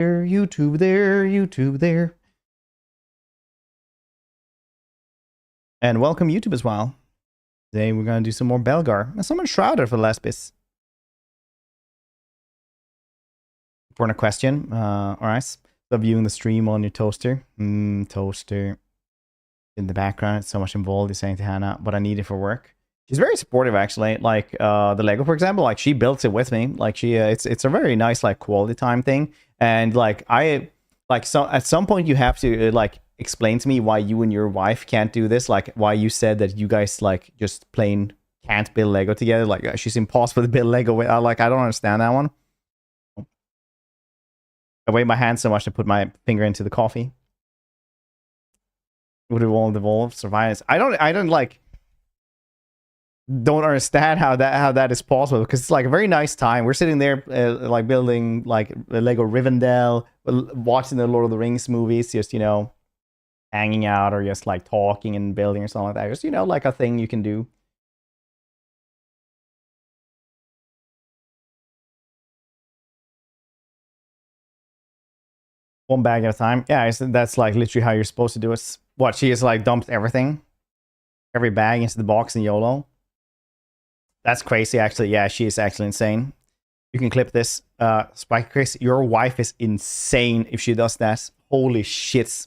There, YouTube there, YouTube there. And welcome YouTube as well. Today we're going to do some more Belegar. And someone shrouded for the last bit. Important question. Alright. So viewing the stream on your toaster. Toaster. In the background, it's so much involved. You're saying to Hannah, but I need it for work. She's very supportive actually. Like the Lego, for example, like she built it with me. Like she it's a very nice like quality time thing. And like so at some point you have to like explain to me why you and your wife can't do this, like why you said that you guys like just plain can't build Lego together. Like she's impossible to build Lego with. Like I don't understand that one. I wave my hand so much to put my finger into the coffee. Would evolve survive. I don't understand how that is possible, because it's like a very nice time. We're sitting there like building like Lego Rivendell, watching the Lord of the Rings movies, just, you know, hanging out or just like talking and building or something like that. Just, you know, like a thing you can do. One bag at a time. Yeah, that's like literally how you're supposed to do it. What, she has like dumped everything, every bag into the box in YOLO. That's crazy, actually. Yeah, she is actually insane. You can clip this. Spike Chris, your wife is insane if she does that. Holy shits.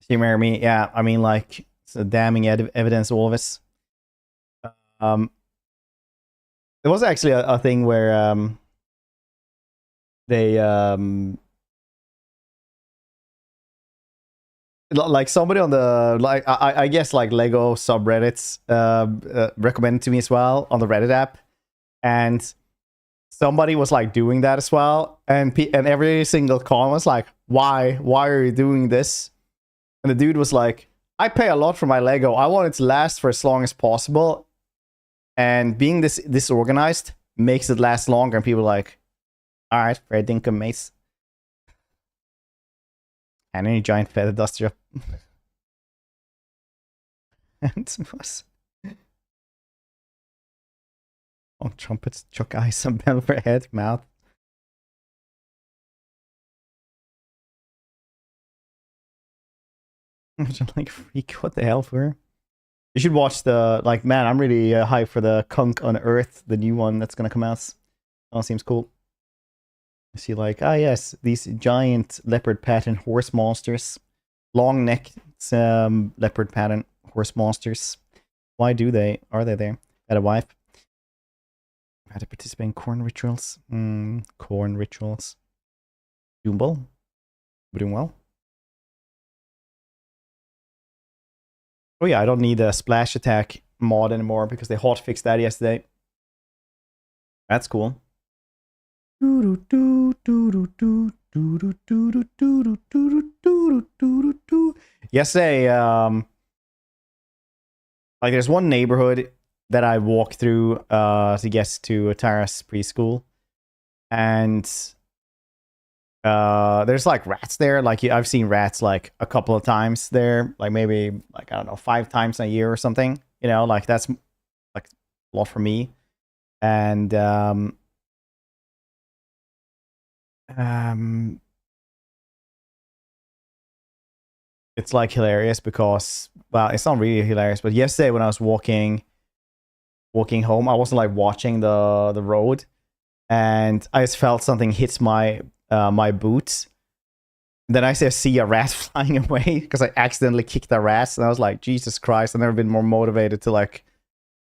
She married me. Yeah, I mean, like, it's a damning evidence, all of this. There was actually a thing where they like somebody on the like I guess like Lego subreddits recommended to me as well on the Reddit app, and somebody was like doing that as well, and every single comment was like, why are you doing this? And the dude was like, I pay a lot for my Lego, I want it to last for as long as possible, and being this disorganized makes it last longer. And people are like, all right, fair dinkum, mates. And any giant feather duster up. And oh, trumpets, chuck eyes, some bell for head, mouth. I'm like, freak, what the hell for? You should watch the, like, man, I'm really hyped for the Kunk on Earth, the new one that's gonna come out. Oh, seems cool. I see, like, ah, yes, these giant leopard pattern horse monsters, long neck leopard pattern horse monsters. Why do they? Are they there? Had a wife. Had to participate in Khorne rituals. Khorne rituals. Doomble. We're doing well. Oh yeah, I don't need a splash attack mod anymore because they hotfixed that yesterday. That's cool. Yesterday, like there's one neighborhood that I walked through to get to Tara's preschool, and there's like rats there. Like I've seen rats like a couple of times there, like maybe like, I don't know, 5 times a year or something, you know, like that's like a lot for me. And it's like hilarious because, well, it's not really hilarious, but yesterday when I was walking home, I wasn't like watching the road, and I just felt something hit my my boots. Then I see a rat flying away because I accidentally kicked a rat, and I was like, Jesus Christ, I've never been more motivated to like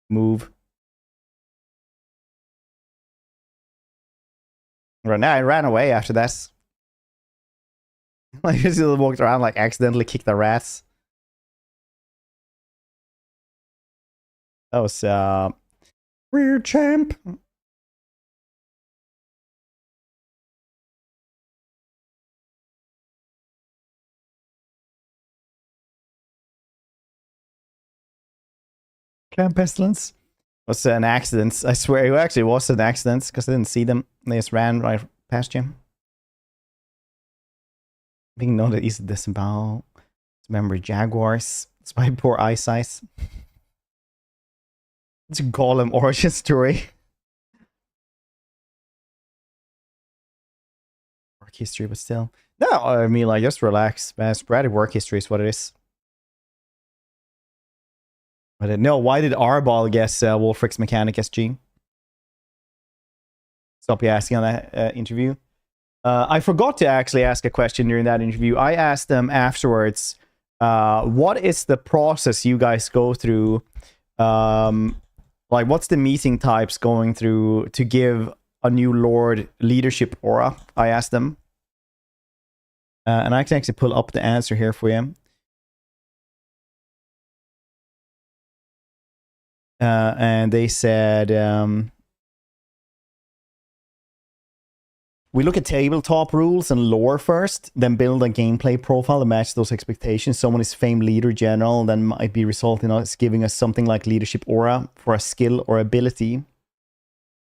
move. Right now, I ran away after that. Like, I just walked around, like, accidentally kicked the rats. That was, weird champ. Clan Pestilence was an accident. I swear it actually was an accident because I didn't see them. They just ran right past you. Being noted is disembowel. Remember jaguars. It's my poor eyesight. It's a Golem origin story. history, but still. No, I mean, like, just relax. Sporadic work history is what it is. But no, why did Arbol guess Wolfric's mechanic SG? Stop you asking on that interview. I forgot to actually ask a question during that interview. I asked them afterwards, what is the process you guys go through? Like, what's the meeting types going through to give a new lord leadership aura? I asked them. And I can actually pull up the answer here for you. And they said, we look at tabletop rules and lore first, then build a gameplay profile to match those expectations. Someone is famed leader general, then might be resulting in us giving us something like leadership aura for a skill or ability.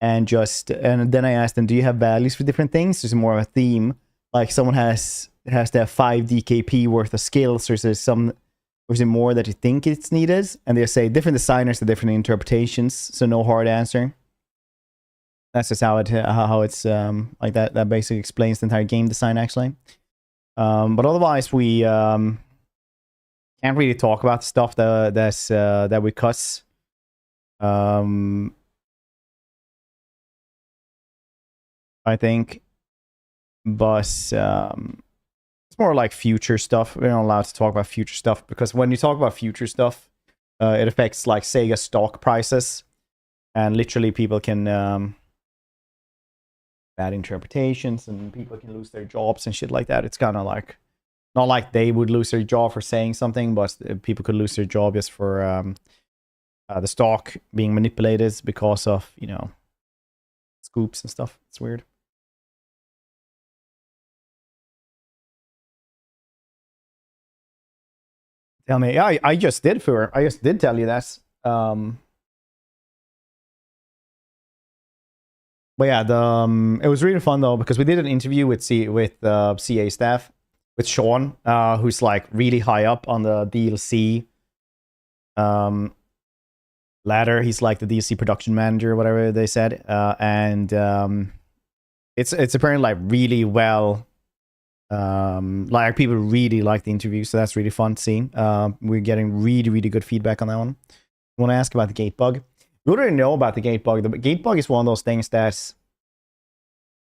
And then I asked them, do you have values for different things? There's more of a theme. Like someone has to have 5 DKP worth of skills, or is there more that you think it's needed? And they say different designers have different interpretations, so no hard answer. That's just how it's like that. That basically explains the entire game design, actually. But otherwise, we can't really talk about stuff that we cuss. I think, but it's more like future stuff. We're not allowed to talk about future stuff because when you talk about future stuff, it affects like Sega stock prices, and literally people can. Bad interpretations, and people can lose their jobs and shit like that. It's kind of like, not like they would lose their job for saying something, but people could lose their job just for the stock being manipulated because of, you know, scoops and stuff. It's weird. Tell me, yeah, I just did tell you that. But yeah, it was really fun though, because we did an interview with CA staff, with Sean, who's like really high up on the DLC ladder. He's like the DLC production manager, whatever they said, and it's apparently like really well. Like people really like the interview, so that's really fun to see. We're getting really good feedback on that one. I want to ask about the gate bug. We already know about the gate bug. The gate bug is one of those things that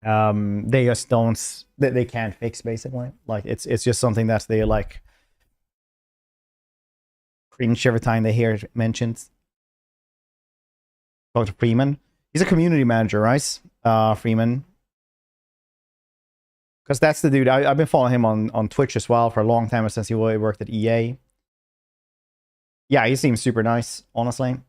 they just don't, they can't fix, basically. Like it's just something that they like cringe every time they hear it mentioned. Talk to Freeman. He's a community manager, right? Freeman. Because that's the dude. I've been following him on Twitch as well for a long time, since he worked at EA. Yeah, he seems super nice, honestly.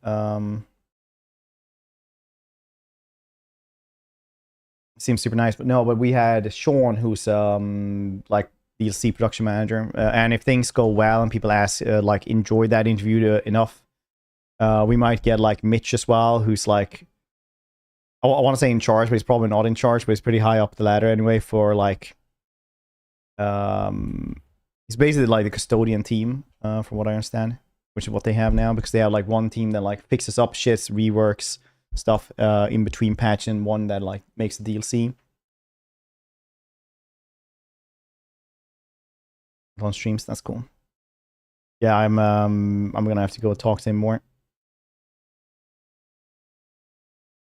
Seems super nice, but no, but we had Sean, who's like DLC production manager, and if things go well and people like enjoy that interview enough, we might get like Mitch as well, who's like, I want to say in charge, but he's probably not in charge, but he's pretty high up the ladder anyway, for like he's basically like the custodian team, from what I understand, which is what they have now, because they have like one team that like fixes up shits, reworks stuff in between patch, and one that like makes the DLC. On streams, that's cool. Yeah, I'm gonna have to go talk to him more.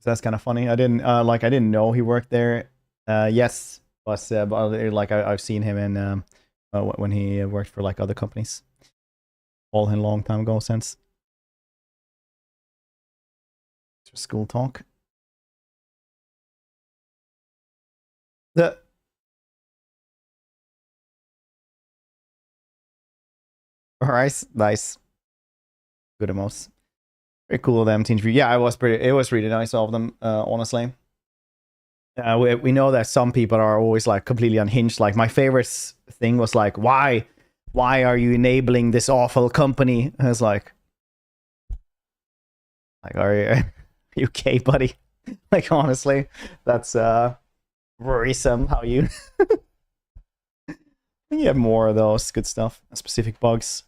So that's kind of funny. I didn't know he worked there. Yes, but like I've seen him in when he worked for like other companies. All him a long time ago since. School talk. Alright, nice. Good emos. Very cool of them to interview. Yeah, it was really nice of them, honestly. We know that some people are always like completely unhinged. Like my favorite thing was like, why are you enabling this awful company? I was like are you okay, buddy? Like honestly, that's worrisome how you you have more of those good stuff, specific bugs.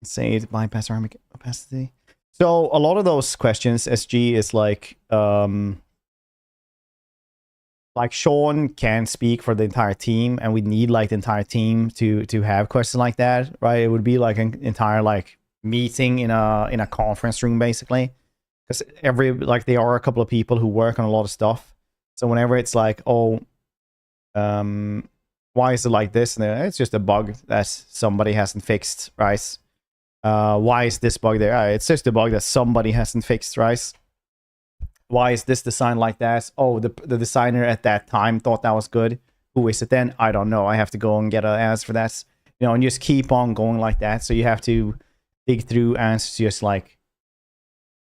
Say bypass armor capacity. So a lot of those questions, SG, is like like Sean can speak for the entire team, and we need like the entire team to have questions like that, right? It would be like an entire like meeting in a conference room basically, because there are a couple of people who work on a lot of stuff. So whenever it's like, oh, why is it like this? And it's just a bug that somebody hasn't fixed, right? Why is this bug there? It's just a bug that somebody hasn't fixed, right? Why is this design like that? Oh, the designer at that time thought that was good. Who is it then? I don't know. I have to go and get an answer for that. You know, and just keep on going like that. So you have to dig through answers, just like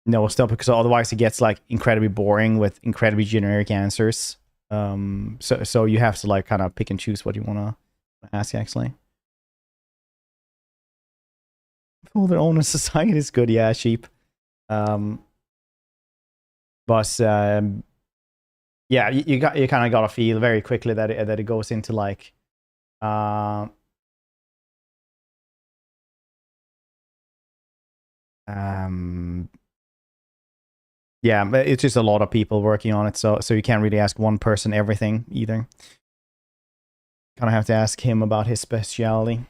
no stuff, because otherwise it gets like incredibly boring with incredibly generic answers. So you have to like kind of pick and choose what you want to ask actually. Oh, their own society is good, yeah, sheep. But yeah, you kind of got to feel very quickly that it goes into like yeah, but it's just a lot of people working on it, so you can't really ask one person everything either. Kind of have to ask him about his speciality.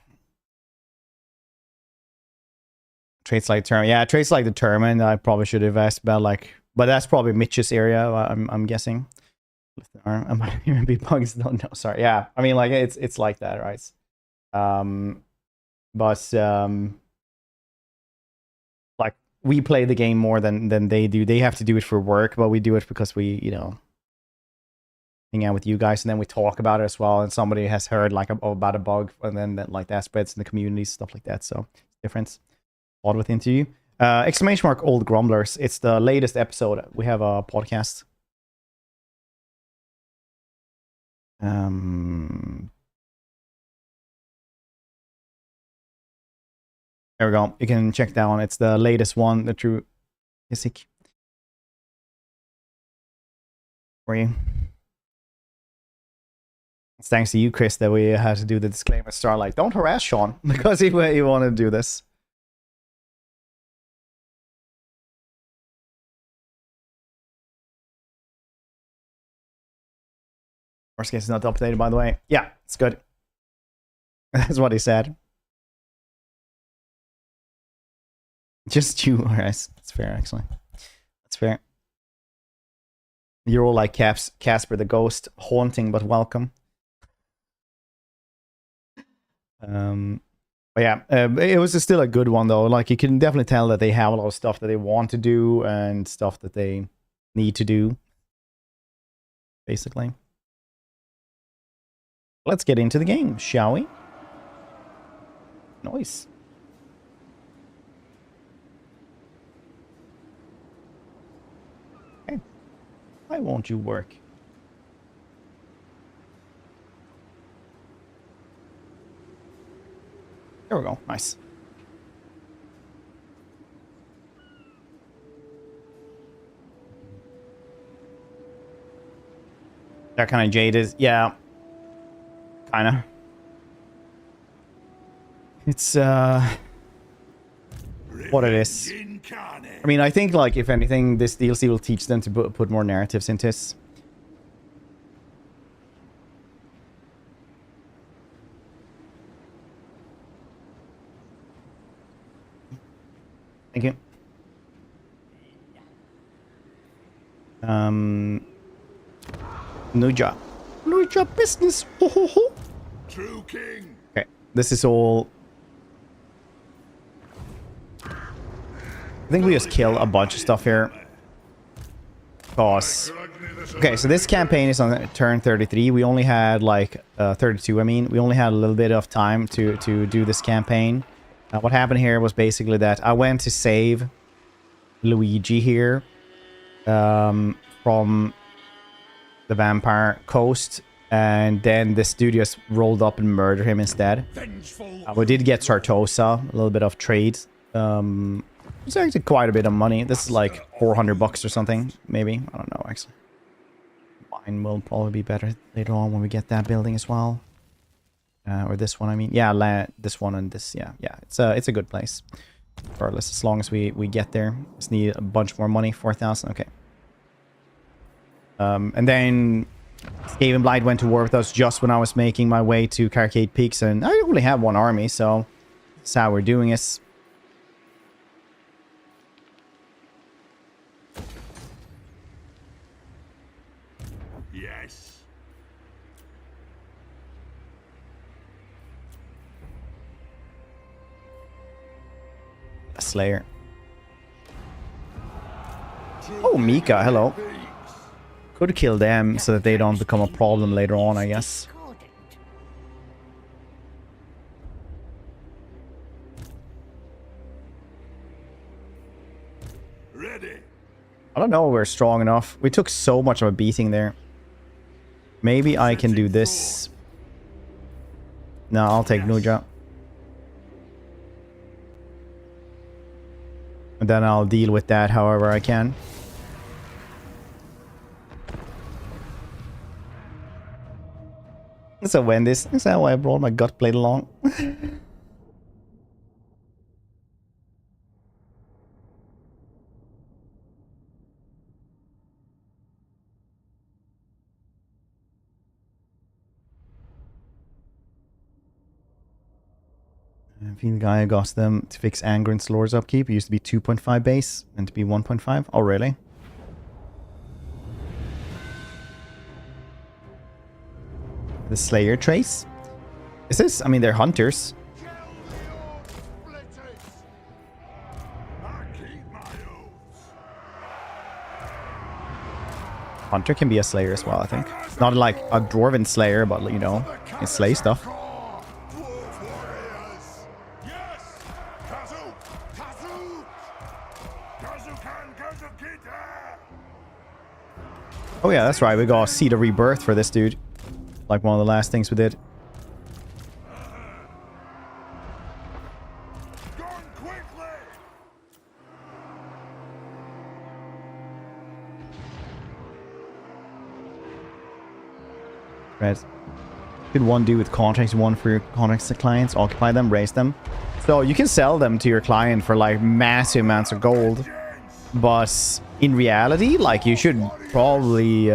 Traits like determined. Yeah, traits like determined. I probably should have asked about like, but that's probably Mitch's area. I'm guessing. Am I even be bugs? No, sorry. Yeah, I mean like it's like that, right? But like we play the game more than they do. They have to do it for work, but we do it because we, you know, hang out with you guys, and then we talk about it as well. And somebody has heard like about a bug, and then that spreads in the community, stuff like that. So difference. Odd with interview. Exclamation mark old grumblers. It's the latest episode. We have a podcast. There we go. You can check that one. It's the latest one, the true Isik. For you. It's thanks to you, Chris, that we had to do the disclaimer. Starlight, don't harass Sean because he wanted to do this. Worst case is not updated, by the way. Yeah, it's good. That's what he said. Just you, alright. That's fair, actually. That's fair. You're all like Casper the Ghost, haunting but welcome. But yeah, it was still a good one though. Like you can definitely tell that they have a lot of stuff that they want to do and stuff that they need to do. Basically. Let's get into the game, shall we? Nice. Okay. Why won't you work? There we go. Nice. They're kind of jaded. Yeah. Kind of. It's what it is. I mean, I think like if anything, this DLC will teach them to put more narratives into this. Thank you. Nuja. Nuja business. Ho, ho, ho. True king. Okay, this is all. I think we just kill a bunch of stuff here. Cause. Okay, so this campaign is on turn 33. We only had like 32. I mean, we only had a little bit of time to do this campaign. What happened here was basically that I went to save Luigi here from the vampire coast, and then the studios rolled up and murdered him instead. We did get Sartosa, a little bit of trade. It's actually quite a bit of money. This is like 400 bucks or something, maybe. I don't know, actually. Mine will probably be better later on when we get that building as well. Or this one, I mean. Yeah, this one and this. Yeah. It's a good place. Regardless, as long as we get there. Just need a bunch more money. 4,000. Okay. And then Skaven Blight went to war with us just when I was making my way to Carcade Peaks, and I only have one army, so that's how we're doing this. Yes. A Slayer. Oh, Mika, hello. Could kill them so that they don't become a problem later on, I guess. Ready. I don't know if we're strong enough. We took so much of a beating there. Maybe I can do this. No, I'll take Nuja. And then I'll deal with that however I can. So when this is how I brought my gut plate along. I think the guy got them to fix Anger and Slor's upkeep. It used to be 2.5 base and to be 1.5. Oh, really? The Slayer trace? Is this? I mean, they're hunters. Hunter can be a Slayer as well, I think. Not like a Dwarven Slayer, but, you know, can slay stuff. Oh yeah, that's right. We got Seed of Rebirth for this dude. Like one of the last things we did. Right. Could one do with contracts, one for your contracts to clients, occupy them, raise them. So you can sell them to your client for like massive amounts of gold. But in reality, like you should probably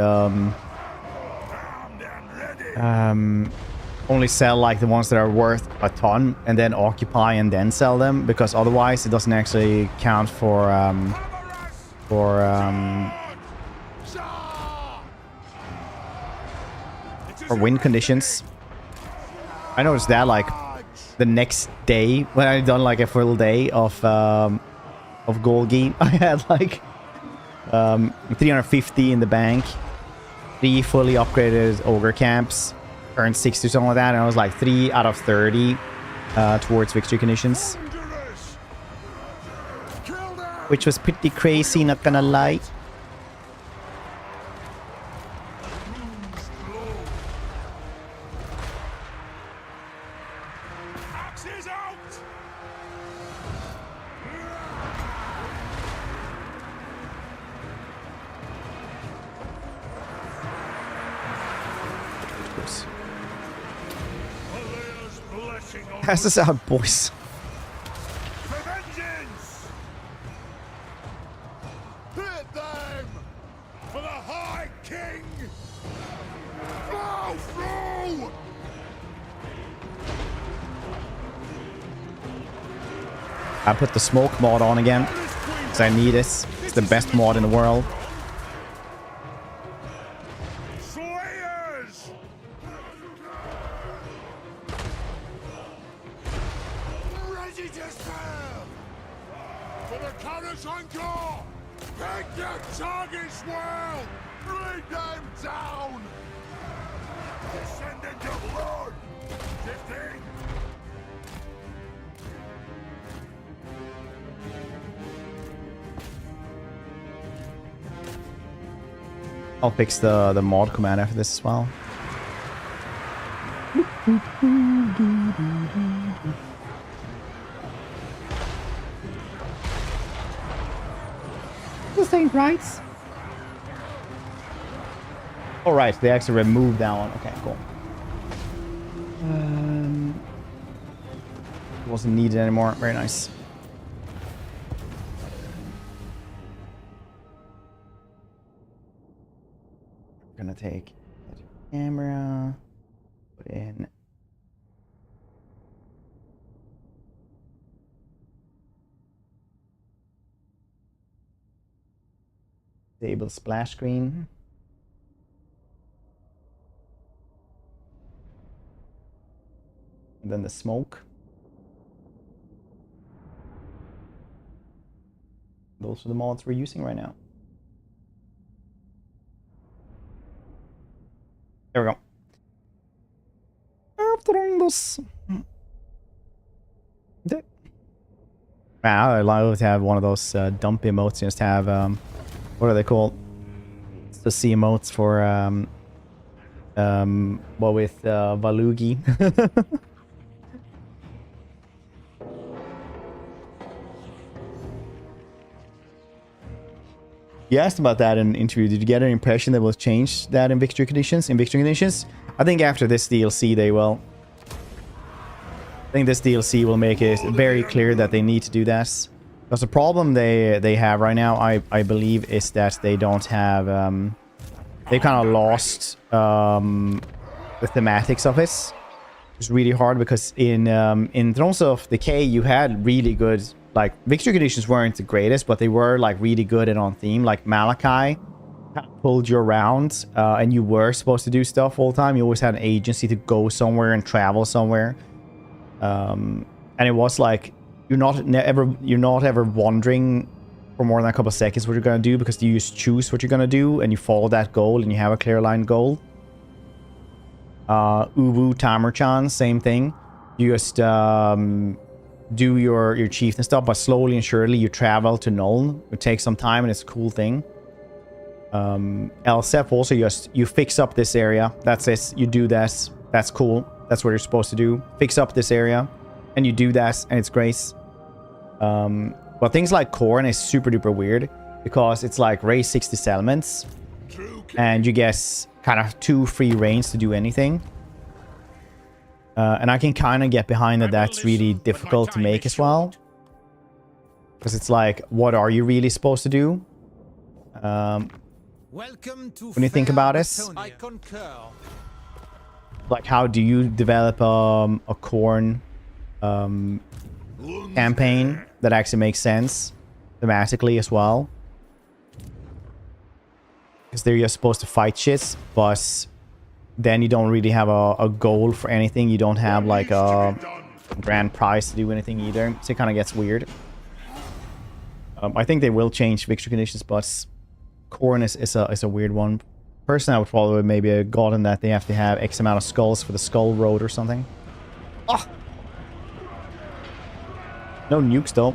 only sell like the ones that are worth a ton and then occupy and then sell them, because otherwise it doesn't actually count for win conditions. I noticed that like the next day when I done like a full day of gold game, I had like 350 in the bank, 3 fully upgraded ogre camps, earned 60 or something like that, and I was like 3 out of 30 towards victory conditions, which was pretty crazy, not gonna lie. Pass this out, boys. Hit them for the High King. Blow through. I put the smoke mod on again because I need it. It's the best mod in the world. I'll fix the mod command after this as well. This ain't right. All right, they actually removed that one. Okay, cool. It wasn't needed anymore. Very nice. Gonna take it. Camera. Put in. Disable splash screen. And then the smoke. Those are the mods we're using right now. There we go. Wow, I love to have one of those dump emotes. Just have what are they called? It's the C emotes for well, with Valugi. You asked about that in an interview. Did you get an impression that will change that in victory conditions? In victory conditions, I think after this DLC they will. I think this DLC will make it very clear that they need to do that. Because the problem they have right now, I believe, is that they don't have they kind of lost the thematics of it. It's really hard because in Thrones of Decay you had really good, like, victory conditions weren't the greatest, but they were like really good and on theme. Like Malachi kind of pulled you around, and you were supposed to do stuff all the time. You always had an agency to go somewhere and travel somewhere, and it was like you're not ever wondering for more than a couple of seconds what you're gonna do, because you just choose what you're gonna do and you follow that goal and you have a clear line goal. Uwu Tamer-chan, same thing. You just do your chieftain stuff, but slowly and surely you travel to Nuln. It takes some time and it's a cool thing. Elsef also, you fix up this area. That's it. You do this. That's cool. That's what you're supposed to do. Fix up this area, and you do that, and it's great. But things like Khorne is super duper weird because it's like raise 60 settlements, and you get kind of 2 free reigns to do anything. And I can kind of get behind that. That's really difficult to make as well, because it's like, what are you really supposed to do? When you think about it, I concur. like, how do you develop a Khorne campaign that actually makes sense thematically as well? Because they're just supposed to fight shits, but then you don't really have a goal for anything. You don't have like a grand prize to do anything either, so it kind of gets weird. I think they will change victory conditions, but Khorne is a weird one. Personally, I would follow maybe a god in that they have to have X amount of skulls for the skull road or something. Oh! No nukes though.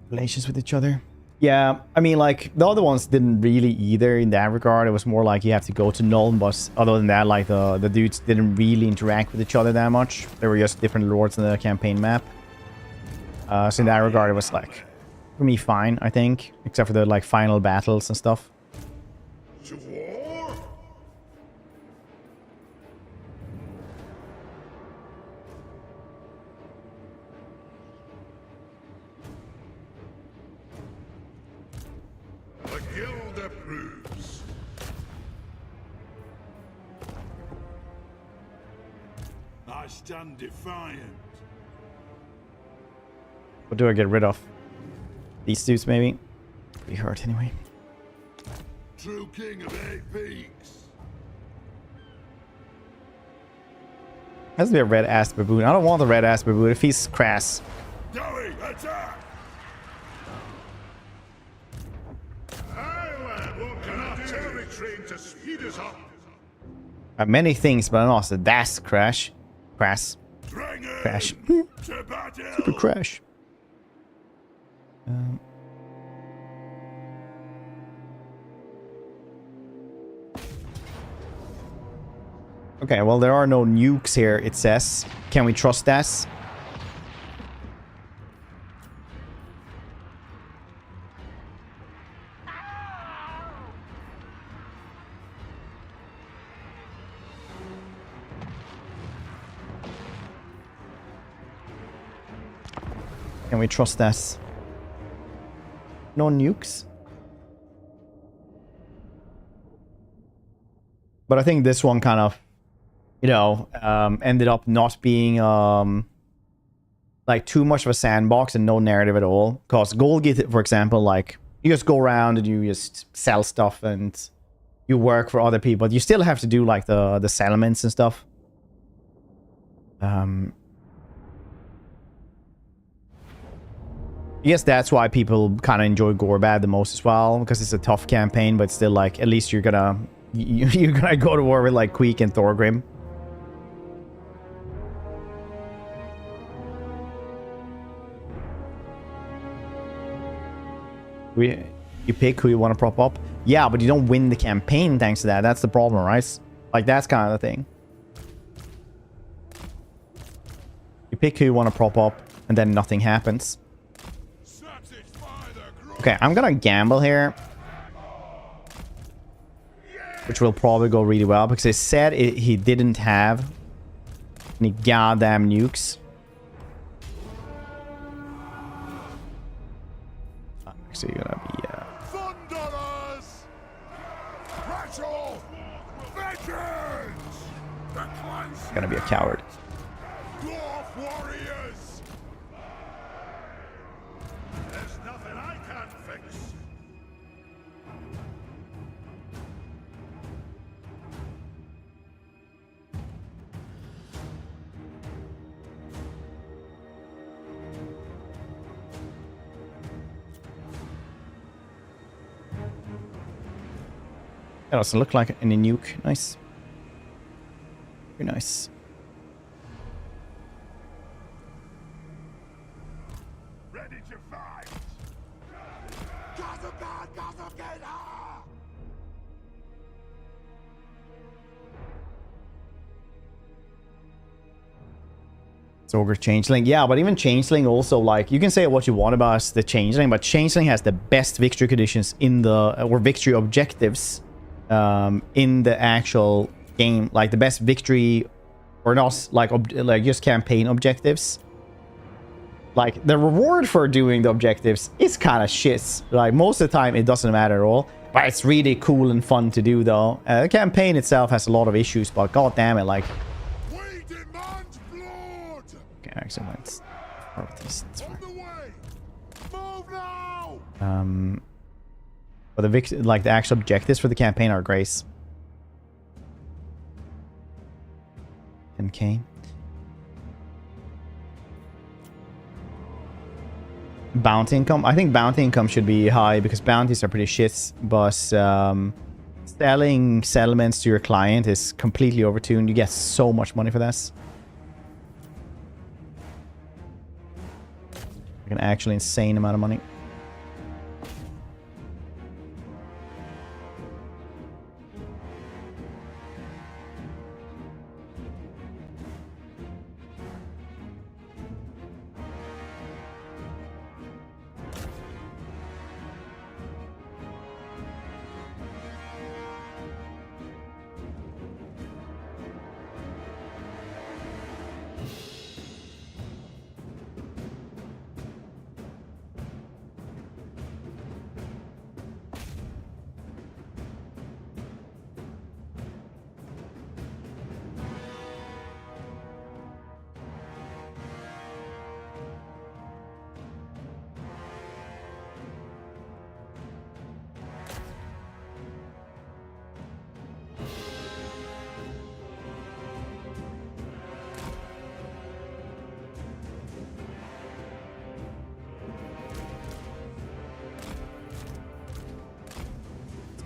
Relations with each other. Yeah, I mean, like, the other ones didn't really either in that regard. It was more like you have to go to Nuln, but other than that, like, the dudes didn't really interact with each other that much. They were just different lords in the campaign map. So in that regard, it was, like, for me, fine, I think. Except for the, like, final battles and stuff. To war? The guild approves. I stand defiant. What do I get rid of? These dudes, maybe? Be hurt anyway. True king of 8 peaks. Has to be a red ass baboon. I don't want the red ass baboon if he's crass. Going, attack! An artillery train to speed us up. Many things, but not the das crash. Crass. Dragon Crash. to battle. Super crash. Okay, well, there are no nukes here, it says. Can we trust that? Can we trust that? No nukes. But I think this one kind of, you know, ended up not being like too much of a sandbox and no narrative at all. Because Golgate, for example, like you just go around and you just sell stuff and you work for other people. You still have to do like the settlements and stuff. I guess that's why people kind of enjoy Gorbad the most as well, because it's a tough campaign, but still like at least you're gonna go to war with like Queek and Thorgrim. You pick who you want to prop up. Yeah, but you don't win the campaign thanks to that. That's the problem, right? Like that's kind of the thing. You pick who you want to prop up, and then nothing happens. Okay, I'm gonna gamble here, which will probably go really well because it said he didn't have any goddamn nukes. Actually, gonna be Thunderers! Rattle! Vengeance! The cleansing! gonna be a coward. Dwarf warriors! There's nothing I can't fix. That doesn't look like any nuke. Nice. Very nice. Ready to fight! It's Ogre Changeling. Yeah, but even Changeling also, like, you can say what you want about the Changeling, but Changeling has the best victory conditions in the, or victory objectives in the actual game. Like, the best victory, or not, like just campaign objectives. Like, the reward for doing the objectives is kind of shit. Like, most of the time, it doesn't matter at all. But it's really cool and fun to do, though. The campaign itself has a lot of issues, but god damn it, like... Okay, actually, let's... That's fine. But the actual objectives for the campaign are grace. 10k. Bounty income. I think bounty income should be high because bounties are pretty shit. But selling settlements to your client is completely overtuned. You get so much money for this. Like an actually insane amount of money.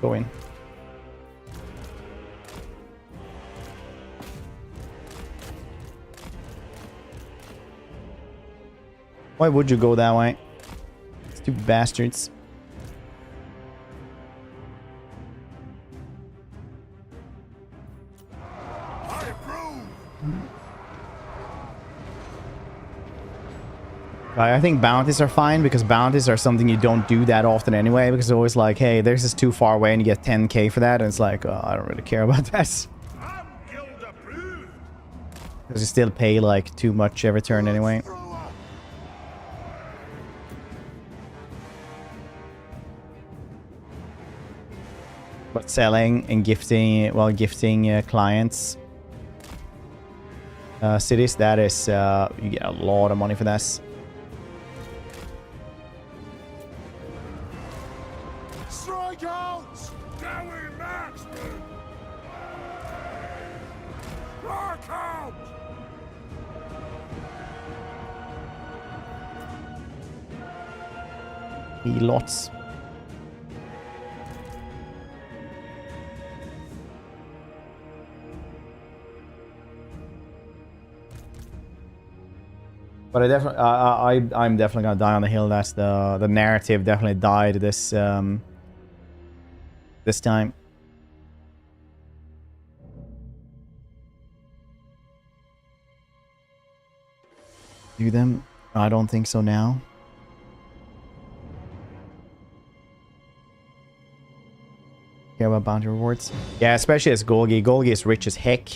Go in. Why would you go that way? Stupid bastards. I think bounties are fine because bounties are something you don't do that often anyway, because it's always like, hey, this is too far away and you get 10k for that, and it's like, oh, I don't really care about that. Because you still pay like too much every turn anyway. selling and gifting, well, gifting clients cities. That is, you get a lot of money for this. Strike out! Going marksman! Strike out! Lots. But I'm definitely gonna die on the hill. That's the narrative definitely died this this time. Do them? I don't think so now. Care about bounty rewards? Yeah, especially as Golgi. Golgi is rich as heck.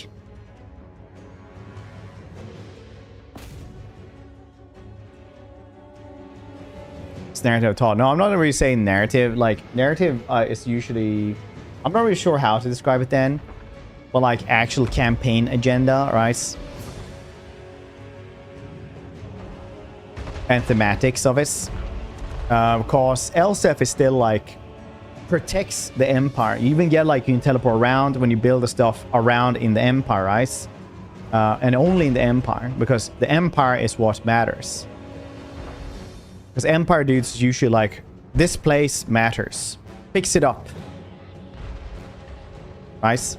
Narrative taught. No, I'm not really saying narrative. Like, narrative is usually... I'm not really sure how to describe it then. But, like, actual campaign agenda, right? And thematics of it. Because Elsef is still, like, protects the Empire. You even get, like, you can teleport around when you build the stuff around in the Empire, right? And only in the Empire. Because the Empire is what matters. Because Empire dudes usually like, this place matters. Fix it up. Nice.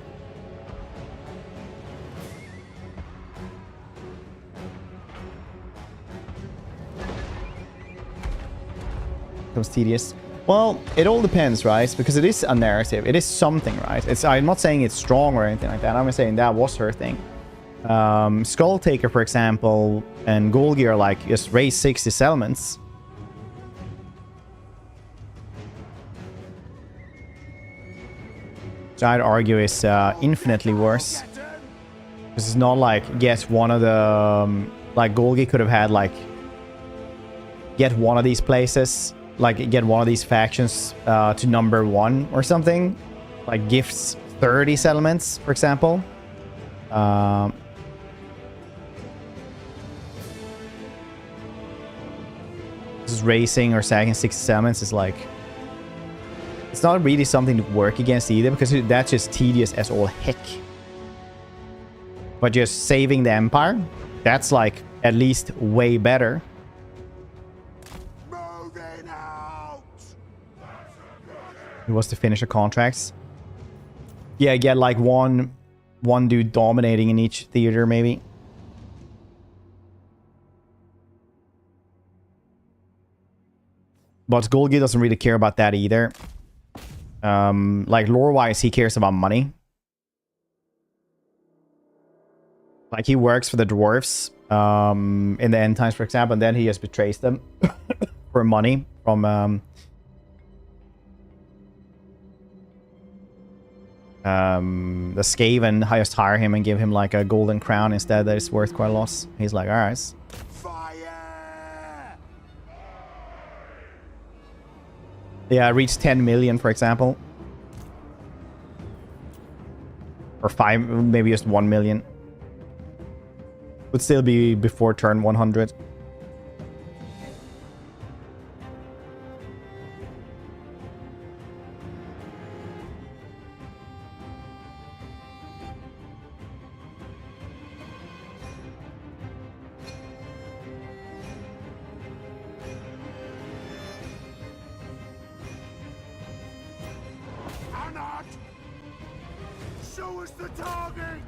Becomes tedious. Well, it all depends, right? Because it is a narrative. It is something, right? I'm not saying it's strong or anything like that. I'm saying that was her thing. Skull Taker, for example, and Golgi are like, just raise 60 settlements. I'd argue is infinitely worse. Because it's not like get one of the... like Golgi could have had like... get one of these places. Like get one of these factions to number 1 or something. Like gifts 30 settlements, for example. Just raising or sagging 60 settlements is like... it's not really something to work against either, because that's just tedious as all heck. But just saving the Empire, that's like at least way better. Moving out! It was to finish the contracts. Yeah, get like one dude dominating in each theater, maybe. But Golgi doesn't really care about that either. Like lore-wise, he cares about money. Like he works for the dwarfs in the end times, for example, and then he just betrays them for money from the Skaven. Just hire him and give him like a golden crown instead. That is worth quite a lot. He's like, all right. Yeah, reach 10 million, for example. Or 5, maybe just 1 million. Would still be before turn 100. Show us the target!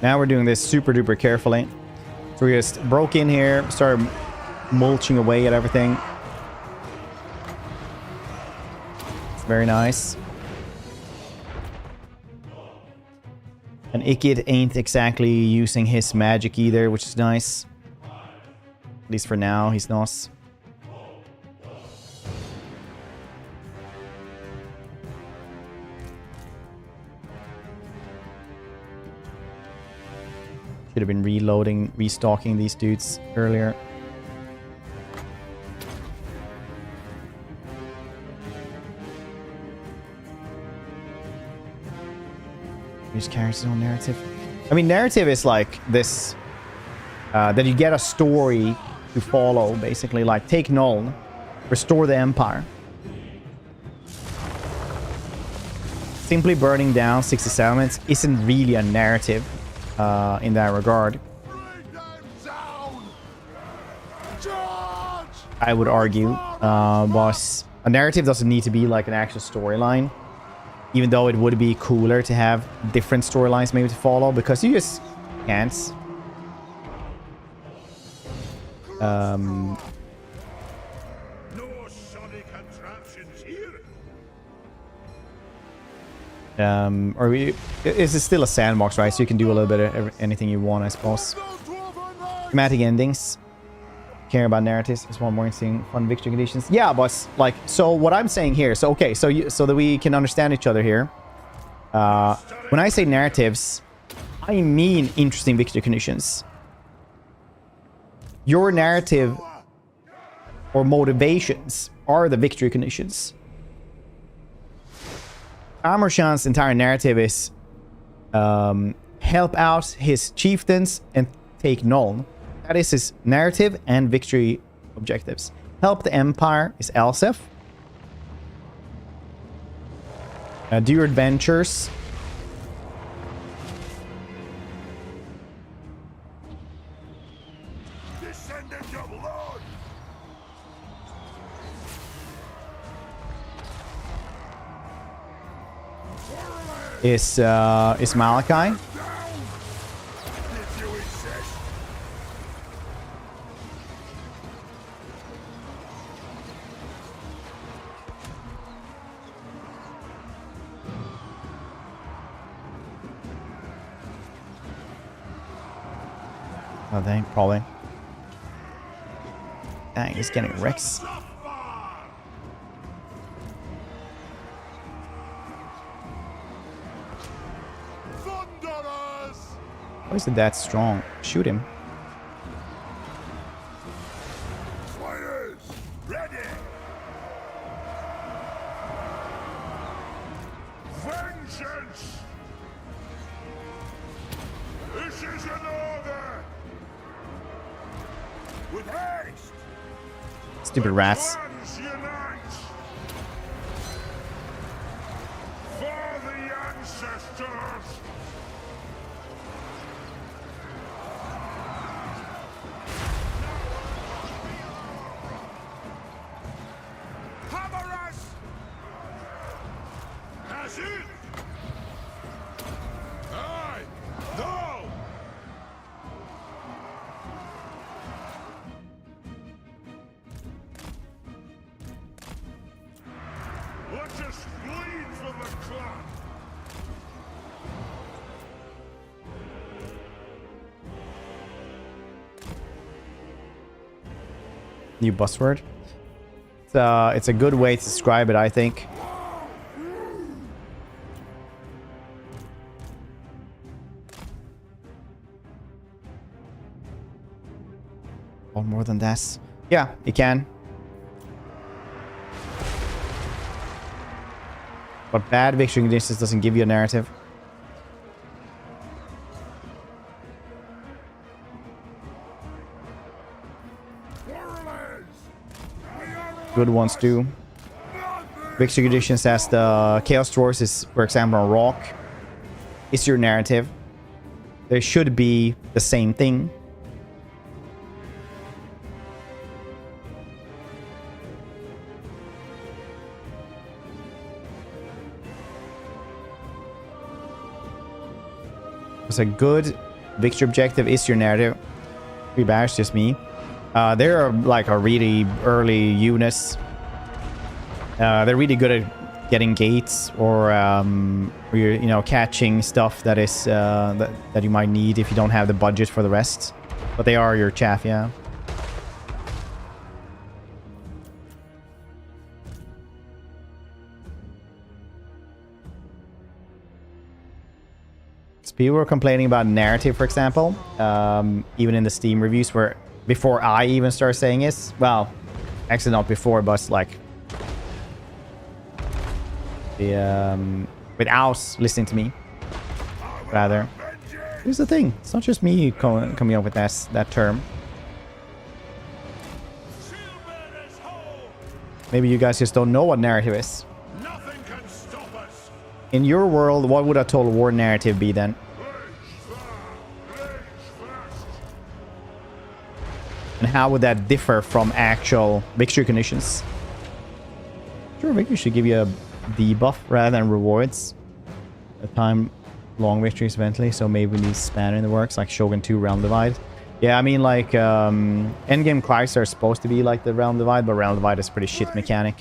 Now we're doing this super duper carefully. So we just broke in here, started mulching away at everything. It's very nice. And Ikid ain't exactly using his magic either, which is nice. At least for now, he's not. Should have been reloading, restocking these dudes earlier. He just carries his own narrative. I mean, narrative is like this, that you get a story to follow, basically. Like, take Nuln, restore the Empire. Simply burning down 60 settlements isn't really a narrative in that regard. I would argue, but a narrative doesn't need to be like an actual storyline. Even though it would be cooler to have different storylines maybe to follow, because you just can't. No sonic contraptions here. It's still a sandbox, right? So you can do a little bit of anything you want, I suppose. Thematic endings. Care about narratives is one more interesting fun victory conditions. Yeah, but like, so what I'm saying here, so okay, so that we can understand each other here. When I say narratives, I mean interesting victory conditions. Your narrative or motivations are the victory conditions. Amershan's entire narrative is help out his chieftains and take Nuln. That is his narrative and victory objectives. Help the Empire is Elsef. Do your adventures. Descendant of Lord. Is Malachi. Oh, dang, probably. Dang, he's getting wrecks. Why is it that strong? Shoot him. Fighters, ready. Vengeance. This is an order. With haste. Stupid rats. Clans unite. For the ancestors. Hammer us. Has it? Aye. No. Let us bleed for the clan. New buzzword. It's a good way to describe it, I think. Or more than that. Yeah, you can. But bad victory conditions doesn't give you a narrative. Good ones do. Victory conditions as the Chaos Dwarfs is, for example, on Rock. Is your narrative. There should be the same thing. It's a good victory objective is your narrative. Free bash, just me. They're like a really early units. They're really good at getting gates or you're, you know, catching stuff that is that you might need if you don't have the budget for the rest. But they are your chaff, yeah. So people were complaining about narrative, for example, even in the Steam reviews, where before I even started saying this, well, actually not before, but like the without listening to me, rather. Here's the thing: it's not just me coming up with that term. Maybe you guys just don't know what narrative is. Nothing can stop us. In your world, what would a total war narrative be then? And how would that differ from actual victory conditions? Sure, victory should give you a debuff rather than rewards. A time-long victories eventually, so maybe we need spanner in the works, like Shogun 2 Realm Divide. Yeah, I mean, like, endgame Christ are supposed to be like the Realm Divide, but Realm Divide is a pretty shit mechanic.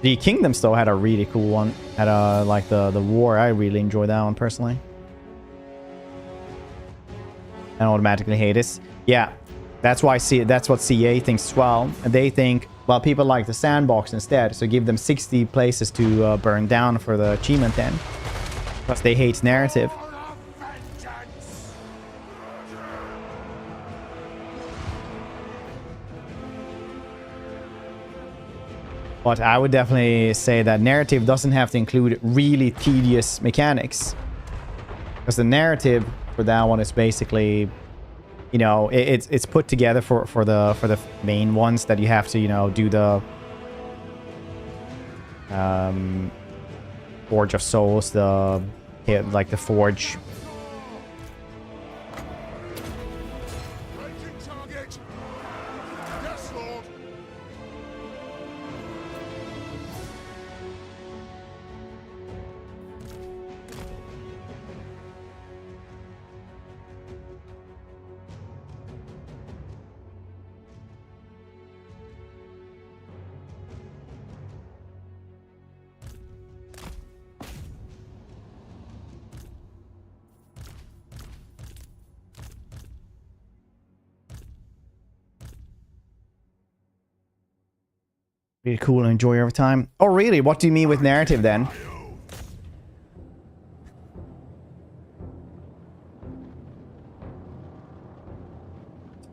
The Kingdoms, though, had a really cool one. Had a, like, the War. I really enjoyed that one, personally. And automatically hate this. Yeah, that's why that's what CA thinks as well. And they think, well, people like the sandbox instead, so give them 60 places to burn down for the achievement then. Because they hate narrative. But I would definitely say that narrative doesn't have to include really tedious mechanics. Because the narrative for that one is basically, you know, it's put together for the main ones that you have to, you know, do the Forge of Souls, the like the Forge. Really cool and enjoy every time. Oh, really? What do you mean with narrative then?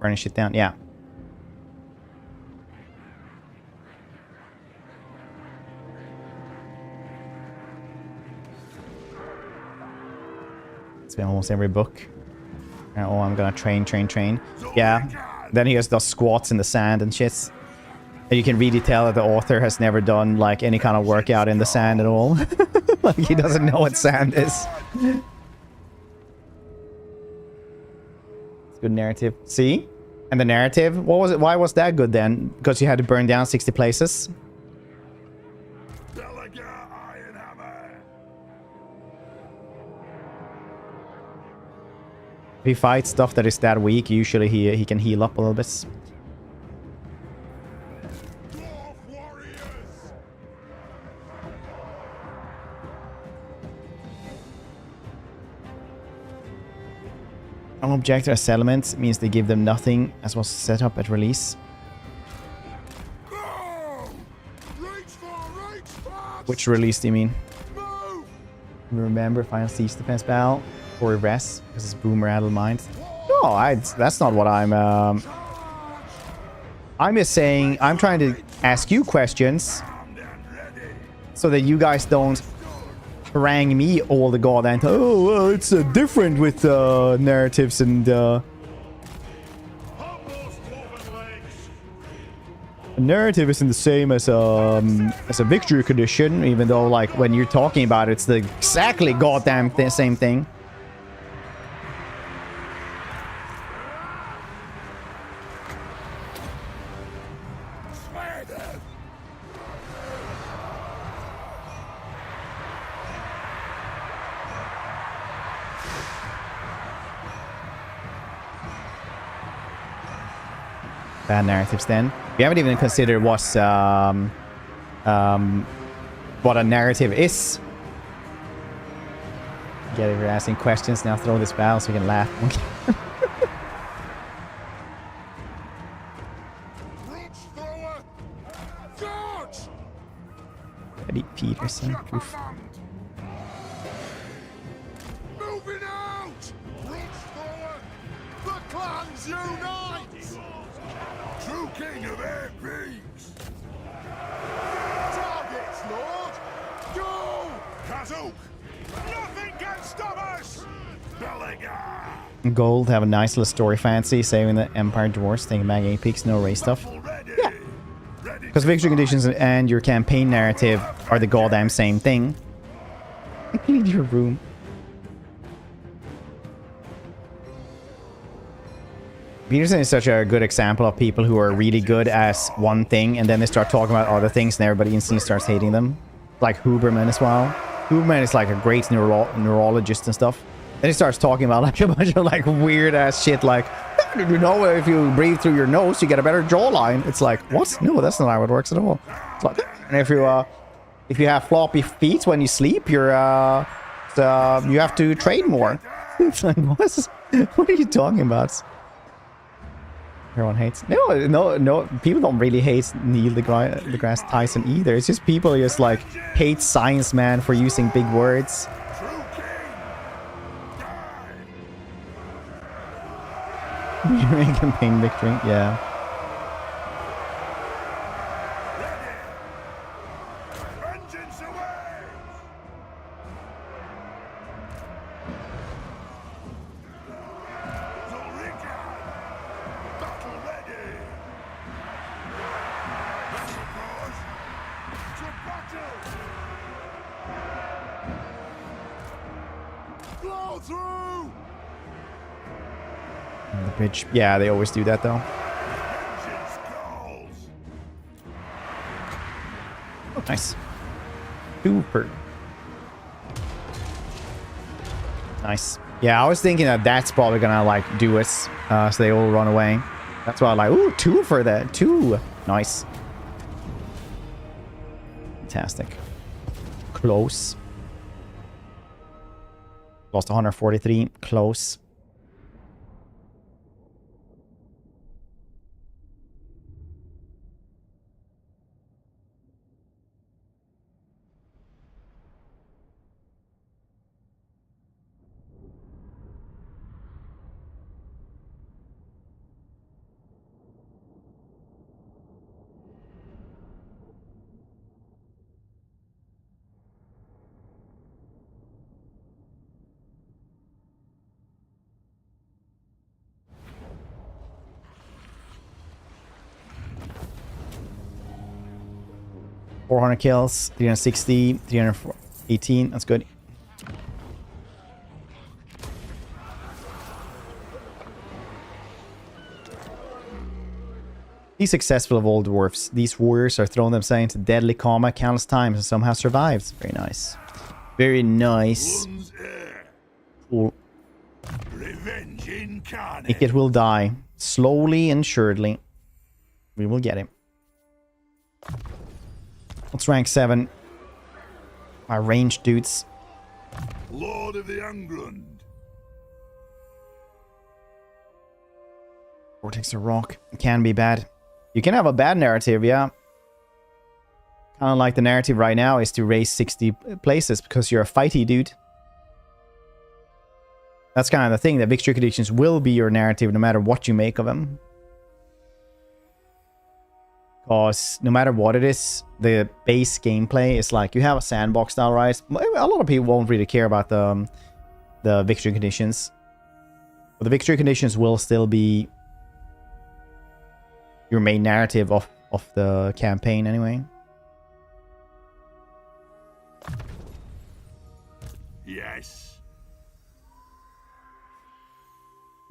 Burning shit down, yeah. It's been almost every book. Oh, I'm gonna train. Yeah. Then he has those squats in the sand and shit. And you can really tell that the author has never done like any kind of workout in the sand at all. Like he doesn't know what sand is. It's good narrative. See? And the narrative? What was it? Why was that good then? Because you had to burn down 60 places? Belegar, Iron Hammer. If he fights stuff that is that weak, usually he can heal up a little bit. Dwarf warriors. An objective as settlements means they give them nothing as was set up at release. Which release do you mean? Remember Final Siege Defense Battle or rest because it's Boomer Addle Mind? No, that's not what I'm just saying I'm trying to ask you questions so that you guys don't harangue me all the goddamn time. Oh, well, it's different with narratives and narrative isn't the same as a victory condition, even though like when you're talking about it, it's the exactly goddamn same thing. Bad narratives then. We haven't even considered what a narrative is. Get it, we're asking questions. Now throw this battle so we can laugh. Eddie Peterson. Oof. Clans unite! True king of eight peaks! Targets, Lord! Go! Kazook! Nothing can stop us! Belegar! Gold have a nice little story fancy, saving the Empire dwarves, taking back 8 peaks, no race stuff. Yeah. Because victory conditions and your campaign narrative are the goddamn same thing. I cleaned your room. Peterson is such a good example of people who are really good at one thing and then they start talking about other things and everybody instantly starts hating them. Like Huberman as well. Huberman is like a great neurologist and stuff. Then he starts talking about like a bunch of like weird ass shit like, did you know if you breathe through your nose you get a better jawline? It's like, what? No, that's not how it works at all. It's like, and if you have floppy feet when you sleep, you have to train more. It's like, what are you talking about? Everyone hates. No. People don't really hate Neil deGrasse Tyson either. It's just people just like hate Science Man for using big words. During campaign victory, yeah. Yeah, they always do that though. Oh, nice. Super. Nice. Yeah, I was thinking that that's probably gonna like do it, so they all run away. That's why I'm like, ooh, 2 for that. 2. Nice. Fantastic. Close. Lost 143. Close. $400 kills, 360, 318. That's good. He's successful of all dwarfs. These warriors are throwing themselves into deadly combat countless times and somehow survives. Very nice. Very nice. Cool. It will die. Slowly and surely. We will get him. Let's rank 7. Our ranged dudes. Lord of the England. Vortex or rock. It can be bad. You can have a bad narrative, yeah. Kind of like the narrative right now is to raise 60 places because you're a fighty dude. That's kind of the thing. The victory conditions will be your narrative no matter what you make of them. Because no matter what it is, the base gameplay is like you have a sandbox style, right? A lot of people won't really care about the victory conditions. But the victory conditions will still be your main narrative of the campaign anyway. Yes.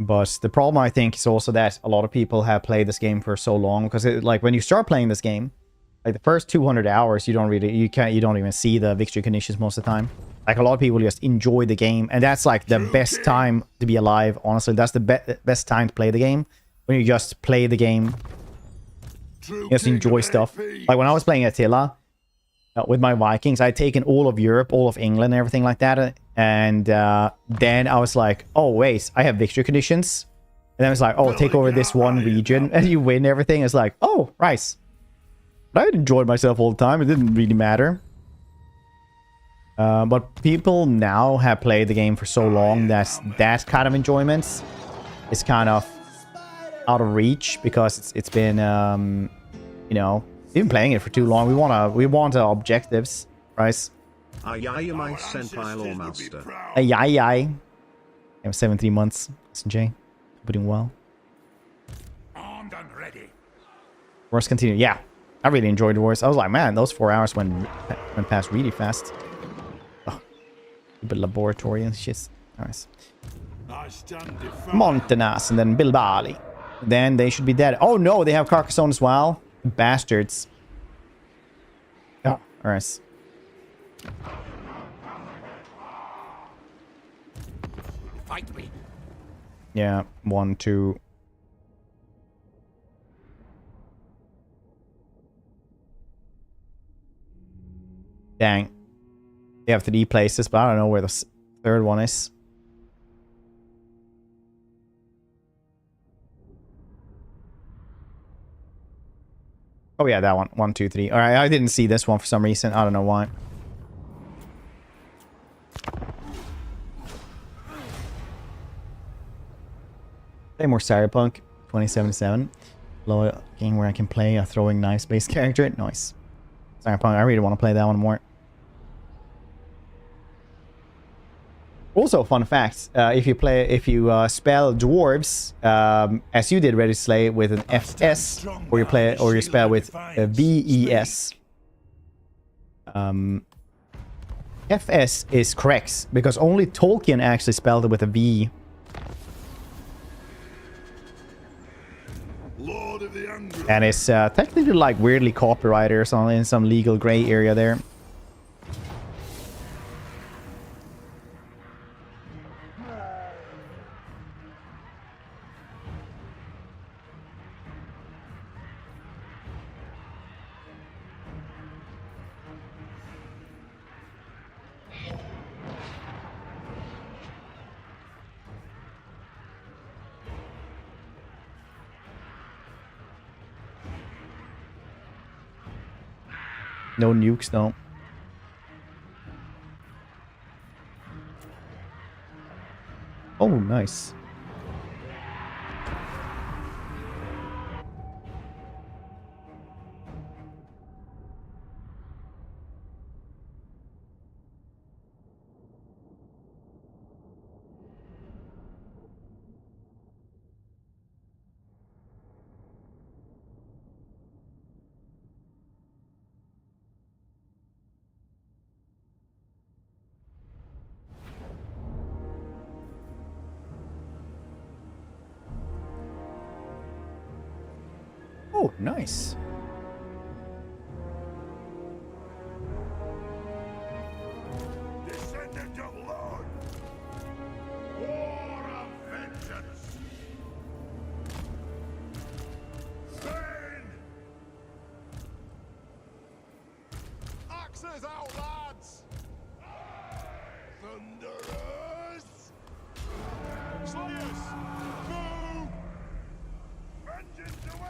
But the problem, I think, is also that a lot of people have played this game for so long. Because like when you start playing this game, like the first 200 hours, you don't even see the victory conditions most of the time. Like a lot of people just enjoy the game, and that's like the best time to be alive. Honestly, that's the best time to play the game, when you just play the game, just enjoy stuff. Like when I was playing Attila with my Vikings, I'd taken all of Europe, all of England, and everything like that. And then I was like, oh wait, I have victory conditions. And then I was like, oh, take over this one region and you win everything. It's like, oh, right. But I enjoyed myself all the time. It didn't really matter. But people now have played the game for so long that that kind of enjoyment is kind of out of reach because it's been you know, we've been playing it for too long. We want objectives, right? Aye, my senpai law master. Aye, aye, aye. I have 73 months. SJ, we're doing well. Armed and ready. Wars continue. Yeah, I really enjoyed Wars. I was like, man, those 4 hours went past really fast. Oh, stupid laboratory and shit. Nice. I stand defiant. Montanas and then Bilbali. Then they should be dead. Oh no, they have Carcassonne as well. Bastards. Oh, alright. Fight me. Yeah, 1, 2. Dang. They have 3 places, but I don't know where the third one is. Oh yeah, that one. 1, 2, 3. Alright, I didn't see this one for some reason. I don't know why. Play more Cyberpunk 2077. Low game where I can play a throwing knives based character. Nice. Cyberpunk, I really want to play that one more. Also, fun fact: if you spell dwarves as you did, Ready to Slay, with an FS, or you spell with a VES, FS is correct because only Tolkien actually spelled it with a V. Lord of the Engulf. And it's technically like weirdly copyrighted or something in some legal gray area there. No nukes, though. Oh, nice. Oh, nice. Descendant of Lord. War of vengeance. Spain. Axes out, lads. Thunderers. Slayers. Move. Vengeance away.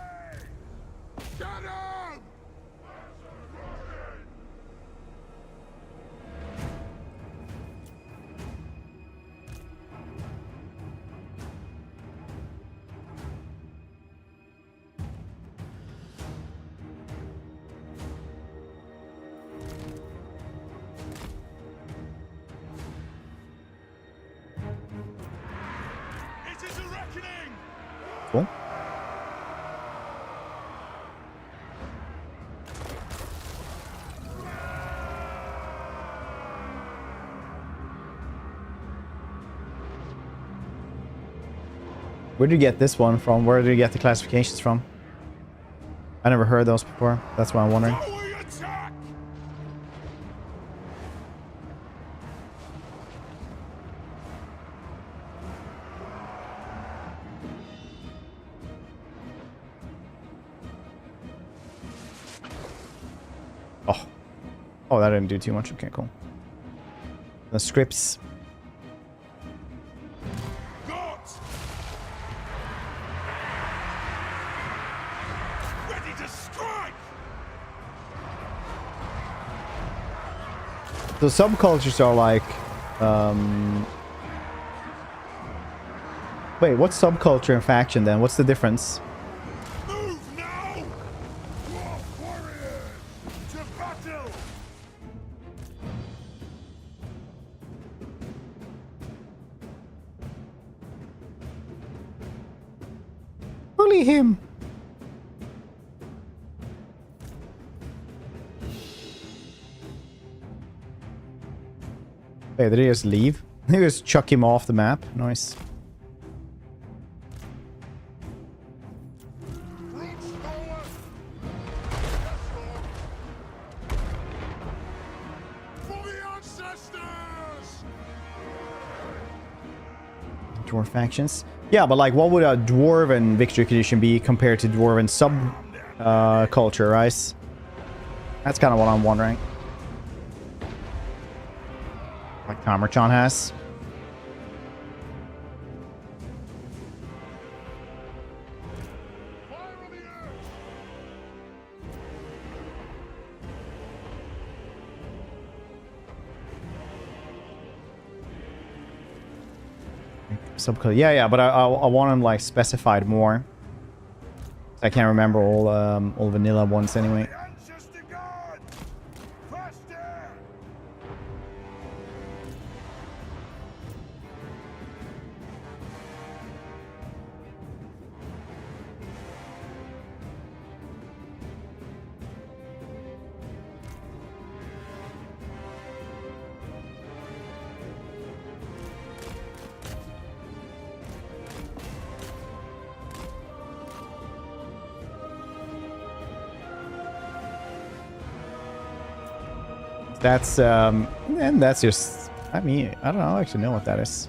Get him! It is a reckoning! Cool. Where did you get this one from? Where did you get the classifications from? I never heard those before. That's why I'm wondering. We attack! Oh. Oh, that didn't do too much. Okay, cool. The scripts. Got! Ready to strike! So subcultures are like Wait, what's subculture and faction then? What's the difference? Move now! Dwarf warriors! To battle! Bully him! Wait, did he just leave? He just chuck him off the map. Nice. Roots forward! For the ancestors! Dwarf factions. Yeah, but like, what would a dwarven victory condition be compared to dwarven sub culture, right? That's kind of what I'm wondering. Like Tamerchan has. Fire on the earth! Subculture. Yeah, but I want them like specified more. I can't remember all vanilla ones anyway. The ancestor god! Faster! That's and that's just, I mean, I don't know, I actually know what that is.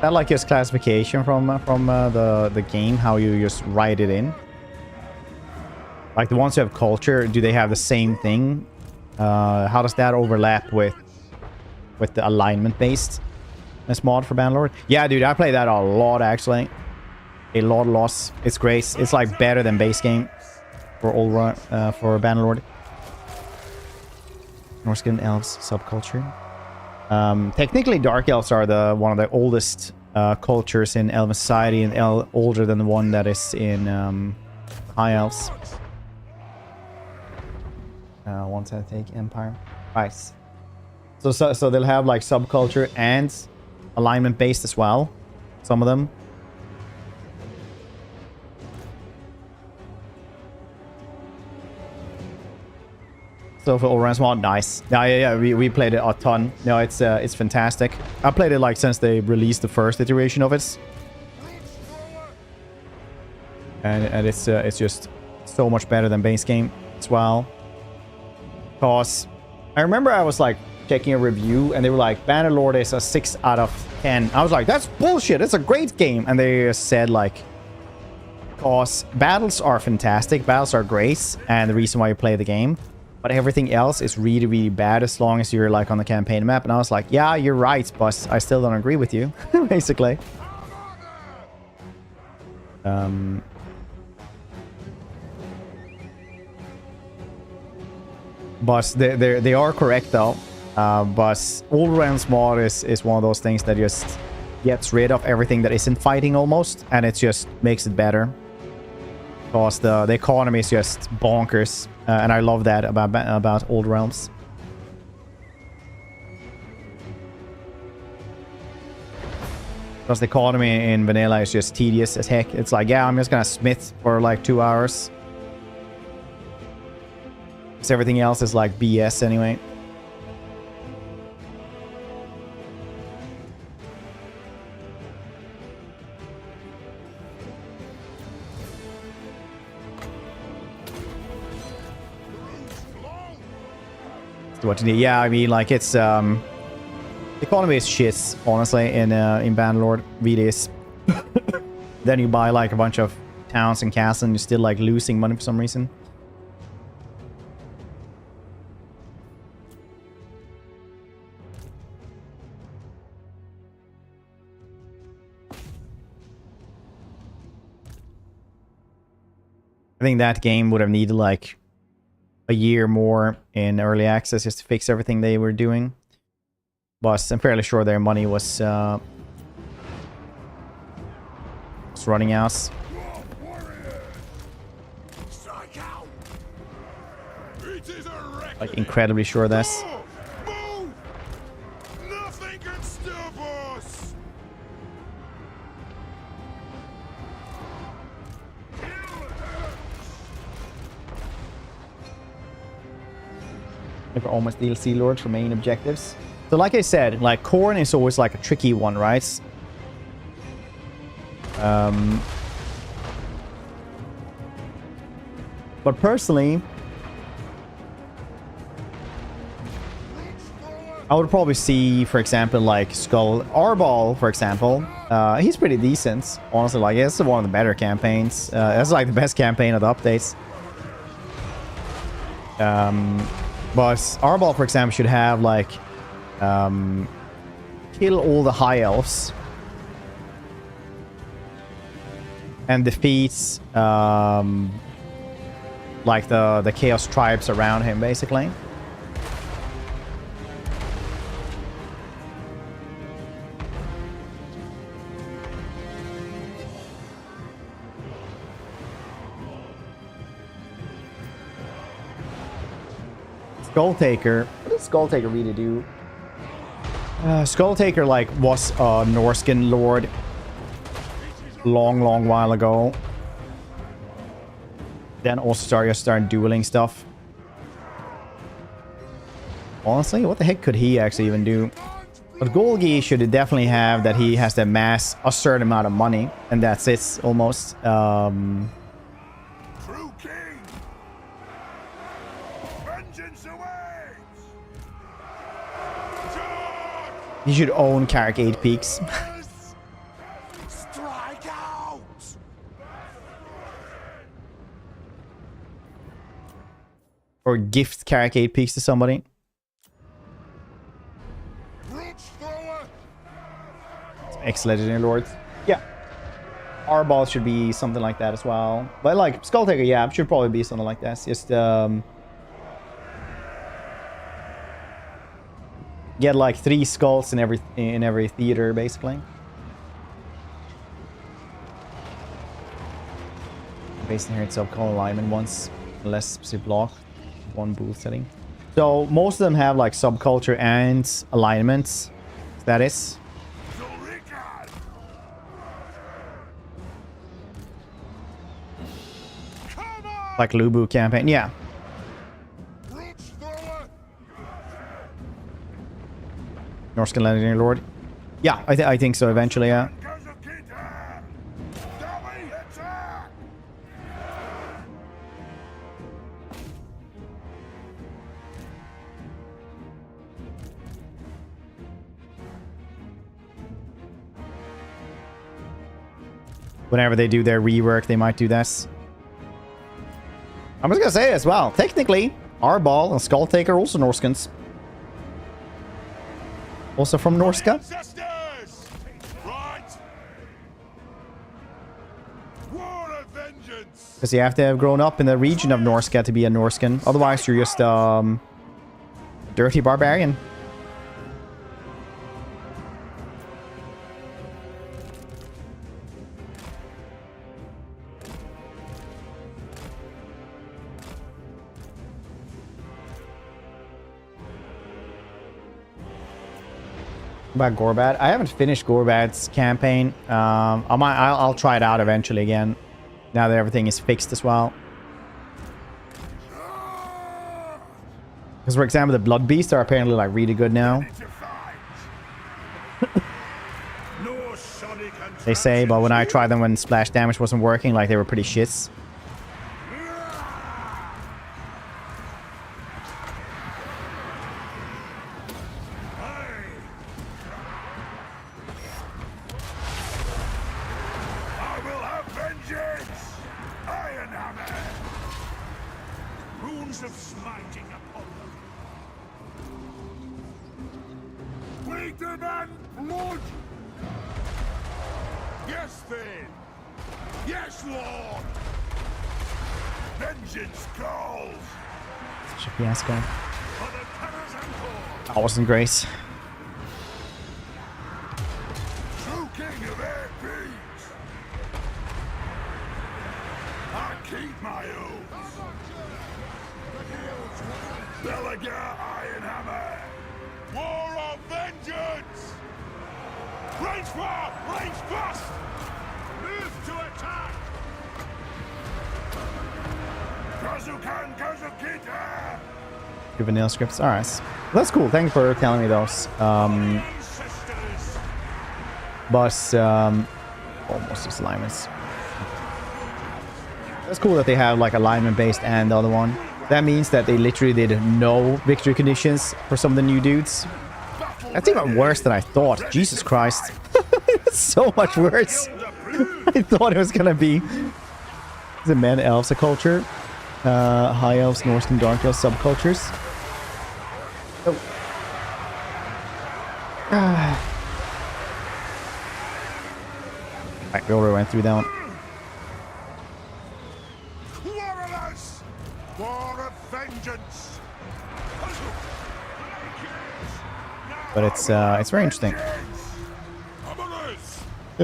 That like just classification from the game, how you just write it in. Like the ones who have culture, do they have the same thing? How does that overlap with the alignment based this mod for Bannerlord? Yeah, dude, I play that a lot actually. A lot. It's great. It's like better than base game for for Bannerlord. Norskin elves subculture. Technically, dark elves are one of the oldest cultures in elven society, and older than the one that is in high elves. Once I take empire, nice. So they'll have like subculture and alignment based as well. Some of them. So for All-Round Small, nice. Yeah, we played it a ton. No, it's fantastic. I played it like since they released the first iteration of it. And it's just so much better than base game as well. Cause I remember I was like checking a review and they were like, Bannerlord is a 6 out of 10. I was like, that's bullshit. It's a great game. And they said like, cause battles are fantastic. Battles are great. And the reason why you play the game. But everything else is really, really bad as long as you're like on the campaign map. And I was like, yeah, you're right, but I still don't agree with you, basically. But they are correct though. But all-round mod is one of those things that just gets rid of everything that isn't fighting almost, and it just makes it better. Because the economy is just bonkers, and I love that about Old Realms. Because the economy in vanilla is just tedious as heck. It's like, yeah, I'm just gonna smith for like 2 hours. Because everything else is like BS anyway. What you need. Yeah, I mean, like, it's the economy is shit, honestly, in Bannerlord. Really is. Then you buy like a bunch of towns and castles and you're still like losing money for some reason. I think that game would have needed like a year more in early access just to fix everything they were doing. But I'm fairly sure their money was almost running us. Strike out. It is a wreck. Like incredibly sure of this. Move! Nothing can stop us. If we're almost DLC lords for main objectives. So like I said, like Khorne is always like a tricky one, right? But personally, I would probably see, for example, like Arbol, for example. He's pretty decent, honestly. Like, it's one of the better campaigns. That's like the best campaign of the updates. But Arbol, for example, should have like kill all the high elves and defeats like the chaos tribes around him, basically. Skulltaker. What does Skulltaker really do? Skulltaker like was a Norscan lord long while ago. Then also started dueling stuff. Honestly, what the heck could he actually even do? But Golgi should definitely have that he has to amass a certain amount of money, and that's it almost. True king. Vengeance awaits. He should own Carrick 8 Peaks. Strike out. Or gift Carrick 8 Peaks to somebody. Ex-legendary lords. Yeah. Arbol should be something like that as well. But like Skulltaker, yeah, should probably be something like that. Just get like 3 skulls in every theater, basically. Based in here itself, call alignment once, less specific block, 1 booth setting. So most of them have like subculture and alignments. That is. Like Lubu campaign, yeah. Norscan Legendary Lord. Yeah, I think so eventually, yeah. Whenever they do their rework, they might do this. I'm just gonna say as well. Technically, Arbol and Skulltaker are also Norskans. Also from Norska. Because you have to have grown up in the region of Norska to be a Norskan. Otherwise, you're just dirty barbarian. About Gorbad, I haven't finished Gorbad's campaign. I'll try it out eventually again, now that everything is fixed as well. Because for example, the Blood Beasts are apparently like really good now. They say, but when I tried them when splash damage wasn't working, like they were pretty shits. Wasn't Grace. True king of 8 peaks. keep my oath. Belegar Iron Hammer. War of vengeance. Range far, range fast. Move to attack. Kazukan Kazukita. Good vanilla scripts. All right, that's cool. Thank you for telling me those. But almost just alignments. That's cool that they have like alignment based and the other one. That means that they literally did no victory conditions for some of the new dudes. That's even worse than I thought. Jesus Christ. It's so much worse. I thought it was gonna be the men elves a culture. High elves, Norse and dark elves subcultures. Oh. Alright, we already went through that one. Warriors! War of vengeance! But it's very interesting.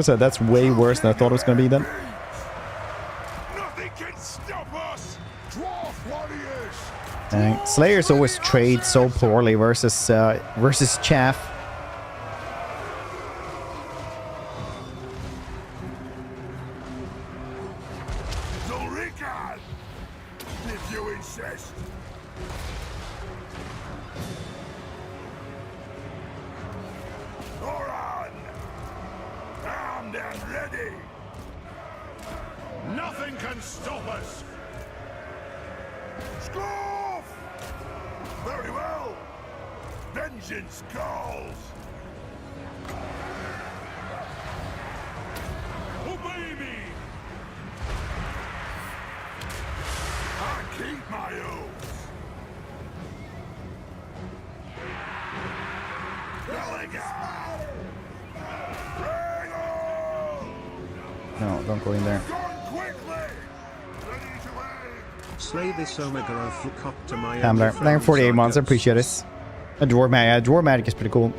So that's way worse than I thought it was going to be then. Nothing can stop us! Dwarf warriors! Dang. Slayers always trade so poorly versus chaff. Zolrikan! If you insist. Oran! Armed and ready! Nothing can stop us! Scoff! Very well! Vengeance calls! Obey me! I keep my oath! Belegar! Bring on! No, don't go in there. Gone quickly! Ready to aim! Slay this Omega of Helicopter my I'm there. Thank you for 48 months. I appreciate it. A dwarf magic. Dwarf magic is pretty cool.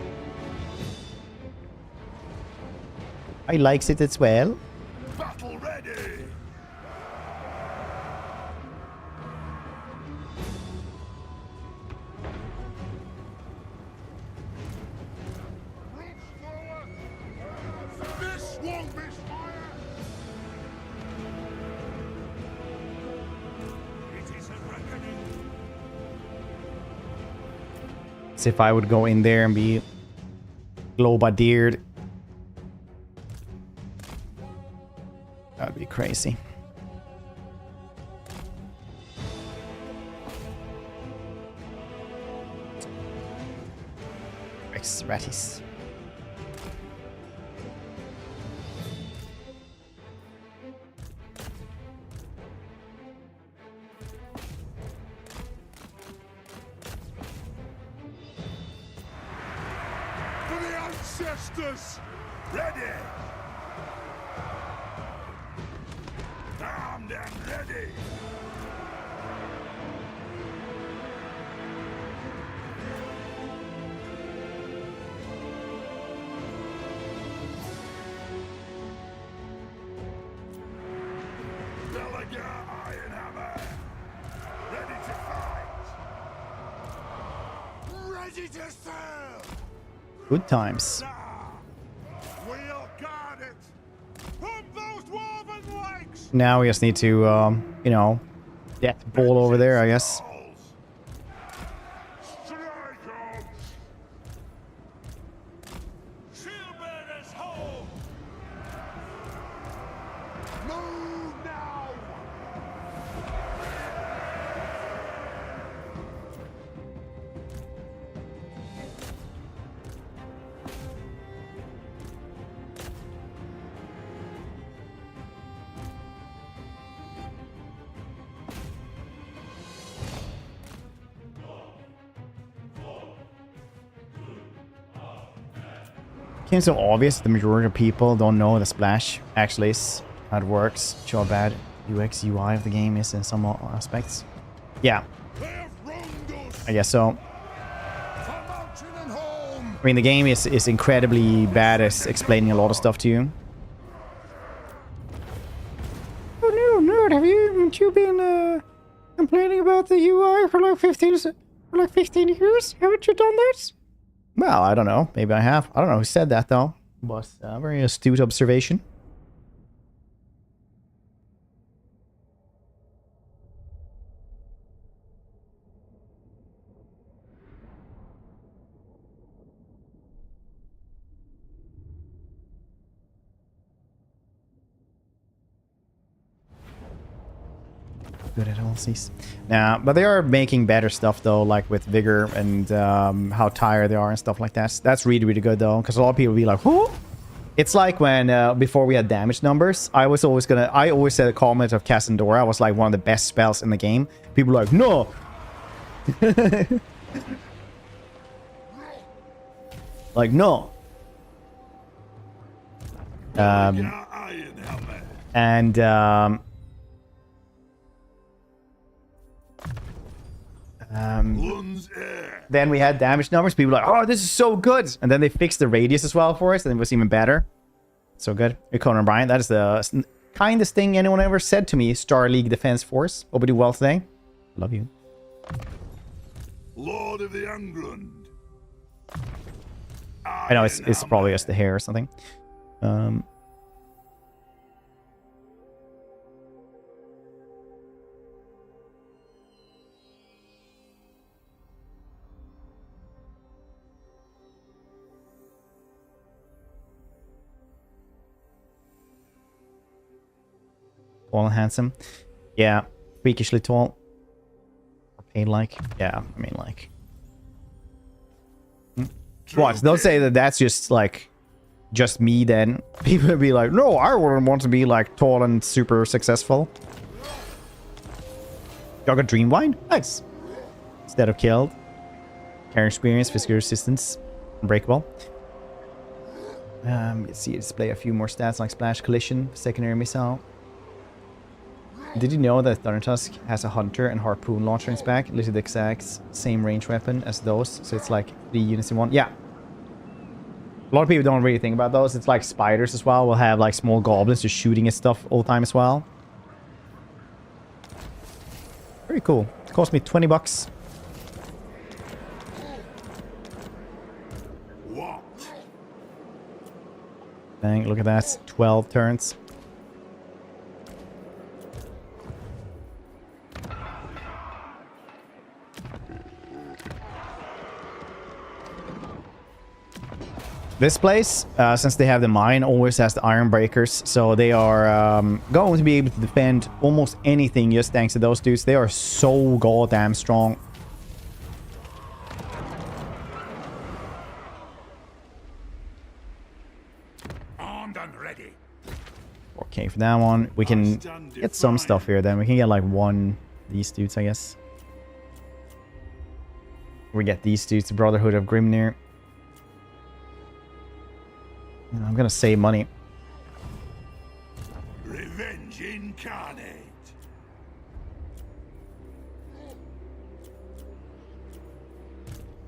I likes it as well. Battle ready! This won't be fire! It is a reckoning. As if I would go in there and be globadiered. That'd be crazy. Rex Ratties. For the ancestors! Ready! Armed and ready! Belegar Iron Hammer! Ready to fight! Ready to serve! Good times. We'll guard it! Pump those dwarven legs! Now we just need to, you know, death ball over there, I guess. Strike on! Shield bearers home! Move now! Seems so obvious the majority of people don't know the splash actually is, how it works, show how bad UX UI of the game is in some aspects. Yeah, They have wronged us! I guess so. For mountain and home! I mean, the game is incredibly bad at explaining a lot of stuff to you. Oh no, nerd, have you you been complaining about the UI for like 15 years? Haven't you done that? Well, I don't know. Maybe I have. I don't know who said that though. But very astute observation. Good at all these. Nah, but they are making better stuff though, like with vigor and how tired they are and stuff like that. That's really, really good though, because a lot of people be like, "Who?" It's like when before we had damage numbers, I always said a comment of Cassandora was like one of the best spells in the game. People are like, no. Like, no. And then we had damage numbers. People were like, oh, this is so good. And then they fixed the radius as well for us, and it was even better. So good. Khorne Brian, that is the kindest thing anyone ever said to me. Star League Defense Force. Hope you do well today. Love you. Lord of the Ungrund. I know it's probably just the hair or something. Tall and handsome. Yeah. Freakishly tall. Or paid like. Yeah, I mean like. What? Don't say that that's just like just me then. People would be like, no, I wouldn't want to be like tall and super successful. Y'all got Dream Wine? Nice. Instead of killed. Carrying experience, physical resistance, unbreakable. Let's see, display a few more stats like splash, collision, secondary missile. Did you know that Thundertusk has a hunter and harpoon launcher in its back? Literally the exact same range weapon as those, so it's like 3 units in one. Yeah. A lot of people don't really think about those. It's like spiders as well. We'll have like small goblins just shooting at stuff all the time as well. Very cool. It cost me 20 bucks. What? Dang, look at that. 12 turns. This place, since they have the mine, always has the iron breakers, so they are going to be able to defend almost anything just thanks to those dudes. They are so goddamn strong. Armed and ready. Okay, for that one, we can get some stuff here then. We can get like one of these dudes, I guess. We get these dudes, the Brotherhood of Grimnir. I'm gonna save money. Revenge incarnate.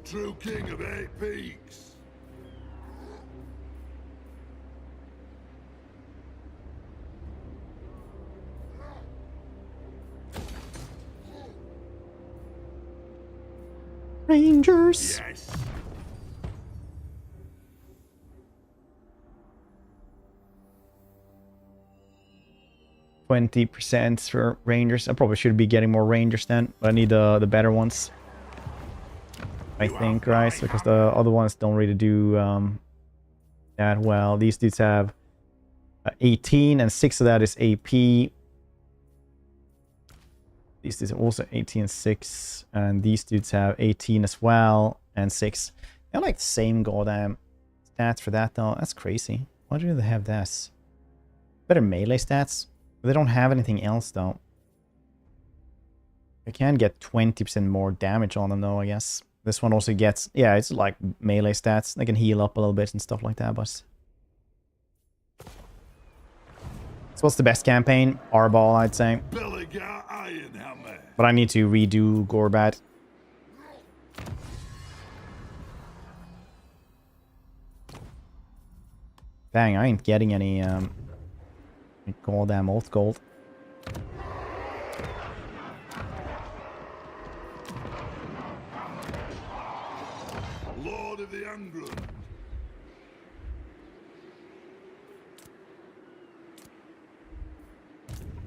True king of 8 peaks. Rangers. Yes. 20% for Rangers. I probably should be getting more Rangers then, but I need the better ones. I think, right? Because the other ones don't really do that well. These dudes have 18 and 6 of that is AP. These dudes are also 18 and 6, and these dudes have 18 as well and 6. They have like the same goddamn stats for that though. That's crazy. Why do they have this? Better melee stats. They don't have anything else though. I can get 20% more damage on them though, I guess. This one also gets, yeah, it's like melee stats. They can heal up a little bit and stuff like that, but... So what's the best campaign? Arbol, I'd say. Belegar Ironhammer. But I need to redo Gorbat. Dang, I ain't getting any goddamn oath gold. England.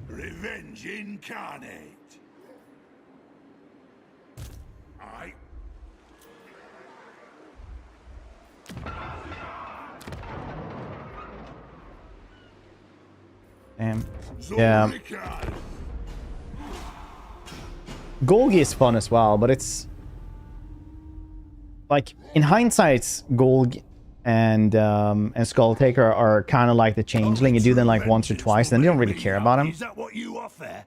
Revenge incarnate. I. Damn. Yeah. Golgi is fun as well, but it's like in hindsight, Golgi and Skulltaker are kind of like the changeling. You do them like once or twice, then you don't really care about them. Is that what you offer?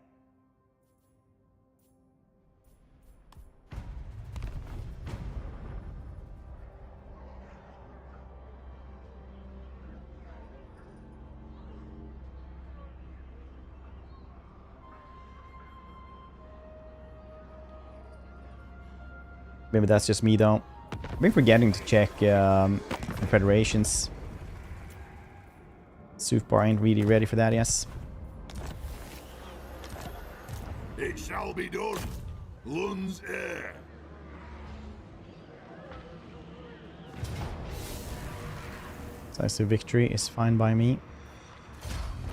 Maybe that's just me though. I've been forgetting to check the Federations. Soothbar ain't really ready for that, yes. It shall be done. Lund's heir. Decisive victory is fine by me.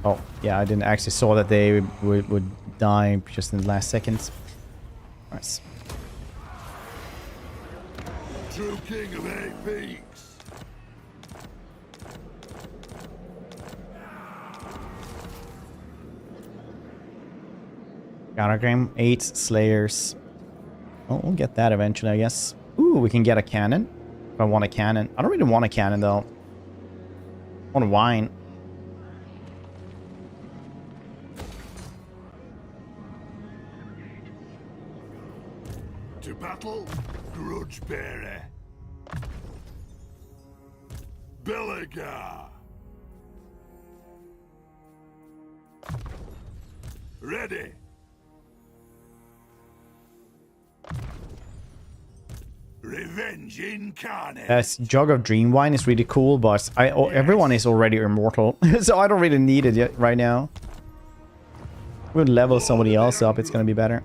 Oh, yeah, I didn't actually saw that they would die just in the last seconds. Nice. True king of 8 peaks. Countergame, 8 Slayers. Oh, we'll get that eventually, I guess. Ooh, we can get a cannon. If I want a cannon. I don't really want a cannon, though. I want a wine. To battle, grudge bearer. Belegar. Ready. Revenge incarnate. Yes, Jug of Dream Wine is really cool, but everyone is already immortal, so I don't really need it yet right now. We'll level somebody else up, it's gonna be better.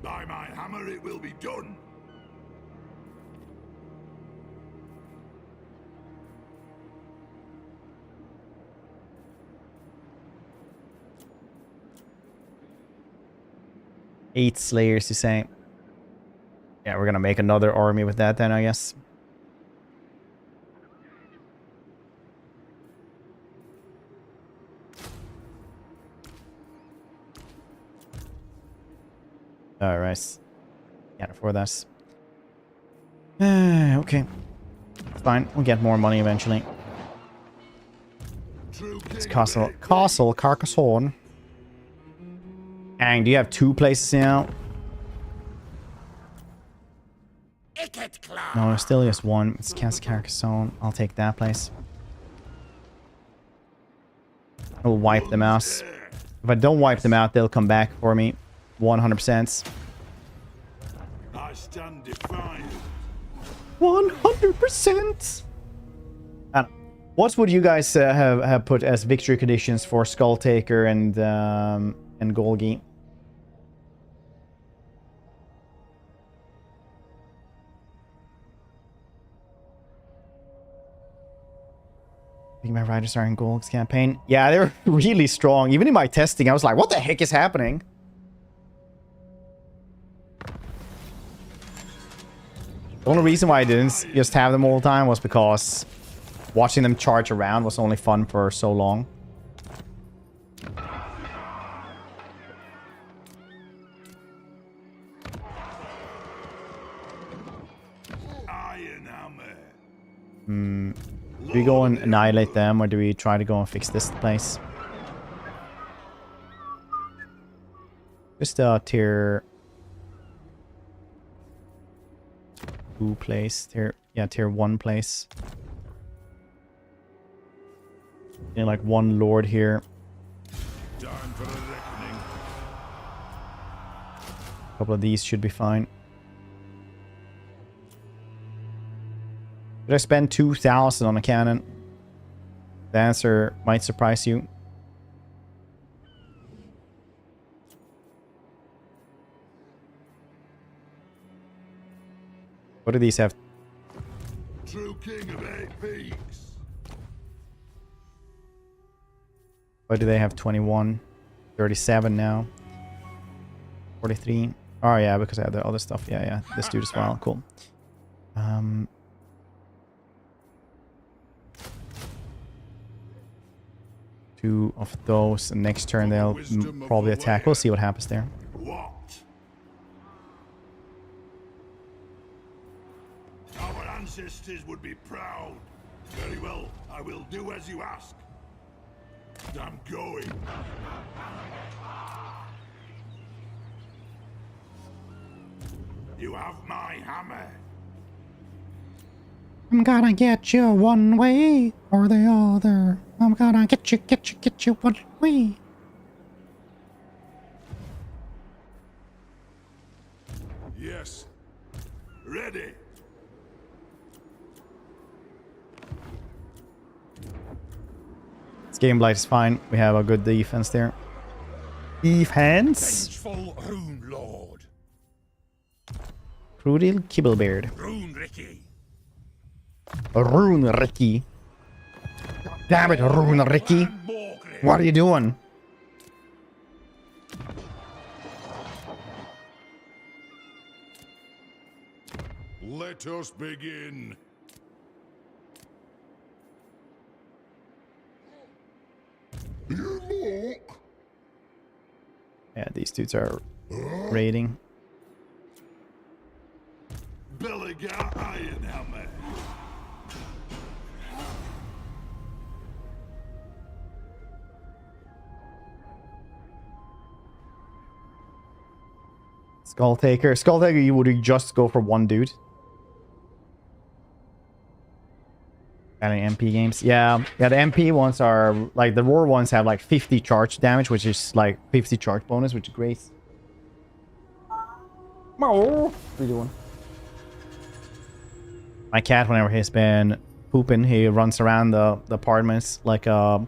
By my hammer it will be done. Eight Slayers, you say? Yeah, we're gonna make another army with that then, I guess. Alright. Can't afford that. Okay. Fine, we'll get more money eventually. It's Castle Carcassonne. Dang, do you have 2 places now? No, there's still just 1. It's Castle Carcassonne. I'll take that place. I'll wipe them out. If I don't wipe them out, they'll come back for me. 100%. I stand defiant. 100%! What would you guys have put as victory conditions for Skulltaker and Golgi? I think my riders are in Golg's campaign. Yeah, they're really strong. Even in my testing, I was like, what the heck is happening? The only reason why I didn't just have them all the time was because watching them charge around was only fun for so long. Iron hammer. Do we go and annihilate them, or do we try to go and fix this place? Just tier 2 place. Tier 1 place. And like 1 lord here. Time for a reckoning. A couple of these should be fine. Did I spend 2,000 on a cannon? The answer might surprise you. What do these have? True king of 8 peaks. Why do they have 21? 37 now. 43. Oh yeah, because I have the other stuff. Yeah, yeah. This dude as well. Cool. Two of those, and next turn they'll probably attack. We'll see what happens there. What? Our ancestors would be proud. Very well, I will do as you ask. I'm going. You have my hammer. I'm gonna get you one way or the other. I'm gonna get you one way. Yes. Ready. This game blight is fine. We have a good defense there. Defense. Vengeful Rune Lord. Crudel Kibblebeard. Rune Ricky. Rune Ricky. Damn it, Rune Ricky. What are you doing? Let us begin. You look. Yeah, these dudes are raiding. Belegar Iron Hammer. Skull Taker. Skull Taker, you would just go for one dude. Any MP games? Yeah. Yeah, the MP ones are like the war ones have like 50 charge damage, which is like 50 charge bonus, which is great. What are you doing? My cat, whenever he's been pooping, he runs around the apartments like a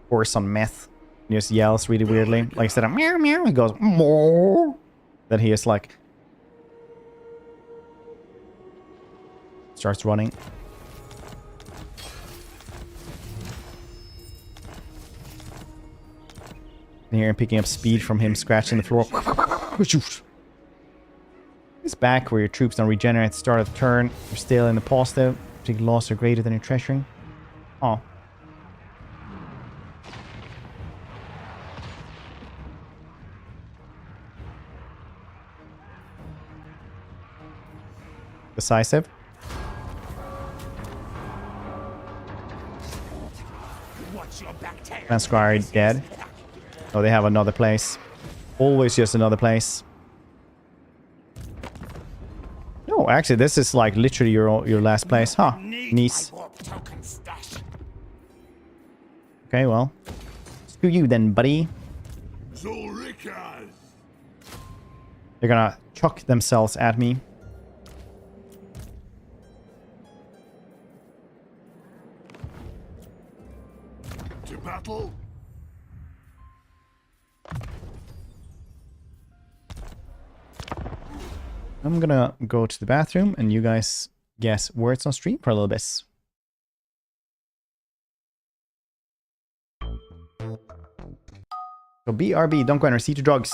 horse on meth. He just yells really weirdly. Like instead of meow meow, he goes more. Then he is like starts running. And here I'm picking up speed from him scratching the floor. It's back where your troops don't regenerate at the start of the turn. You're still in the positive. Particular loss are greater than your treasuring. Oh. Decisive. Transcribe dead. Oh, they have another place. Always just another place. No, actually, this is like literally your last place. Huh. Nice. Okay, well. Screw you then, buddy. They're gonna chuck themselves at me. To battle. I'm gonna go to the bathroom and you guys guess words on stream for a little bit. So BRB, don't go and receipt to drugs.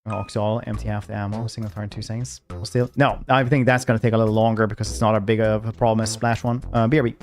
Oxall, empty half the ammo, single fire in 2 seconds. We'll still, no, I think that's gonna take a little longer because it's not as big of a problem as Splash one. BRB.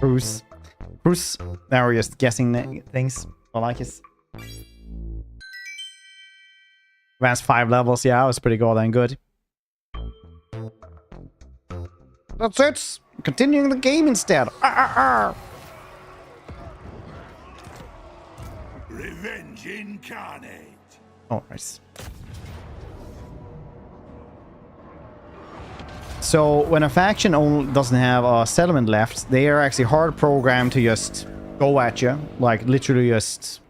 Bruce. Bruce. Now we're just guessing things. I like it. Advanced 5 levels. Yeah, that was pretty goddamn good. That's it. Continuing the game instead. Revenge incarnate. Oh, nice. So when a faction doesn't have a settlement left, they are actually hard programmed to just go at you, like literally just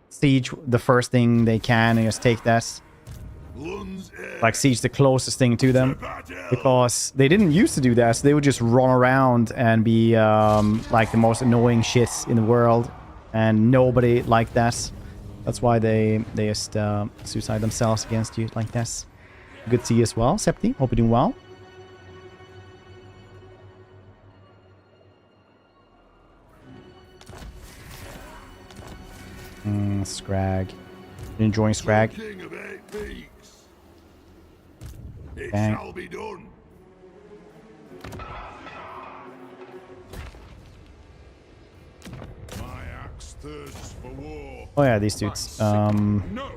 siege the first thing they can and just take that. Like siege the closest thing to them, because they didn't used to do that. So they would just run around and be like the most annoying shit in the world, and nobody liked that. That's why they just suicide themselves against you like this. Good to see you as well, Septi. Hope you're doing well. Scrag. Enjoying Scrag. It Bang. shall be done. My axe thirsts for war. Oh yeah, these dudes. No.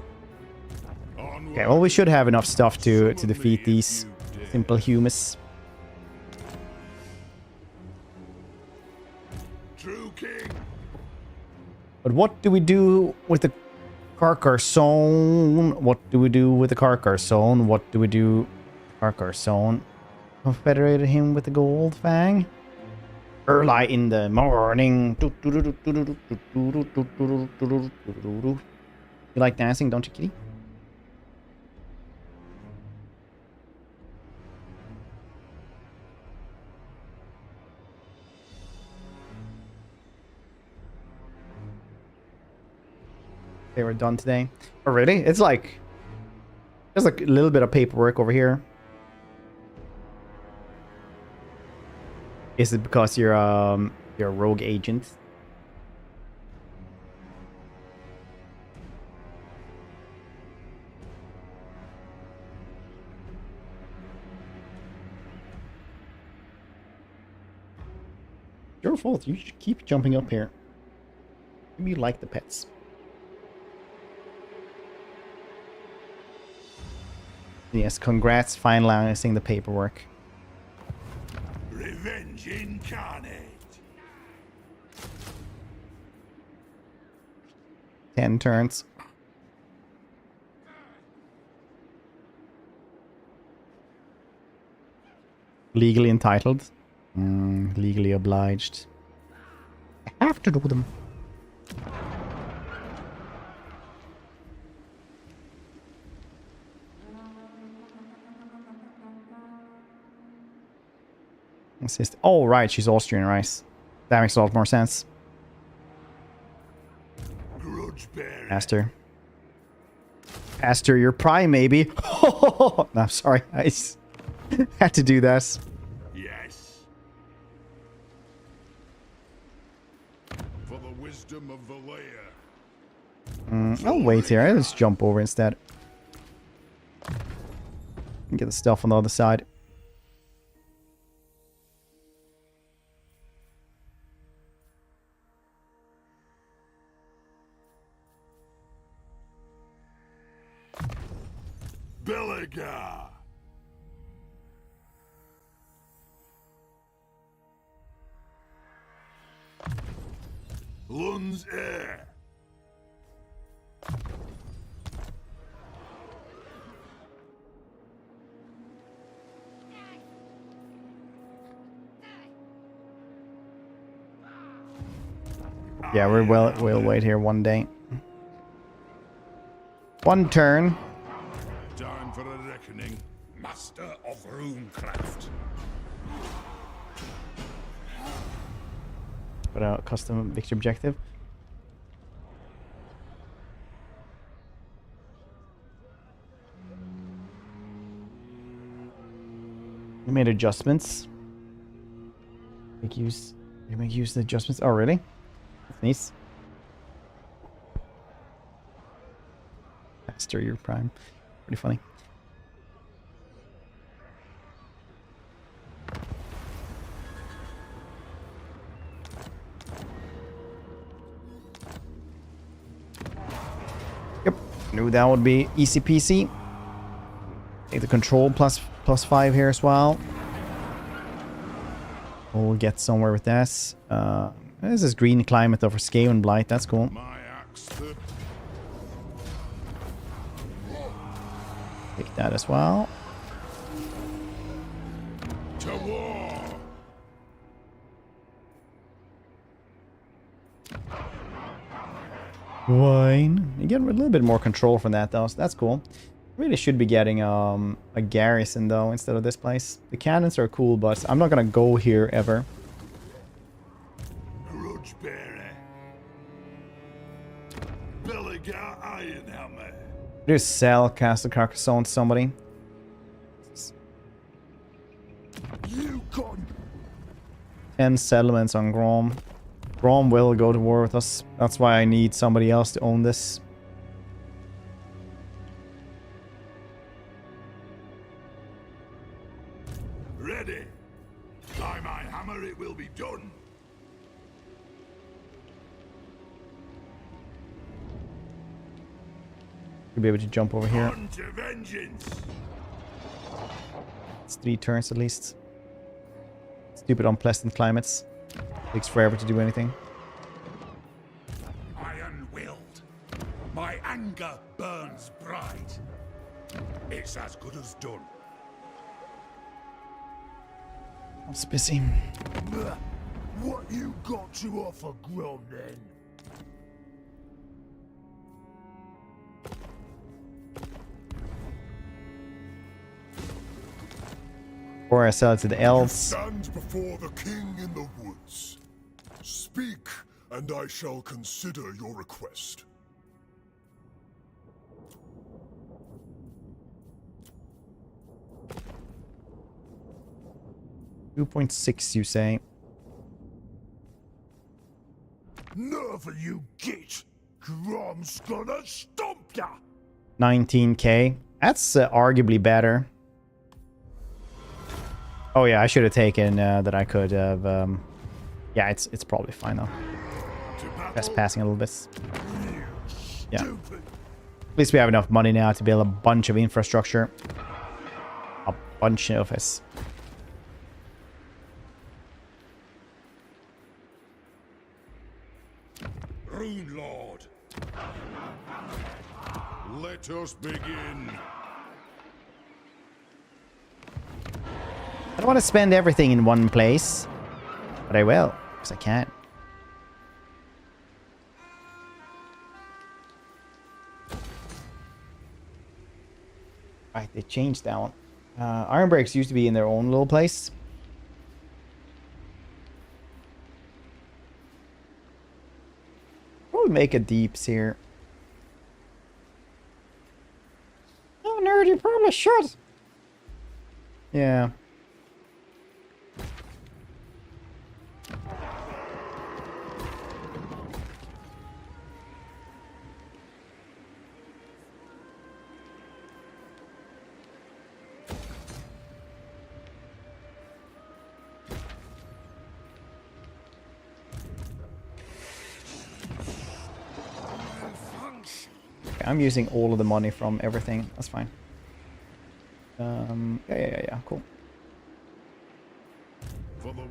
Okay, well we should have enough stuff to defeat these simple humans. True king. But what do we do with the Carcassonne? What do we do with the Carcassonne? What do we do? Carcassonne. Confederated him with the gold fang. Early in the morning. You like dancing, don't you, kitty? They were done today. Already? It's like there's like a little bit of paperwork over here. Is it because you're a rogue agent? Your fault. You should keep jumping up here. Maybe you like the pets. Yes, congrats finalizing the paperwork. Revenge incarnate. 10 turns. Legally entitled. Legally obliged. I have to do them. Assist. Oh, right. She's Austrian, right? That makes a lot more sense. Grudge bearer. Pastor. Pastor, your prime, maybe. No, I'm sorry. I had to do that. Yes. For the wisdom of Belegar. I'll wait here. I'll just jump over instead. And get the stuff on the other side. Belegar. Lun's heir. Yeah, we'll wait here one day. One turn. Time for a reckoning. Master of runecraft. Put out custom victory objective. We made adjustments. We make use of the adjustments. Oh, really? That's nice. Master your prime. Pretty funny. Yep. Knew that would be easy peasy. Take the control plus 5 here as well. We'll get somewhere with this. This is green climate over Skaven Blight. That's cool. My axe. Take that as well. To war! Wine. You get a little bit more control from that though, so that's cool. Really should be getting a garrison though instead of this place. The cannons are cool, but I'm not gonna go here ever. Grudge bearer. Belegar Ironhammer. Just sell Castle Carcassonne to somebody. You got 10 settlements on Grom. Grom will go to war with us. That's why I need somebody else to own this. ready. By my hammer it will be done. You'll be able to jump over here. On to vengeance. It's 3 turns at least. Stupid unpleasant climates. Takes forever to do anything. Iron-willed. My anger burns bright. It's as good as done. I'm busy. What you got to offer, Grom, then? Or I sell it to the elves. Stand before the king in the woods. Speak, and I shall consider your request. $2.6, you say? Nerve you git! Grom's gonna stomp ya! 19k. That's arguably better. Oh yeah, I should have taken that I could have. Yeah, it's probably fine though. Just passing a little bit. Yeah. At least we have enough money now to build a bunch of infrastructure. A bunch of us. Rune Lord. Let us begin. I don't want to spend everything in one place, but I will, because I can. Right, they changed that one. Iron Brakes used to be in their own little place. Probably make a deeps here. Oh, nerd, you probably should. Yeah. I'm using all of the money from everything. That's fine. Yeah, cool.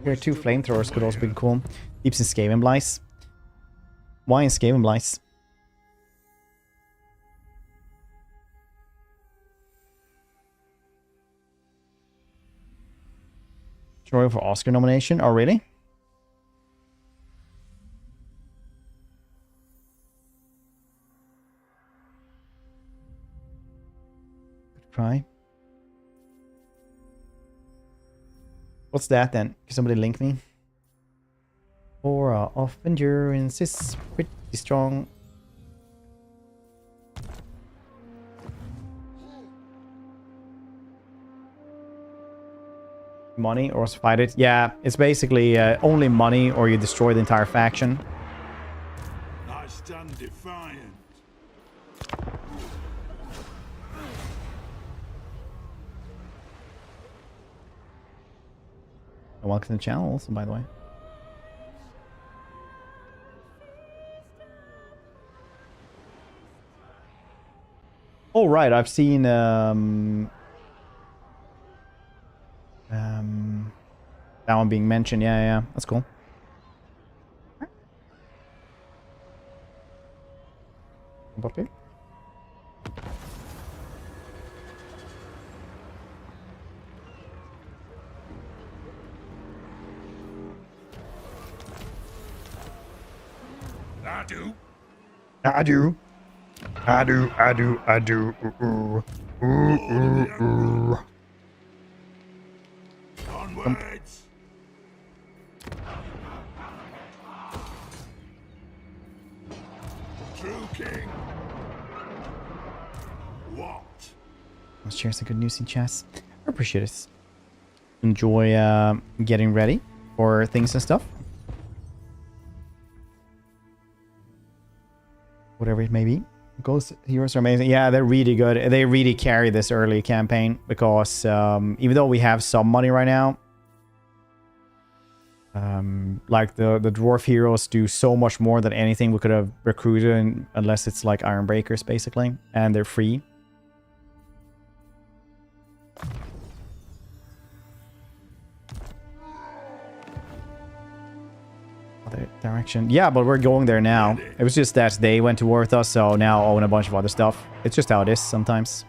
Here, 2 flamethrowers could also be cool. Deeps and Skaven Blights. Why in Skaven Blights? Troy for Oscar nomination? Oh, really? Try. What's that then? Can somebody link me? Aura of endurance is pretty strong. Money or fight it? Yeah, it's basically only money or you destroy the entire faction. I stand defiant. Welcome to the channel also, by the way. Oh, right. I've seen that one being mentioned. Yeah. That's cool. Jump up here. do. I do. I do. I do. I do. Ooh. Ooh. Ooh. Ooh. Onwards. True king. What? Let's share some good news in chess. I appreciate it. Enjoy getting ready for things and stuff. Whatever it may be. Ghost heroes are amazing. Yeah, they're really good. They really carry this early campaign because even though we have some money right now, like the dwarf heroes do so much more than anything we could have recruited unless it's like Iron Breakers basically, and they're free. Other direction. Yeah, but we're going there now. It was just that they went to war with us, so now I own a bunch of other stuff. It's just how it is sometimes.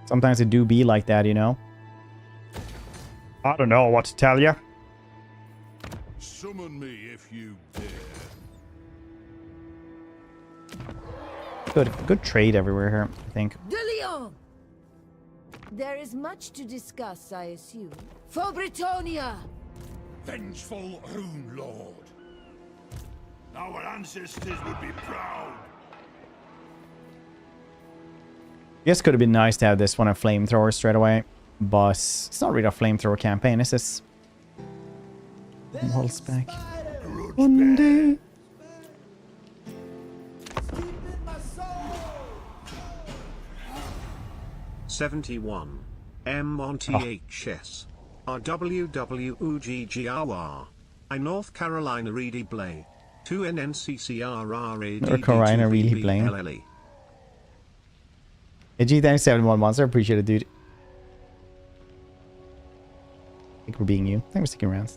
Sometimes it do be like that, you know? I don't know what to tell you. Summon me if you dare. Good trade everywhere here, I think. De Leon! There is much to discuss, I assume. For Britannia! Vengeful Rune Lord. Our ancestors would be proud. Guess could have been nice to have this one a flamethrower straight away, but it's not really a flamethrower campaign, is this? Model spec. One day. '71. M on THS. RWWUGGR. I North Carolina Reedy Blay. 2NNCCRRAD. North Carolina really playing. AG, thanks 71 monster. Appreciate it, dude. I think we're being you. Thanks for sticking around.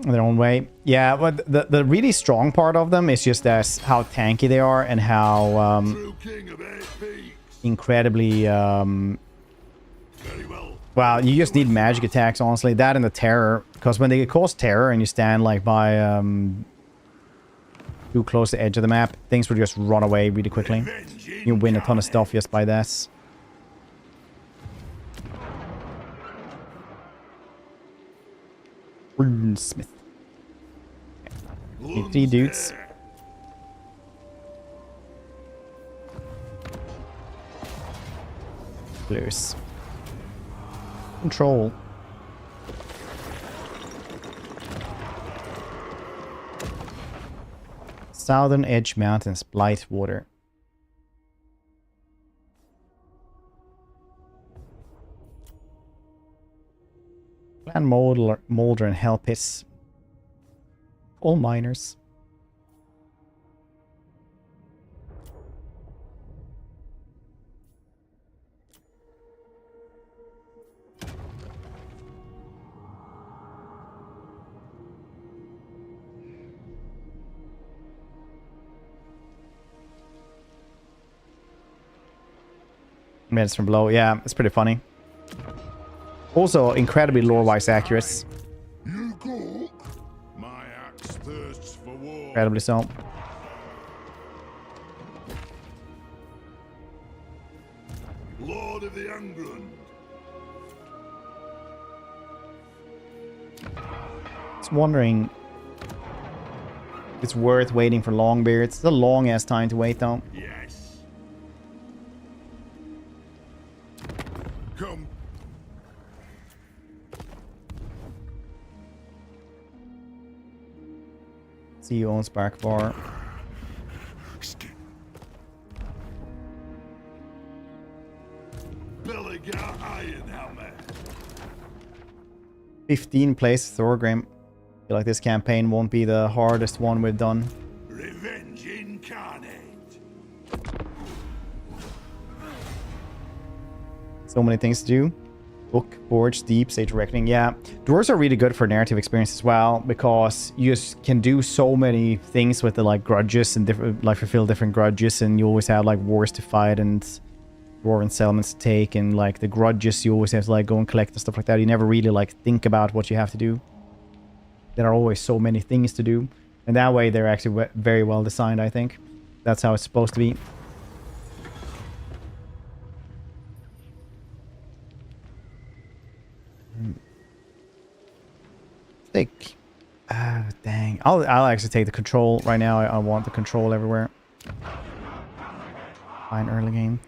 In their own way. Yeah, but the really strong part of them is just as how tanky they are and how incredibly Very well. well, you just need magic attacks, honestly. That and the terror. Because when they cause terror and you stand like by too close to the edge of the map, things will just run away really quickly. You win a ton of stuff just by this. Smith. Okay. 3 dudes. Blues. Control. Southern Edge Mountains, Blightwater. Clan Molder and Hellpiss. All miners. Minutes from below. Yeah, it's pretty funny. Also, incredibly lore-wise accurate. You go. My axe thirsts for war. Incredibly so. Lord of the Angrund. Just wondering if it's worth waiting for Longbeard. It's a long-ass time to wait, though. Yes. Come. See you own Spark Bar. Belegar Iron Helmet. 15 plays Thorgrim. Feel like this campaign won't be the hardest one we've done. Revenge incarnate. So many things to do. Book, Forge, Deep, Sage Reckoning. Yeah, dwarves are really good for narrative experience as well because you just can do so many things with the like grudges and different, like fulfill different grudges, and you always have like wars to fight and dwarven settlements to take, and like the grudges you always have to like go and collect and stuff like that. You never really like think about what you have to do. there are always so many things to do. And that way they're actually very well designed, I think. That's how it's supposed to be. Thick. Ah, dang. I'll actually take the control right now. I want the control everywhere. Fine, early game.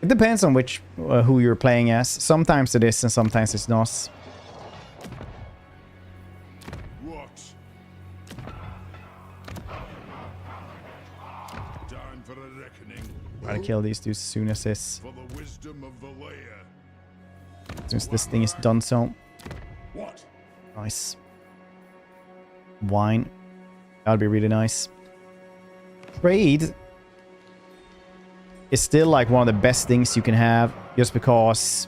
It depends on which who you're playing as. Sometimes it is and sometimes it's not. What? Time for a reckoning. Try to kill these dudes as soon as this. For the wisdom of Valea. Since this thing is done so. What? Nice. Wine. That'd be really nice. Trade is still like one of the best things you can have, just because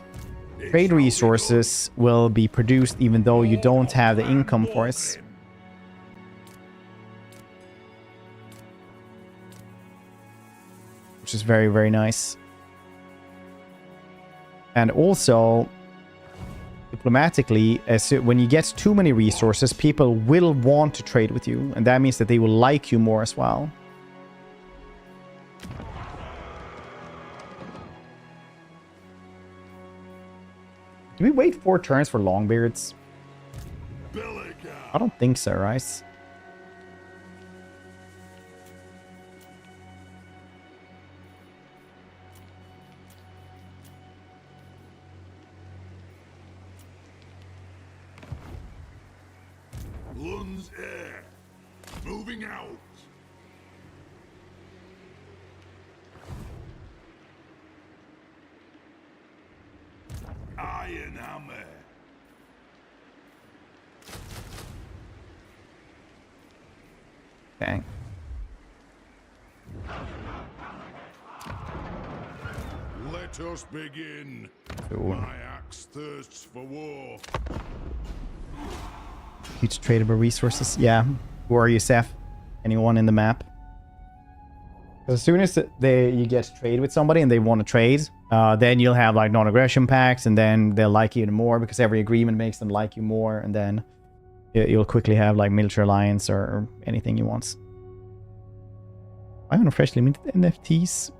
trade resources will be produced even though you don't have the income for it. Which is very, very nice. And also, diplomatically, when you get too many resources, people will want to trade with you, and that means that they will like you more as well. Do we wait 4 turns for Longbeards? Belegar. I don't think so, right? Lund's air. Moving out. Iron hammer. Okay. Let us begin. Cool. My axe thirsts for war. Huge tradable resources. Yeah. Who are you, Seth? Anyone in the map? As soon as you get to trade with somebody and they want to trade, then you'll have like non-aggression pacts, and then they'll like you even more because every agreement makes them like you more, and then you'll quickly have like military alliance or anything you want. I want to freshly minted NFTs.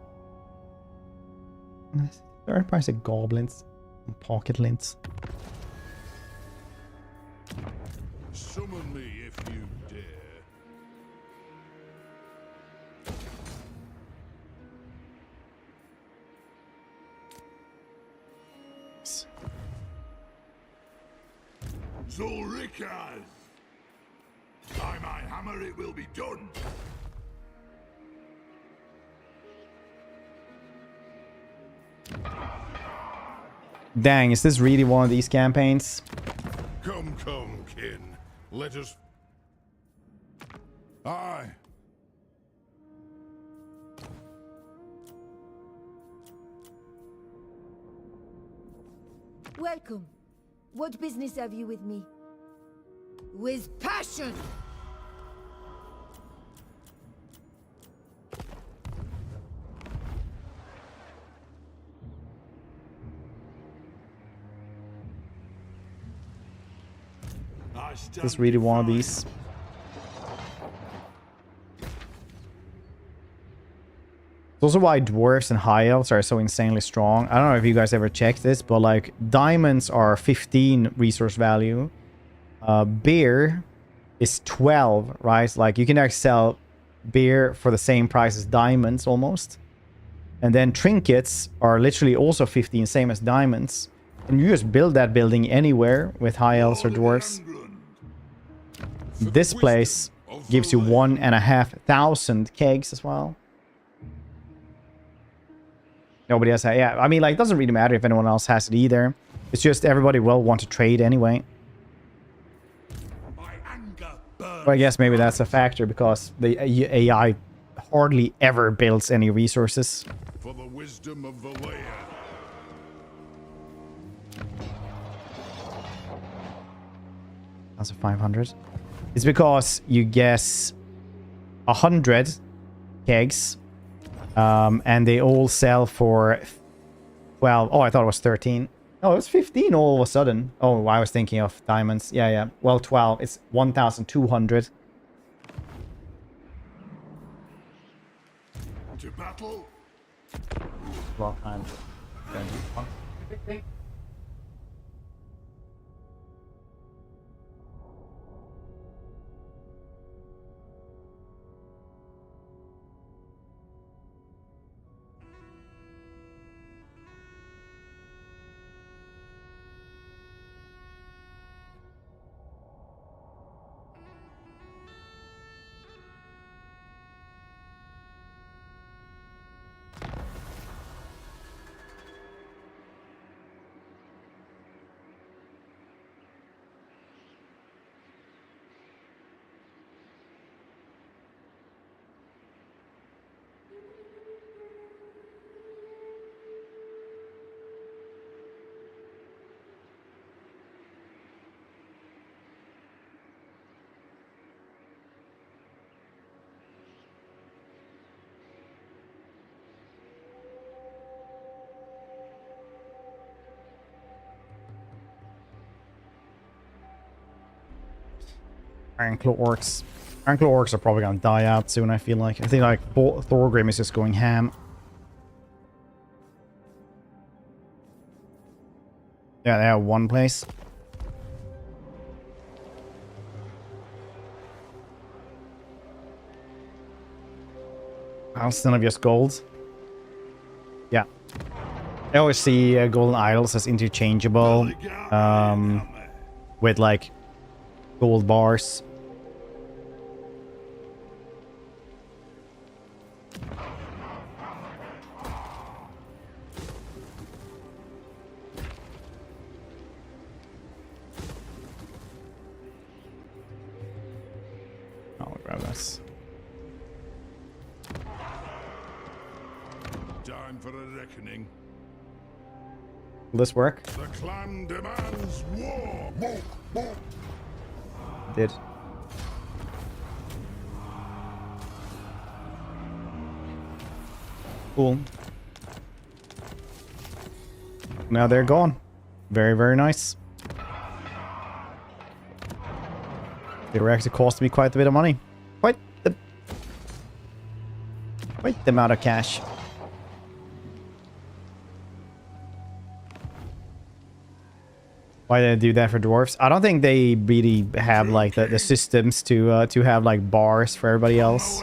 Third price of goblins and pocket lints. Summon me if you dare. Zulrikas! By my hammer it will be done. Dang, is this really one of these campaigns? Come, kin. Let us... Aye. Welcome. What business have you with me? With passion! Is this really one of these? It's also why dwarves and high elves are so insanely strong. I don't know if you guys ever checked this, but like diamonds are 15 resource value. Beer is 12, right? Like you can actually sell beer for the same price as diamonds almost. And then trinkets are literally also 15, same as diamonds. And you just build that building anywhere with high elves or dwarves. This place gives you 1,500 kegs as well. Nobody else has, yeah, I mean, like, it doesn't really matter if anyone else has it either. It's just everybody will want to trade anyway. But I guess maybe that's a factor because the AI hardly ever builds any resources. For the wisdom of Valea. That's a 500. It's because you guess 100 kegs. And they all sell for 12. Oh, I thought it was 13. Oh, it was 15 all of a sudden. Oh, I was thinking of diamonds. Yeah, yeah. Well, 12. It's 1,200. To battle. Well, time. Ironclaw orcs. Ironclaw orcs are probably gonna die out soon, I feel like. I think like Thorgrim is just going ham. Yeah, they have one place. Instead of just gold. Yeah. I always see golden idols as interchangeable with like gold bars. I'll grab this. Time for a reckoning. Will this work? The clan demands war. Did. Cool. Now they're gone. Very, very nice. They were actually cost me quite a bit of money. Quite the amount of cash. Why did they do that for dwarfs? I don't think they really have like the systems to have like bars for everybody else.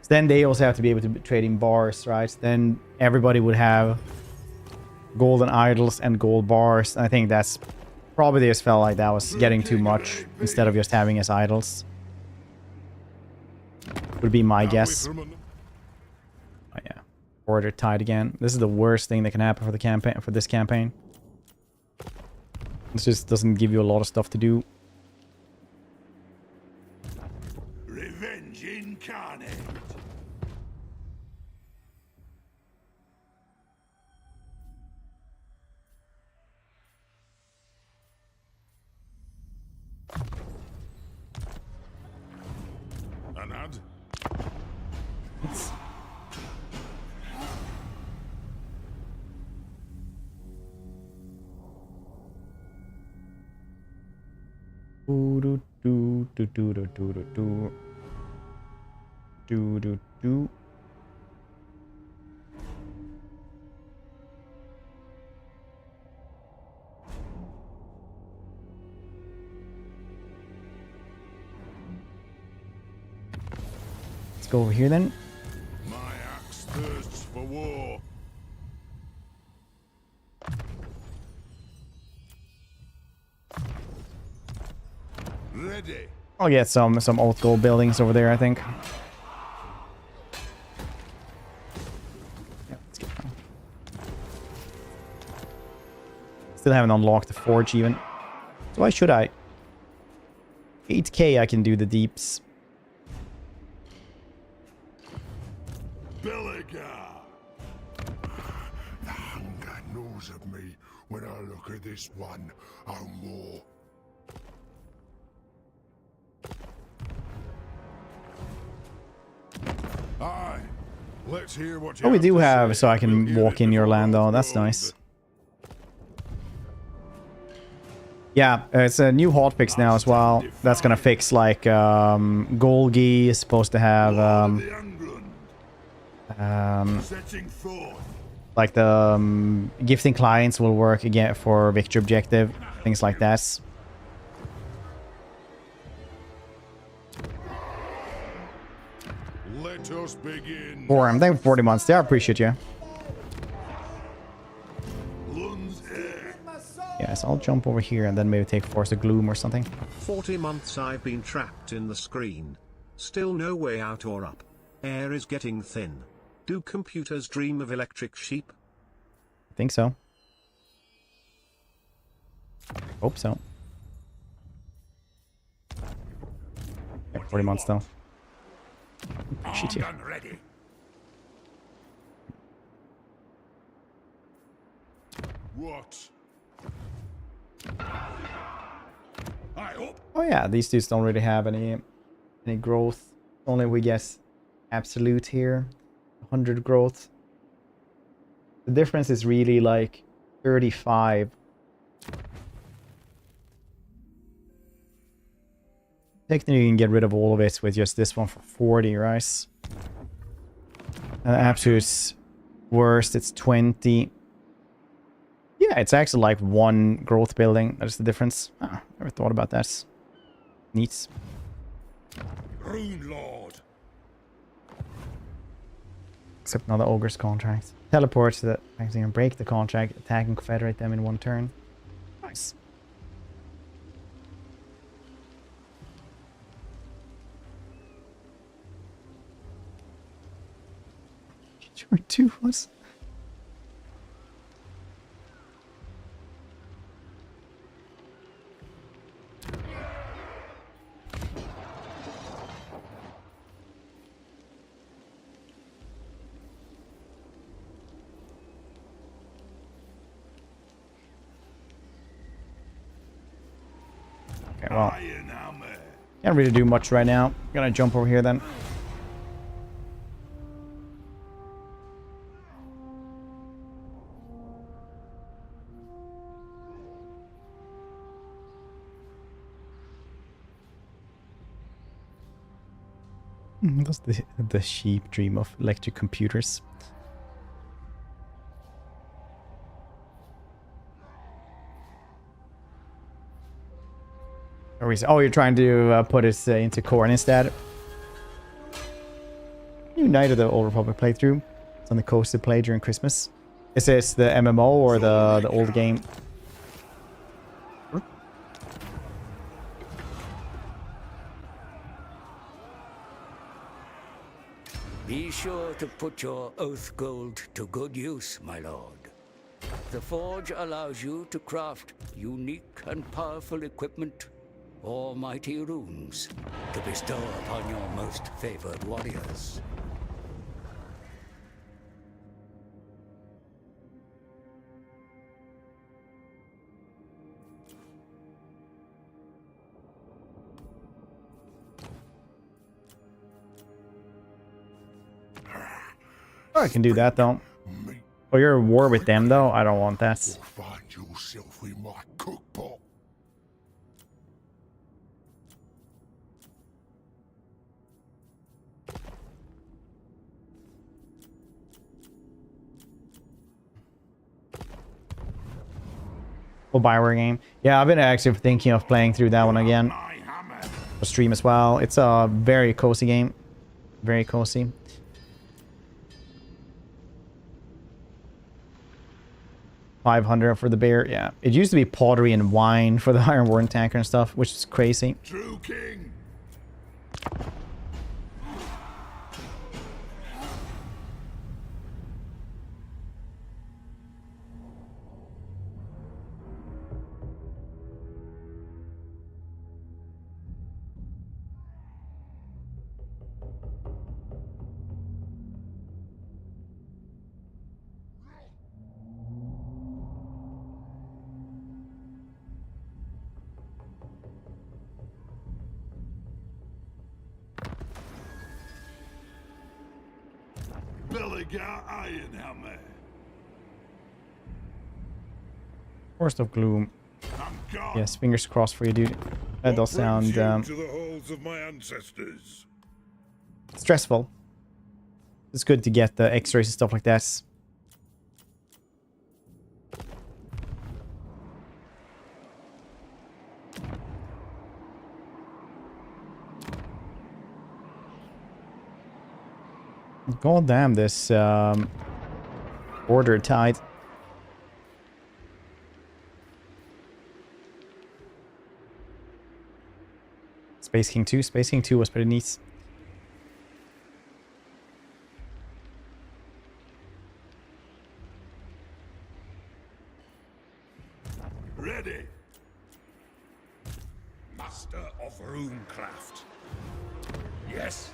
Then they also have to be able to trade in bars, right? Then everybody would have golden idols and gold bars. I think that's probably they just felt like that was getting too much instead of just having as idols. Would be my guess. Oh yeah, order tied again. This is the worst thing that can happen for the campaign, for this campaign. This just doesn't give you a lot of stuff to do. Revenge incarnate. An ad? Do do do do do do do do do do do. Let's go over here then. My axe thirsts for war. Ready. I'll get some old gold buildings over there, I think. Yeah, let's get them. Still haven't unlocked the forge even. So why should I? 8k I can do the deeps. Belegar. The hunger knows of me when I look at this one or more. Aye. Let's hear what you Oh, we have do to have, say. so I We'll can hear walk it in your before land though. the That's world. nice. Yeah, it's a new hotfix now as well. That's gonna fix like Golgi is supposed to have Setting forth. like the gifting clients will work again for victory objective, things like that. Let us begin. Khorne, thank you for 40 months. There, I appreciate you. Lun's air. Yes, I'll jump over here and then maybe take Force of Gloom or something. 40 months I've been trapped in the screen. Still no way out or up. Air is getting thin. Do computers dream of electric sheep? I think so. Hope so. Yeah, 40 months though. Shit you. Armed and ready. What? I hope. Oh yeah, these dudes don't really have any growth. Only we guess absolute here. 100 growth. The difference is really like 35. Technically, you can get rid of all of it with just this one for 40, right? And absolute worst, it's 20. Yeah, it's actually like one growth building. That's the difference. Ah, never thought about that. Neat. Rune Lord. Except another ogre's contract. Teleport to the actually and break the contract, attack and confederate them in one turn. Nice. Sure, two was. Okay, well, Iron hammer. can't really do much right now. Gonna jump over here then. Does the sheep dream of electric computers? Oh, you're trying to put it into Khorne instead. New Night of the Old Republic playthrough. It's on the coast to play during Christmas. Is this the MMO or the old game? Be sure to put your oath gold to good use, my lord. The forge allows you to craft unique and powerful equipment or mighty runes to bestow upon your most favored warriors. Oh, I can do that though. Oh, you're at war with them though? I don't want that. Find yourself in my cookpot. Full Bioware game. Yeah, I've been actually thinking of playing through that one again. My hammer. For stream as well. It's a very cozy game. Very cozy. $500 for the bear. Yeah, it used to be pottery and wine for the Iron Warden tanker and stuff, which is crazy. True king. Belegar iron hammer. Forest of Gloom. I'm gone. Yes, fingers crossed for you, dude. That does sound to the halls of my ancestors. stressful. It's good to get the X-rays and stuff like that. God damn, this border tide. Space King 2. Space King 2 was pretty neat. Ready. Master of runecraft. Yes.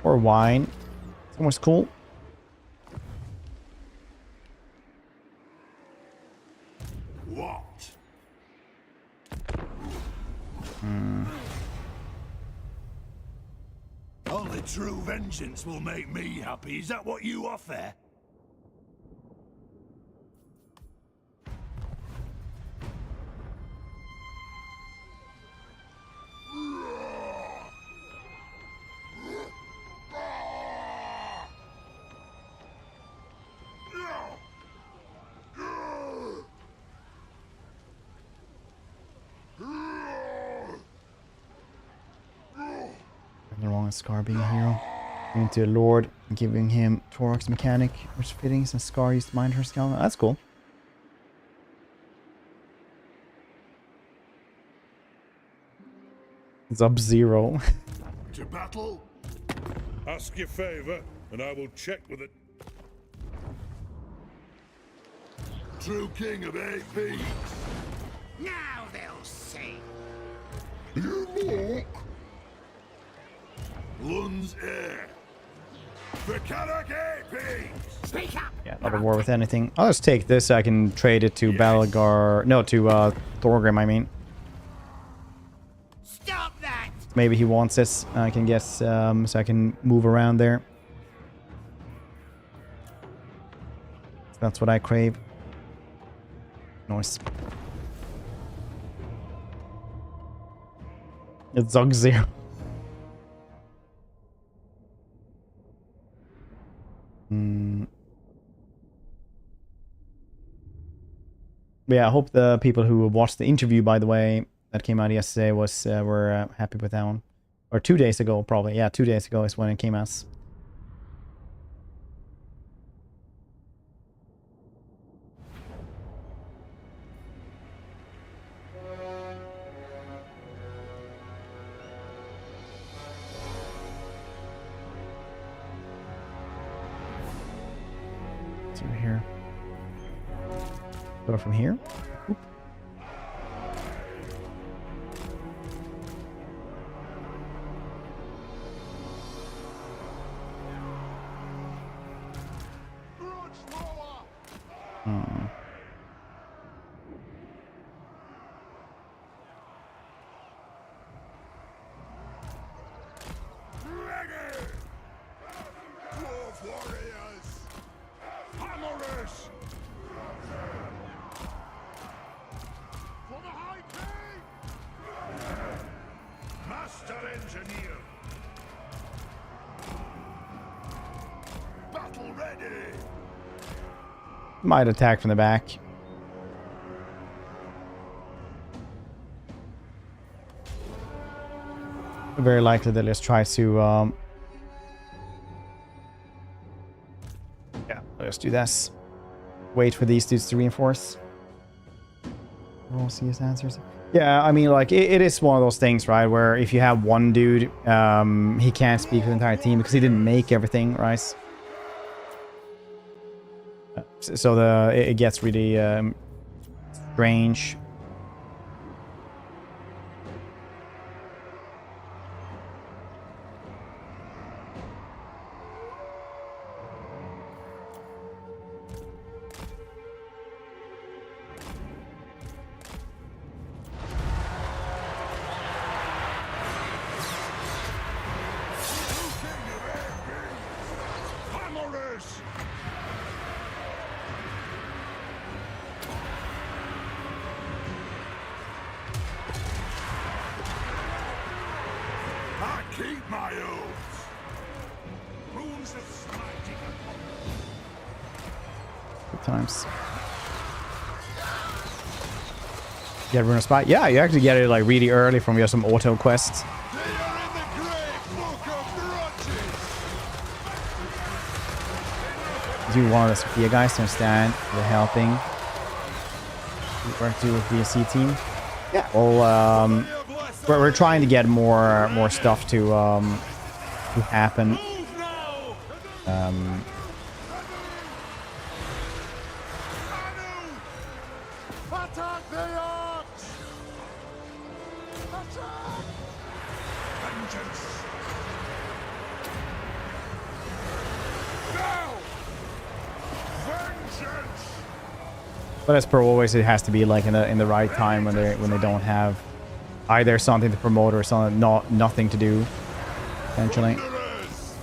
Or wine. It's almost cool. What? Only true vengeance will make me happy. Is that what you offer? Nothing wrong with Scar being a hero. Into a lord, giving him Torok's mechanic, which fittings, and Scar used to mine her skull. That's cool. Sub-Zero. To battle? Ask your favor, and I will check with it. True king of 8 feet. Now they'll see. You look. Lun's heir. For Karak 8 feet. Speak up! Yeah, not a war with anything. I'll just take this so I can trade it to Belegar. No, to Thorgrim, I mean. Stop that! Maybe he wants this, I can guess, so I can move around there. That's what I crave. Nice. It's Sub-Zero. Yeah, I hope the people who watched the interview, by the way, that came out yesterday were happy with that one. Or 2 days ago, probably. Yeah, 2 days ago is when it came out. It's over here. Go from here. Oop. Ready. Dwarf warriors. Hammerers. For the High King. Master engineer. Battle ready. Might attack from the back. Very likely they'll just try to yeah, let's do this. Wait for these dudes to reinforce. We'll see his answers. Yeah, I mean, like, it is one of those things, right, where if you have one dude, he can't speak for the entire team because he didn't make everything, right? So it gets really strange. Keep my oaths. Runes of smiting upon Good times. Get Ruinous Powers. Yeah, you actually get it like really early from your some auto quests. They are in the great book of grudges. Do one of the Sophia guys to understand the helping. We work to with the BSC team. Yeah. Well, we're trying to get more stuff to happen. Attack the orcs! Attack! Vengeance. Now! Vengeance! But as per always, it has to be like in the right time when they don't have either something to promote or something nothing to do. Essentially. Thunderers!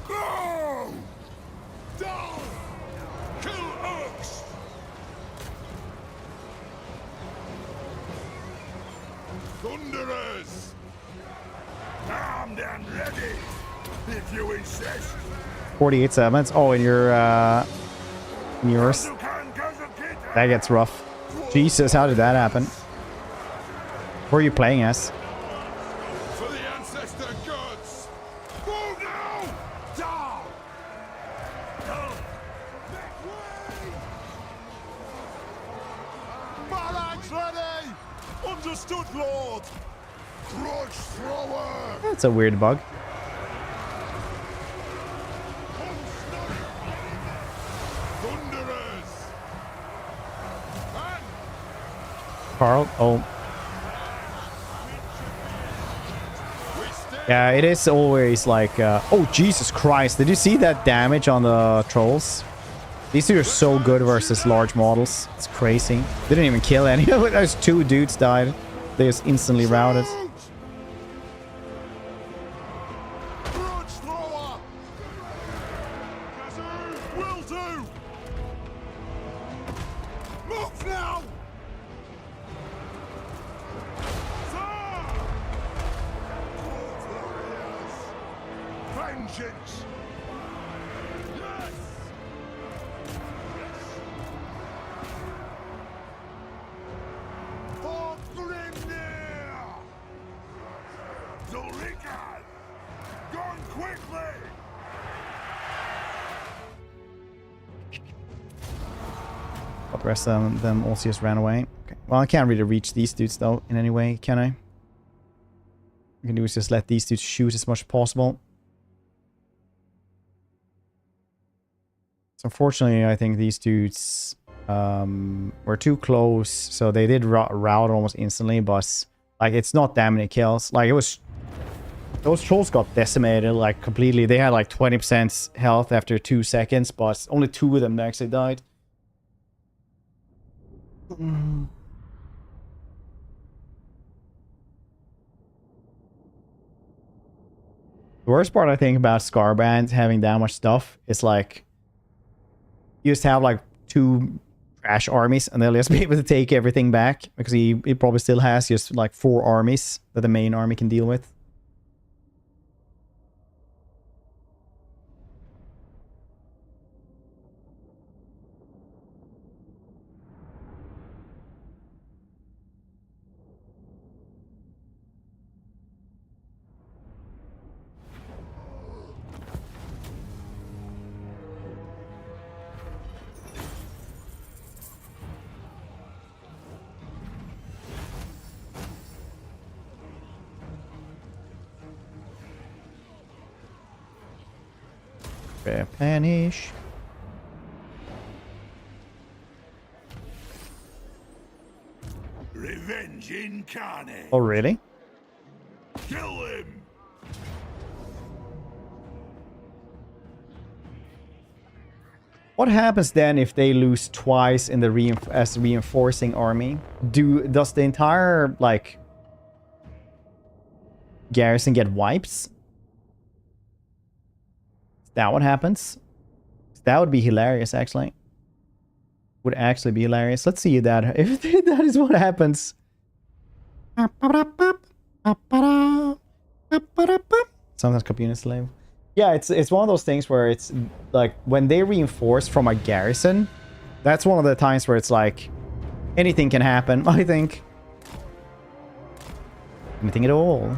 Go! Down! Kill orcs! Thunderers! Armed and ready. If you insist. 48 seconds. Oh, and yours. You can Kazakita. That gets rough. Jesus, how did that happen? Who are you playing as? For the ancestor gods! Move now! Down! Make way! Barracks ready! Understood, Lord! Grudge thrower! That's a weird bug. Thunderers! And Carl. Oh. we stay Yeah, it is always like... oh, Jesus Christ. Did you see that damage on the trolls? These two are so good versus large models. It's crazy. They didn't even kill any. Those two dudes died. They just instantly routed. Grudge thrower! Will do! Move now! Sir! Warriors! Vengeance! Yes! For Grimnir! Zulrika! Gone quickly! But the rest of them also just ran away. Okay. Well, I can't really reach these dudes though in any way, can I? What I can do is just let these dudes shoot as much as possible. So unfortunately, I think these dudes were too close. So they did rout almost instantly, but like it's not that many kills. Like it was... Those trolls got decimated like completely. They had like 20% health after 2 seconds, but only 2 of them actually died. The worst part I think about Scarbrand having that much stuff is like you just have like 2 trash armies and they'll just be able to take everything back because he probably still has just like 4 armies that the main army can deal with. Replenish. Revenge incarnate. Oh, really? Kill him. What happens then if they lose twice in the reinforcing army? Does the entire like garrison get wiped? Is that what happens? That would be hilarious, actually. Would actually be hilarious. Let's see that if that is what happens. Sometimes community slave. Yeah, it's one of those things where it's like when they reinforce from a garrison, that's one of the times where it's like anything can happen, I think. Anything at all.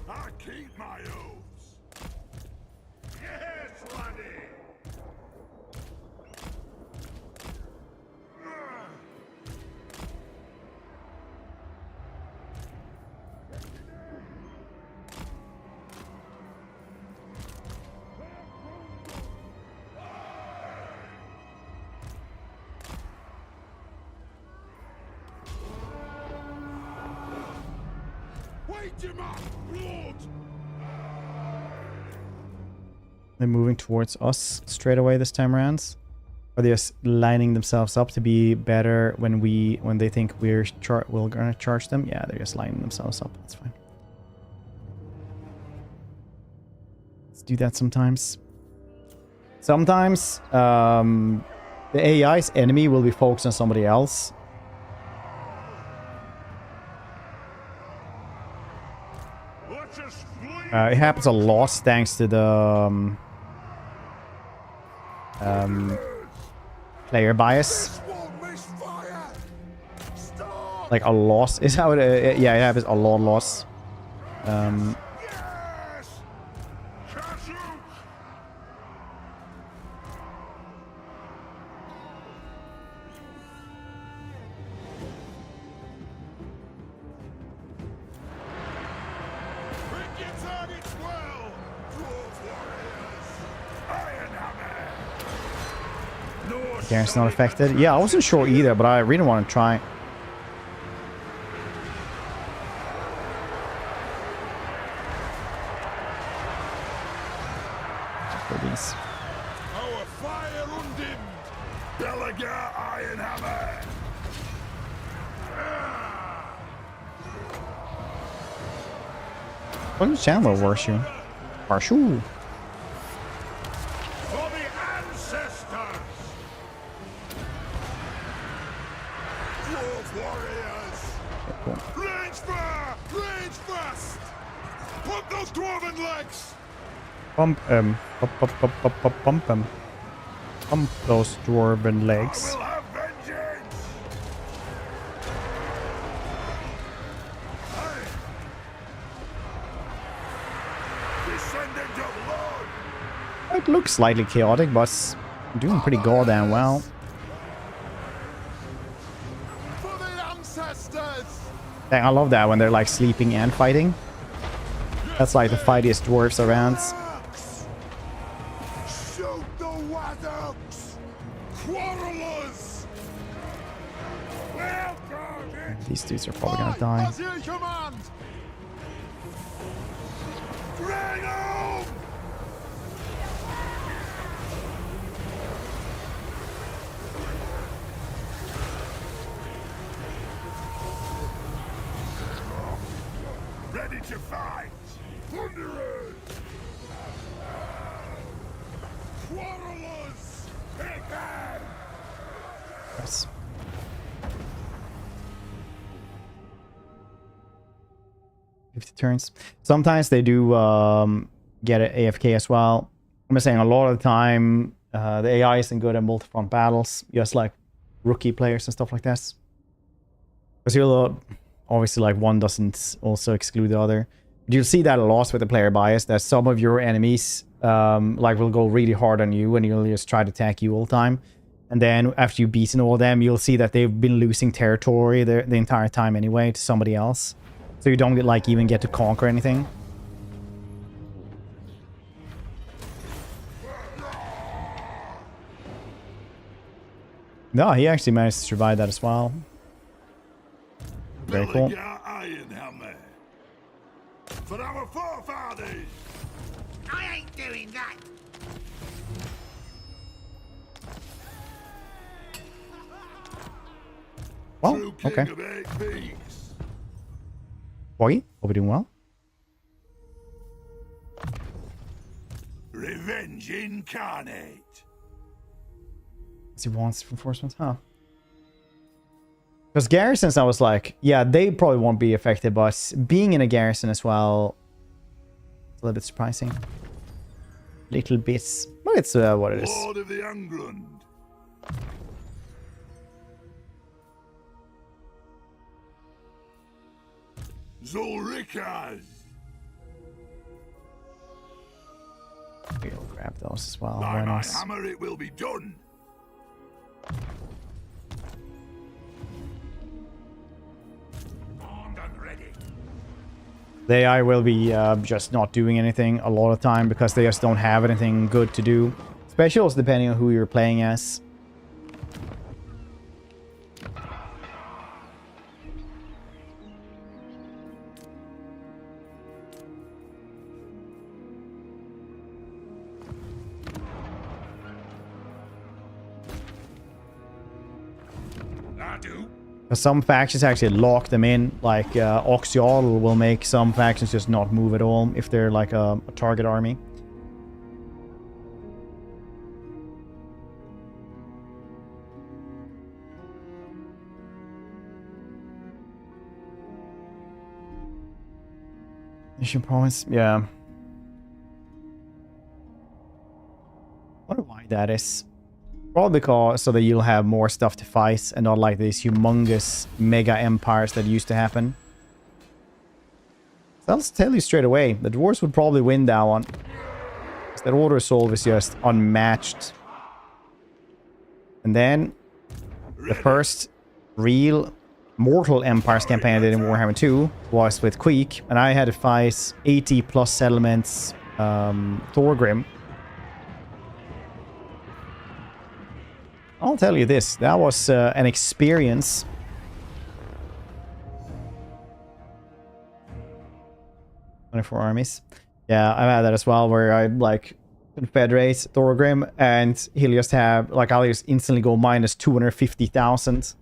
I keep my oaths. Yes, laddie. Wait him up, Lord! They're moving towards us straight away this time around. Are they just lining themselves up to be better when they think we're gonna charge them? Yeah, they're just lining themselves up. That's fine. Let's do that sometimes. Sometimes the AI's enemy will be focused on somebody else. It happens a lot thanks to the player bias. Like a loss is how it yeah, it happens a lot loss. Garen's not affected. Yeah, I wasn't sure either, but I really want to try. For these. Our fire undimmed. Belegar Iron Hammer. What's the channel Warshu? Warshu. For the ancestors. Dwarf warriors. Range fire! Range fast! Pump those dwarven legs! Pump them. Pump those dwarven legs. I will have vengeance! Descendant of Lord! It looks slightly chaotic, but it's doing pretty goddamn well. For the ancestors! Dang, I love that when they're like sleeping and fighting. That's like the fightiest dwarves around. Shoot the waddocks! Quarrelers! Welcome! These dudes are probably gonna die. As you command! Bring home! Ready to fight! Plunderers! Quarrelers! Take them! Yes. 50 turns. Sometimes they do get an AFK as well. I'm just saying a lot of the time the AI isn't good at multi-front battles, just like rookie players and stuff like this. Because you'll obviously like one doesn't also exclude the other. But you'll see that a lot with the player bias, that some of your enemies like will go really hard on you and you'll just try to attack you all the time. And then after you've beaten all of them, you'll see that they've been losing territory the entire time anyway to somebody else. So you don't like even get to conquer anything. No, he actually managed to survive that as well. Very cool. Belegar Iron Hammer. For our forefathers! I ain't doing that. Well, True king okay. of 8 peaks. Boy, hope you're doing well. Revenge incarnate. He wants reinforcements, huh? Because garrisons, I was like, yeah, they probably won't be affected, but being in a garrison as well, it's a little bit surprising. Little bits, but it's what it is. Lord of the Angrund. Zulrikas. We'll grab those as well. By Very my nice. hammer it will be done. Armed and ready. The AI will be just not doing anything a lot of time because they just don't have anything good to do. Specials depending on who you're playing as. Some factions actually lock them in, like Oxial will make some factions just not move at all if they're like a target army. Mission province, yeah. Wonder why that is. Probably because so that you'll have more stuff to fight and not like these humongous mega empires that used to happen. So I'll tell you straight away, the dwarves would probably win that one. Their order assault is just unmatched. And then the first real mortal empires campaign I did in Warhammer 2 was with Queek, and I had to fight 80 plus settlements Thorgrim. I'll tell you this, that was an experience. "24 armies. Yeah, I've had that as well, where I like confederate Thorgrim and he'll just have, like, I'll just instantly go minus 250,000.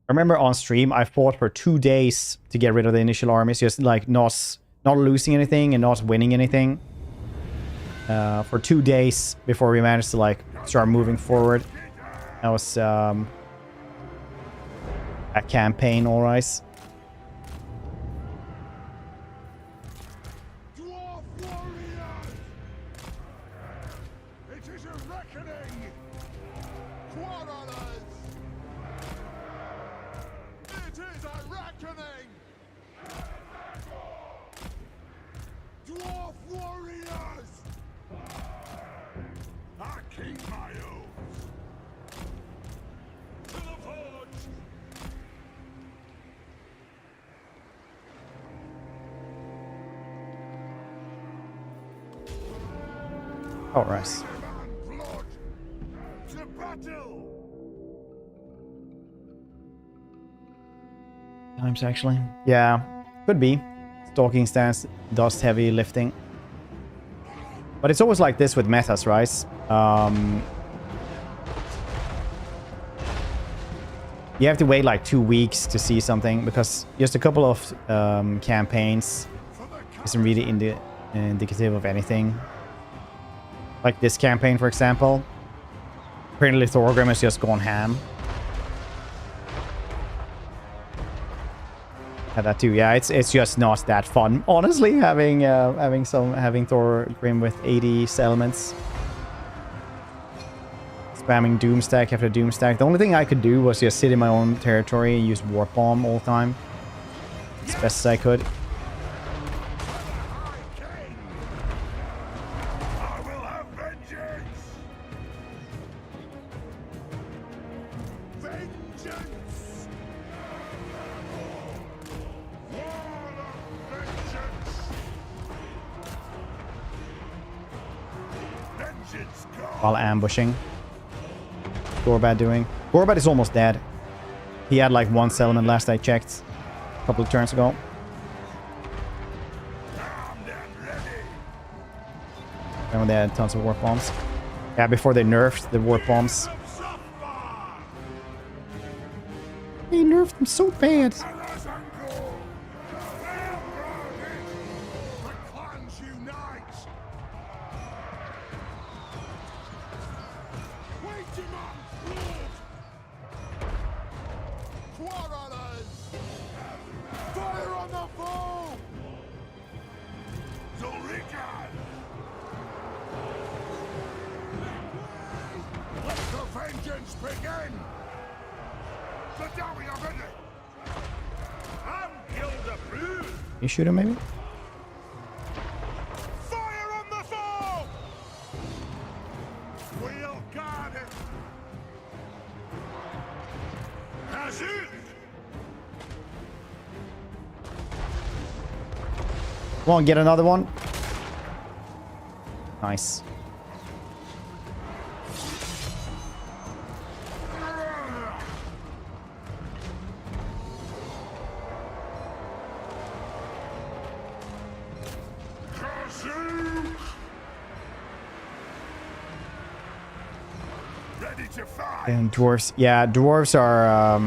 I remember on stream, I fought for 2 days to get rid of the initial armies, just like not losing anything and not winning anything. For 2 days before we managed to like start moving forward. That was a campaign, all right. Dwarf warriors! It is a reckoning! Quarrelers! It is a reckoning! Dwarf warriors! I keep my oath! To the forge! All right. Blood! To battle! Times actually. Yeah, could be. Stalking stance does heavy lifting. But it's always like this with metas, right? You have to wait like 2 weeks to see something because just a couple of campaigns isn't really indicative of anything. Like this campaign, for example. Apparently Thorgrim has just gone ham. Had that too. Yeah, it's just not that fun, honestly, having Thorgrim with 80 settlements. Spamming Doomstack after Doomstack. The only thing I could do was just sit in my own territory and use Warp Bomb all the time. As best as I could. I will have vengeance! Vengeance! Wall of vengeance! Vengeance God! While ambushing. Gorbad doing? Gorbad is almost dead. He had like 1 settlement last I checked. A couple of turns ago. Armed and ready! Remember they had tons of warp bombs. Yeah, before they nerfed the warp bombs. They nerfed them so bad. vengeance begin! The Dowie are ready! I'm guild approved! You shoot him maybe? Fire on the foe! We'll guard it! Hazard! Come on, get another one. Nice. Ready to fight! And dwarves. Yeah, dwarves are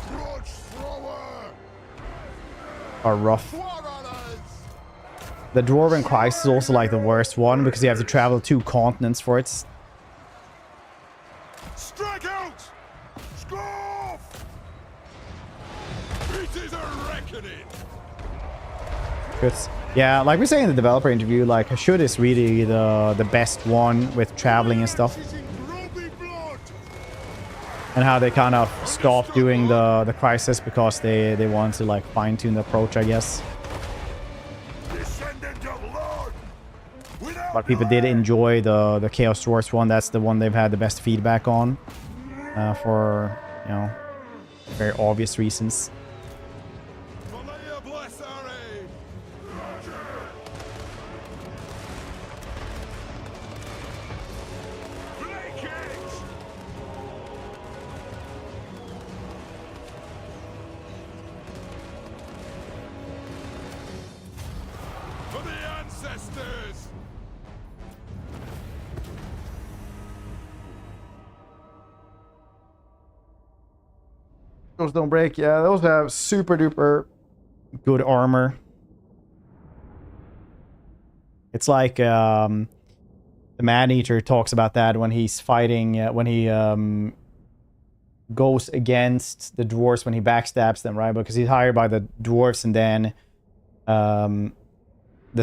Grudge thrower! rough. War on us! The Dwarven Crisis is also like the worst one because you have to travel 2 continents for it. Strike out! Scoff! It is a reckoning! Yeah, like we say in the developer interview, like Hashut is really the best one with traveling and stuff. Is in grubby blood! And how they kind of stopped doing the crisis because they want to like fine-tune the approach, I guess. Descendant of Lord! Without But people did enjoy the Chaos Dwarfs one. That's the one they've had the best feedback on. For, you know, very obvious reasons. Malaya bless our aid! Break it! For the ancestors! Those don't break. Yeah, those have super duper good armor. It's like the Man-Eater talks about that when he's fighting, when he goes against the dwarves, when he backstabs them, right? Because he's hired by the dwarves, and then the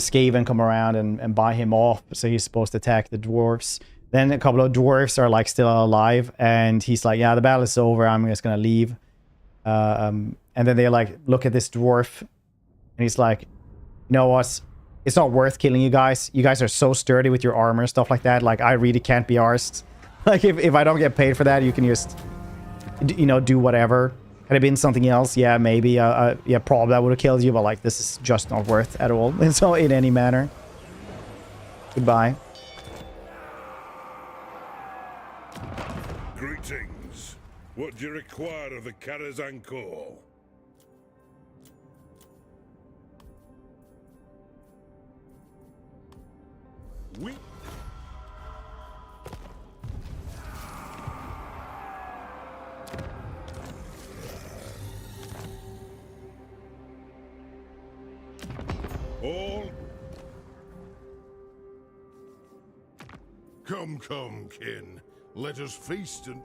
Skaven come around and buy him off, so he's supposed to attack the dwarves. Then a couple of dwarves are like still alive, and he's like, yeah, the battle is over, I'm just gonna leave. And then they like look at this dwarf, and he's like, you know what? It's not worth killing you guys. You guys are so sturdy with your armor and stuff like that. Like, I really can't be arsed. Like, if I don't get paid for that, you can just, you know, do whatever. Had it been something else, yeah, maybe, yeah, probably I would have killed you, but like, this is just not worth at all. And so, in any manner. Goodbye. Greetings. What do you require of the Karazhan Corps? We... All? Come, come, kin. Let us feast and...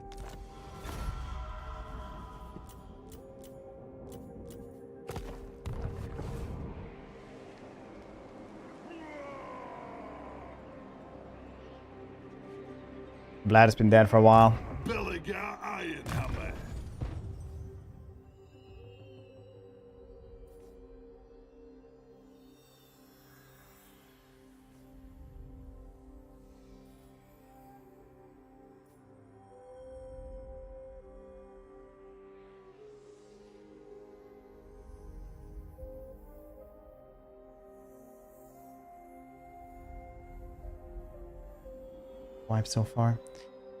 Vlad has been dead for a while. Belegar Ironhammer. Wipe so far.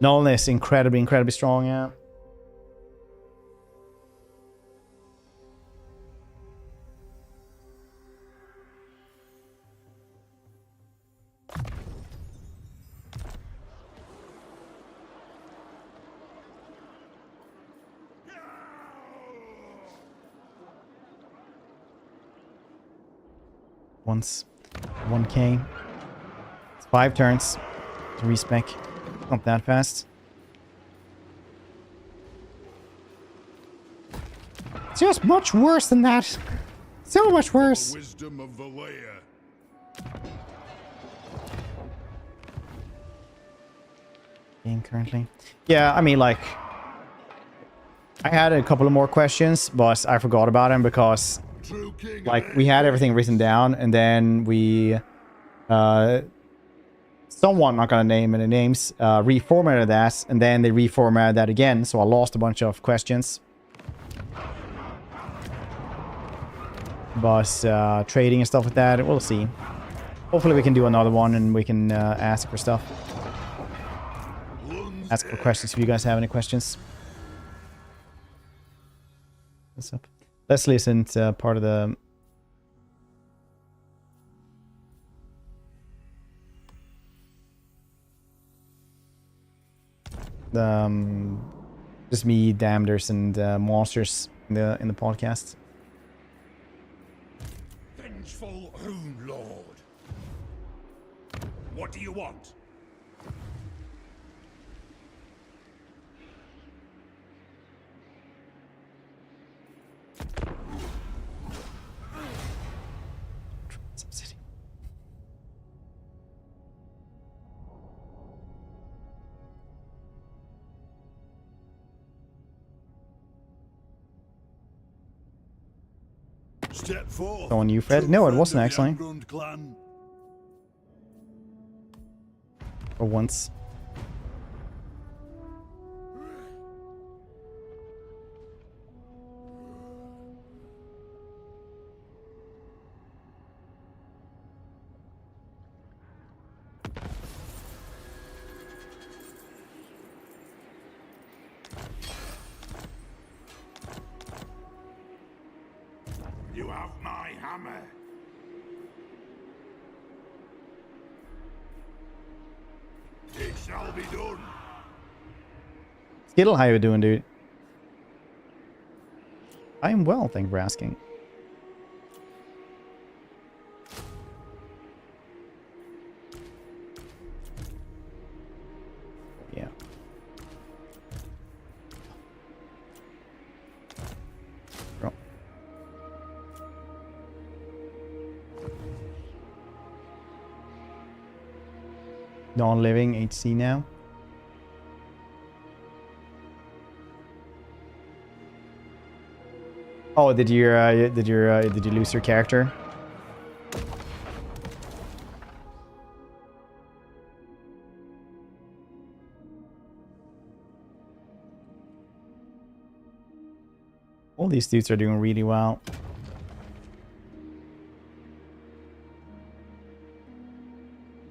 Nolan is incredibly strong, yeah. Once 1k. It's 5 turns to respec. Not that fast. It's just much worse than that. So much worse. Wisdom of Valea. game currently. Yeah, I mean, like, I had a couple of more questions, but I forgot about them because, True king like, we had everything written down, and then we, someone, not gonna name any names, reformatted that, and then they reformatted that again, so I lost a bunch of questions. But trading and stuff like that, we'll see. Hopefully we can do another one and we can ask for stuff. Ask for questions if you guys have any questions. What's up? Leslie isn't part of the... just me, Damneders, and Monsters in the podcast. Vengeful Rune Lord. What do you want? Step forth. On you, Fred? true No, it friend wasn't of the actually. Ungrund clan. For once. You have my hammer. It shall be done. Skittle, how you doing, dude? I am well, thank you for asking. Yeah. Bro. Non-living HC now. Oh, did you lose your character? All these dudes are doing really well.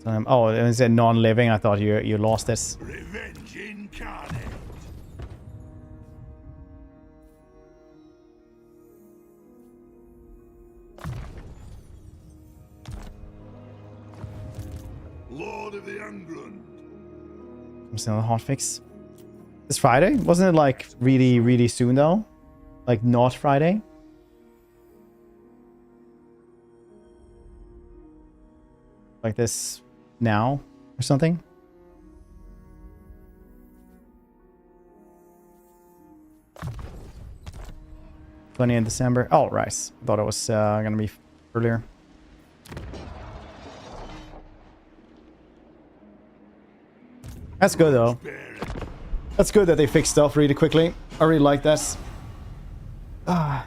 Oh, it said non-living. I thought you lost this. Revenge incarnate. Lord of the Ungrund. I'm still on a hotfix. This Friday? Wasn't it like really, really soon though? Like not Friday? Like this now or something? '20th December. Oh, right. I thought it was gonna be earlier. That's good though. That's good that they fixed stuff really quickly. I really like that. Ah.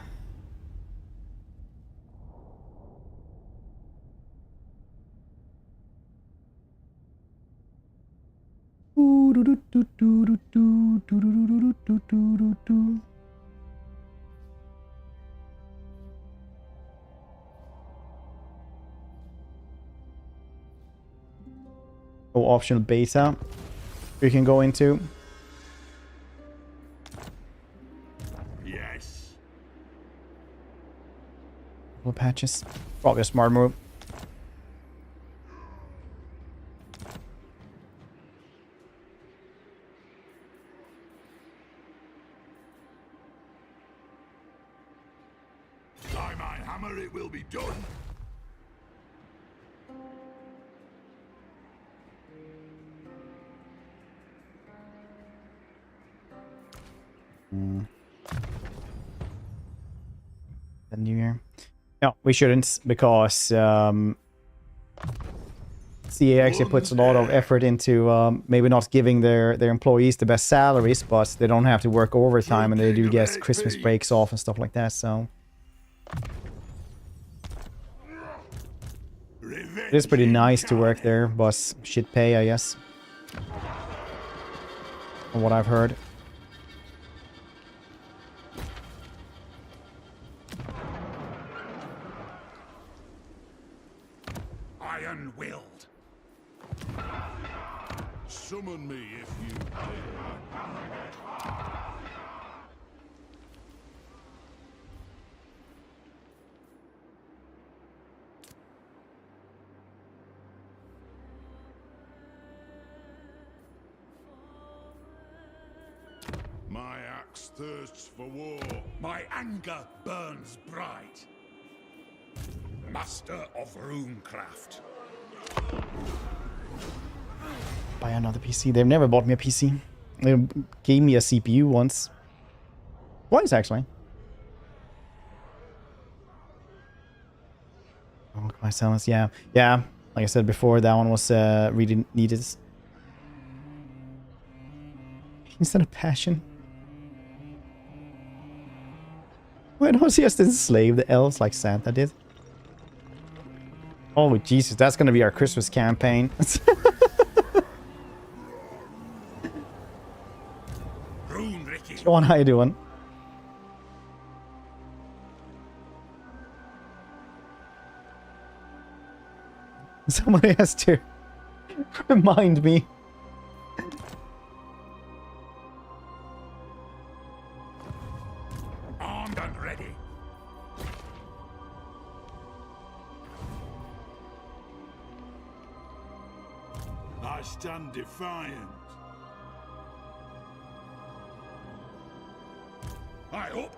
Oh, optional beta we can go into. Yes. Couple of patches. Probably a smart move. By my hammer it will be done. The new year. No, we shouldn't because CA actually puts a lot of effort into maybe not giving their employees the best salaries, but they don't have to work overtime and they do get Christmas breaks off and stuff like that, so... It is pretty nice to work there, but shit pay, I guess. From what I've heard. Iron-willed. Summon me if you dare. My axe thirsts for war. My anger burns bright. Master of runecraft. Buy another PC. They've never bought me a PC. They gave me a CPU once. Twice, actually. Oh, my silence. Yeah. Yeah. Like I said before, that one was really needed. Instead of passion. Why don't he just enslave the elves like Santa did? Oh, Jesus. That's going to be our Christmas campaign. Sean, how you doing? Somebody has to remind me. Armed and ready. I stand defiant. I hope.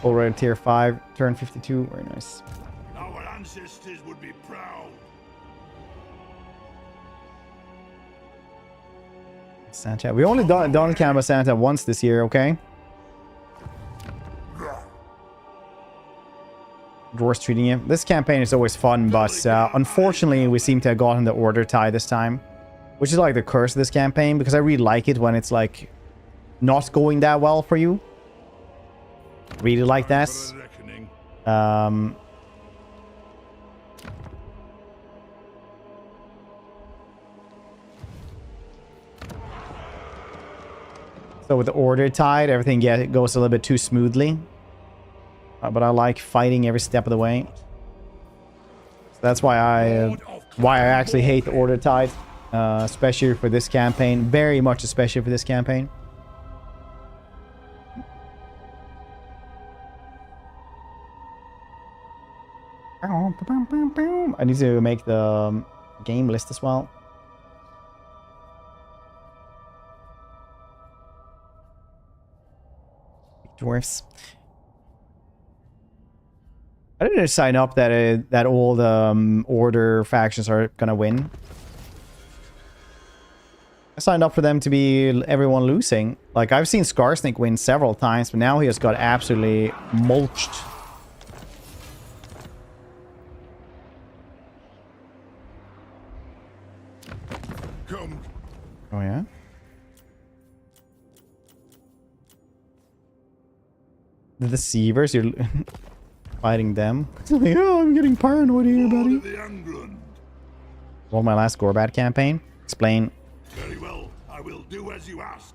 Already tier 5, turn 52. Very nice. Our ancestors would be proud. Santa. We only done Canada Santa once this year, okay? Dwarfs treating you. This campaign is always fun, but unfortunately we seem to have gotten the order tie this time. Which is like the curse of this campaign, because I really like it when it's like not going that well for you. Really like this. So with the order tied, everything goes a little bit too smoothly. But I like fighting every step of the way. So that's why I actually hate the order tied. Especially for this campaign. Very much especially for this campaign. I need to make the game list as well. Dwarfs. I didn't sign up that all the order factions are gonna win. I signed up for them to be everyone losing. Like, I've seen Scarsnake win several times, but now he has got absolutely mulched. Come. Oh, yeah? The Deceivers, you're fighting them. Like, oh, I'm getting paranoid here, buddy. Well, my last Gorbat campaign. Explain. Very well, I will do as you ask.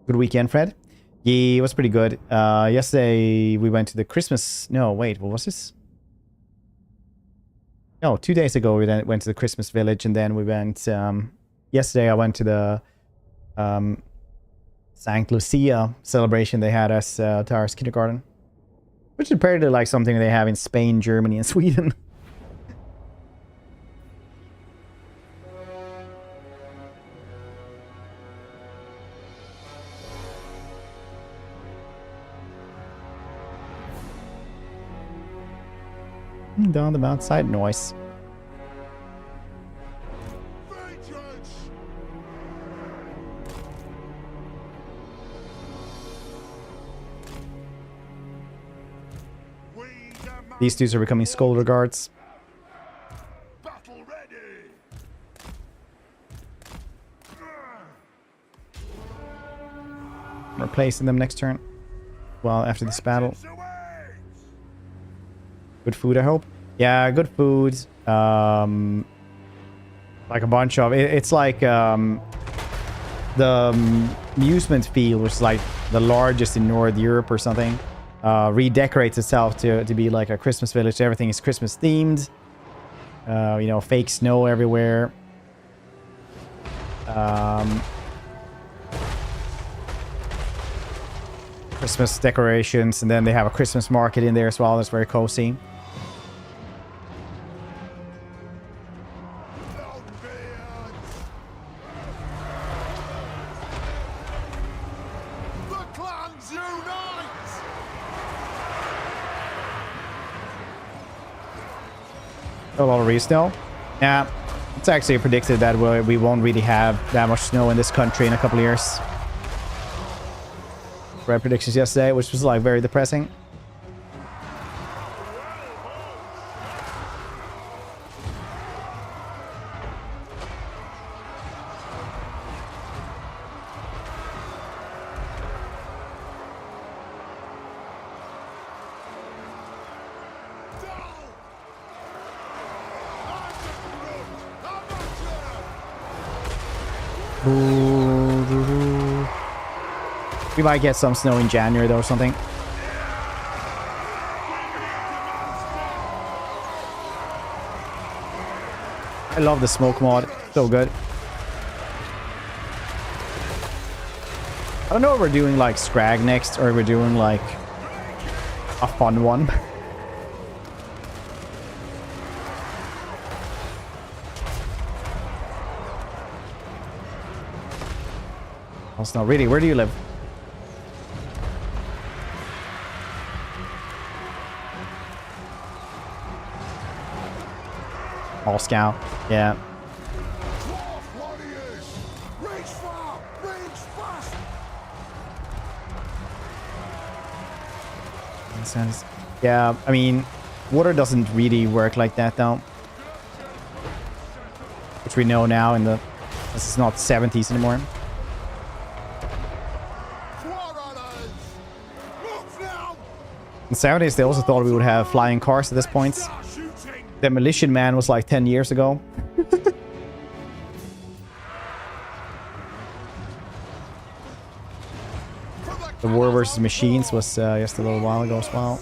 Good weekend, Fred? Yeah, it was pretty good. Yesterday we went to the Christmas... No, wait, what was this? No, 2 days ago we then went to the Christmas village, and then we went... yesterday I went to the St. Lucia celebration they had as Tara's kindergarten. Which is apparently like something they have in Spain, Germany, and Sweden. Down the mountainside, noise. Vengeance! We demand These dudes are becoming Scolder guards. battle ready. I'm replacing them next turn. Well, after this battle. Vengeance awaits. Good food, I hope. Yeah, good food. Like a bunch of... It's like the amusement field, which is like the largest in North Europe or something, redecorates itself to be like a Christmas village. Everything is Christmas themed. You know, fake snow everywhere. Christmas decorations, and then they have a Christmas market in there as well. That's very cozy. The clans unite! A lot of re-snow. Yeah, it's actually predicted that we won't really have that much snow in this country in a couple of years. Read predictions yesterday, which was like very depressing. We might get some snow in January though or something. I love the smoke mod. So good. I don't know if we're doing like Scrag next or if we're doing like a fun one. Oh, it's not really. Where do you live? Moscow. Yeah. Dwarf warriors! Reach far! Reach fast! Yeah, I mean, water doesn't really work like that though. Which we know now in the... This is not 70s anymore. Forerunners! Move now! In the 70s, they also thought we would have flying cars at this point. Start shooting! Demolition Man was like 10 years ago. The War versus Machines was just a little while ago as well.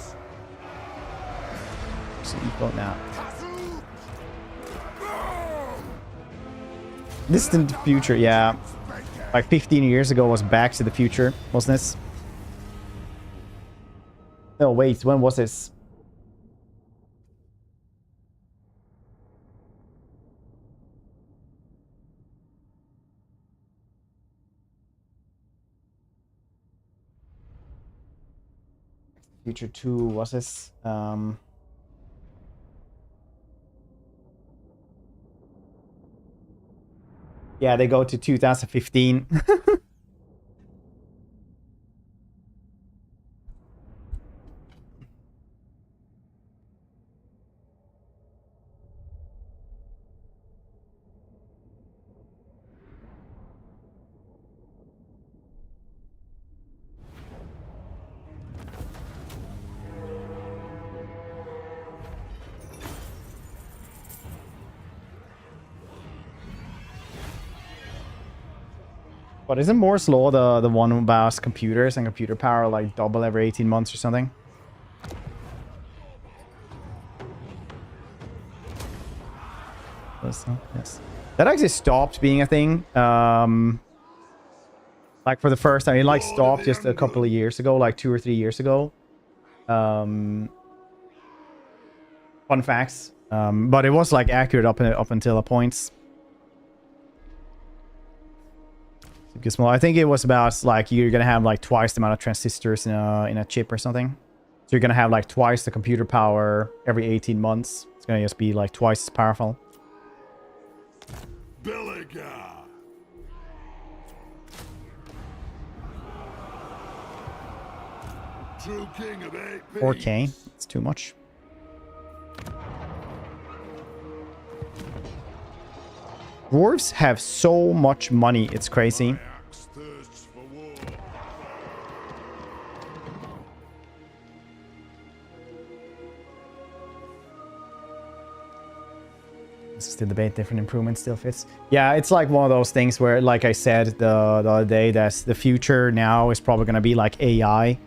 So you vote now. Distant future, yeah. Like 15 years ago was Back to the Future, wasn't it? No, wait, when was this? Future 2 was this? Yeah, they go to 2015. But isn't Moore's Law the one about computers and computer power like double every 18 months or something? Yes. That actually stopped being a thing. Like for the first time, it like stopped just a couple of years ago, like 2 or 3 years ago. Fun facts. But it was like accurate up until a point. I think it was about like you're gonna have like twice the amount of transistors in a chip or something. So you're gonna have like twice the computer power every 18 months. It's gonna just be like twice as powerful. Belegar. True king of 8 4K. It's too much. Dwarves have so much money, it's crazy. Axe thirsts for war. This is the debate, different improvements still fits. Yeah, it's like one of those things where, like I said the other day, that the future now is probably going to be like AI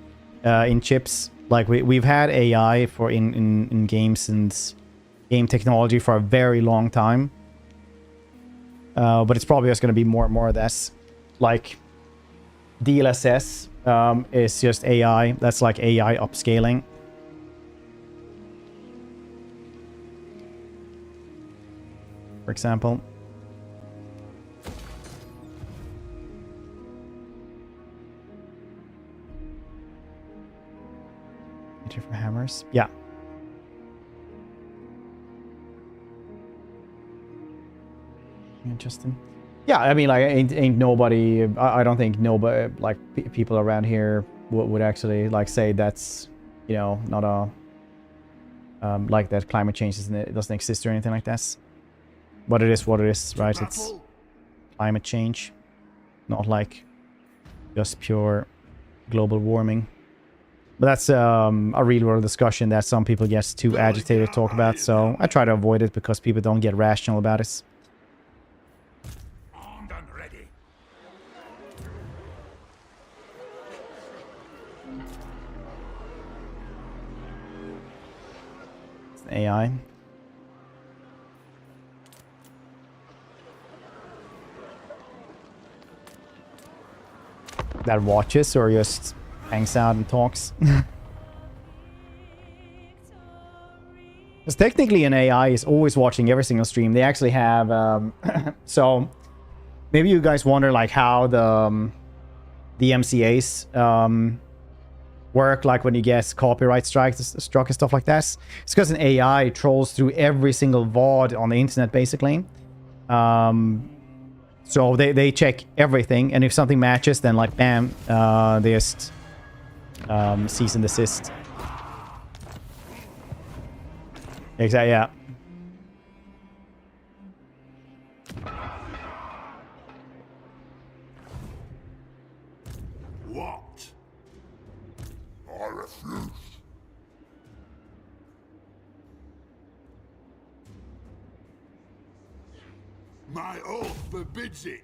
in chips. Like we've had AI for in games and game technology for a very long time. But it's probably just going to be more and more of this. Like DLSS is just AI. That's like AI upscaling. For example. For hammers. Yeah. Interesting. Yeah, I mean, like, ain't nobody. I don't think nobody, like, people around here would actually like say that's, you know, not a like that climate change doesn't exist or anything like that. But it is what it is, right? It's climate change, not like just pure global warming. But that's a real world discussion that some people get too agitated to talk about. So I try to avoid it because people don't get rational about it. Armed and ready. It's AI. That watches or just hangs out and talks. Because technically an AI is always watching every single stream. They actually have so maybe you guys wonder like how the MCAs work, like when you get copyright struck and stuff like that. It's because an AI trolls through every single VOD on the internet basically. So they check everything, and if something matches, then like bam, they just cease and desist. Exactly, yeah. What? I refuse. My oath forbids it.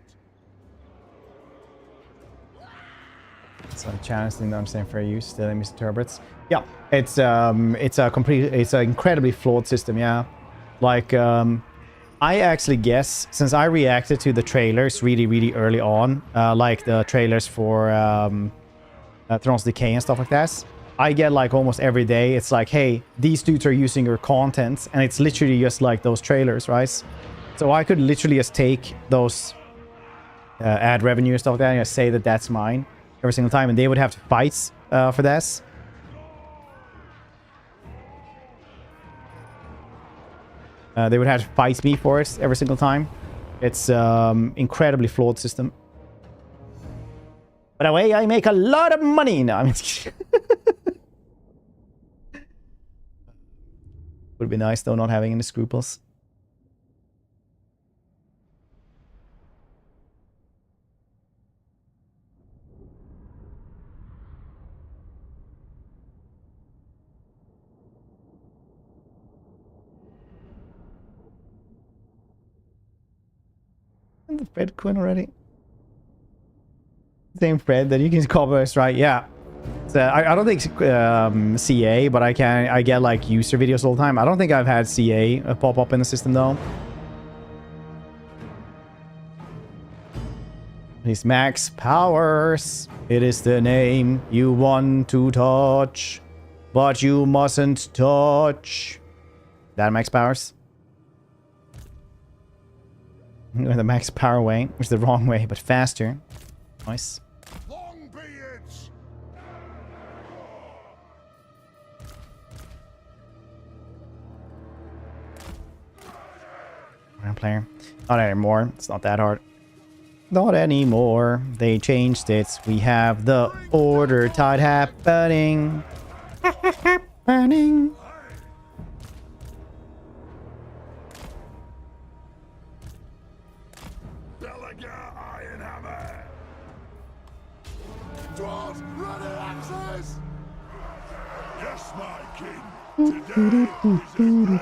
So challenge didn't understand fair use, still Mr. Turbots. Yeah, it's an incredibly flawed system, yeah. Like I actually guess, since I reacted to the trailers really early on, like the trailers for Thrones Decay and stuff like that, I get like almost every day, it's like, hey, these dudes are using your content, and it's literally just like those trailers, right? So I could literally just take those ad revenue and stuff like that and just say that that's mine every single time, and they would have to fight for this. They would have to fight me for it every single time. It's incredibly flawed system. By the way, I make a lot of money now. I mean, would be nice though, not having any scruples. The Fred Quinn already. Same Fred that you can cover us, right? Yeah. So I don't think CA, but I get like user videos all the time. I don't think I've had CA pop up in the system though. These max powers. It is the name you want to touch, but you mustn't touch. That max powers. The max power way, which is the wrong way, but faster. Nice. Long be it. player. Not anymore. It's not that hard. Not anymore. They changed it. We have the order tide happening. Happening. Belegar Iron Hammer. Dwarves, ready axes! Yes, my king. Today is a great day.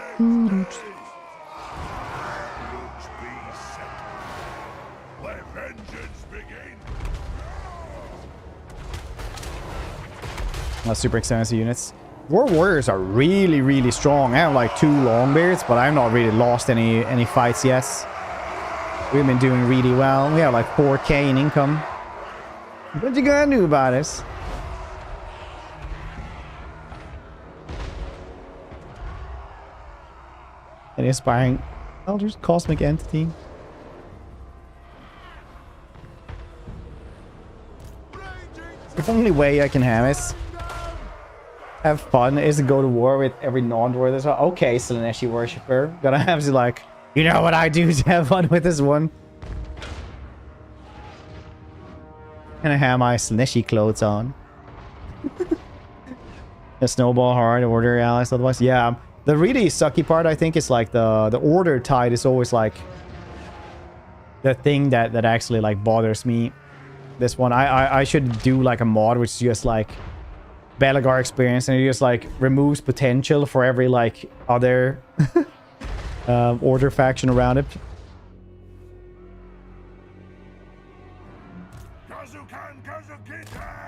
Which be settled. Let vengeance begin. Super extensive units. War warriors are really, really strong. I have like 2 longbeards, but I've not really lost any fights yet. We've been doing really well. We have like 4k in income. What you gonna do about this? An inspiring elders cosmic entity. The only way I can have fun is to go to war with every non-dwarf as well. Okay, Slaanesh worshipper. Gonna have to like, you know what I do to have fun with this one. Gonna have my Slaanesh clothes on. A snowball hard order allies otherwise. Yeah, the really sucky part I think is like the order tide is always like the thing that actually like bothers me. This one I should do like a mod which is just like Belegar experience, and it just like removes potential for every like other order faction around it. Kazukan Kazukita.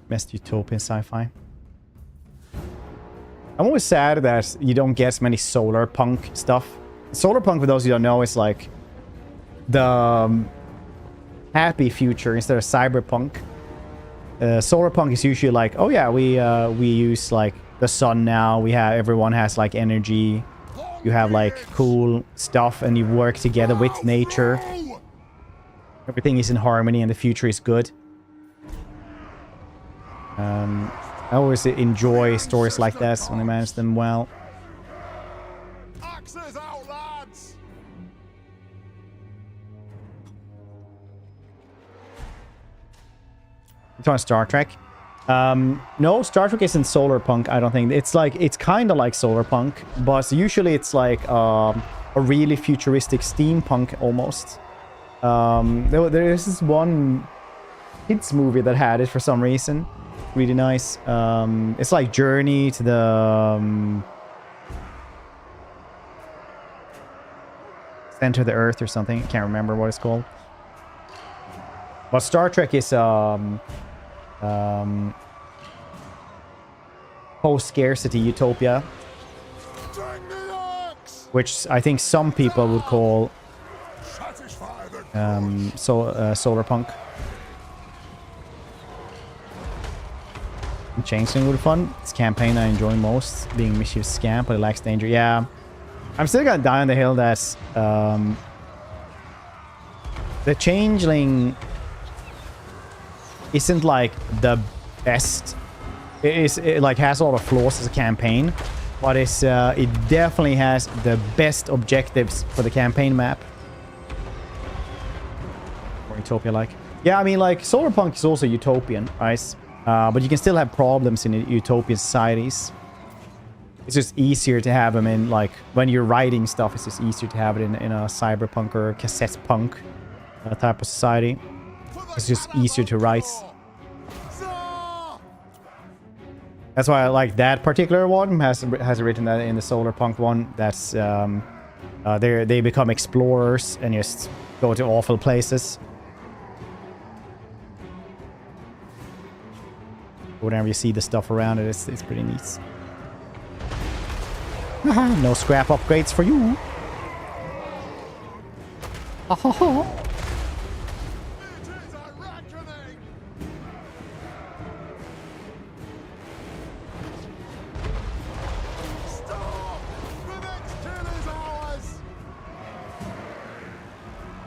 Best utopian sci-fi. I'm always sad that you don't get as many solar punk stuff. Solar punk, for those who don't know, is like the happy future instead of cyberpunk. Solar punk is usually like, oh yeah, we use like the sun now. Everyone has like energy. You have like cool stuff, and you work together with nature. Everything is in harmony, and the future is good. I always enjoy stories like this when I manage them well. Axes out, lads! You talking Star Trek? No, Star Trek isn't solar punk, I don't think. It's kind of like solar punk, but usually it's like a really futuristic steampunk almost. There is this one kids movie that had it for some reason. Really nice. It's like Journey to the Center of the Earth or something. I can't remember what it's called. But Star Trek is post-scarcity utopia, which I think some people would call solar punk. Changeling would be fun. It's campaign I enjoy most, being mischievous scamp, but it lacks danger. Yeah, I'm still gonna die on the hill that the Changeling isn't like the best. It like has a lot of flaws as a campaign, but it definitely has the best objectives for the campaign map. Or utopia like. Yeah, I mean like solar punk is also utopian, right? But you can still have problems in utopian societies. It's just easier to have them in, like, when you're writing stuff, it's just easier to have it in a cyberpunk or cassette punk type of society. It's just easier to write. That's why I like that particular one. Has written that in the solar punk one. That's they become explorers and just go to awful places. Whenever you see the stuff around it, it's pretty neat. No scrap upgrades for you.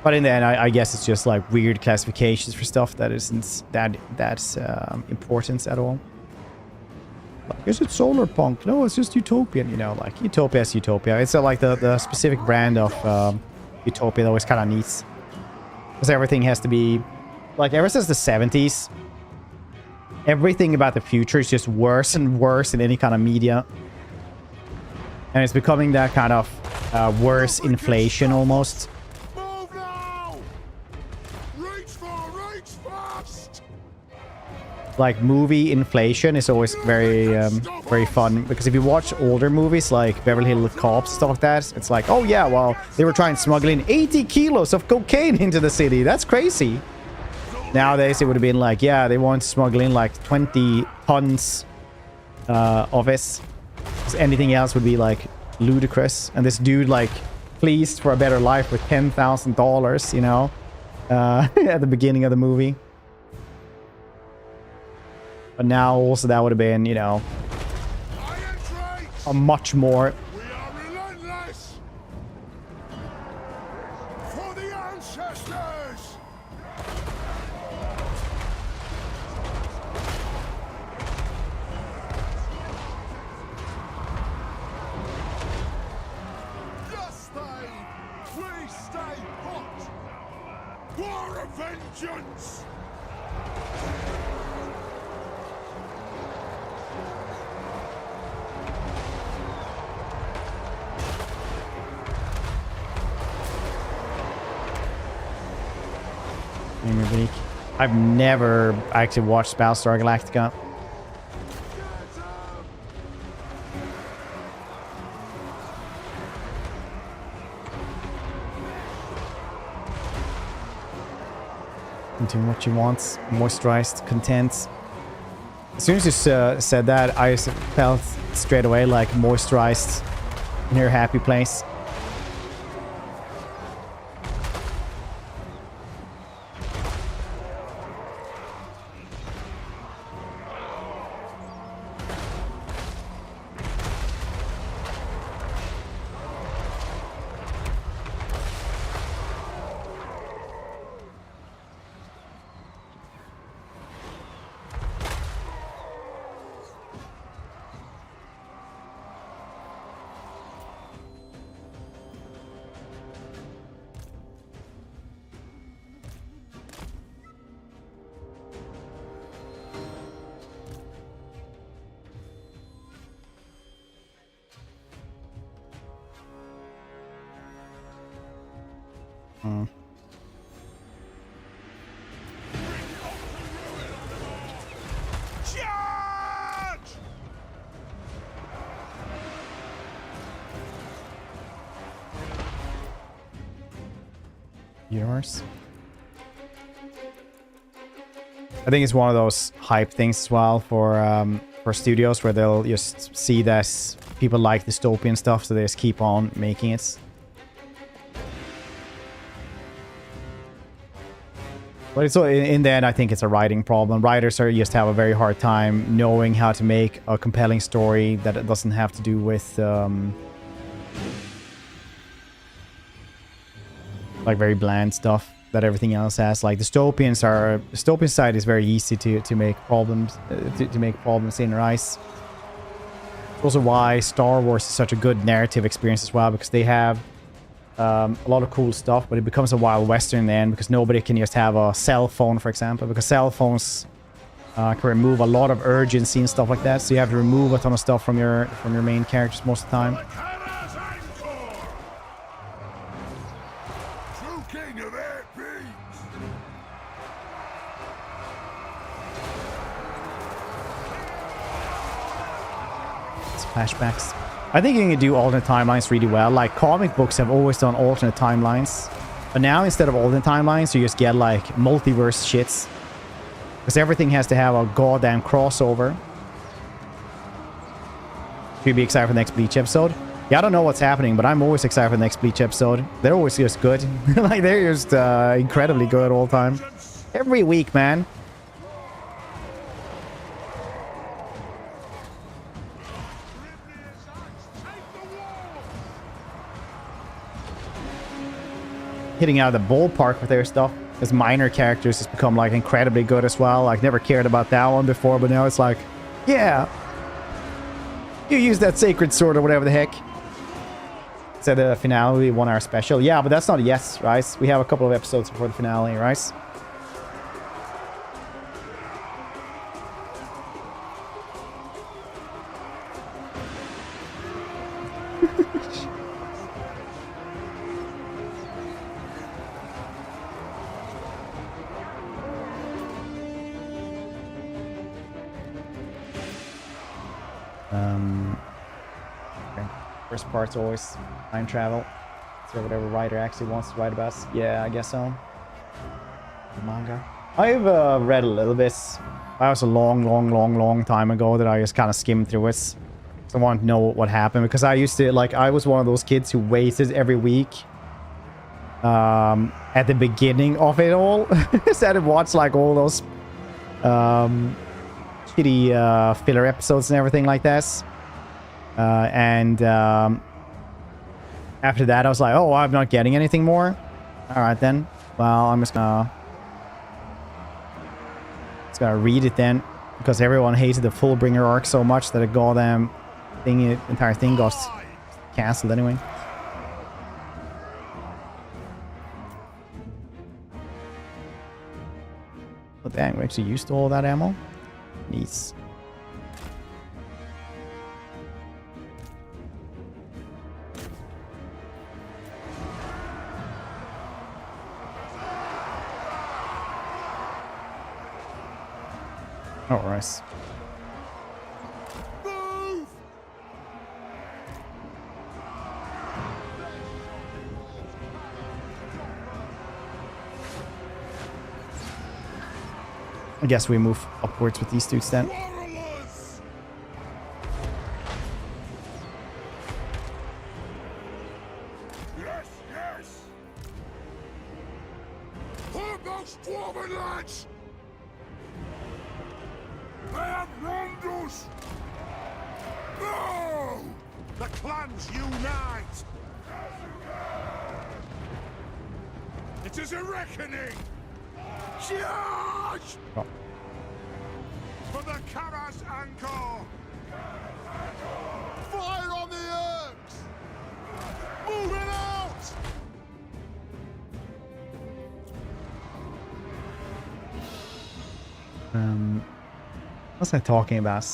But in the end, I guess it's just like weird classifications for stuff that isn't that's important at all. Like, is it solar punk? No, it's just utopian. You know, like utopia is utopia. It's like the specific brand of utopia that always kind of needs, because everything has to be like, ever since the 70s, everything about the future is just worse and worse in any kind of media, and it's becoming that kind of worse inflation almost. Move now! Reach fast! Like movie inflation is always very very fun, because if you watch older movies like Beverly Hills Cops, stuff like that, it's like, oh yeah, well, they were trying to smuggle in 80 kilos of cocaine into the city. That's crazy. Nowadays it would have been like, yeah, they want to smuggle in like 20 tons of it. Anything else would be like ludicrous. And this dude like pleased for a better life with $10,000, you know, at the beginning of the movie. But now also that would have been, you know, a much more. We are relentless! For the ancestors! Yes, we stay put! War of vengeance! Week. I've never actually watched Battlestar Galactica. Into what you want, moisturized, content. As soon as you said that, I felt straight away like moisturized, near happy place. Universe. I think it's one of those hype things as well for studios, where they'll just see that people like dystopian stuff, so they just keep on making it. But it's in the end, I think it's a writing problem. Writers just have a very hard time knowing how to make a compelling story that it doesn't have to do with like very bland stuff that everything else has. Like dystopian side is very easy to make problems to make problems in rise. It's also why Star Wars is such a good narrative experience as well, because they have a lot of cool stuff, but it becomes a wild western then, because nobody can just have a cell phone, for example, because cell phones can remove a lot of urgency and stuff like that, so you have to remove a ton of stuff from your main characters most of the time. Flashbacks. I think you can do alternate timelines really well. Like comic books have always done alternate timelines, but now instead of alternate timelines, you just get like multiverse shits, because everything has to have a goddamn crossover. Should be excited for the next Bleach episode. Yeah, I don't know what's happening, but I'm always excited for the next Bleach episode. They're always just good. Like they're just incredibly good all the time. Every week, man. hitting out of the ballpark with their stuff. As minor characters has become like incredibly good as well. Like never cared about that one before, but now it's like, yeah, you use that sacred sword or whatever the heck. Said the finale will be 1 hour special. Yeah, but that's not a yes, right? We have a couple of episodes before the finale, right? Okay. First part's always time travel. So whatever writer actually wants to write about. Yeah, I guess so. The manga. I've read a little bit. That was a long time ago that I just kind of skimmed through it. So I want to know what happened because I used to like I was one of those kids who waited every week at the beginning of it all. So I'd watch like all those shitty filler episodes and everything like that. After that, I was like, oh, I'm not getting anything more. All right, then. Well, I'm just gonna read it then, because everyone hated the Fullbringer arc so much that the goddamn entire thing got cancelled anyway. But dang, we actually used all that ammo. Nice. Oh, nice. I guess we move upwards with these dudes then. Yes, yes! Hold those dwarven lads! They have wronged us! No! The clans unite! It is a reckoning! Charge! Oh. For the Karas Anchor! Fire on the Urks! Move it out! What's I talking about?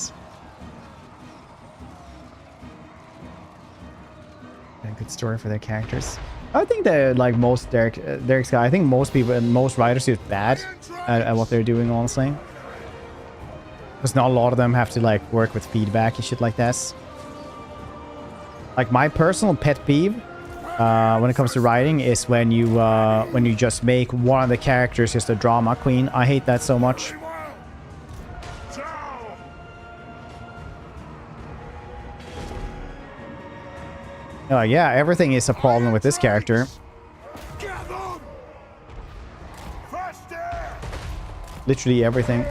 A good story for their characters. I think that like most Derek's guy, I think most people and most writers do bad at what they're doing, honestly. Because not a lot of them have to like work with feedback and shit like this. Like my personal pet peeve when it comes to writing is when you just make one of the characters just a drama queen. I hate that so much. Yeah, everything is a problem with this character. Literally everything.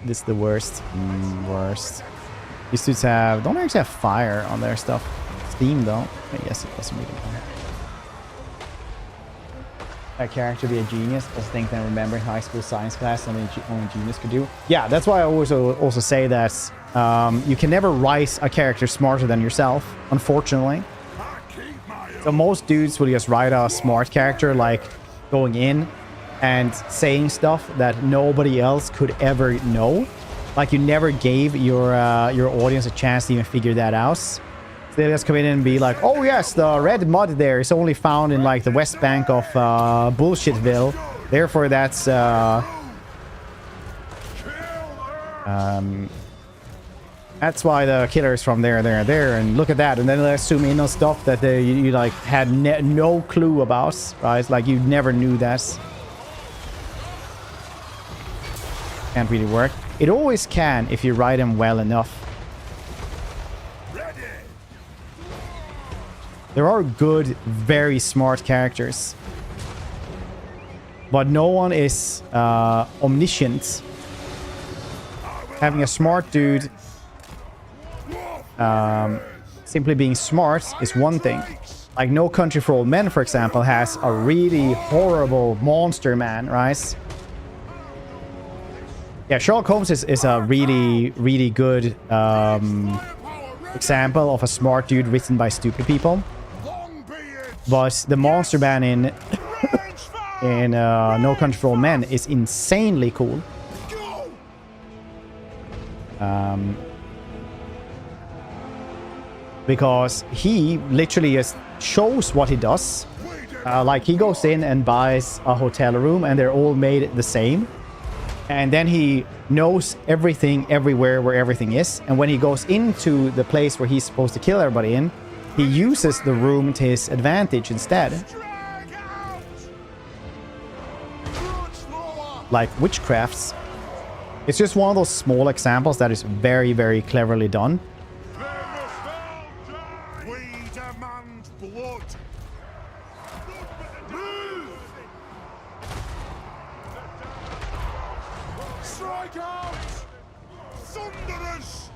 This is the worst. Worst. These dudes don't actually have fire on their stuff. Steam though. I guess it doesn't really matter. That character be a genius. I think that remembering high school science class only genius could do. Yeah, that's why I always also say that you can never write a character smarter than yourself, unfortunately. So most dudes will just write a smart character, like going in and saying stuff that nobody else could ever know. Like you never gave your audience a chance to even figure that out. So they just come in and be like, oh yes, the red mud there is only found in like the west bank of Bullshitville. Therefore that's that's why the killer is from there, and look at that. And then let's zoom in on stuff that you like had no clue about, right? Like you never knew that. Can't really work. It always can if you write them well enough. There are good, very smart characters. But no one is omniscient. Having a smart dude simply being smart is one thing. Like No Country for Old Men, for example, has a really horrible monster man, right? Yeah, Sherlock Holmes is a really, really good example of a smart dude written by stupid people. But the monster man in No Country for Old Men is insanely cool. Because he literally just shows what he does. Like he goes in and buys a hotel room and they're all made the same. And then he knows everything everywhere where everything is. And when he goes into the place where he's supposed to kill everybody in, he uses the room to his advantage instead. Like witchcrafts. It's just one of those small examples that is very, very cleverly done. We demand blood. Strike out! Thunderous!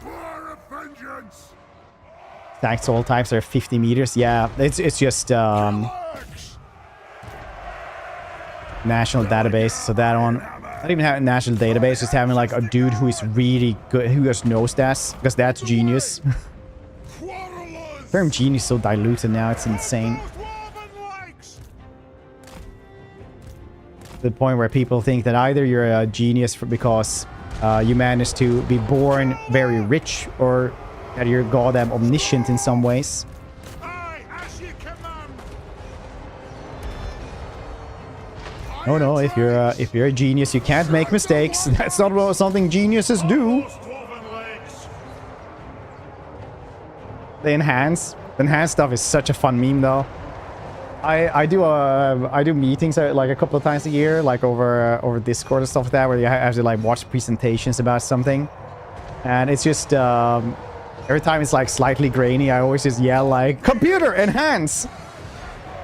War of vengeance! Attacks all types are 50 meters. Yeah, it's just national database. So that one, not even having a national database, just having like a dude who is really good, who just knows that, because that's genius. The term genius is so diluted now, it's insane. To the point where people think that either you're a genius because you managed to be born very rich, or that you're goddamn omniscient in some ways. No, if you're a genius, you can't make mistakes. That's not something geniuses do. The enhance stuff is such a fun meme, though. I do meetings like a couple of times a year, like over Discord and stuff like that, where you have to like watch presentations about something, and it's just every time it's like slightly grainy, I always just yell like, "Computer enhance!"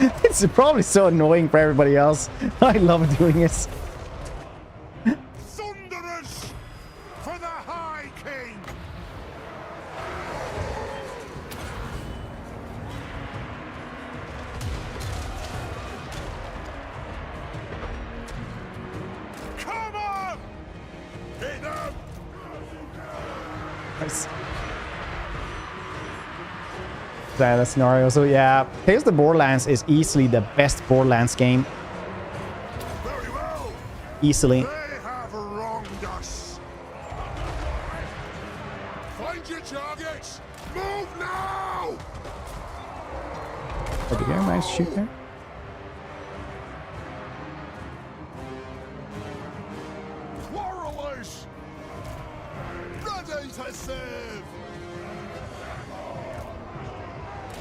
It's probably so annoying for everybody else. I love doing it. Thunderous for the High King! Come on! Hit them! Nice. That scenario. So yeah, Tales of the Borderlands is easily the best Borderlands game. Very well! Easily. They have wronged us! Find your targets! Move now! Oh, did you get a nice shoot there? Quarrelers! Ready to serve!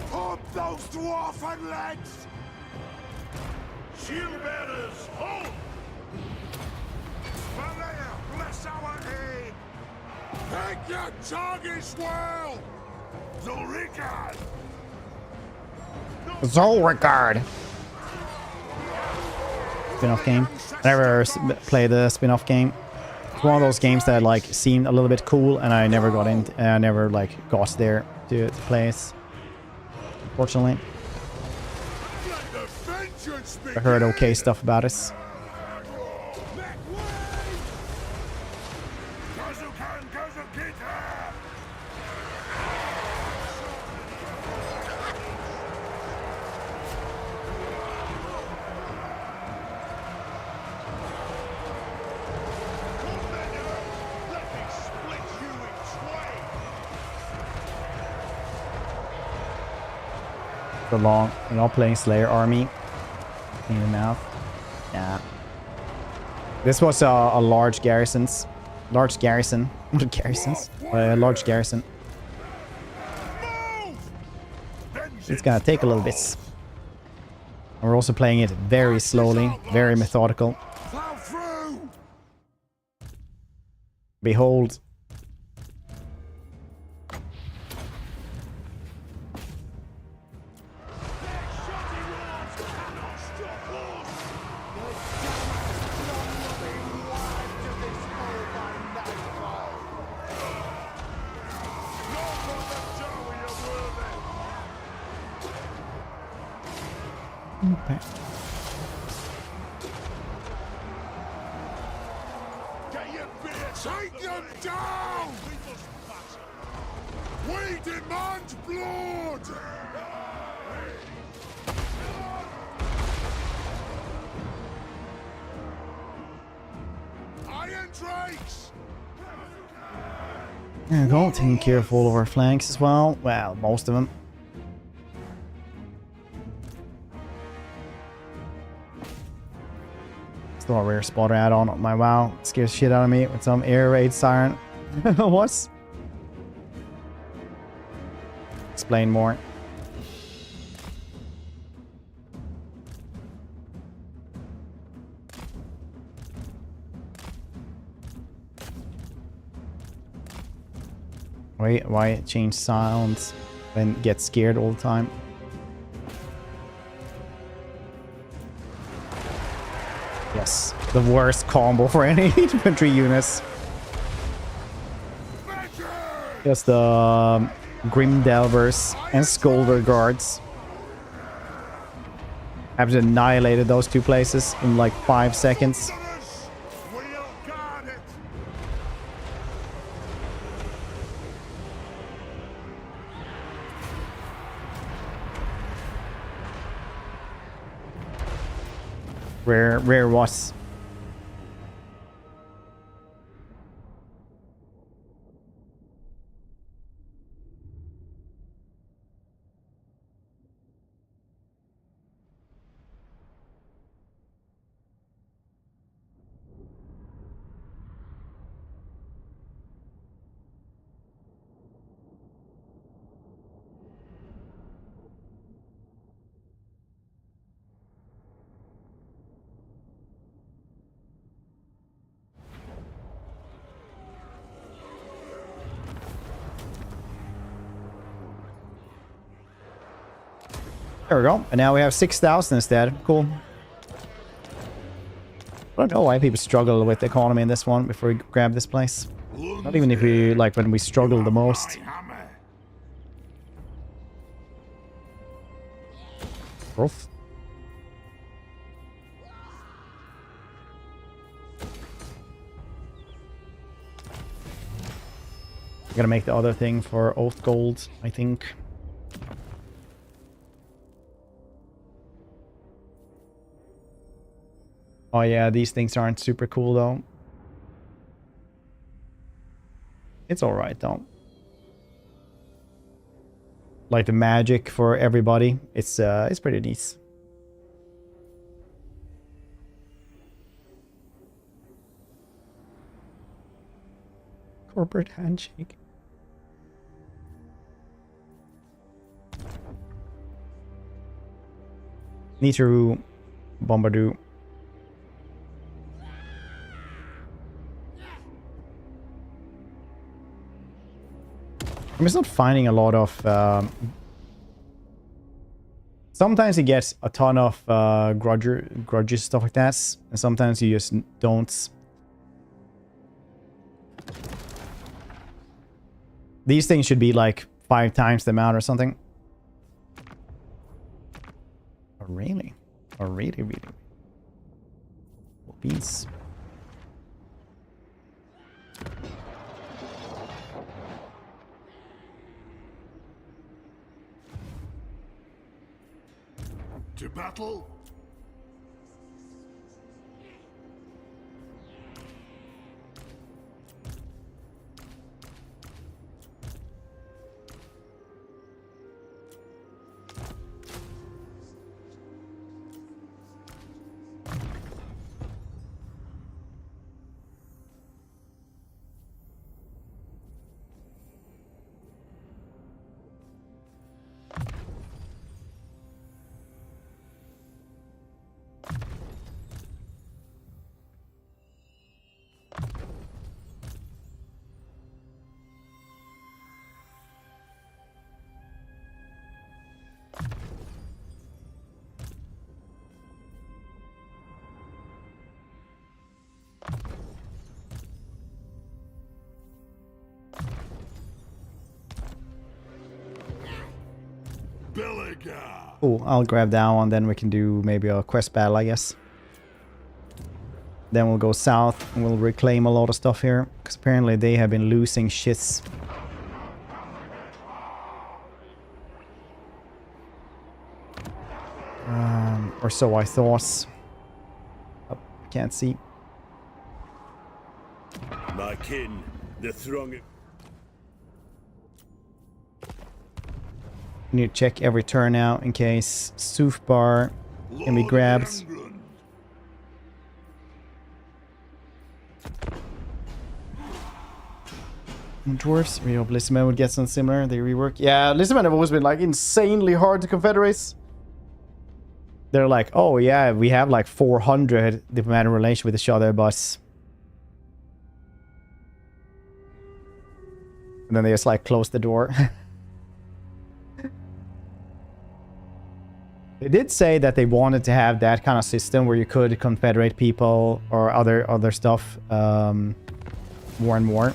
Pump those dwarfen legs! Shield bearers, hold! Belegar, bless our aid! Take your targets well! Zulrikard! Zulrikard! Spin-off game. I never played the spin-off game. It's one of those games that like seemed a little bit cool, and I never got in. I never like got there to play it. Unfortunately, I heard okay stuff about it. The long, we're not playing Slayer Army. In the mouth. Yeah. This was a large garrison. Large garrison. Large garrison. It's gonna take a little bit. And we're also playing it very slowly, very methodical. Okay. Get your beard! Take them down! We demand blood! Iron Drakes! There we go, taking care of all of our flanks as well. Well, most of them. Still a rare spotter add-on on my WoW. Scares shit out of me with some air raid siren. What? Explain more. Wait, why it change sounds and get scared all the time? Yes, the worst combo for any infantry units. Just the Grim Delvers and Scolder Guards. I've annihilated those two places in like 5 seconds. We'll guard it! Rare was. There we go. And now we have 6,000 instead. Cool. I don't know why people struggle with the economy in this one before we grab this place. Not even if we, like, when we struggle the most. Oof. Gotta make the other thing for Oath Gold, I think. Oh yeah, these things aren't super cool though. It's alright though. Like the magic for everybody, it's pretty nice. Corporate handshake. Nitaru, Bombardoo. I'm just not finding a lot of... sometimes you get a ton of grudges, stuff like that. And sometimes you just don't. These things should be like 5 times the amount or something. Oh, really? Oh, really, really? Beans. To battle? Belegar. Cool, I'll grab that one, then we can do maybe a quest battle, I guess. Then we'll go south and we'll reclaim a lot of stuff here, because apparently they have been losing shits. Or so I thought. Oh, can't see. My kin, the throng. Need to check every turn out in case Sooth Bar can be grabbed. Dwarfs, we hope Lissaman would get something similar. They rework. Yeah, Lissaman have always been like insanely hard to confederate. They're like, oh yeah, we have like 400 diplomatic relation with each other, but... And then they just like close the door. They did say that they wanted to have that kind of system where you could confederate people or other stuff more and more.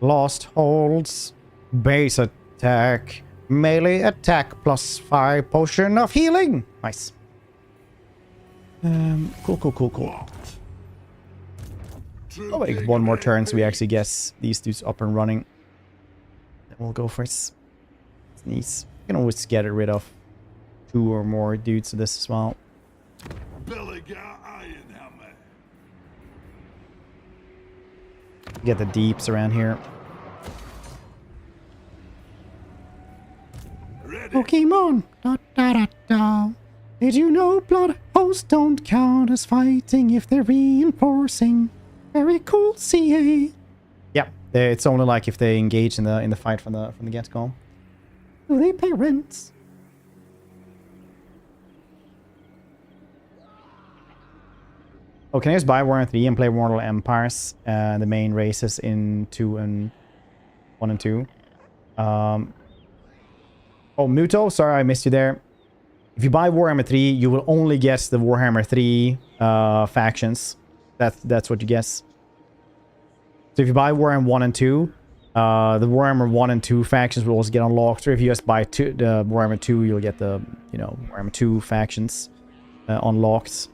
Lost holds, base attack, melee attack plus 5 potion of healing. Nice. Cool. I'll wait one more turn so we actually get these dudes up and running. Then we'll go for it. Sneeze. You can always get rid of 2 or more dudes of this as well. Get the deeps around here. Pokemon! Da da da da. Did you know blood hosts don't count as fighting if they're reinforcing? Very cool, CA. Yeah, it's only like if they engage in the fight from the get-go. Do they pay rent? Oh, can I just buy Warhammer 3 and play Mortal Empires, the main races in 1 and 2? Oh, Muto, sorry I missed you there. If you buy Warhammer 3, you will only get the Warhammer 3 factions. That's what you get. So if you buy Warhammer 1 and 2, the Warhammer 1 and 2 factions will also get unlocked. Or if you just buy the Warhammer 2, you'll get the, Warhammer 2 factions unlocked.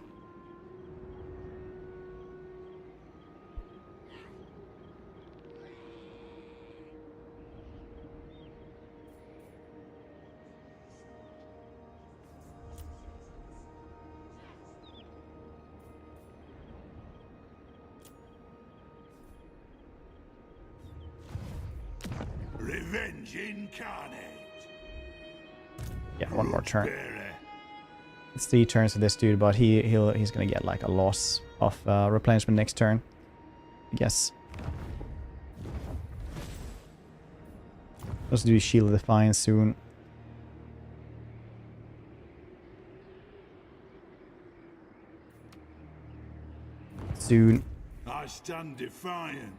Revenge incarnate. Yeah, one more turn. It's 3 turns for this dude, but he's gonna get like a loss of replenishment next turn, I guess. Let's do Shield of Defiance soon. I stand defiant.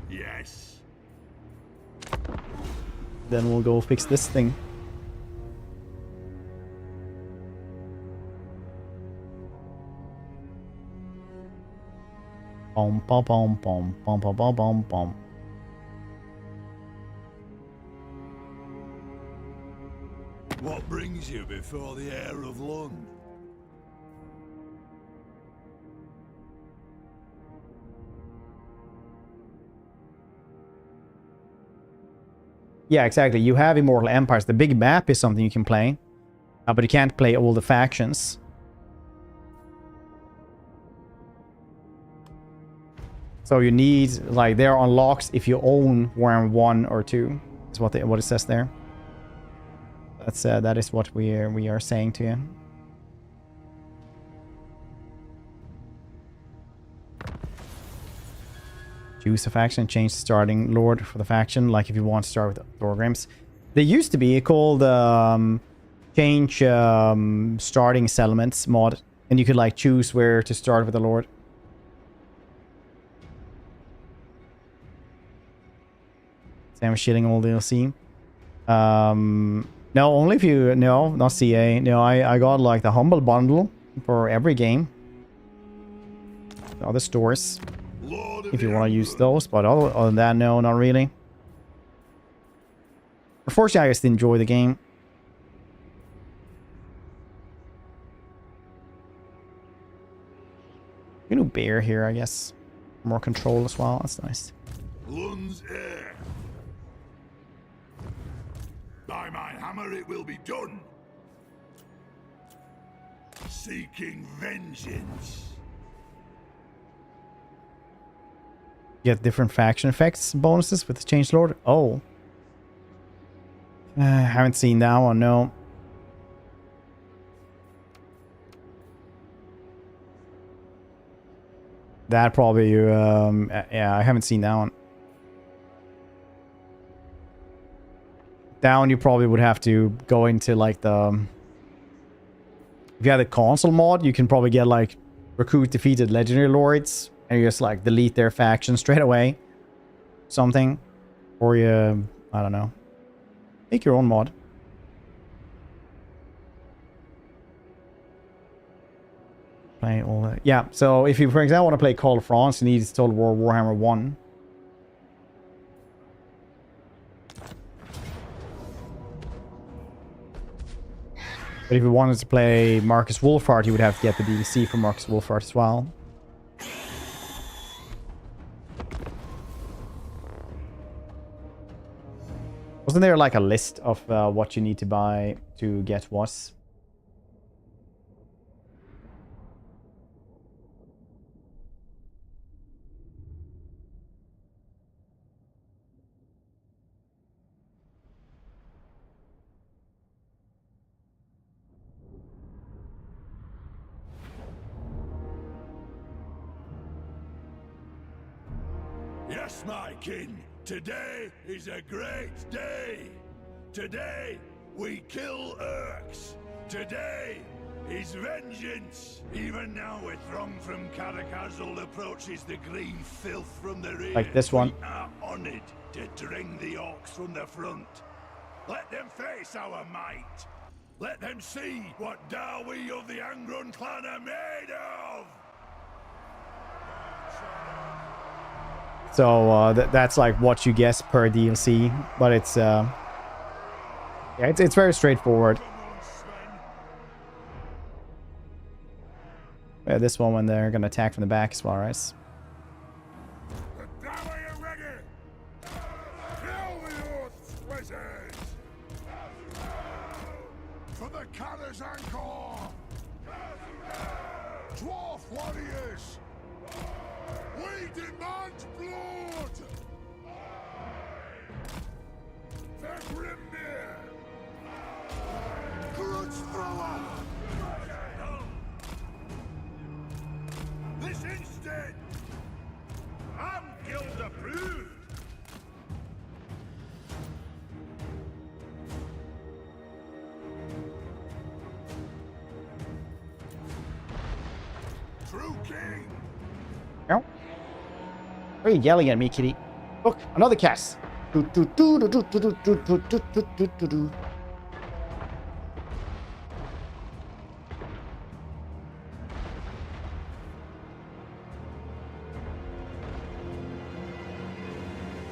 Yes. Then we'll go fix this thing. Bom bom bom bom bom bom bom bom bom. What brings you before the heir of Lund? Yeah, exactly. You have Immortal Empires. The big map is something you can play. But you can't play all the factions. So you need, like, they're unlocked if you own Warhammer 1 or 2. Is what it says there. That is what we are saying to you. Choose a faction, change the starting lord for the faction, like if you want to start with Thorgrims. They used to be called change starting settlements mod, and you could like choose where to start with the lord. Sam shitting all DLC. No, only if you, no, not CA. No, I got like the Humble Bundle, for every game. The other stores, Lord of if you the want to use Emperor. those, but other than that, no, not really. Unfortunately, I just enjoy the game. You know, bear here, I guess. More control as well. That's nice. Lund's heir. By my hammer it will be done. Seeking vengeance. Get different faction effects bonuses with the Change Lord. Oh. Haven't seen that one, no. That probably, yeah, I haven't seen that one. That one you probably would have to go into like the... If you had the console mod, you can probably get like recruit defeated legendary lords and you just like delete their faction straight away. Something. Or you, I don't know. Make your own mod. Play all that. Yeah, so if you, for example, want to play Call of France, you need to install Warhammer 1. But if you wanted to play Marcus Wolfhard, you would have to get the DLC for Marcus Wolfhard as well. Wasn't there like a list of what you need to buy to get what? Yes, my king. Today is a great day. Today we kill Urks. Today is vengeance. Even now a throng from Caracazal approaches the green filth from the rear. Like this one. We are honored to drink the orcs from the front. Let them face our might. Let them see what Darwi of the Angron clan are made of. So that's like what you guess per DLC, but it's yeah, it's very straightforward. Yeah, this one when they're gonna attack from the back as well, right? The Darwi are ready. Kill the Oath's wizards. For the Canners Anchor. Dwarf warriors. We demand blood! The Grimnir! Grudge thrower! This instant! I'm guild approved! True king! No. Why are you yelling at me, kitty? Look, another cast.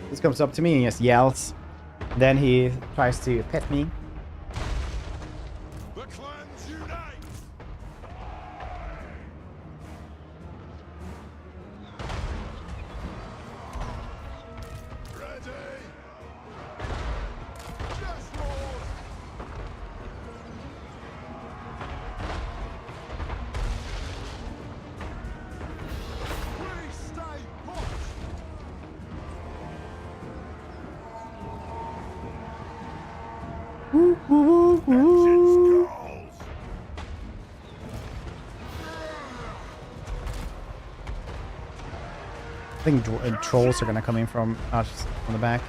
This comes up to me and just yells. Then he tries to pet me. The clans unite! Ready! Yes, Lord! We stay put! Vengeance calls! I think trolls are gonna come in from from the back.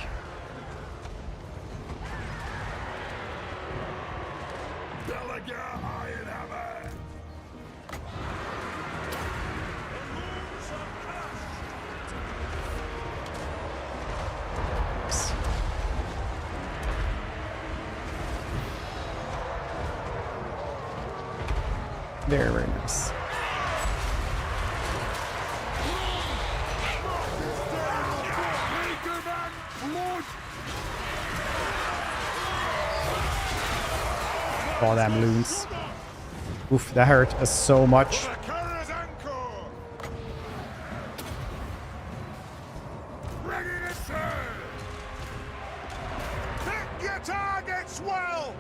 Belegar Iron Hammer! Very, very nice. All them loons. Oof, that hurt us so much. Pick your targets well!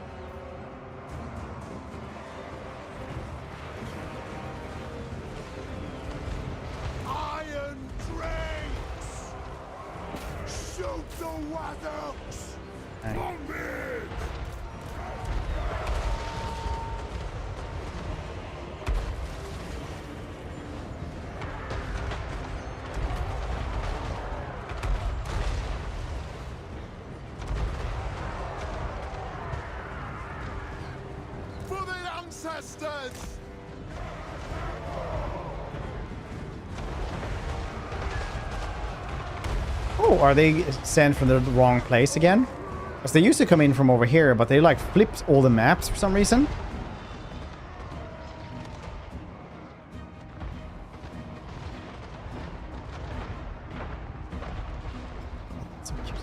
Iron drakes! Shoot the waddocks! Bomb it! For the ancestors! Oh, are they sent from the wrong place again? Because they used to come in from over here, but they like flipped all the maps for some reason. So cute.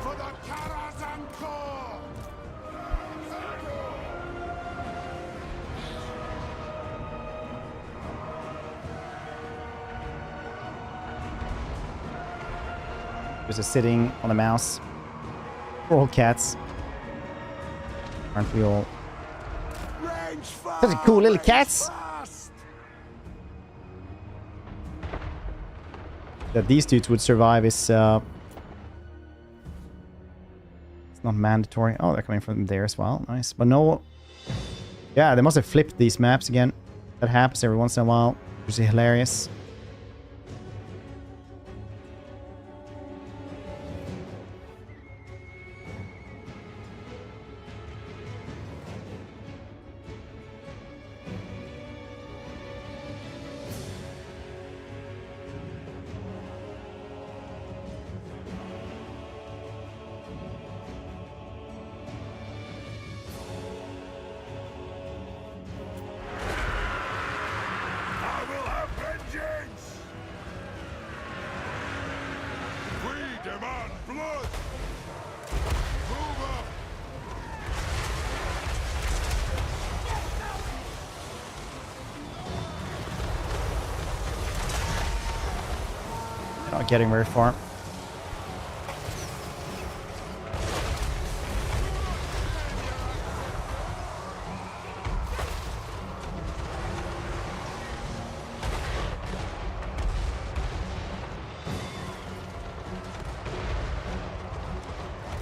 For the Karazanko! Just sitting on a mouse. We're all cats. Aren't we all? Range fast! Such a cool little cats. Fast! That these dudes would survive is it's not mandatory. Oh, they're coming from there as well. Nice. But no. Yeah, they must have flipped these maps again. That happens every once in a while, which is hilarious. I will have vengeance! We demand blood! Move up! Not getting very far.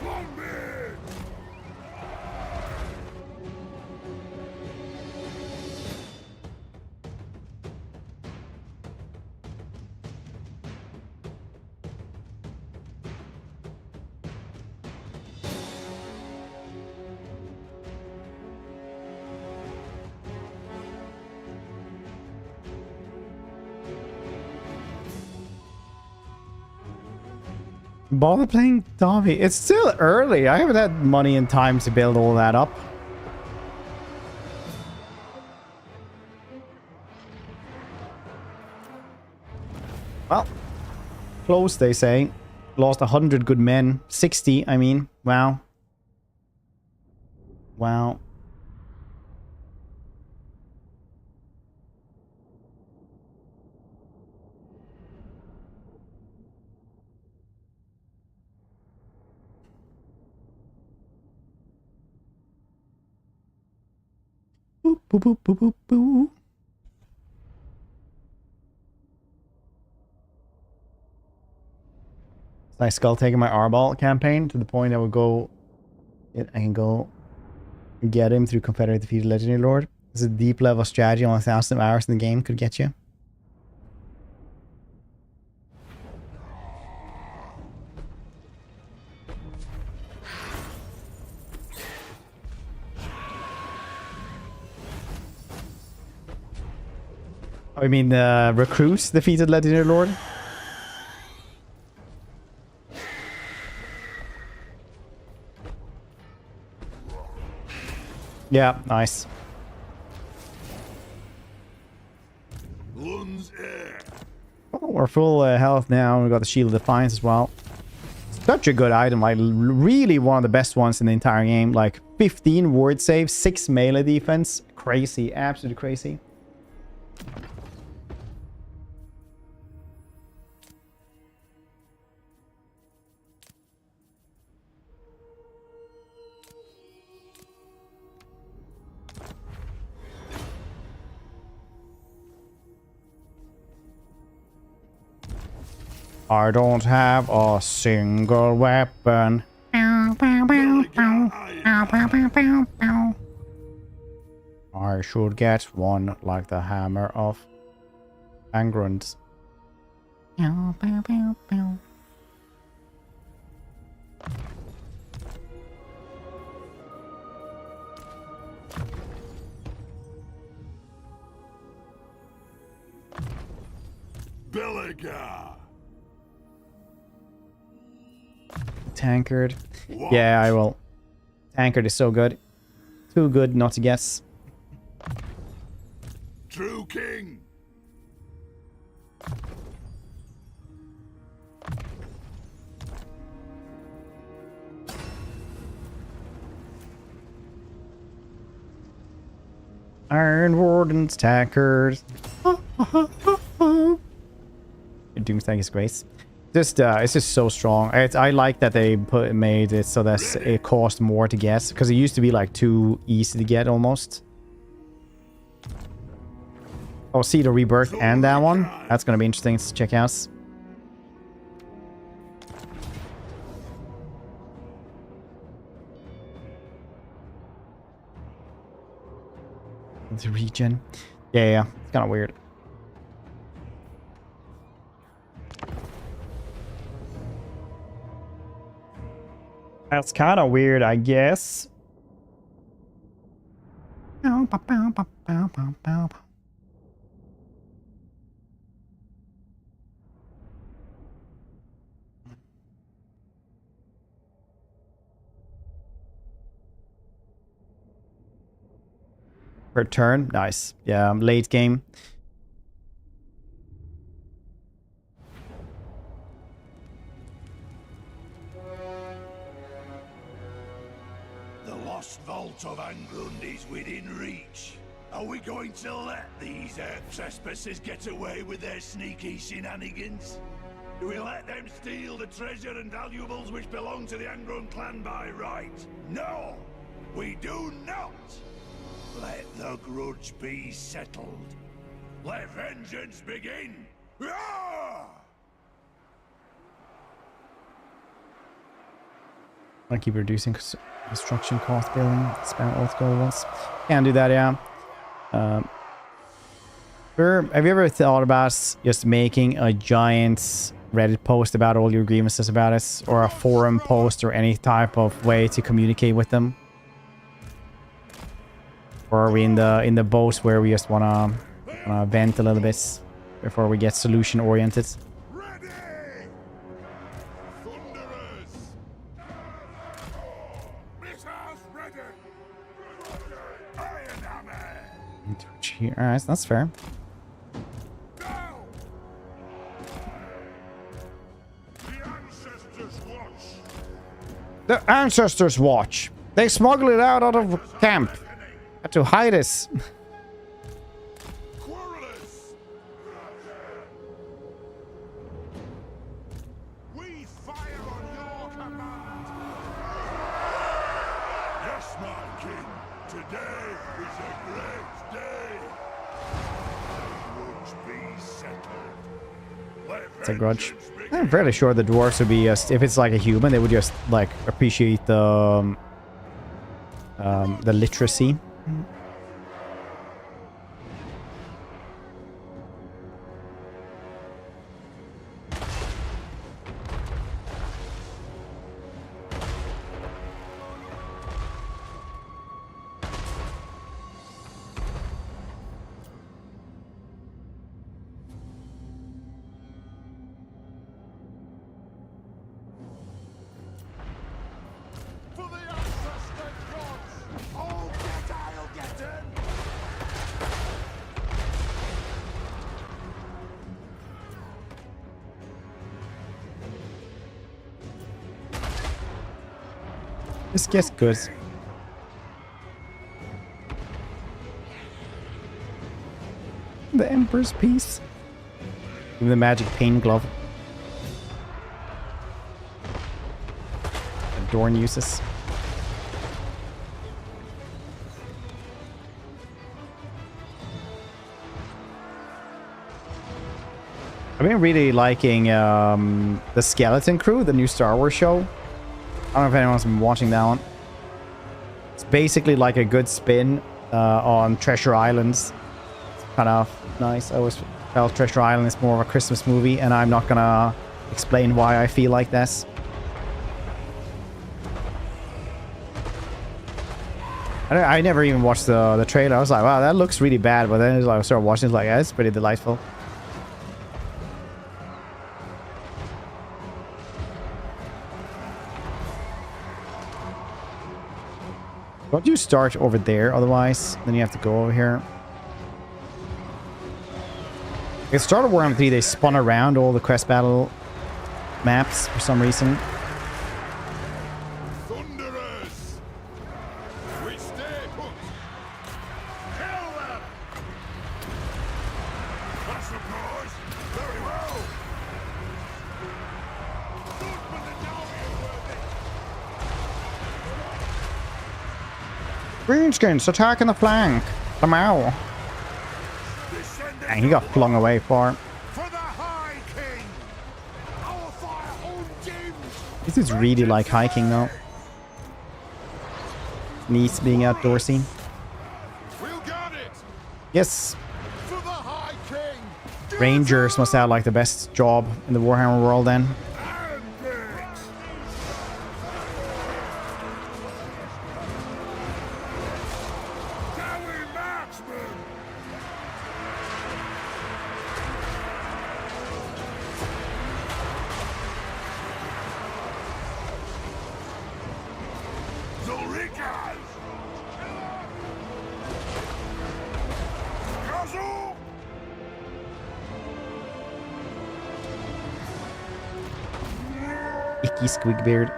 Bomb it! Bother playing Davi. It's still early. I haven't had money and time to build all that up. Well, close, they say. Lost 100 good men. 60, I mean. Wow. Wow. Boop, boop, boop, boop, boop, boop. Nice skull taking my Arbol campaign to the point I would go. I can go get him through Confederate defeated Legendary Lord. This is a deep level strategy on 1,000 hours in the game could get you. Oh, you mean the recruits defeated Legendary Lord? Yeah, nice. Lun's air. Oh, we're full health now. We got the Shield of Defiance as well. Such a good item. Like, really one of the best ones in the entire game. Like, 15 ward save, 6 melee defense. Crazy. Absolutely crazy. I don't have a single weapon. I should get one like the hammer of Angrund. Belegar. Tankard. Yeah, I will. Tankard is so good. Too good not to guess. True king. Iron Warden's Tankard. Doomsday is great. Just it's just so strong. I like that they made it so that it cost more to get, because it used to be like too easy to get almost. Oh, see the rebirth and that one. That's gonna be interesting to check out. The regen. Yeah, it's kind of weird. That's kind of weird, I guess. Per turn, nice. Yeah, late game. The lost vault of Angrund is within reach. Are we going to let these trespassers get away with their sneaky shenanigans? Do we let them steal the treasure and valuables which belong to the Angrund clan by right? No! We do not! Let the grudge be settled. Let vengeance begin! Roar! I keep reducing construction cost billing. Spend all gold once. Can't do that, yeah. Have you ever thought about just making a giant Reddit post about all your grievances about it? Or a forum post or any type of way to communicate with them? Or are we in the boat where we just wanna vent a little bit before we get solution oriented? Ready! Thunderers! Missiles ready! Iron hammer! Alright, that's fair. Now! The ancestors watch! The ancestors watch! They smuggled it out of camp. Had to hide us. Quarrelers! We fire on your command! Yes, my king! Today is a great day! The grudge be settled. It's a grudge. I'm fairly sure the dwarves would be just, if it's like a human, they would just like appreciate the literacy. For the ancestor gods! Oh, get This gets good. The Emperor's piece. Give the magic pain glove. Dorn uses. I've been really liking the Skeleton Crew, the new Star Wars show. I don't know if anyone's been watching that one. It's basically like a good spin on Treasure Islands. It's kind of nice. I always felt Treasure Island is more of a Christmas movie, and I'm not gonna explain why I feel like this. I never even watched the trailer. I was like, wow, that looks really bad. But then I started watching it, like, yeah, it's pretty delightful. Don't you start over there, otherwise then you have to go over here. At the start of Warhammer 3, they spun around all the quest battle maps for some reason. Thunderers! We stay put! Kill them! That's the prize! Very well! Good for the Nurgle, Greenskins attacking the flank. Come out. And he got flung away far. For the High King! Our fire undimmed! This is really like hiking though. Needs being outdoorsy. We'll get it! Yes. For the High King! Rangers must have like the best job in the Warhammer world then. And it! Dowie marksman! Zulrikas! Kazoo! Icky Squigbeard.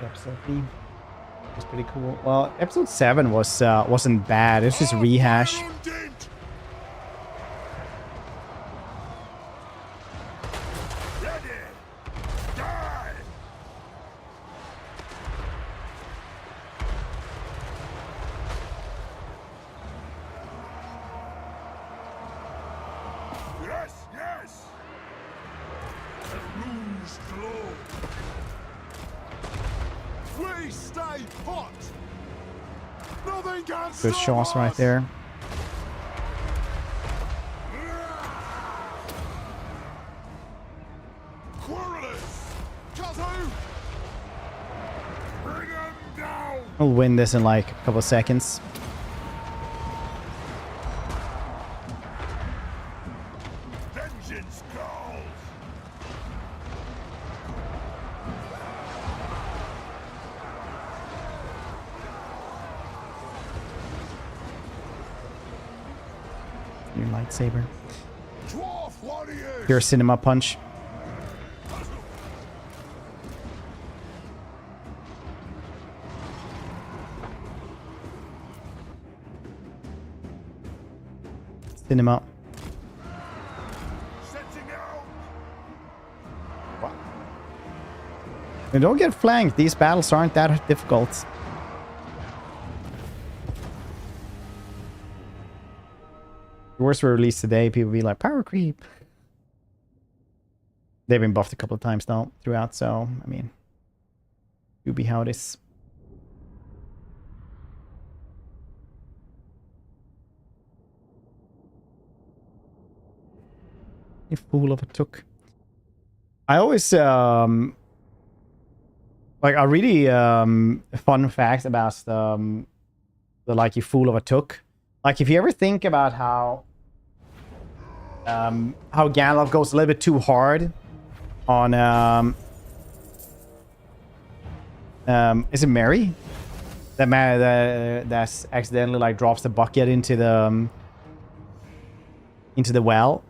Episode 3 was pretty cool. Well, episode 7 was wasn't bad. It was just rehash. Undimmed! Ready! Die! Yes, yes! The runes glow! We stay put! Nothing can Good stop shots right us! there. Quarrelers! Kazoo! Bring them down! We'll win this in like a couple of seconds. Vengeance calls! Your lightsaber. Dwarf warriors! Your cinema punch. Cinema. Setting out! And don't get flanked. These battles aren't that difficult. If Wars were released today, people would be like, power creep. They've been buffed a couple of times now throughout, so, I mean, it'll be how it is. You fool of a took. I always, like, a really fun fact about the like, you fool of a took. Like, if you ever think about how Gandalf goes a little bit too hard on, is it Mary? That's accidentally, like, drops the bucket into the well.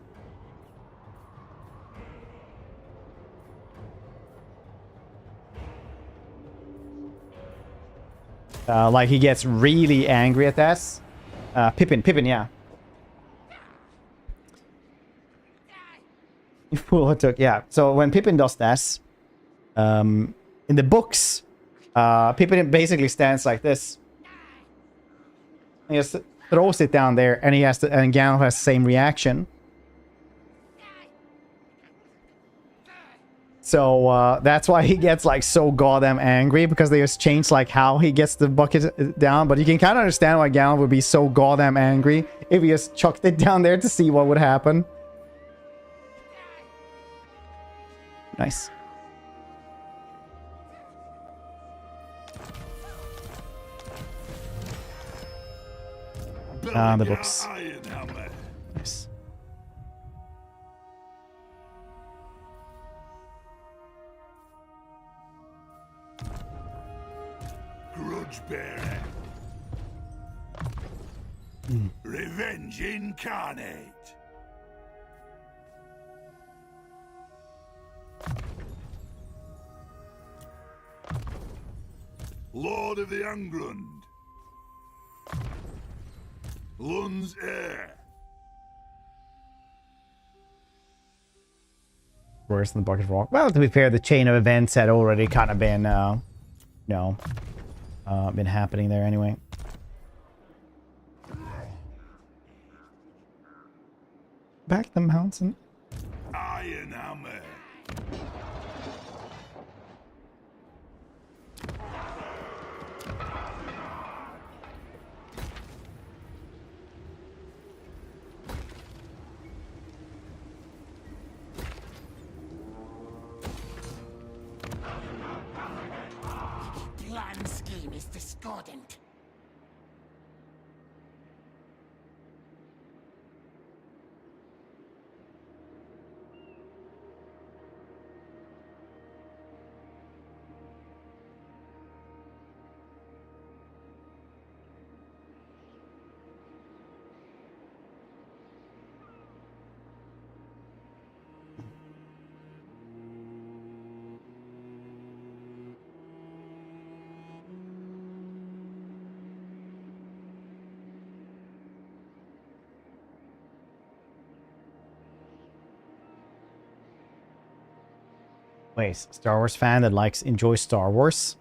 Like he gets really angry at this. Pippin, yeah. You fool took, yeah. So when Pippin does this, in the books, Pippin basically stands like this. He just throws it down there, and and Gandalf has the same reaction. So that's why he gets like so goddamn angry, because they just changed like how he gets the bucket down. But you can kind of understand why Gandalf would be so goddamn angry if he just chucked it down there to see what would happen. Nice. The books. Nice. Grudge bearer. Revenge incarnate. Lord of the Angrund. Lund's heir. Worse than the bucket of rock. Well, to be fair, the chain of events had already kind of been, been happening there anyway. Back the mountain. Iron hammer. Plan scheme is discordant. Wait, Star Wars fan that enjoys Star Wars?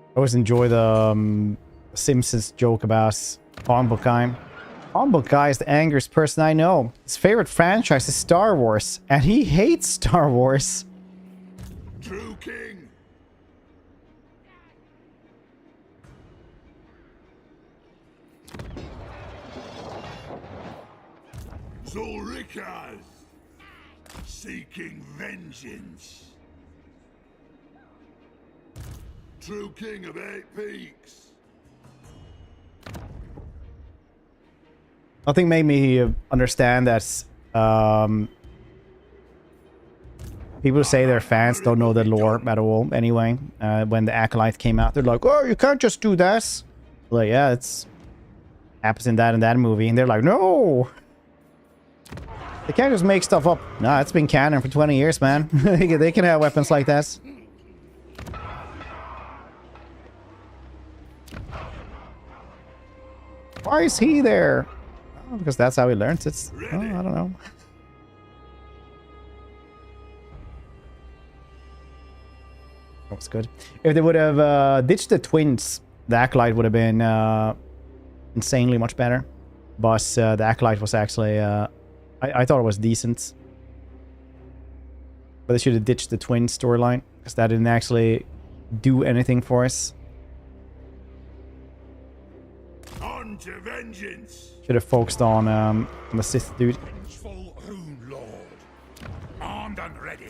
I always enjoy the Simpsons joke about comic book guy. Comic book guy is the angriest person I know. His favorite franchise is Star Wars, and he hates Star Wars. True king. Zulrikaz. Seeking vengeance. True king of 8 peaks. Nothing made me understand that people who say they're fans don't know the lore at all anyway. When the Acolyte came out, they're like, oh, you can't just do this. Like, yeah, it's happens in that movie. And they're like, no. They can't just make stuff up. Nah, it's been canon for 20 years, man. They can have weapons like that. Why is he there? Oh, because that's how he learns. It's... Oh, I don't know. That was good. If they would have ditched the twins, the Acolyte would have been insanely much better. But the Acolyte was actually... I thought it was decent. But they should have ditched the twin storyline, because that didn't actually do anything for us. On to vengeance. Should have focused on the Sith dude. Vengeful Rune Lord. Armed and ready.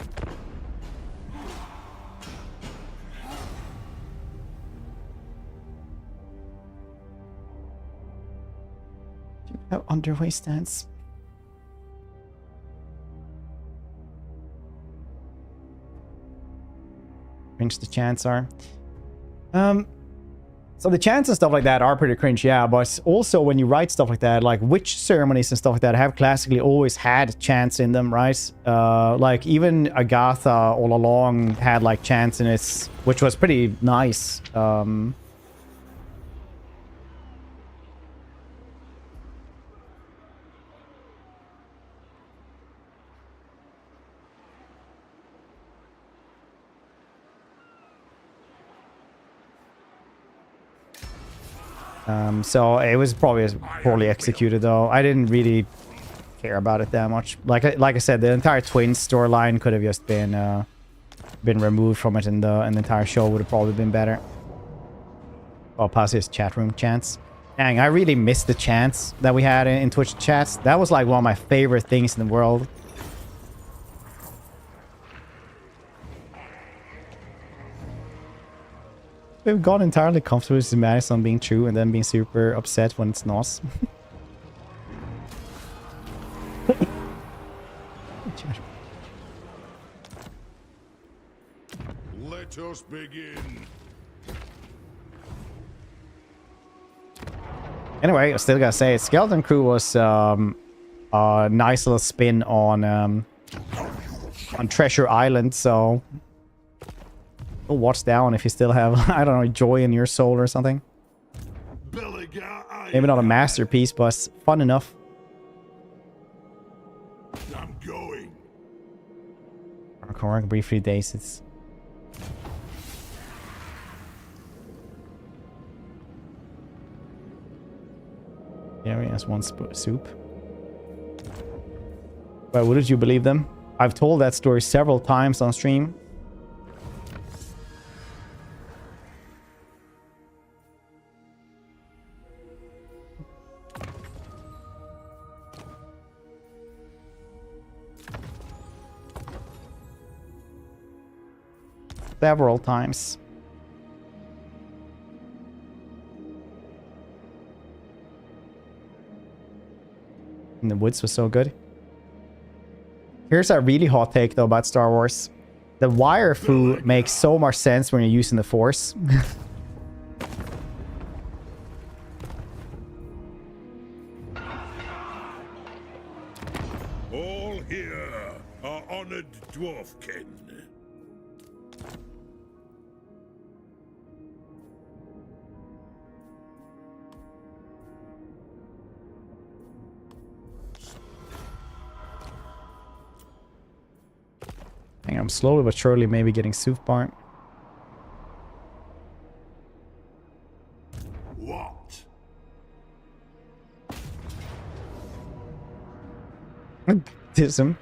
Oh, underway stance. Range the chants are. So the chants and stuff like that are pretty cringe, yeah, but also when you write stuff like that, like witch ceremonies and stuff like that have classically always had chants in them, right? Like even Agatha all along had like chants in it, which was pretty nice. So it was probably poorly executed though. I didn't really care about it that much. Like I said, the entire twins storyline could have just been removed from it, and the entire show would have probably been better. Oh, past his chat room chants. Dang, I really missed the chants that we had in Twitch chats. That was like one of my favorite things in the world. We've got entirely comfortable with Madison being true and then being super upset when it's not. Let us begin. Anyway, I still gotta say, Skeleton Crew was a nice little spin on Treasure Island, so go watch that one if you still have, I don't know, joy in your soul or something. Belegar, Maybe not a masterpiece, but fun enough. I'm going. Khorne briefly days. It's yeah, he has one soup. But wouldn't you believe them? I've told that story several times on stream. Several times. And the woods was so good. Here's a really hot take though about Star Wars. The wire fu makes so much sense when you're using the Force. All here are honored dwarfkin. I think I'm slowly but surely maybe getting soup barn. What? Diss him.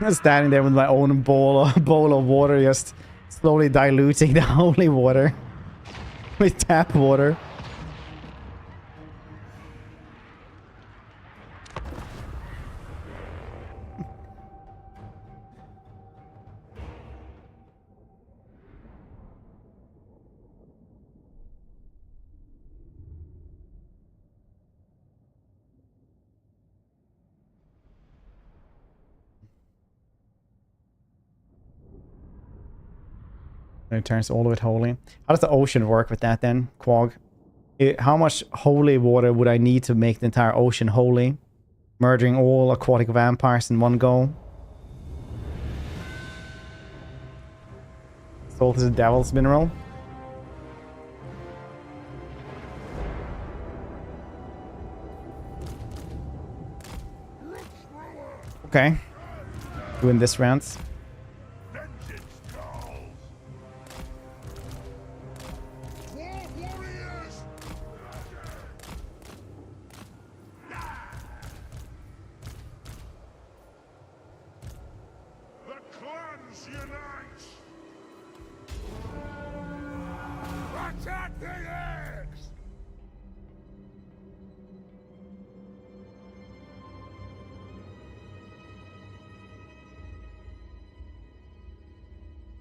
I'm standing there with my own bowl of water, just slowly diluting the holy water with tap water. And it turns all of it holy. How does the ocean work with that then, Quag? How much holy water would I need to make the entire ocean holy? Merging all aquatic vampires in one go? Salt is a devil's mineral. Okay. Doing this round.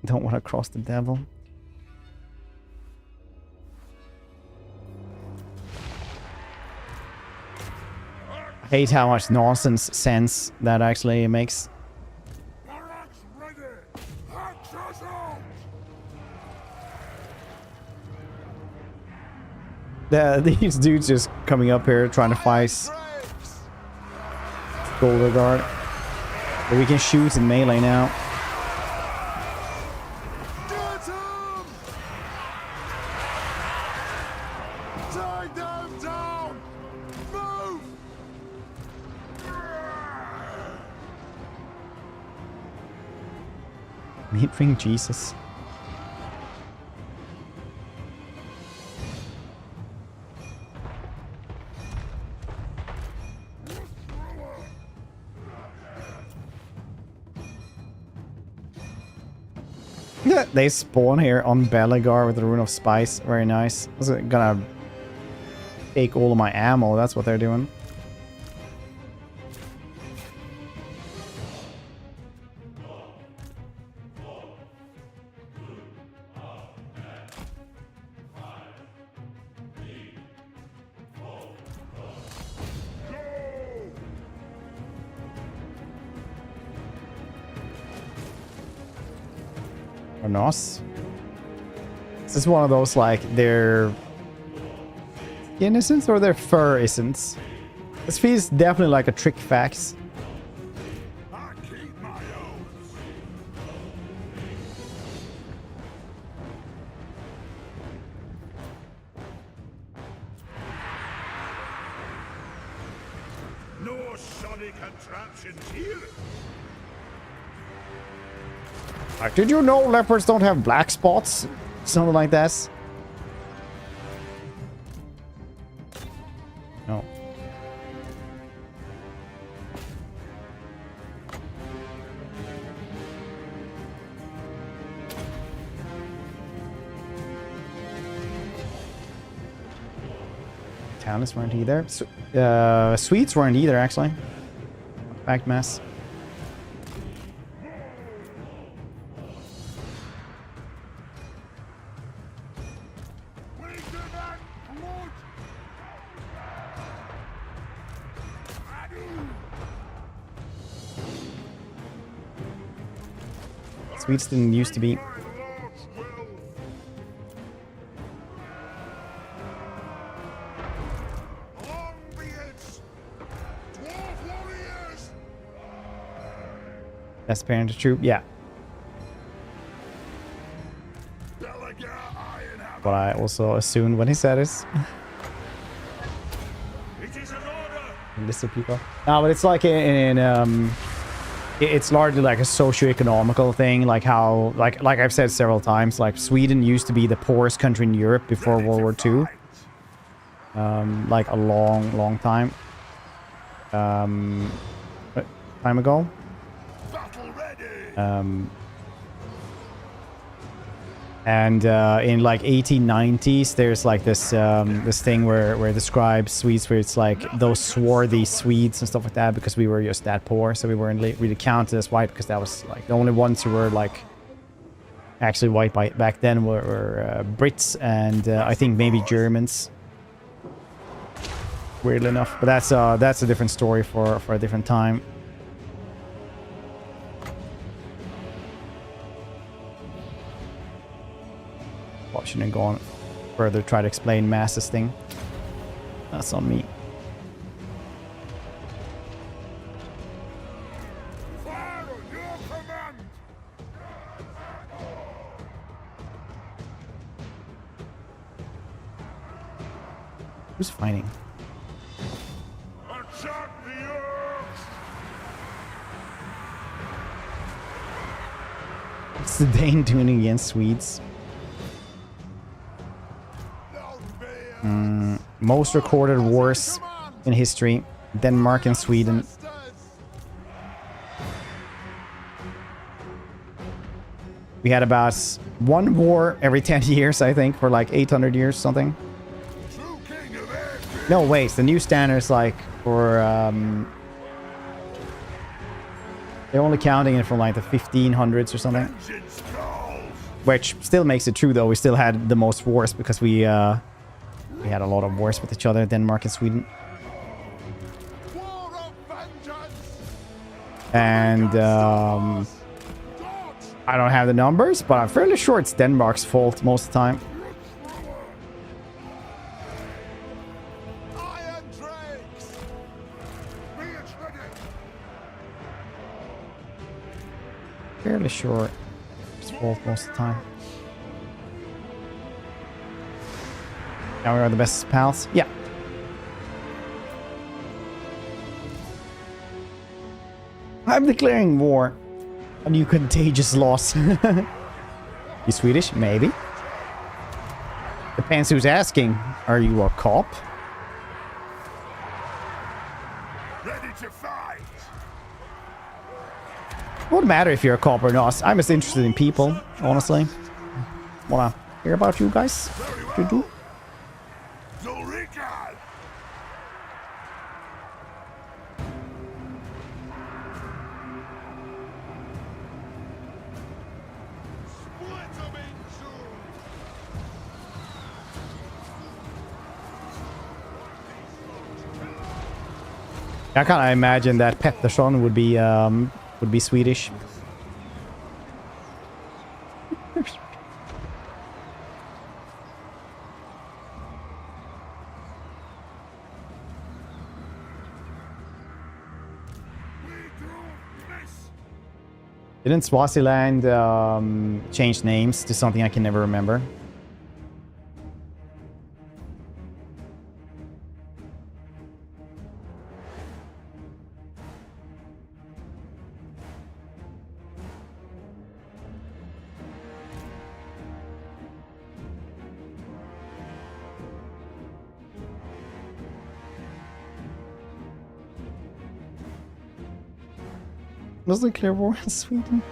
Don't want to cross the devil. I hate how much nonsense sense that actually makes. These dudes just coming up here trying to fight Belegar. But we can shoot in melee now. Get him! Take them down! Move! Meat-ring Jesus. Yeah, they spawn here on Belegar with the Rune of Spice. Very nice. Is it gonna take all of my ammo? That's what they're doing. Nos. This is one of those like their innocence or their fur isn't. This feels definitely like a trick fax. I keep my oath. No shoddy contraptions here. Like, did you know leopards don't have black spots? Something like that. No. Talents weren't either. Sweets weren't either, actually. Fact mess. Sweets didn't used to be. Best parent troop, yeah. But I also assumed when he said it. Listen, people. No, but it's like it's largely like a socio-economical thing, like how, like I've said several times, like Sweden used to be the poorest country in Europe before World War II. Like a long time. Time ago. And in like 1890s, there's like this this thing where it describes Swedes, where it's like those swarthy Swedes and stuff like that, because we were just that poor, so we weren't really counted as white, because that was like the only ones who were like actually white back then were Brits and I think maybe Germans. Weirdly enough, but that's a different story for a different time. Well, shouldn't have gone further, try to explain masses thing. That's on me. Fire on your command. Who's fighting? Attack the earth. What's the Dane doing against Swedes? Most recorded wars in history: Denmark and Sweden. We had about one war every 10 years, I think, for like 800 years, something. No, wait, the new standards like for they're only counting it from like the 1500s or something. Which still makes it true, though. We still had the most wars because we had a lot of wars with each other, Denmark and Sweden. And I don't have the numbers, but I'm fairly sure it's Denmark's fault most of the time. fairly sure it's fault most of the time. Now we are the best pals. Yeah. I'm declaring war. A new contagious loss. You Swedish? Maybe. Depends who's asking. Are you a cop? Ready to fight! It wouldn't matter if you're a cop or not. I'm just interested in people, honestly. Wanna hear about you guys? What you do? Zulrika! Split them in two! I kind of imagine that Pettersson would be Swedish. Didn't Swaziland change names to something I can never remember? Was the clear war in Sweden?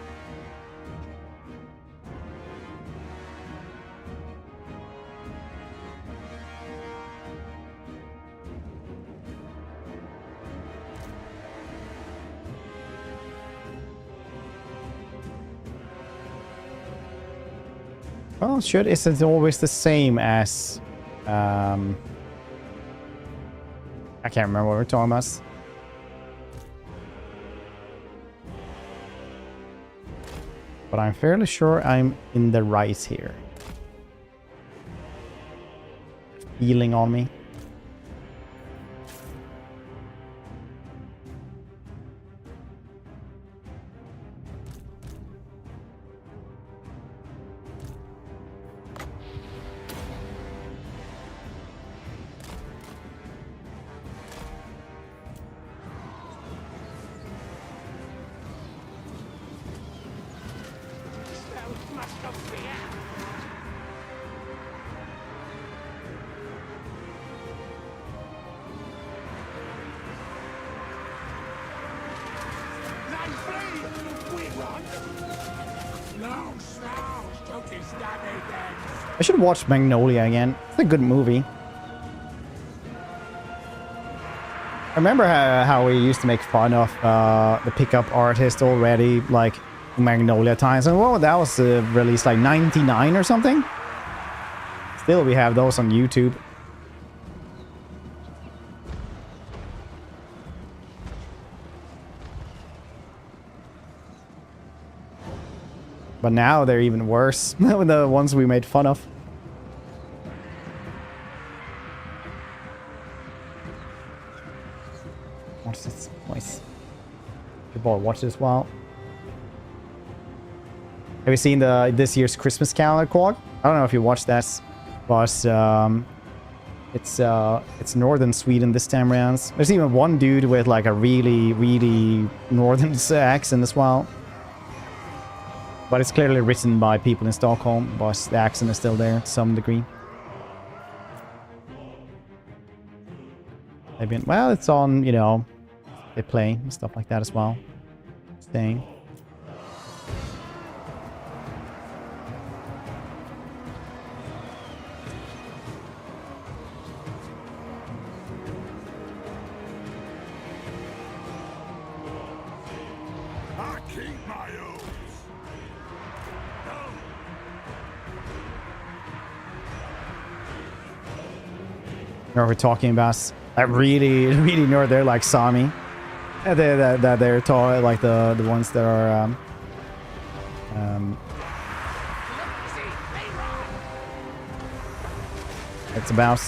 Well, shit isn't always the same as I can't remember what we're talking about. But I'm fairly sure I'm in the right here. Feeling on me. I should watch Magnolia again. It's a good movie. I remember how we used to make fun of the pickup artist already, like Magnolia times. And well, that was released like 99 or something. Still, we have those on YouTube. But now they're even worse than the ones we made fun of. Watch this. Nice. Good boy, watch this while. Have you seen this year's Christmas calendar, Quag? I don't know if you watched that, but it's northern Sweden this time around. There's even one dude with like a really northern accent as well. But it's clearly written by people in Stockholm, but the accent is still there to some degree. They've been, well, it's on, you know, they play and stuff like that as well. Staying. I keep my oaths. You know what we're talking about? I really know they're like Sami. They're tall, like the ones that are it's about.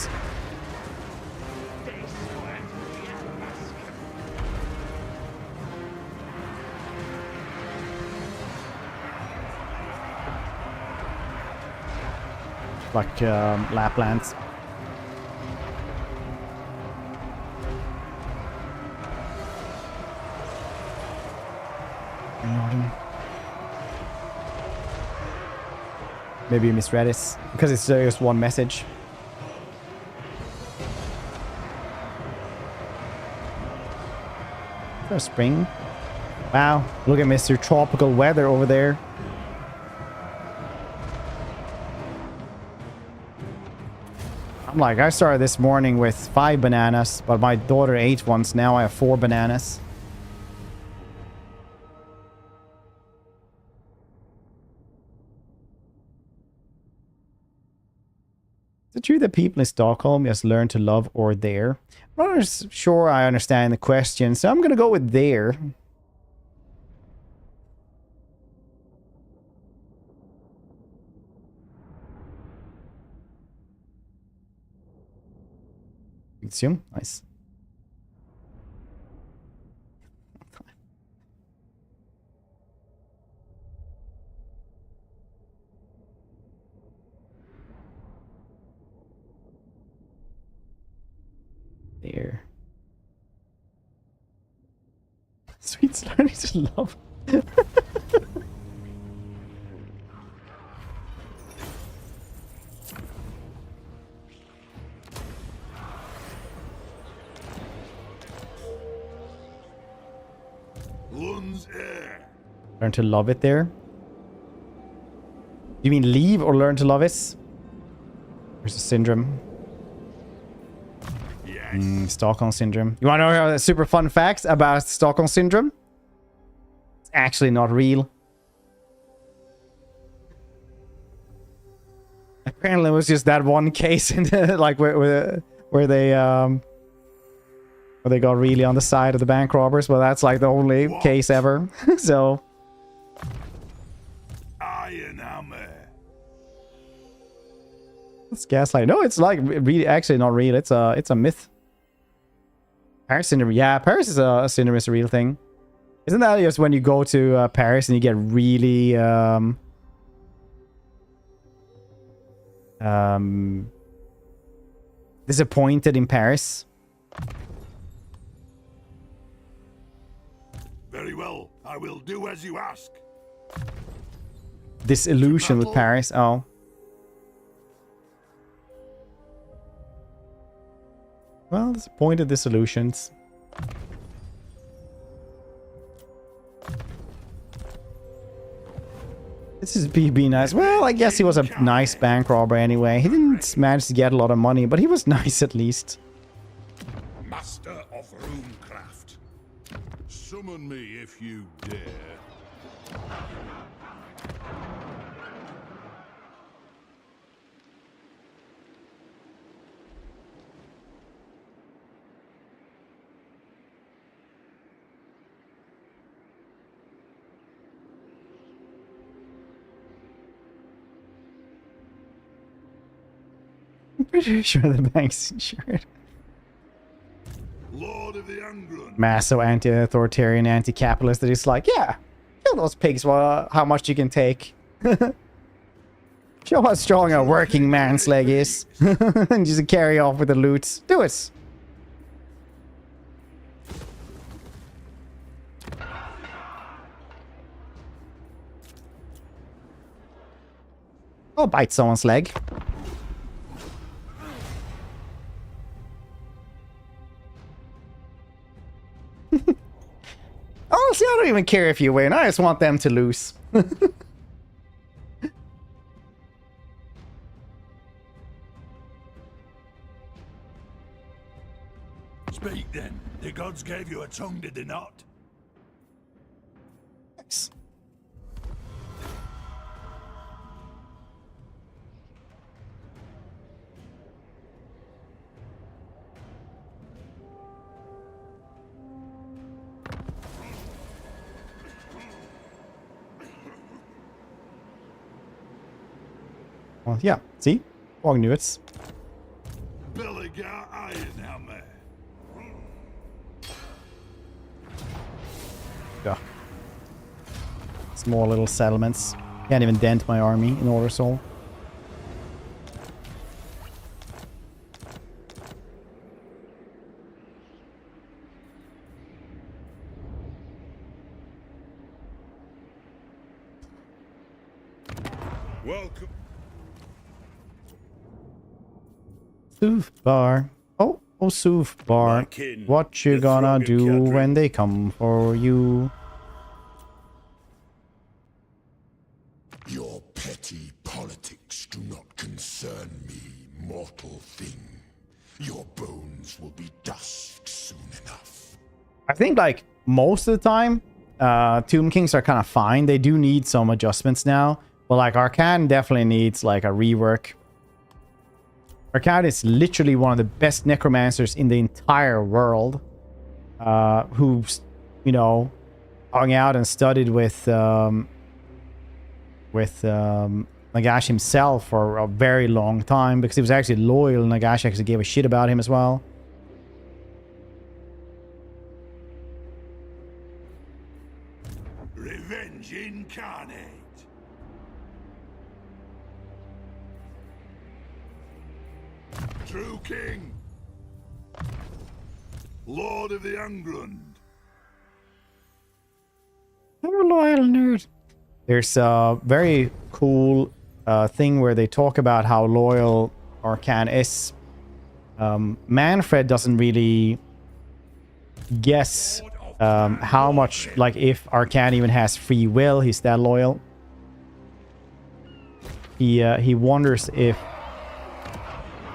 like Laplands. Northern. Maybe you misread it because it's just one message. Is there spring? Wow, look at Mr. Tropical weather over there. I'm like, I started this morning with 5 bananas, but my daughter ate once. Now I have 4 bananas. Is it true that people in Stockholm just learn to love or dare? I'm not sure I understand the question, so I'm going to go with dare. Consume? Nice. There. Sweet's learning to love. Learn to love it there? You mean leave or learn to love it? There's a syndrome. Stockholm Syndrome. You want to know super fun facts about Stockholm Syndrome? It's actually not real. Apparently it was just that one case in the, like where they got really on the side of the bank robbers, but that's like the only case ever. So Iron hammer. it's gaslight. No, it's like really actually not real. It's a myth. Paris Syndrome. Yeah, Paris is a syndrome is a real thing. Isn't that just when you go to Paris and you get really disappointed in Paris? Very well, I will do as you ask. Disillusion with Paris. Oh. Well, disappointed disillusions. This is BB nice. Well, I guess he was a nice bank robber anyway. He didn't manage to get a lot of money, but he was nice at least. Master of runecraft. Summon me if you dare. I'm pretty sure the bank's insured. Lord of the Angron. Masso anti-authoritarian, anti-capitalist that is like, yeah, kill those pigs. Well, how much you can take. Show how strong a working man's leg is. And just carry off with the loot. Do it. I'll bite someone's leg. Honestly, I don't even care if you win. I just want them to lose. Speak then. The gods gave you a tongue, did they not? Nice. Well, yeah, see? Wrong knew it. Belegar Ironhammer. Yeah. Small little settlements. Can't even dent my army in Order Soul. Welcome. Sooth bar. Oh, Sooth bar. My kin, What you the gonna Throgan do Cathay. when they come for you? Your petty politics do not concern me, mortal thing. Your bones will be dust soon enough. I think like most of the time, Tomb Kings are kind of fine. They do need some adjustments now, but like Arcane definitely needs like a rework. Arcane is literally one of the best necromancers in the entire world, who's, you know, hung out and studied with Nagash himself for a very long time, because he was actually loyal. Nagash actually gave a shit about him as well. Revenge incarnate. True king. Lord of the Angrund. Oh, loyal nerd. There's a very cool thing where they talk about how loyal Arcane is. Manfred doesn't really guess how much, like, if Arcane even has free will, he's that loyal. He wonders if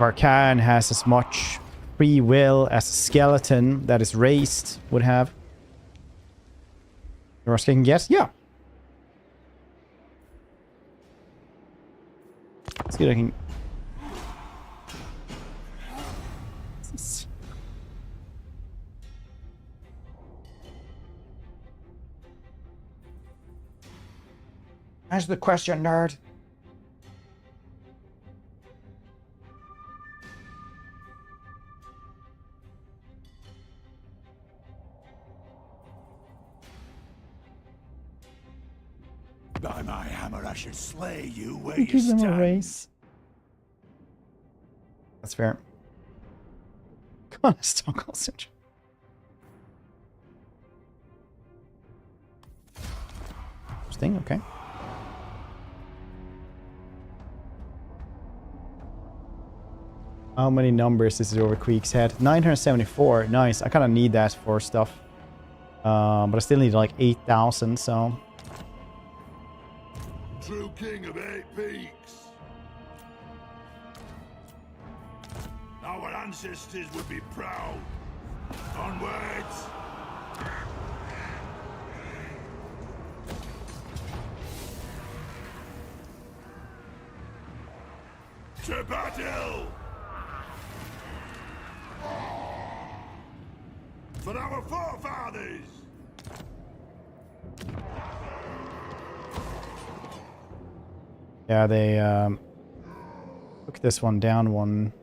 Arcane has as much free will as a skeleton that is raised would have. Yours can guess? Yeah. Let's see what I can... Answer the question, nerd. By my hammer, I should slay you where Give you them a stand. race. That's fair. Come on, Stone Cold Syndrome. Interesting, okay. How many numbers is it over Queek's head? 974. Nice. I kind of need that for stuff. But I still need like 8,000, so... True king of 8 peaks. Our ancestors would be proud. Onwards. To battle. For our forefathers. Yeah, they took this one down one.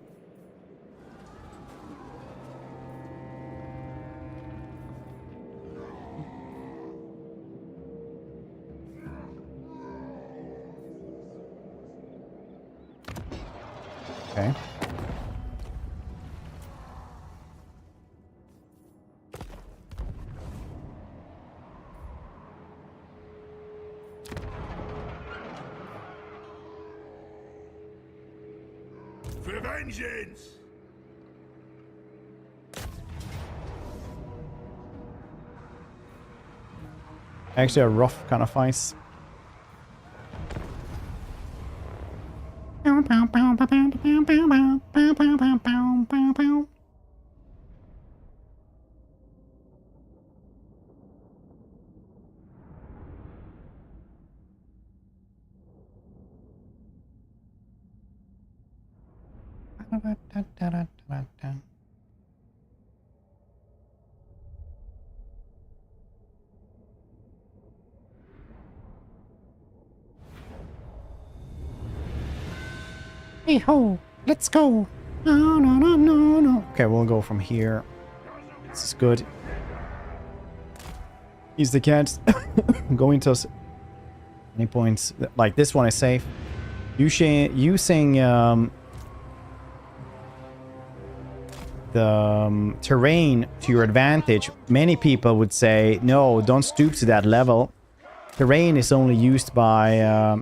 Okay. For vengeance! Actually a rough kind of fight. Hey ho, let's go. No, no, no, no, no. Okay, we'll go from here. This is good. Use the cat. Going to us. Any points? Like this one is safe. Using the terrain to your advantage. Many people would say, no, don't stoop to that level. Terrain is only used by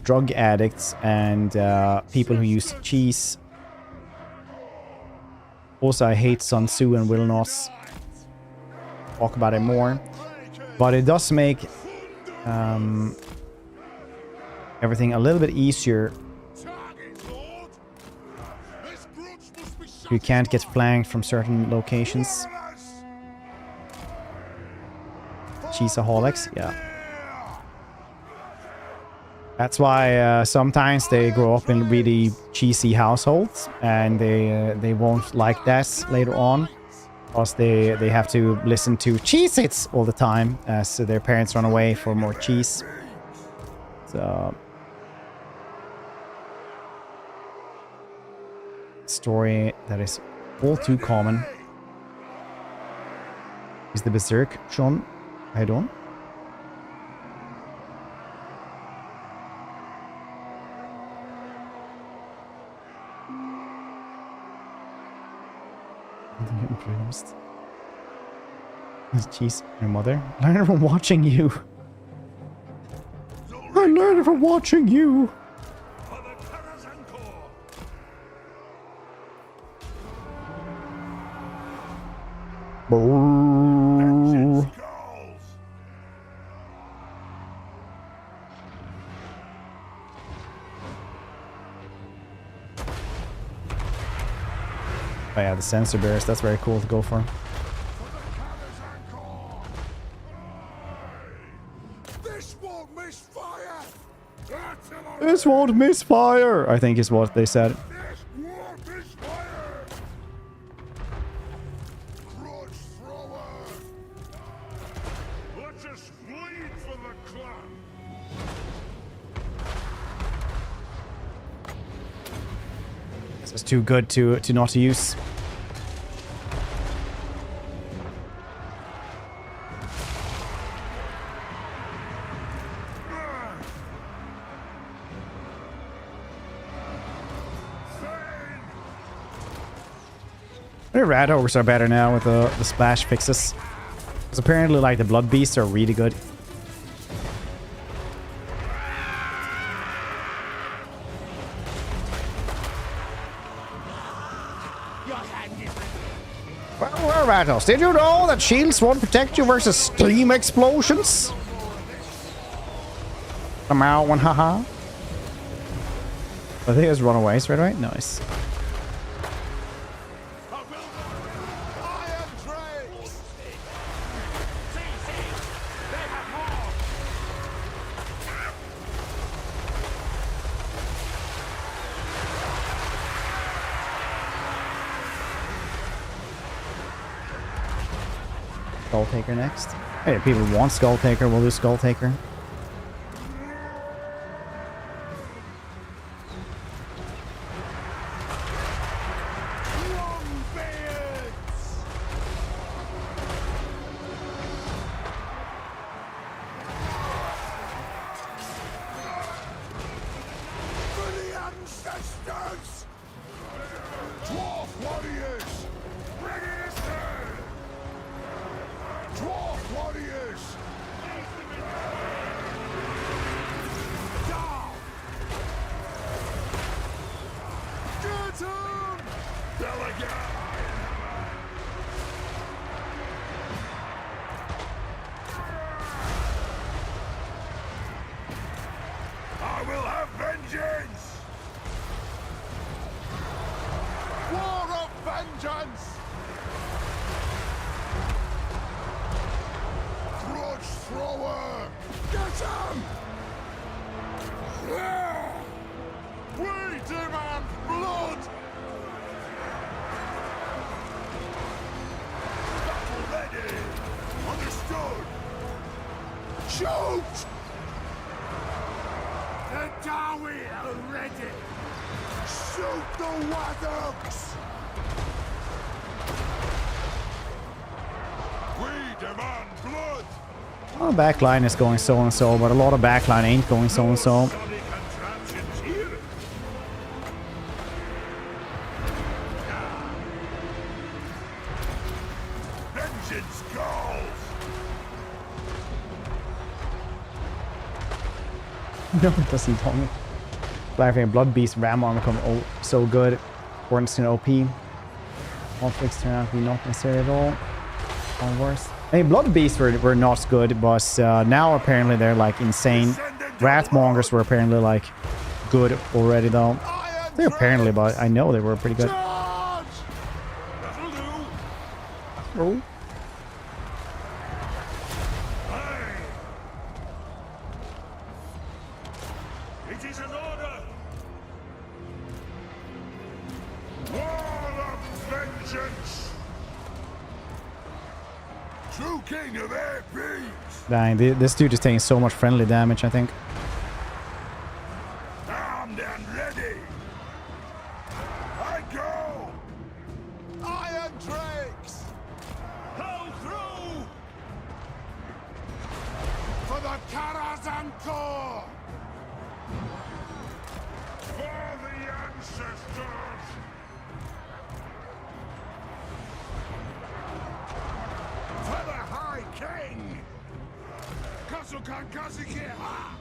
drug addicts and people who use cheese. Also, I hate Sun Tzu and will not talk about it more. But it does make everything a little bit easier. You can't get flanked from certain locations. Cheeseaholics, yeah. That's why sometimes they grow up in really cheesy households and they won't like that later on. Because they have to listen to Cheez-Its all the time as their parents run away for more cheese. So... story that is all too common. Is the Berserk, Sean? How you doing? Jeez, your mother? Learn it from watching you. I learned it from watching you. Oh yeah, the sensor bears, that's very cool to go for. This won't miss fire. This won't miss fire, I think is what they said. This won't miss fire. Grudge thrower. Let us bleed for the clan. This is too good to not use. The rat ogres are better now with the splash fixes. Because apparently like the blood beasts are really good. Well, Rattles, did you know that shields won't protect you versus steam explosions? Somehow, one haha. I think it's run away straight away. Nice. Skull Taker next. Hey, if people want Skull Taker, we'll do Skull Taker. Well, backline is going so and so, but a lot of backline ain't going so and so. No, it doesn't tell me. Blackfang Blood Beast Ram armor come so good. Khorne's in OP. All fixed turn out to be not necessary at all. Or worse. I mean, Blood Beasts were not good, but now apparently they're like insane. Wrathmongers were apparently like good already though. They're apparently, but I know they were pretty good. Oh. It is an order. Wall of vengeance. True king of air beams. Dang, this dude is taking so much friendly damage, I think. Armed and ready. I go. Iron drakes. Hell through. For the Karazhan Core. For the ancestors. For the High King. Kasukan Kazikira.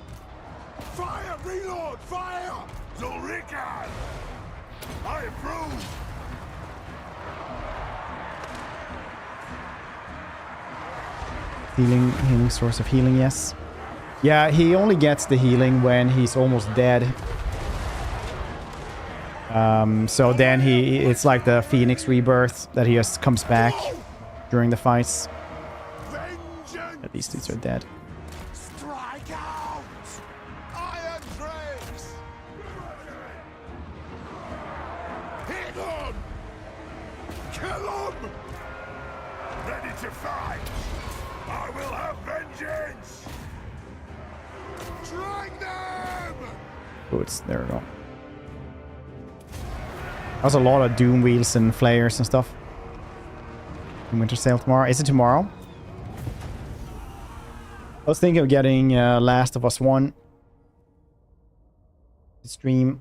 Fire! Reload! Fire! Zulrikan! I approve! Healing source of healing, yes. Yeah, he only gets the healing when he's almost dead. So then it's like the Phoenix rebirth that he just comes back during the fights. Vengeance! These dudes are dead. Strike out! Iron drakes! Hit on! Kill them! Ready to fight! I will have vengeance! Strike them! Oh, there we go. There's a lot of Doom Wheels and Flayers and stuff. Winter sale tomorrow. Is it tomorrow? I was thinking of getting Last of Us 1 to stream.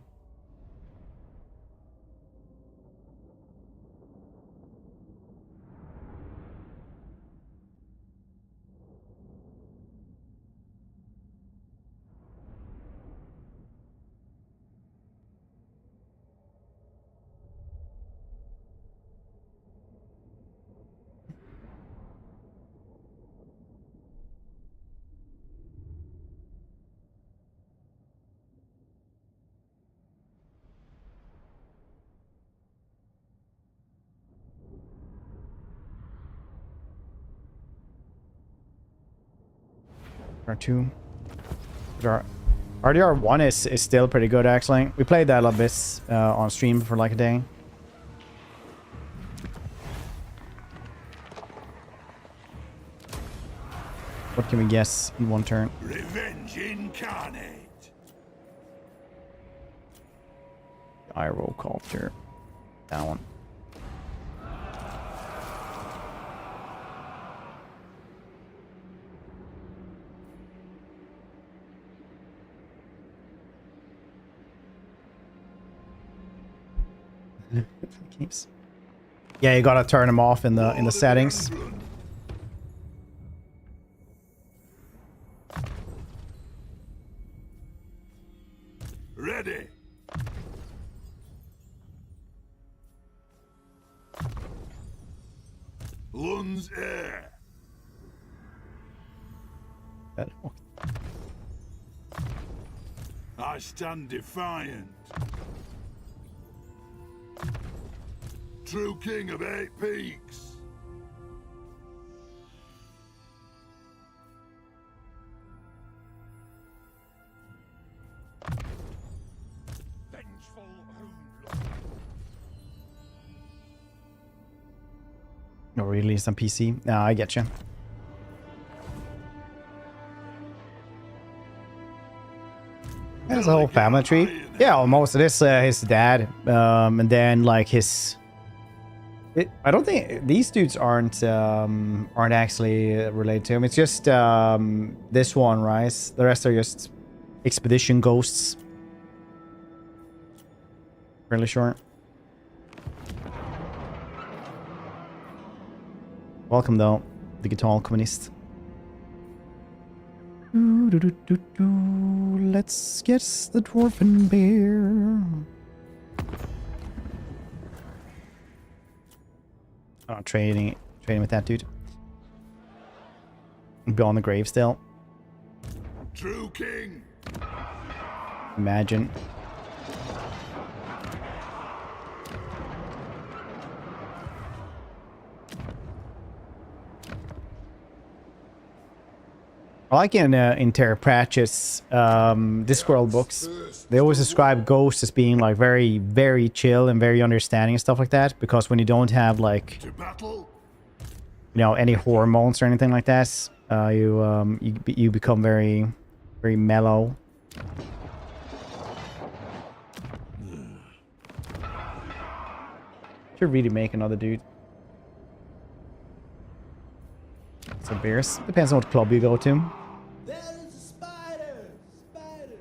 R2. RDR1 is still pretty good, actually. We played that a little bit on stream for like a day. What can we guess in one turn? Revenge incarnate. Gyrocopter. That one. Keeps. Yeah, you gotta turn them off in the settings. Ready. Lun's air. I stand defiant. True king of 8 peaks. Vengeful Rune. No, release on PC. No, I get you. There's a whole family tree. Yeah, well, most of this his dad, and then like his. I don't think these dudes aren't actually related to him. It's just this one, right? The rest are just expedition ghosts. Really sure. Welcome though, digital communist. Let's get the dwarven bear. Oh, trading with that dude. Beyond the grave still. True king. Imagine. I like in Terra Pratchett's Discworld books, they always describe ghosts as being like very, very chill and very understanding and stuff like that. Because when you don't have like, To battle. you know, any hormones or anything like that, you become very, very mellow. Should really make another dude. Some beers. Depends on what club you go to. There is a spider! Spider!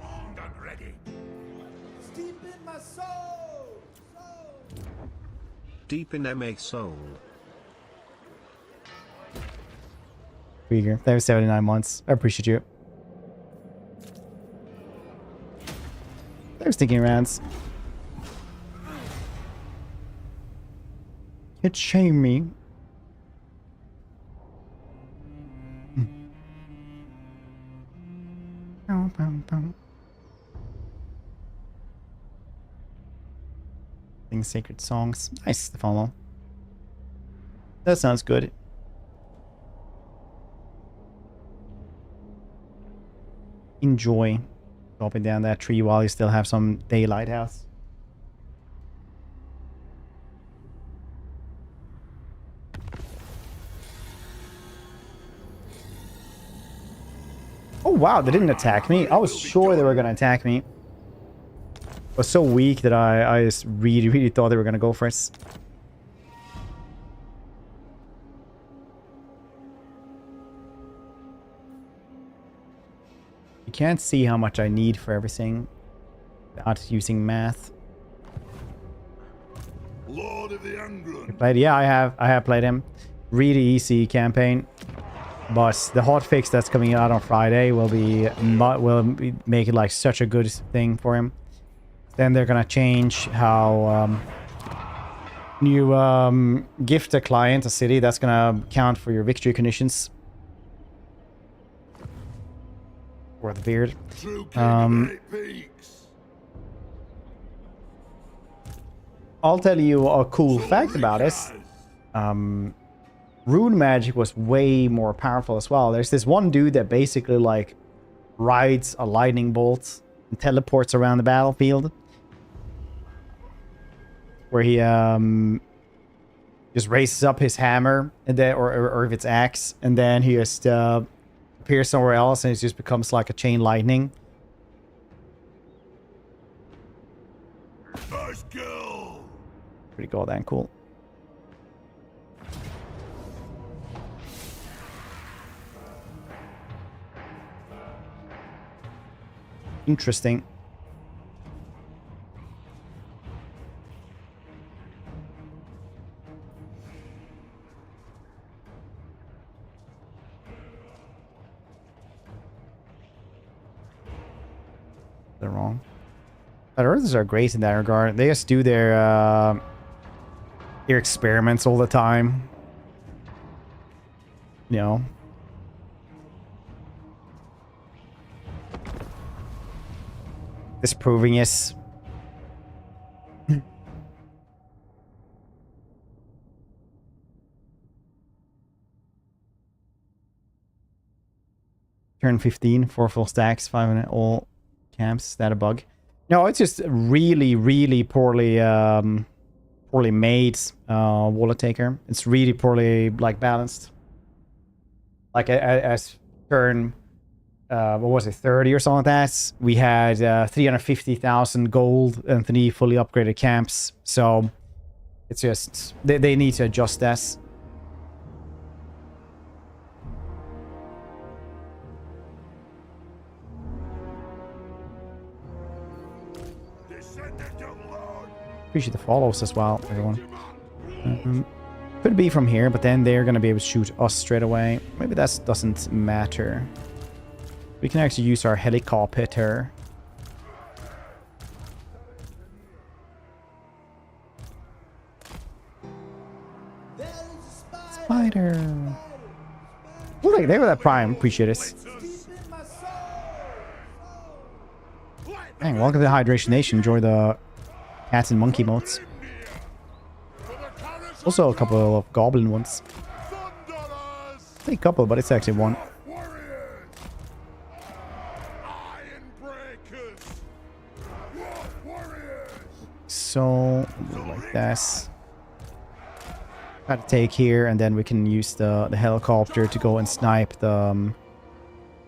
Armed and ready. Deep in my soul! Soul! Deep in MA soul. Krieger, that was 79 months. I appreciate you. There's sticking rounds. It shame me. Sing sacred songs. Nice to follow. That sounds good. Enjoy chopping down that tree while you still have some daylight house. Oh wow, they didn't attack me. I was sure they were going to attack me. I was so weak that I just really, really thought they were going to go for it. You can't see how much I need for everything without using math. Lord of the Angron. Played, yeah, I have played him. Really easy campaign. But the hotfix that's coming out on Friday will make it like such a good thing for him. Then they're gonna change how you gift a client a city. That's gonna count for your victory conditions. Or the beard. True king of eight peaks. I'll tell you a cool fact about it. Rune magic was way more powerful as well. There's this one dude that basically like rides a lightning bolt and teleports around the battlefield, where he just raises up his hammer and then, or if it's axe, and then he just appears somewhere else and it just becomes like a chain lightning. First kill. Pretty goddamn cool. Interesting. They're wrong. But Earthers are great in that regard. They just do their experiments all the time. You know. Disproving is. Turn 15, 4 full stacks, 5 in all camps. Is that a bug? No, it's just really, really poorly made wallet taker. It's really poorly like balanced. Like as turn what was it, 30 or something like that, we had 350,000 gold and 3 fully upgraded camps. So it's just they need to adjust that. Appreciate the follows as well, everyone. Could be from here, but then they're going to be able to shoot us straight away. Maybe that doesn't matter. We can actually use our helicopter. There is a spider. Spider. Oh, look, there with that prime. Appreciate it. Deep in my soul. Dang, welcome to the Hydration Nation. Enjoy the cats and monkey modes. Also a couple of goblin ones. I say a couple, but it's actually one. So, like this. Got to take here, and then we can use the helicopter to go and snipe the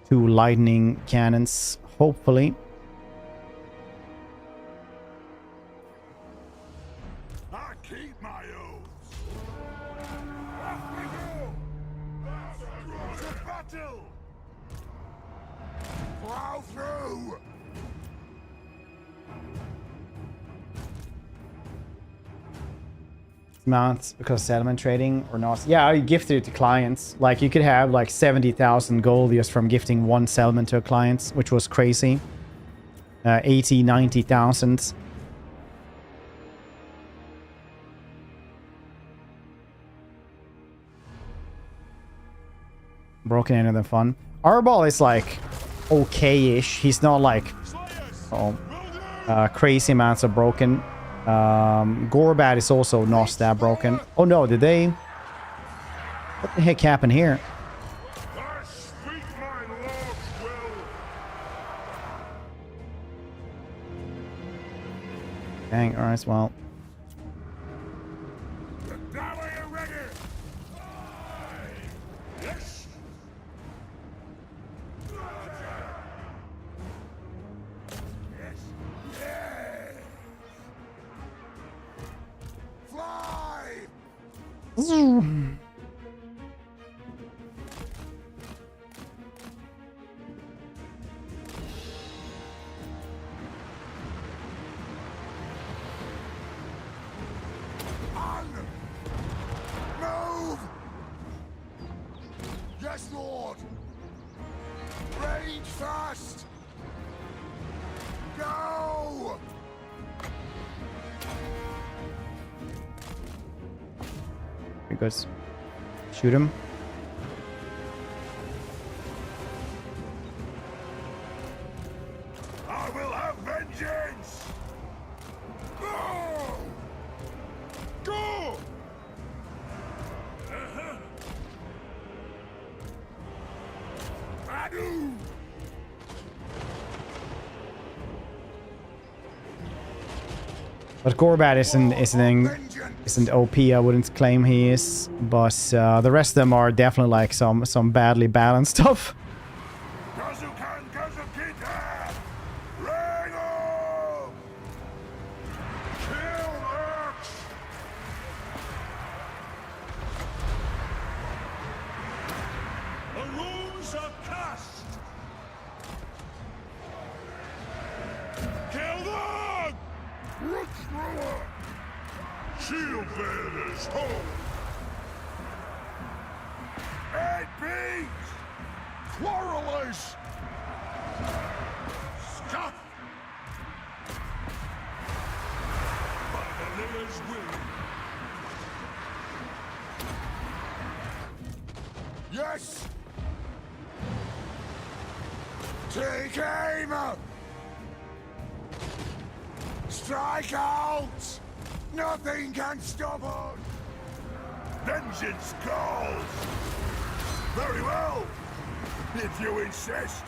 2 lightning cannons, hopefully. I keep my oaths. Off we go. To battle. Plow through. Amount because settlement trading or not. Yeah, I gifted it to clients. Like, you could have like 70,000 gold just from gifting 1 settlement to a client, which was crazy. 80, 90,000. Broken into the fun. Arbol is like okay-ish. He's not like crazy amounts of broken. Gorbat is also not that broken. Oh no, did they? What the heck happened here? Dang, alright, well. Move! Yes, Lord! Rage fast! Go! Here goes. Shoot him. I will have vengeance! Go! Go! Adu! But Gorbat isn't OP. I wouldn't claim he is, but the rest of them are definitely like some badly balanced stuff. Shield bearers, hold! Head beat! Quarrelers! Scuff! By Belegar's will! Yes! Take aim! Strike out! Nothing can stop us! Vengeance calls! Very well! If you insist!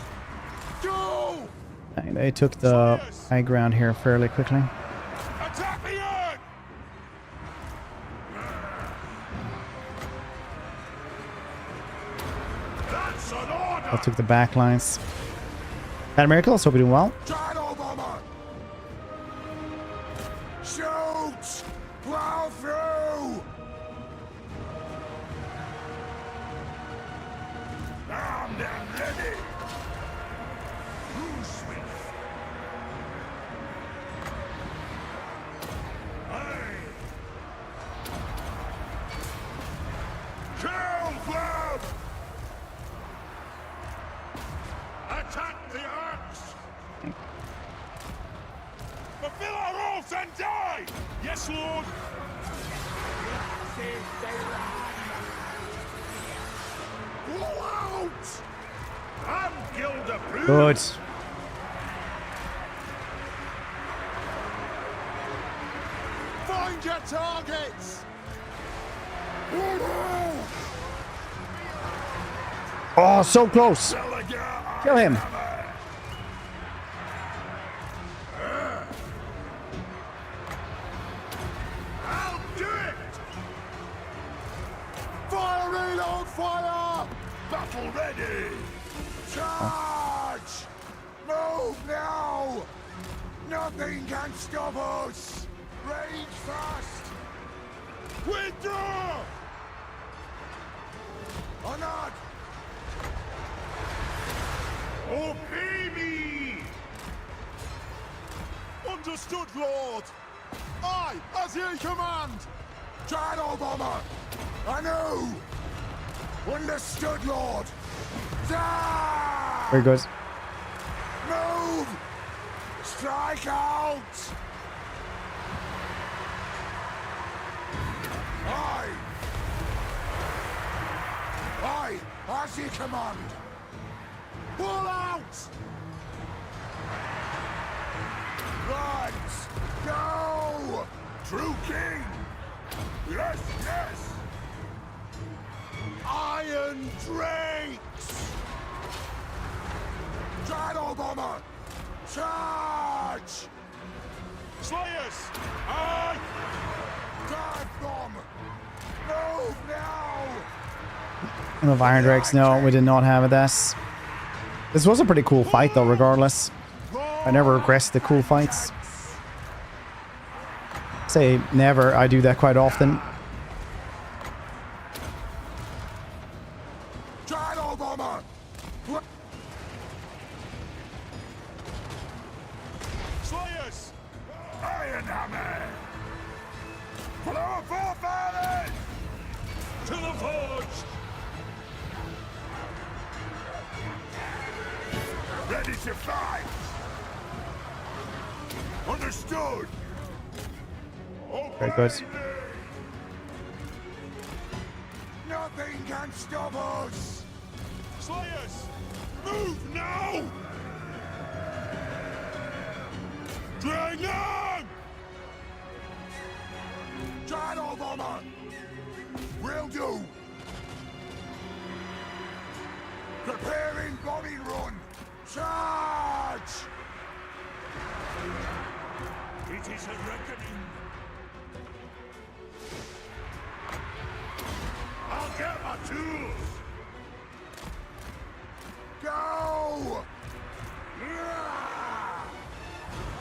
Go! Dang, they took the high ground here fairly quickly. Attack the earth! That's an order! I took the back lines. Had a miracle, so we're doing well. Shadow bomber! Shoot! Plow through! Armed and ready! Who's swift? Aye! Kill them! Attack! Fulfill our oaths and die! Yes, Lord! Blow out! I'm guild approved! Good. Find your targets! Oh, so close. Belegar, Kill him. I'll do it! Fire, reload, fire! Battle ready! Charge! Move now! Nothing can stop us! Rage fast! Withdraw! Or not! Obey me! Understood, Lord! I, as ye command! Shadow Bomber! I know! Understood, Lord! Die! Very good. Move! Strike out! Aye, as ye command! Pull out! Right! Go! True King! Yes, yes! Iron Drakes! Shadow Bomber! Charge! Slayers! Aye! Dive Bomb! Move now! No Iron Drakes, no, we did not have this. This was a pretty cool fight though, regardless. I never regress the cool fights. Say never, I do that quite often. Shadow Bomber! Slayers! Iron Hammer! Blow forefathers! To the forge! Ready to fight! Understood! Very good. Nothing can stop us! Slayers! Move now! Dragon! Shadow Bomber! Will do! Preparing bombing run! Charge! It is a reckoning! I'll get my tools! Go!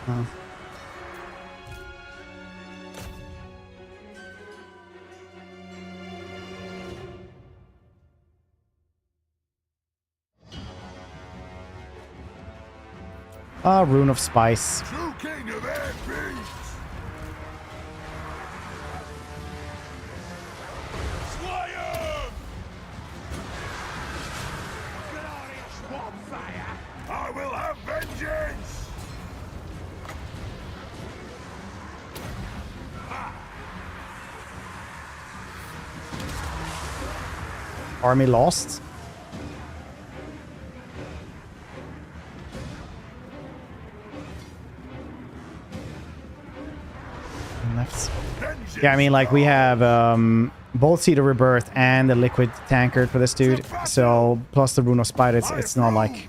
Oh. Ah, Rune of Spice. True King of Air Beasts! Slay him! Glorious bonfire! I will have vengeance! Army lost. Yeah, I mean, like, we have both Seed of Rebirth and the Liquid Tankard for this dude. So, plus the Rune of Spite, it's not like...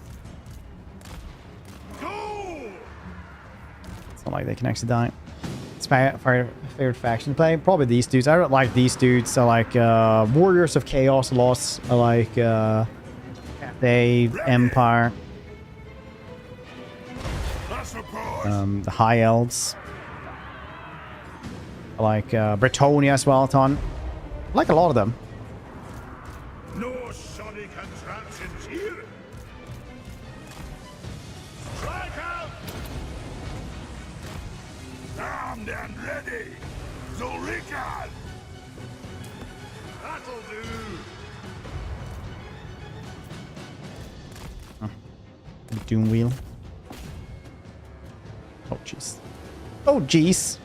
It's not like they can actually die. It's my favorite faction to play. Probably these dudes. I don't like these dudes. I like Warriors of Chaos Lost. I like Cathay, Empire. The High Elves. I like Bretonia as well, a ton. I like a lot of them. No sonic contraptions here! Strike out! Armed and ready! Zulrika! That'll do! Doom Wheel. Oh, jeez. Oh, jeez.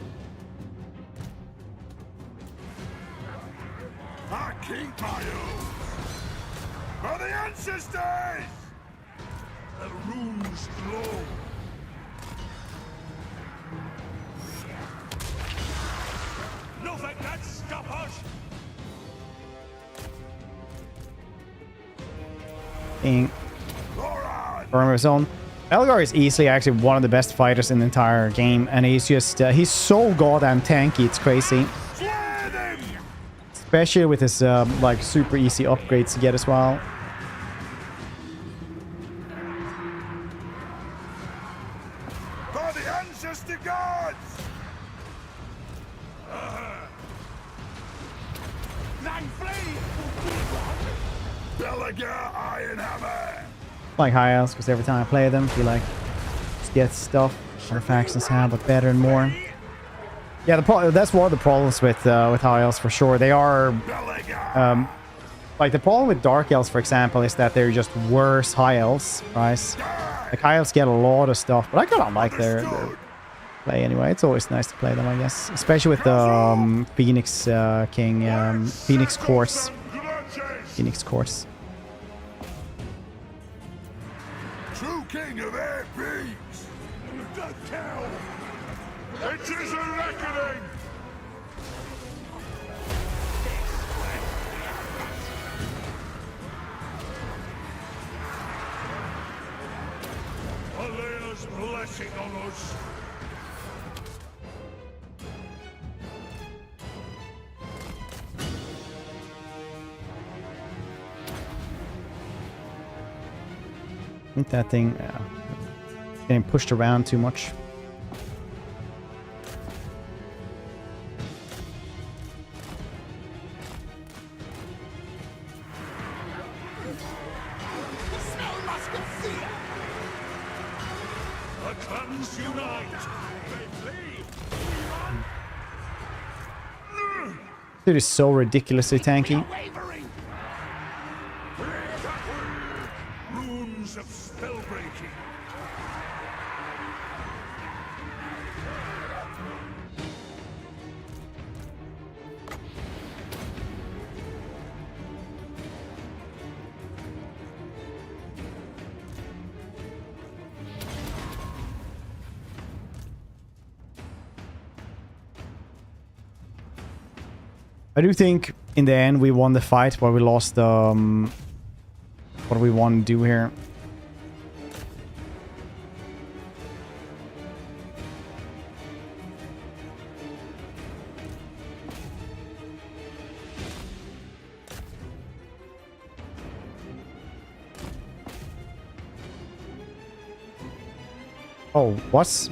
I keep my oath. For the ancestors! The runes glow. Nothing can stop us! Being firm of his own. Belegar is easily actually one of the best fighters in the entire game, and he's just he's so goddamn tanky, it's crazy. Especially with his like super easy upgrades to get as well. For the ancestor gods! Nine flee! Belegar Iron Hammer! Like high elves, because every time I play them, I feel like just get stuff other factions have, but better and more. Yeah, that's one of the problems with high elves for sure. They are like the problem with dark elves, for example, is that they're just worse high elves, right? Like high elves get a lot of stuff, but I kind of like their play anyway. It's always nice to play them, I guess, especially with the Phoenix King, Phoenix Course. Phoenix Course. True king of air beings! The cow! It is a reckoning! Alea's blessing on us! I think that thing getting pushed around too much. The clans unite! Dude is so ridiculously tanky. Runes of spellbreaking. I do think in the end we won the fight, but we lost what do we want to do here? Oh, what?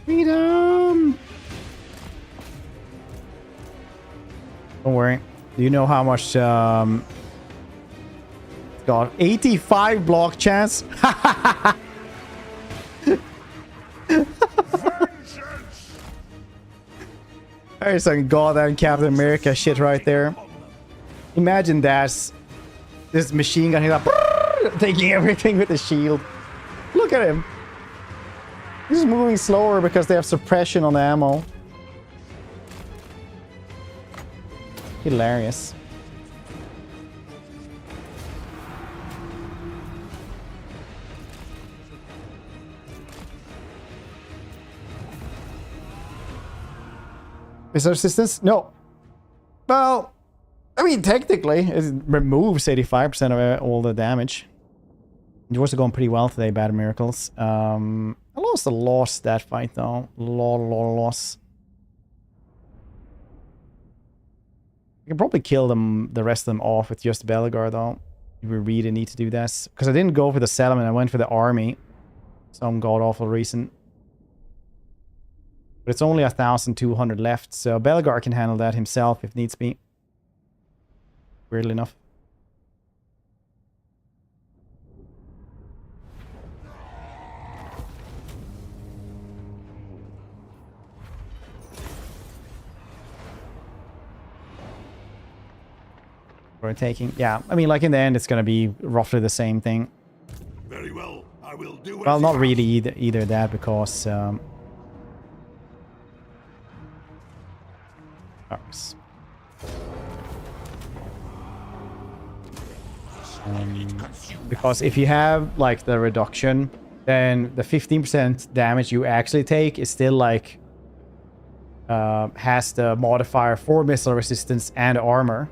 Freedom! Don't worry. Do you know how much God, 85 block chance? There's some goddamn Captain America shit right there. Imagine that. This machine gun, he's like taking everything with the shield. Look at him. He's moving slower because they have suppression on the ammo. Hilarious. Is there resistance? No. Well, I mean, technically, it removes 85% of all the damage. Yours are going pretty well today, Bad Miracles. I lost that fight, though. Loss. I can probably kill them, the rest of them off with just Belegar, though. We really need to do this. Because I didn't go for the settlement, I went for the army. Some god-awful reason. But it's only 1,200 left, so Belegar can handle that himself if needs be. Weirdly enough. breathtaking. Yeah, I mean, like in the end, it's gonna be roughly the same thing. Very well, I will do Well, as not you really ask. either that, because oops. Because if you have like the reduction, then the 15% damage you actually take is still like has the modifier for missile resistance and armor.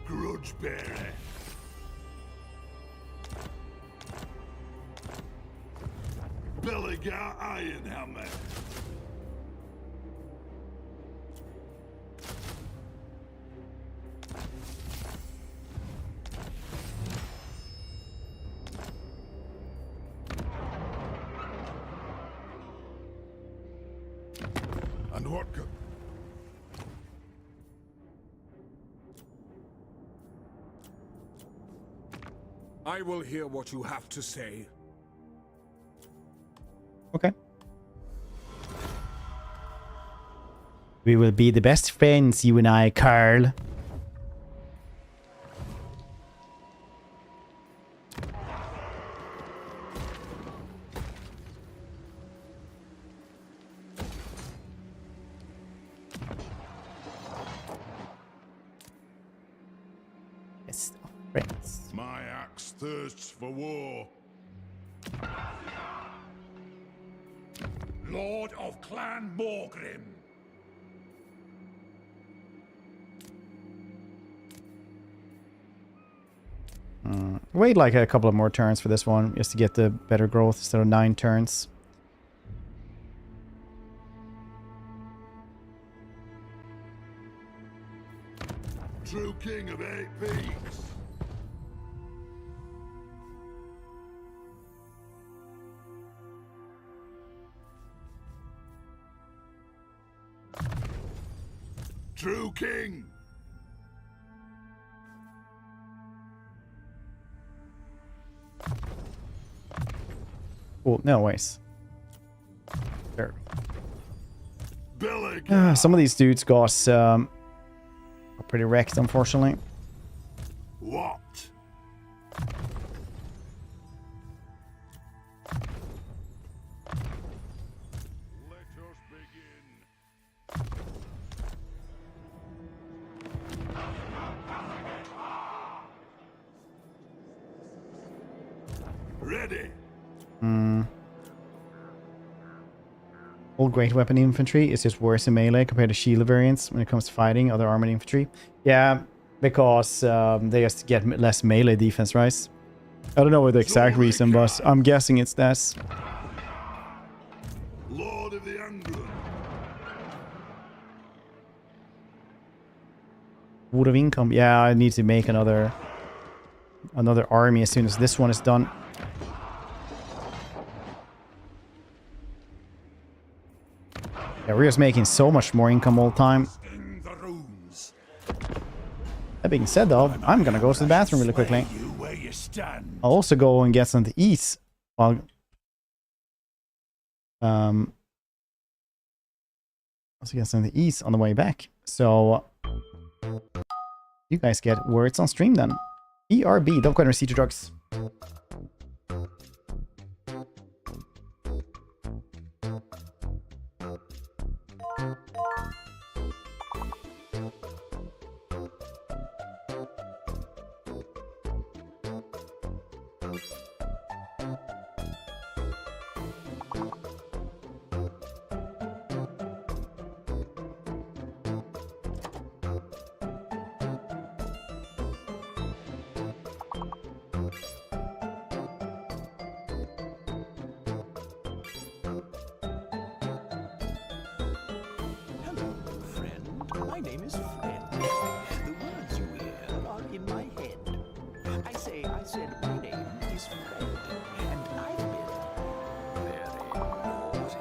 Grudge bearer. Belegar Ironhammer. And what could... I will hear what you have to say. Okay. We will be the best friends, you and I, Carl. Best of friends. My axe thirsts for war. Lord of Clan Morgrim. Wait like a couple of more turns for this one, just to get the better growth instead of 9 turns. True king of 8 peaks. True king. Cool, no ways. There. Belegar. Some of these dudes got are pretty wrecked, unfortunately. What? Let us begin. Ready. Old great weapon infantry is just worse in melee compared to shield variants when it comes to fighting other armored infantry. Yeah, because they just get less melee defense, right? I don't know what the exact reason, but I'm guessing it's that. Lord of the Angron. Wood of income. Yeah, I need to make another army as soon as this one is done. Yeah, we're just making so much more income all the time. In the runes. That being said, though, I'm gonna go to the bathroom really quickly. You where you stand. I'll also go and get some to eat. I'll also get some to eat on the way back. So you guys get words on stream then. ERB, don't go and receipt your drugs. My name is Fred. The words you hear are in my head. I said my name is Fred, and I've been very naughty.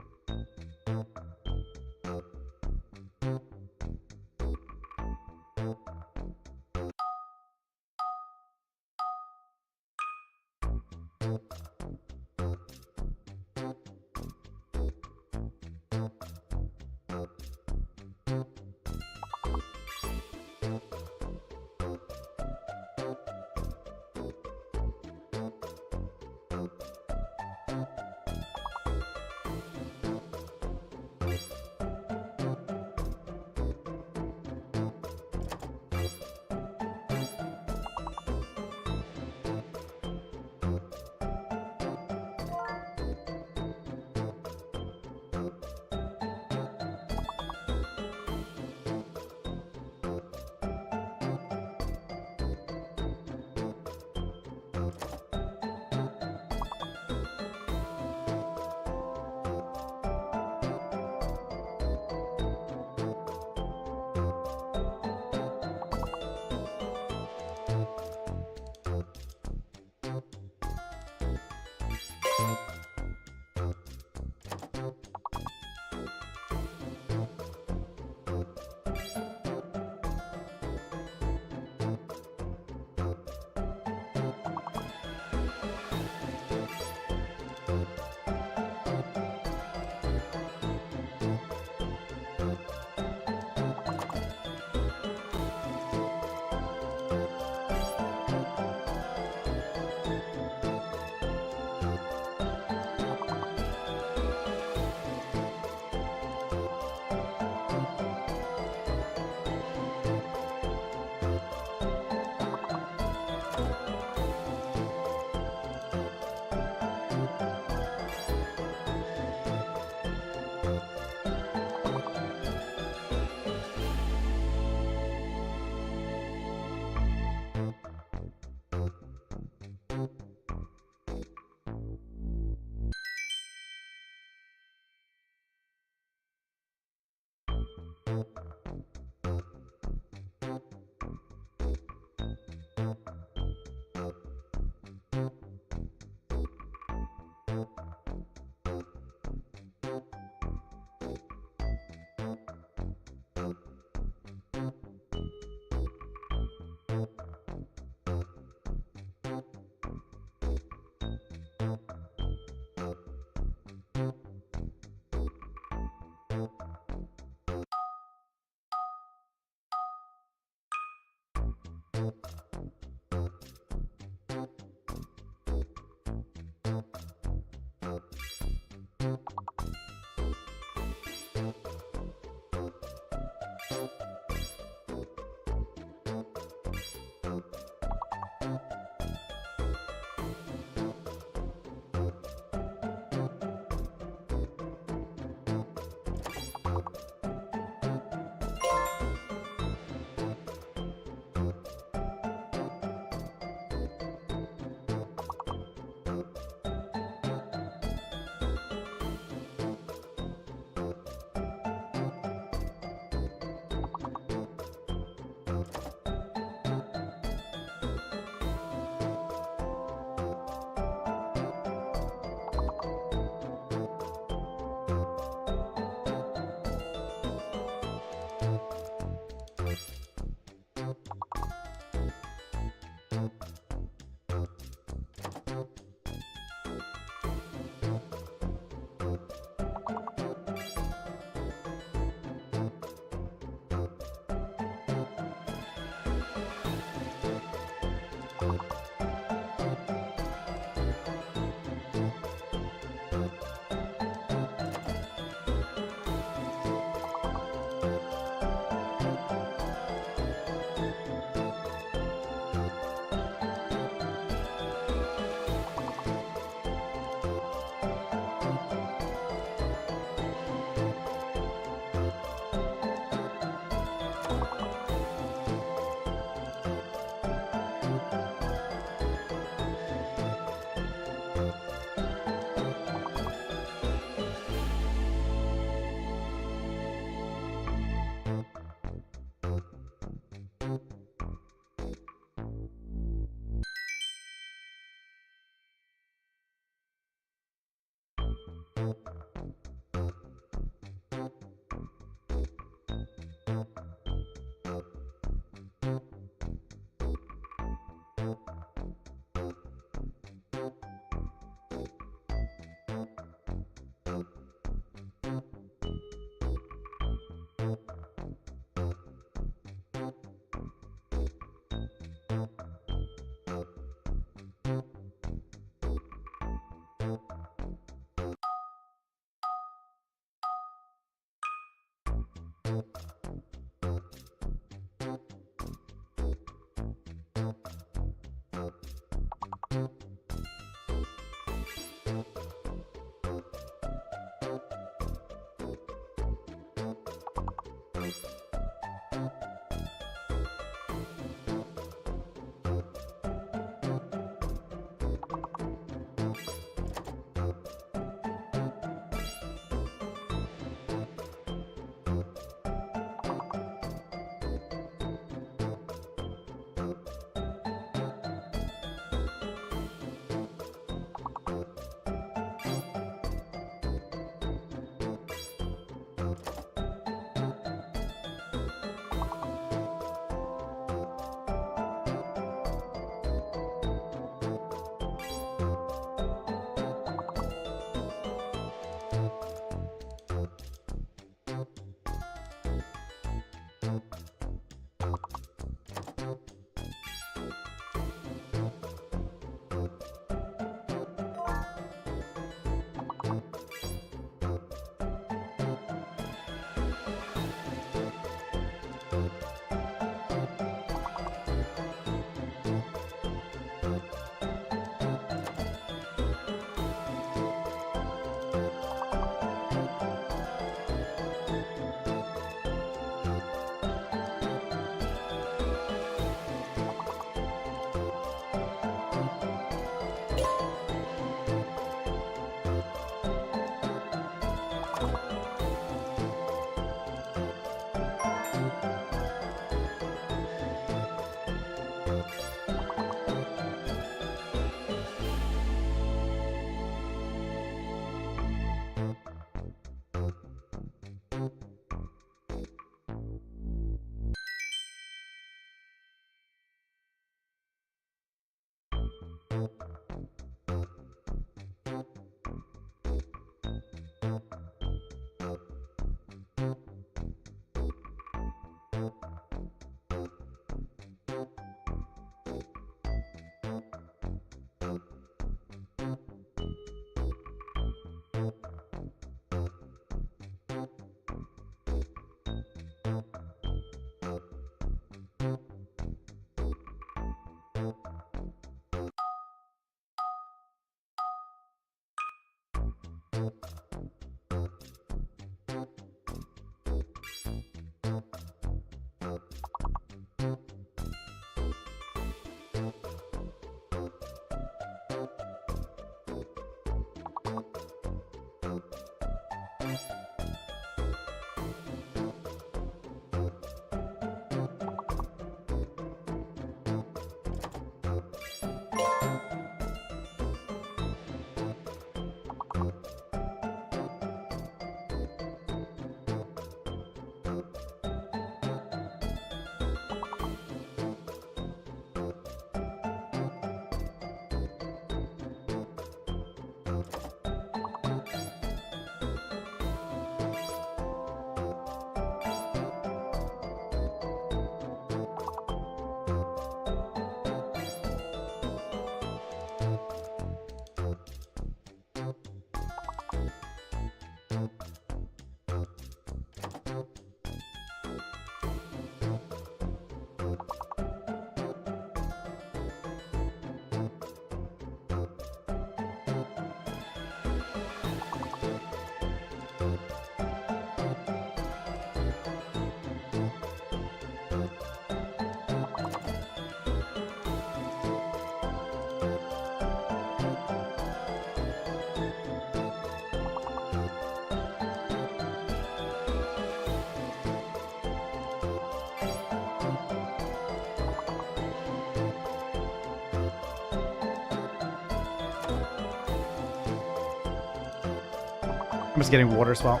I'm just getting water as well.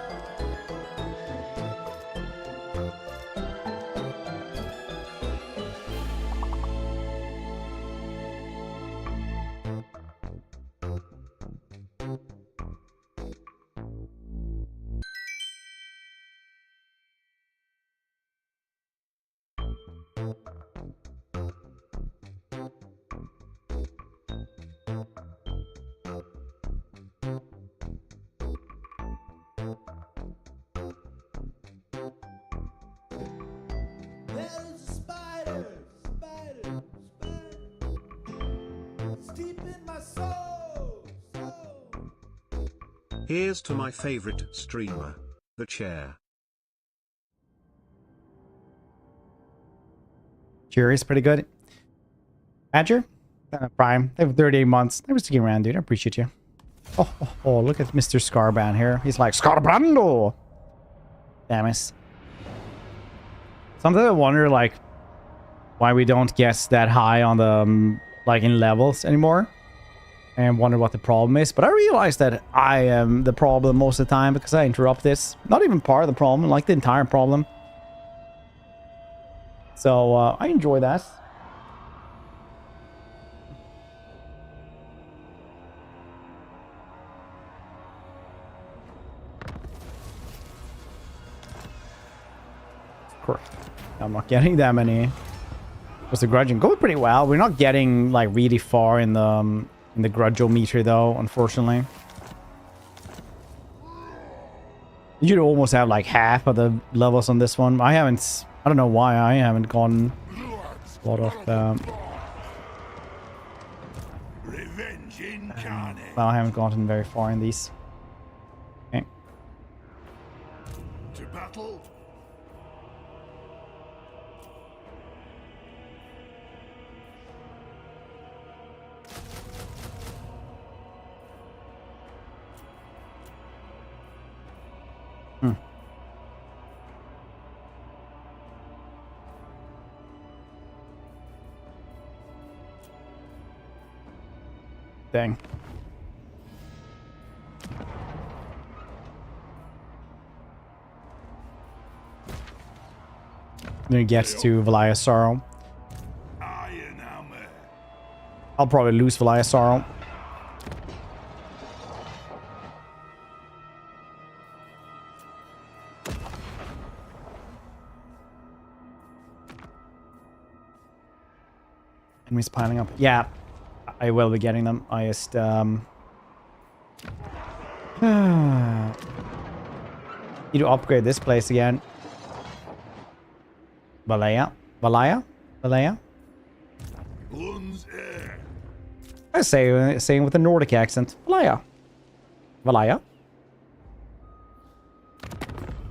There's a spider, spider, spider. It's deep in my soul, soul. Here's to my favorite streamer, the chair. Curious, pretty good. Badger? Prime. They have 38 months. They were sticking around, dude. I appreciate you. Oh, look at Mr. Scarban here. He's like, Scarbrando! Damn it. Sometimes I wonder, like, why we don't get that high on the, like, in levels anymore. And wonder what the problem is. But I realize that I am the problem most of the time because I interrupt this. Not even part of the problem, like the entire problem. So, I enjoy that. I'm not getting that many. What's the grudging? Going pretty well. We're not getting like really far in the grudgeometer though, unfortunately. You'd almost have like half of the levels on this one. I don't know why I haven't gone a lot of Revenge incarnate. well, I haven't gotten very far in these. Okay. To battle. Dang. Then it gets to Valia's Sorrow. I'll probably lose Valia's Sorrow. Enemies piling up. Yeah, I will be getting them. I just need to upgrade this place again. Valia? I say saying with a Nordic accent. Valia.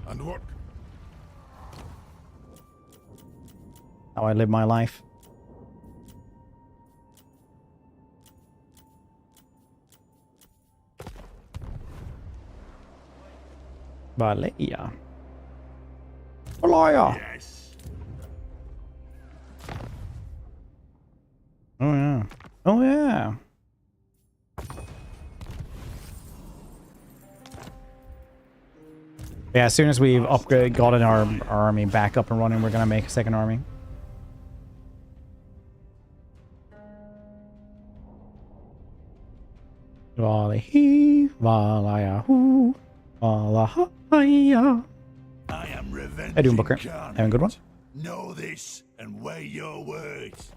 And what? How I live my life. Valia. Yes. Oh yeah. Oh yeah. Yeah, as soon as we've gotten our army back up and running, we're gonna make a second army. Valahi, Valayahu, Valahaya. I am revenge. How you doing, Booker? Having a good one? Know this and weigh your words.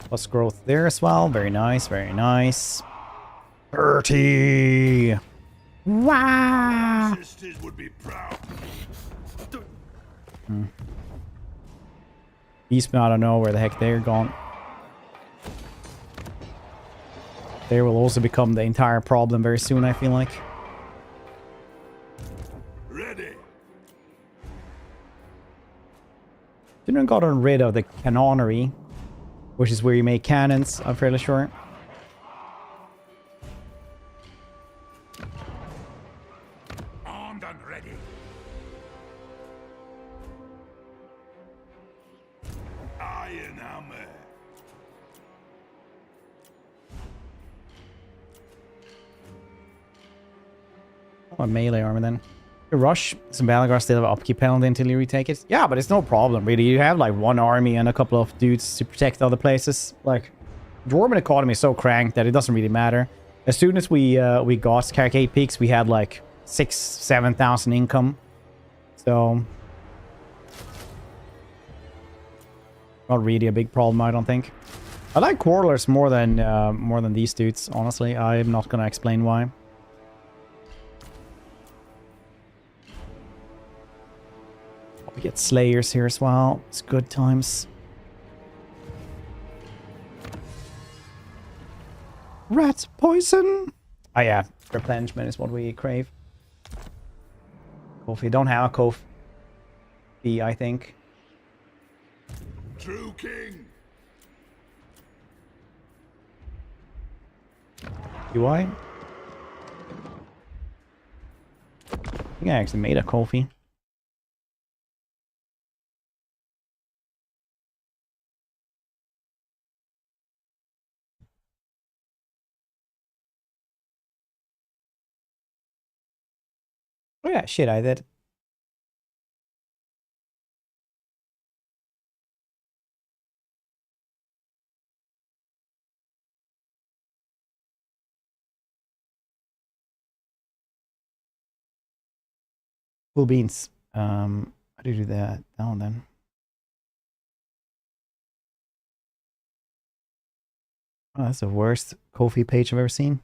Plus growth there as well. Very nice, very nice. 30. Wow. Sisters would be proud. Beastmen, I don't know where the heck they're gone. They will also become the entire problem very soon, I feel like. Ready. Didn't gotten rid of the cannonery, which is where you make cannons, I'm fairly sure. Armed and ready. Iron hammer. Oh, melee armor then. Rush. Some Belegar still have upkeep penalty until you retake it. Yeah, but it's no problem, really. You have like one army and a couple of dudes to protect other places. Like, Dwarven economy is so cranked that it doesn't really matter. As soon as we got Carcade Peaks, we had like 6,000-7,000 income. So, not really a big problem, I don't think. I like Quarrelers more than these dudes, honestly. I'm not gonna explain why. We get Slayers here as well. It's good times. Rat poison. Oh yeah, replenishment is what we crave. Kofi, don't have a Kofi, I think. True king. Do I? think I actually made a Kofi. Oh yeah, shit, I did. Cool beans. How do you do that down then? Oh, that's the worst Kofi page I've ever seen.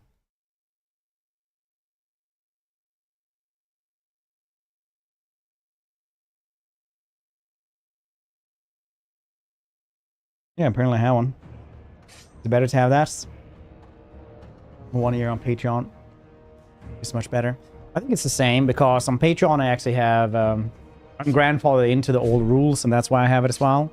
Yeah, apparently I have one. It's better to have that. 1 year on Patreon. It's much better. I think it's the same because on Patreon I actually have I'm grandfathered into the old rules, and that's why I have it as well.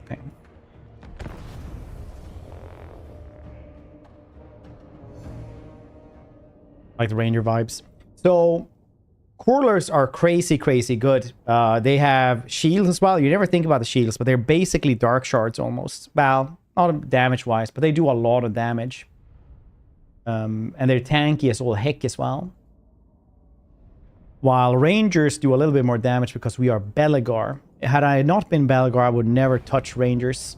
Okay. Like the Ranger vibes. So Courlers are crazy, crazy good. They have shields as well. You never think about the shields, but they're basically dark shards almost. Well, not damage-wise, but they do a lot of damage. And they're tanky as all heck as well. While Rangers do a little bit more damage because we are Belegar. Had I not been Belegar, I would never touch Rangers.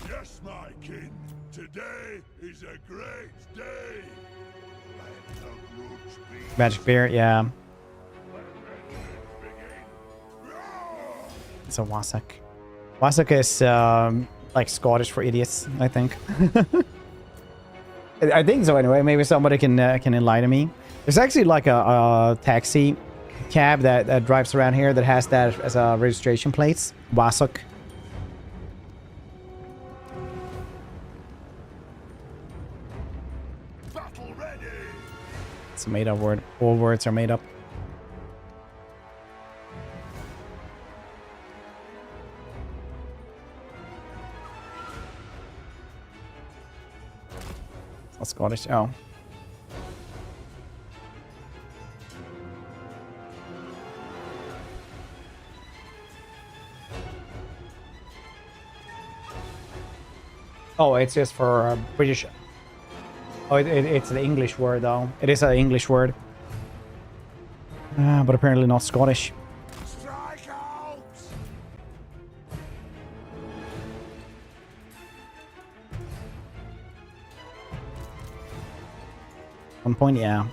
Yes, my kin, today is a great day. Let the roots be. Magic Bear, yeah. It's a Wasak. Wasak is like Scottish for idiots, I think. I think so anyway. Maybe somebody can enlighten me. There's actually like a taxi cab that drives around here that has that as a registration plate. Wasak. It's a made-up word. All words are made up. It's not Scottish. Oh. Oh, it's just for British. Oh, it's an English word, though. It is an English word. But apparently not Scottish. Strike out! 1 point, yeah.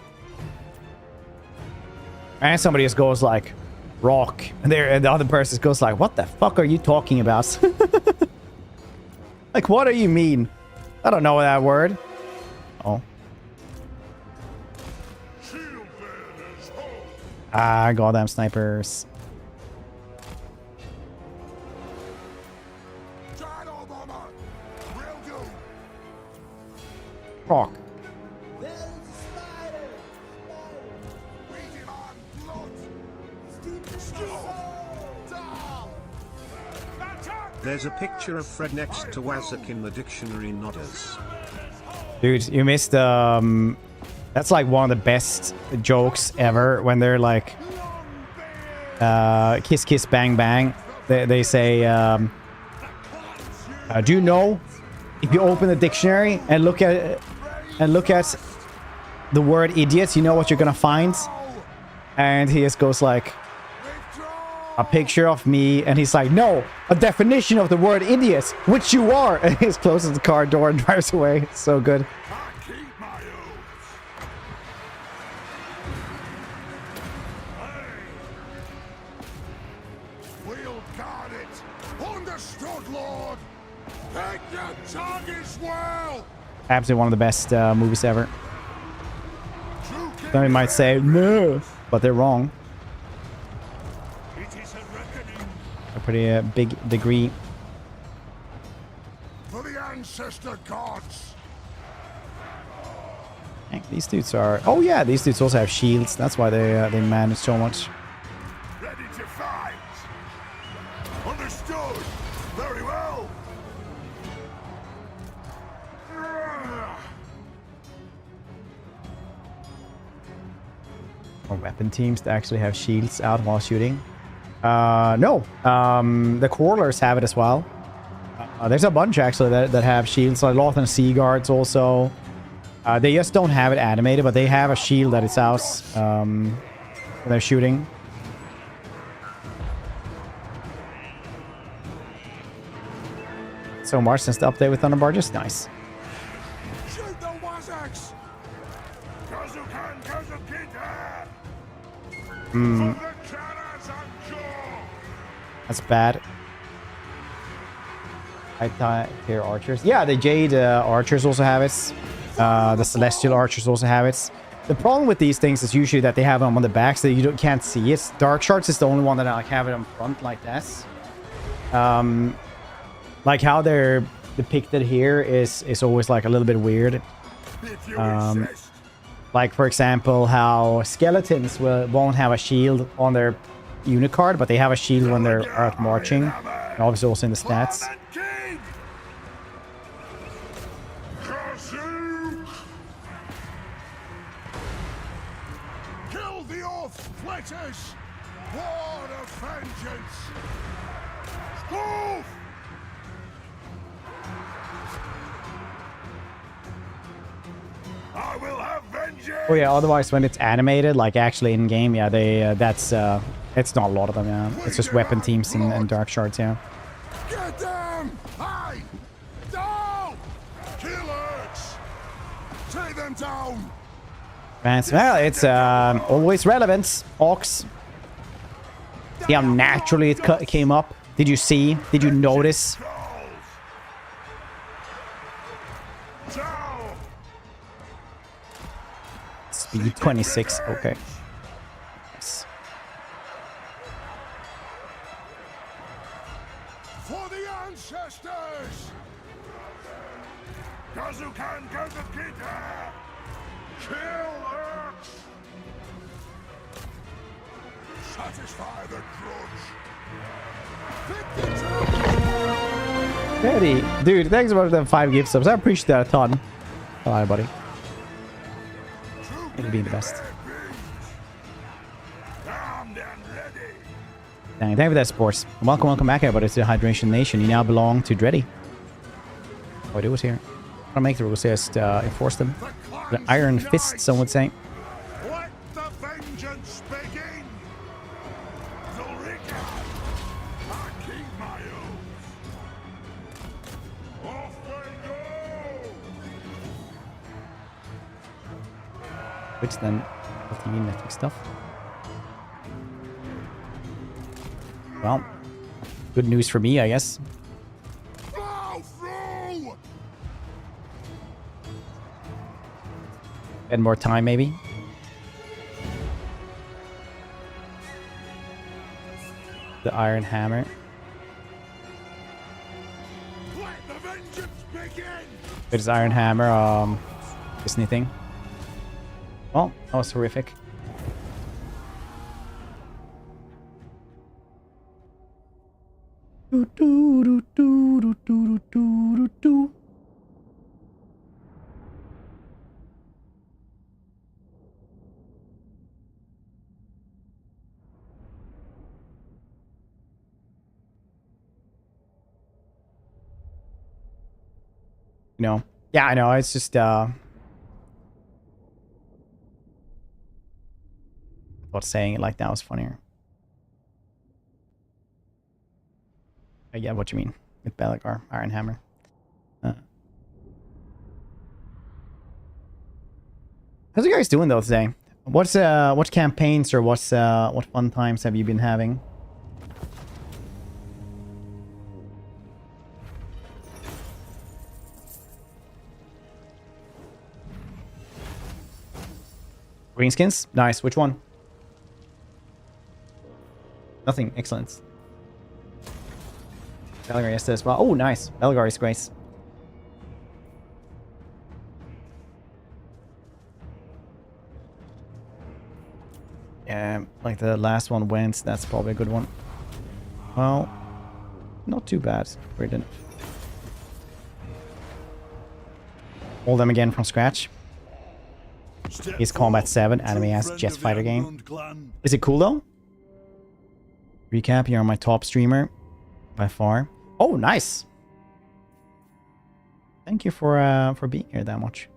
And somebody just goes like, rock. And the other person goes like, what the fuck are you talking about? Like, what do you mean? I don't know that word. Oh. Ah, goddamn snipers. Rock. There's a spider! There's a picture of Fred next to Wasak in the dictionary nodders. Dude, you missed that's like one of the best jokes ever when they're like kiss kiss bang bang. They say do you know if you open the dictionary and look at the word idiot, you know what you're gonna find? And he just goes like a picture of me, and he's like, no, a definition of the word idiot, which you are. And he just closes the car door and drives away. It's so good. We'll guard it. Understood, Lord. Take your targets well. Absolutely one of the best movies ever. Somebody might say no, but they're wrong. A pretty big degree. For the ancestor gods. Heck, these dudes are. Oh yeah, these dudes also have shields. That's why they manage so much. Ready to fight. Understood. Very well. Or weapon teams that actually have shields out while shooting. No. The Crawlers have it as well. There's a bunch actually that have shields. Like Loth and Sea Guards also. They just don't have it animated, but they have a shield that is out when they're shooting. so much since the update with Thunder Barges. Nice. Shoot the Wazax! Kazukan Kazukita! For the Karas and Jaw! That's bad. I thought here archers. Yeah, the Jade archers also have it. The Celestial archers also have it. The problem with these things is usually that they have them on the back so you can't see it. Dark Shards is the only one that I like have it on front like this. Like how they're depicted here is always like a little bit weird. Like for example, how skeletons won't have a shield on their unit card, but they have a shield when they're out marching. And obviously also in the stats. Kill the off-flitters! War of vengeance! Spoof! I will have vengeance! Oh yeah, otherwise when it's animated, like actually in game, yeah, they that's it's not a lot of them, yeah. It's just weapon teams and dark shards, yeah. Get them! Hey! Down! Kill Urks! Take them down! Well, it's always relevant. Ox. See how naturally it came up? Did you see? Did you notice? Speed 26. Okay. Nice. For the ancestors! Kazukan Kazukita! Kill Urks! Satisfy the grudge! Betty. Dude, thanks for the 5 gift subs. I appreciate that a ton. Bye, buddy. It'll be the best. Thank you for that, sports. Welcome back, everybody, to the Hydration Nation. You now belong to Dreddy. Oh, I do was here. I don't make the rules, just enforce them. The Iron Fist, some would say. Let the vengeance begin! Zulrika! I keep my oath! Off we go! Which then, what do you mean, mythic stuff? Well, good news for me, I guess. Blow through! And more time, maybe. The Iron Hammer. Let the vengeance begin! There's Iron Hammer, Disney thing. Well, that was horrific. You know, yeah, I know. It's just thought saying it like that was funnier. I get what you mean with Belegar, Iron Hammer. How's you guys doing though today? What's what campaigns or what fun times have you been having? Greenskins? Nice. Which one? Nothing. Excellent. Belegar yesterday as well. Oh, nice. Belegar is great. Yeah, like the last one went. That's probably a good one. Well, not too bad. Weird enough. All them again from scratch. Is Combat 7, anime-ass Jet Fighter game. Is it cool though? Recap, you're my top streamer by far. Oh, nice. Thank you for being here that much.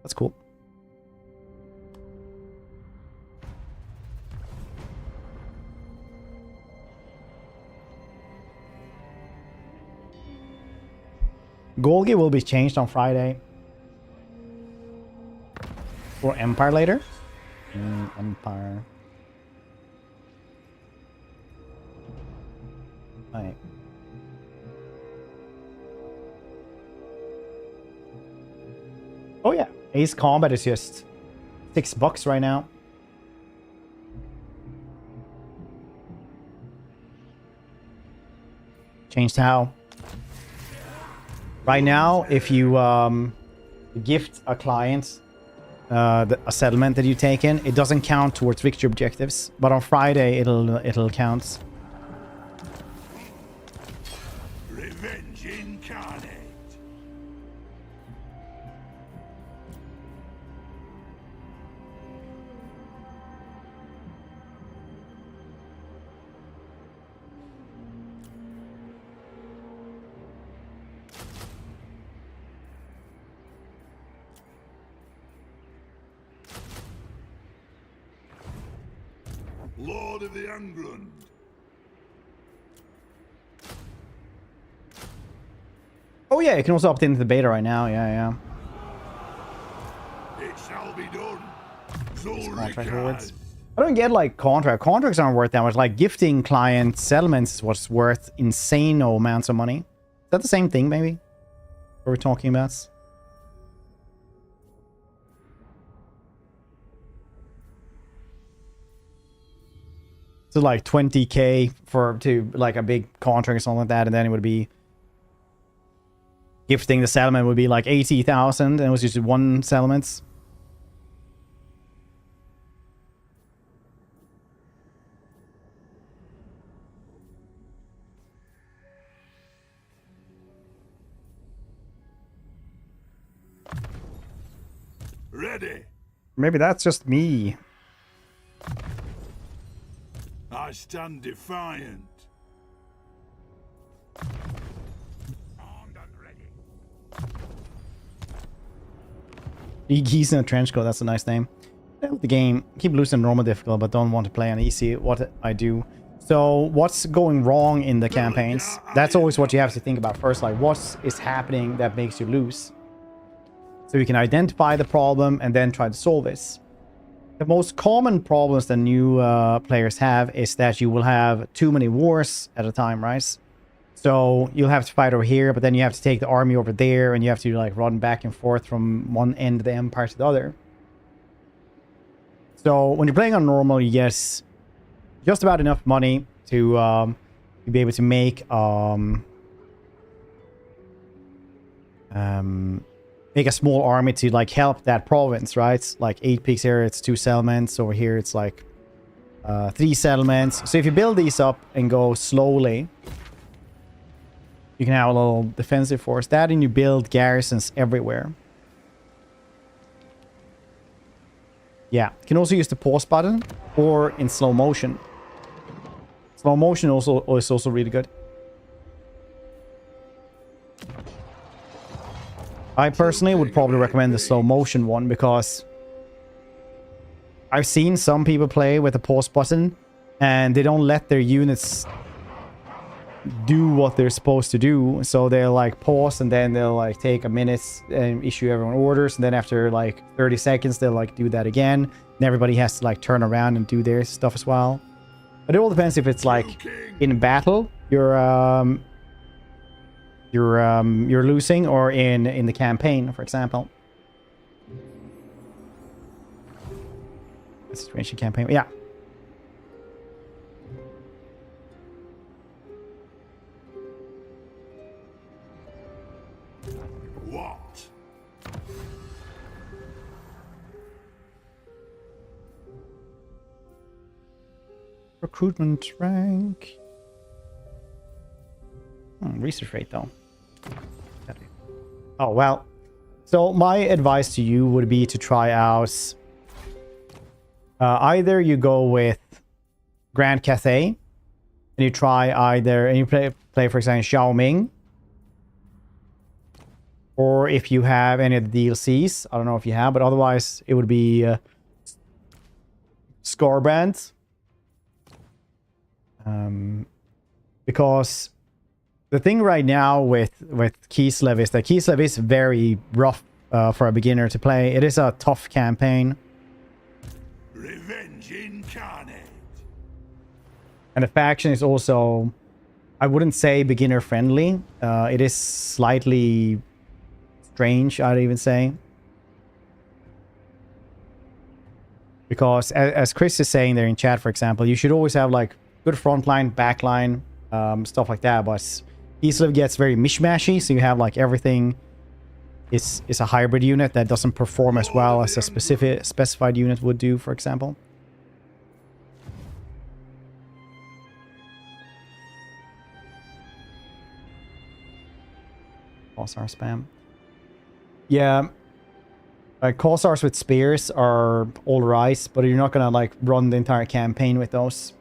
That's cool. Golgi will be changed on Friday. Or Empire later. Empire. Right. Oh yeah, Ace Combat is just $6 right now. Changed how? Right now, if you gift a client a settlement that you take in, it doesn't count towards victory objectives. But on Friday, it'll count. Revenge incarnate. Lord of the England. Oh yeah, you can also opt into the beta right now. Yeah. It shall be done. Contract rewards. I don't get like contracts aren't worth that much. Like gifting client settlements is what's worth insane amounts of money. Is that the same thing maybe? What we're talking about? So like 20k to like a big contract or something like that, and then it would be gifting the settlement would be like 80,000, and it was just one settlement. Ready. Maybe that's just me. I stand defiant. Armed and ready. Geese in a trench coat, that's a nice name. The game, keep losing normal difficult, but don't want to play on easy. What I do. So what's going wrong in the campaigns? That's always what you have to think about first. Like what is happening that makes you lose? So you can identify the problem and then try to solve this. The most common problems that new players have is that you will have too many wars at a time, right? So you'll have to fight over here, but then you have to take the army over there, and you have to like run back and forth from one end of the empire to the other. So when you're playing on normal, you get just about enough money to be able to make make a small army to like help that province, right? Like 8 peaks here, it's 2 settlements. Over here, it's like 3 settlements. So if you build these up and go slowly, you can have a little defensive force. That, and you build garrisons everywhere. Yeah, you can also use the pause button or in slow motion. Slow motion is also really good. I personally would probably recommend the slow motion one because I've seen some people play with the pause button and they don't let their units do what they're supposed to do. So they'll like pause and then they'll like take a minute and issue everyone orders, and then after like 30 seconds they'll like do that again, and everybody has to like turn around and do their stuff as well. But it all depends if it's like in battle you're losing, or in the campaign, for example. Situation campaign, yeah. What? Recruitment rank. Research rate though. Oh well. So my advice to you would be to try out either you go with Grand Cathay and you try either, and you play for example Xiaoming, or if you have any of the DLCs, I don't know if you have, but otherwise it would be Scarband, because the thing right now with Kislev is that Kislev is very rough for a beginner to play. It is a tough campaign. Revenge incarnate. And the faction is also, I wouldn't say beginner friendly. It is slightly strange, I'd even say. Because as Chris is saying there in chat, for example, you should always have like good front line, back line, stuff like that. But Kislev gets very mishmashy, so you have like everything is a hybrid unit that doesn't perform as well as a specified unit would do, for example. Pulsar spam. Yeah. Corsairs with spears are all right, but you're not gonna like run the entire campaign with those.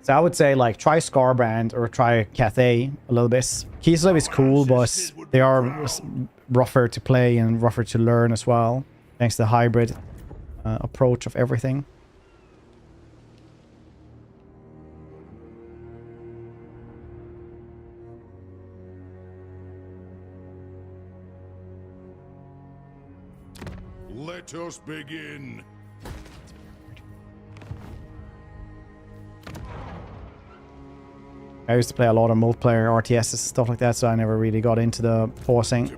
So I would say like try Scarbrand or try Cathay a little bit. Kislev is cool, but they are rougher to play and rougher to learn as well, thanks to the hybrid approach of everything. Let us begin. I used to play a lot of multiplayer RTSs and stuff like that, so I never really got into the forcing.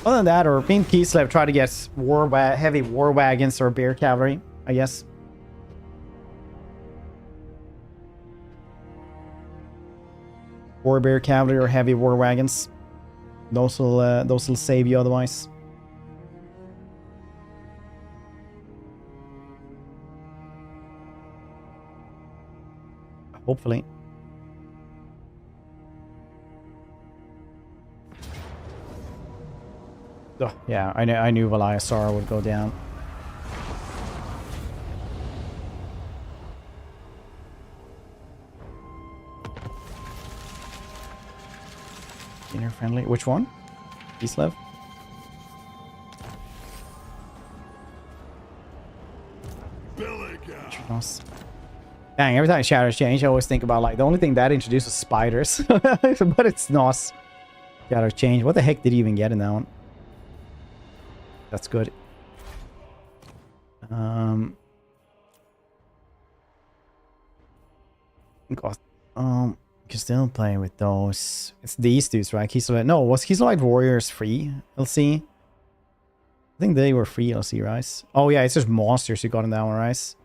Other than that, or me and Kislev try to get heavy war wagons or bear cavalry, I guess. War bear cavalry or heavy war wagons. Those will save you otherwise. Hopefully. Oh, yeah, I knew Valiasar would go down. Beginner friendly. Which one? Kislev? Belegar. Dang, every time Shadows change, I always think about like the only thing that introduces spiders. But it's not. Shadows change. What the heck did he even get in that one? That's good. God. You can still play with those. It's these dudes, right? Kislev. No, was Kislev Warriors free? LC? I think they were free LC, right? Oh yeah, it's just monsters you got in that one, right?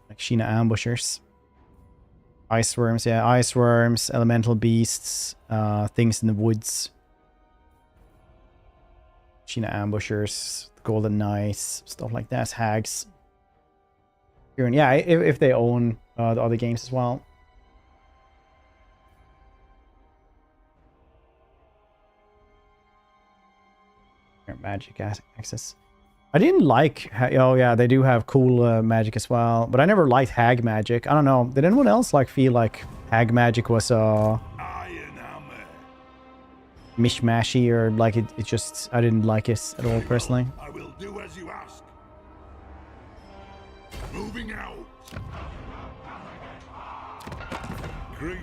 Like Sheena ambushers. Ice worms, yeah. Ice worms, elemental beasts, things in the woods. Sheena ambushers, golden knights, stuff like that. Hags. Yeah, if they own the other games as well. Magic access. I didn't like... Oh, yeah, they do have cool magic as well. But I never liked hag magic. I don't know. Did anyone else like feel like hag magic was mishmashy or like it just... I didn't like it at all, personally. I will do as you ask. Moving out. Great.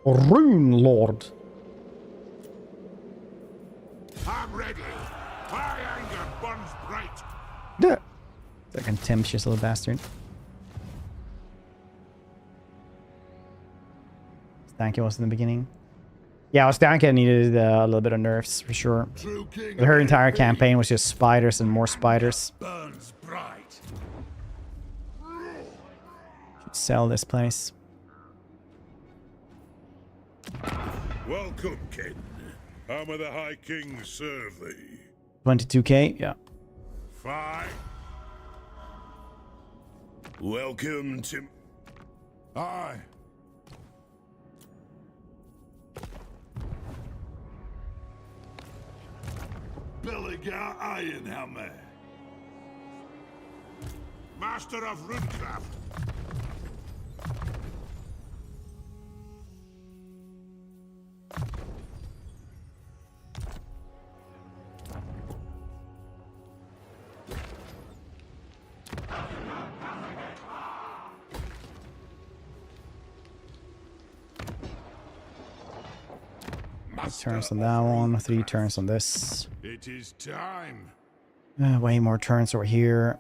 Rune Lord. I'm ready. My anger burns bright. Yeah. That contemptuous little bastard. Stanky was in the beginning. Yeah, Stanky needed a little bit of nerfs for sure. Her entire campaign was just spiders and more spiders. Burns bright. Should sell this place. Welcome, Ken. How may the High King serve thee? 22k, yeah. Fine. Welcome to... Aye. Belegar Ironhammer. Master of Runecraft. Turns on that one, 3 turns on this. It is time. Way more turns over here.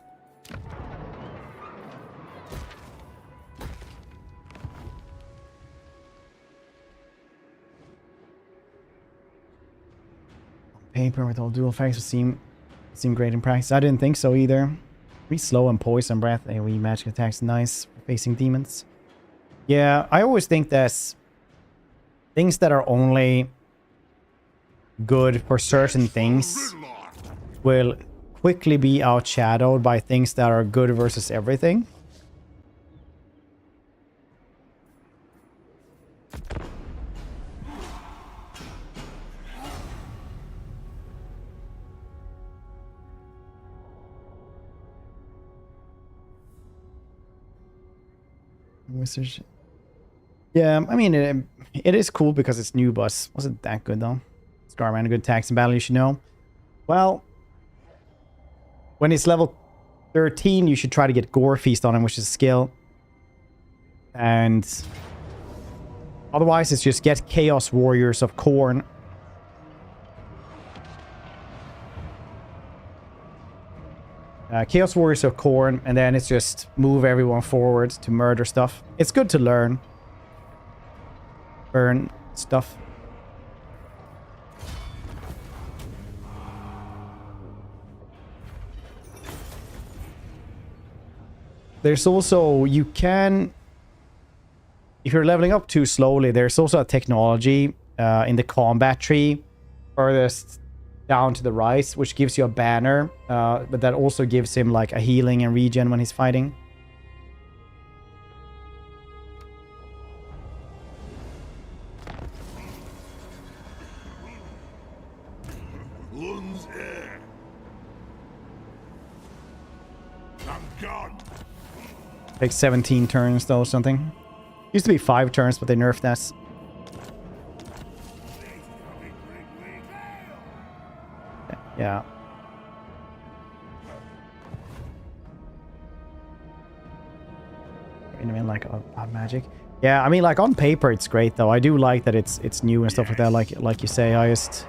Paper with all dual effects would seem great in practice. I didn't think so either. Pretty slow and poison breath. AoE magic attacks nice for facing demons. Yeah, I always think that's things that are only good for certain things will quickly be outshadowed by things that are good versus everything. Wizards. Yeah, I mean, it is cool because it's new, but wasn't that good though. Scarman, a good attacks in battle, you should know. Well, when it's level 13, you should try to get Gore Feast on him, which is a skill. And otherwise, it's just get Chaos Warriors of Khorne. Chaos Warriors of Khorne, and then it's just move everyone forward to murder stuff. It's good to learn. Burn stuff. There's also, you can, if you're leveling up too slowly, there's also a technology in the combat tree furthest down to the right, which gives you a banner, but that also gives him like a healing and regen when he's fighting. Lun's air. I'm gone. Takes 17 turns though, something. Used to be 5 turns, but they nerfed that. Yeah. I mean, like magic. Yeah, I mean, like on paper, it's great though. I do like that it's new and stuff like that. Like you say, I just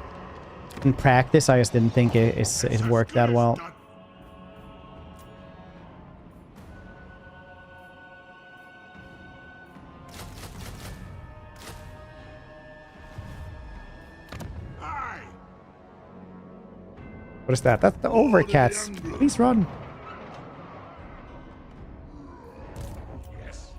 in practice, I just didn't think it worked that well. What is that? That's the overcats. Please run. Yes.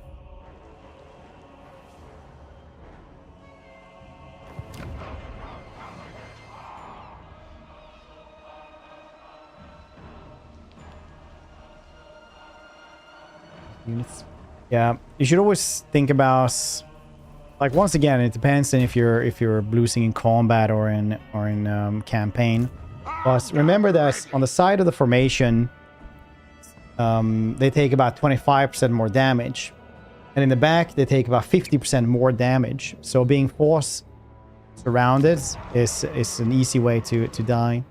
Units. Yeah, you should always think about, like, once again, it depends on if you're losing in combat or in campaign. But remember that on the side of the formation, they take about 25% more damage. And in the back, they take about 50% more damage. So being force surrounded is an easy way to die.